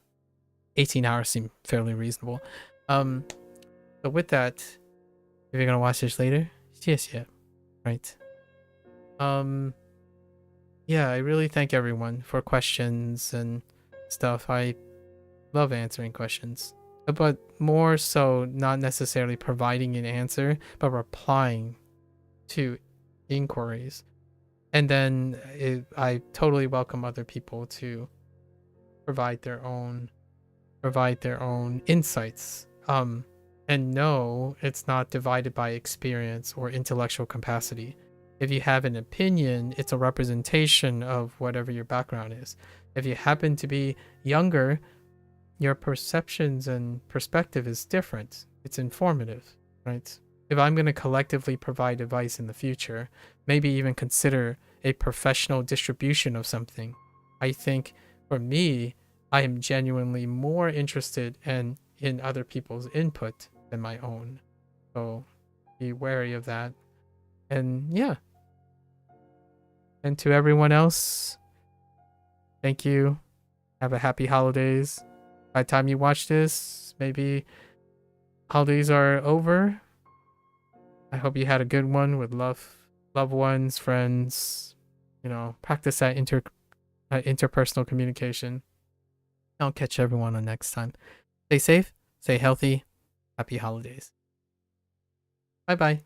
Speaker 1: 18 hours seem fairly reasonable. So with that, if you're gonna watch this later, yes, yeah, right. Yeah, I really thank everyone for questions and stuff. I love answering questions, but more so not necessarily providing an answer, but replying to inquiries. And then I totally welcome other people to provide their own insights. And no, it's not divided by experience or intellectual capacity. If you have an opinion, it's a representation of whatever your background is. If you happen to be younger, your perceptions and perspective is different. It's informative, right? If I'm going to collectively provide advice in the future, maybe even consider a professional distribution of something, I think for me, I am genuinely more interested in other people's input than my own. So be wary of that. And yeah. And to everyone else, thank you. Have a happy holidays. By the time you watch this, maybe holidays are over. I hope you had a good one with loved ones, friends. You know, practice that interpersonal communication. I'll catch everyone on next time. Stay safe, stay healthy. Happy holidays. Bye-bye.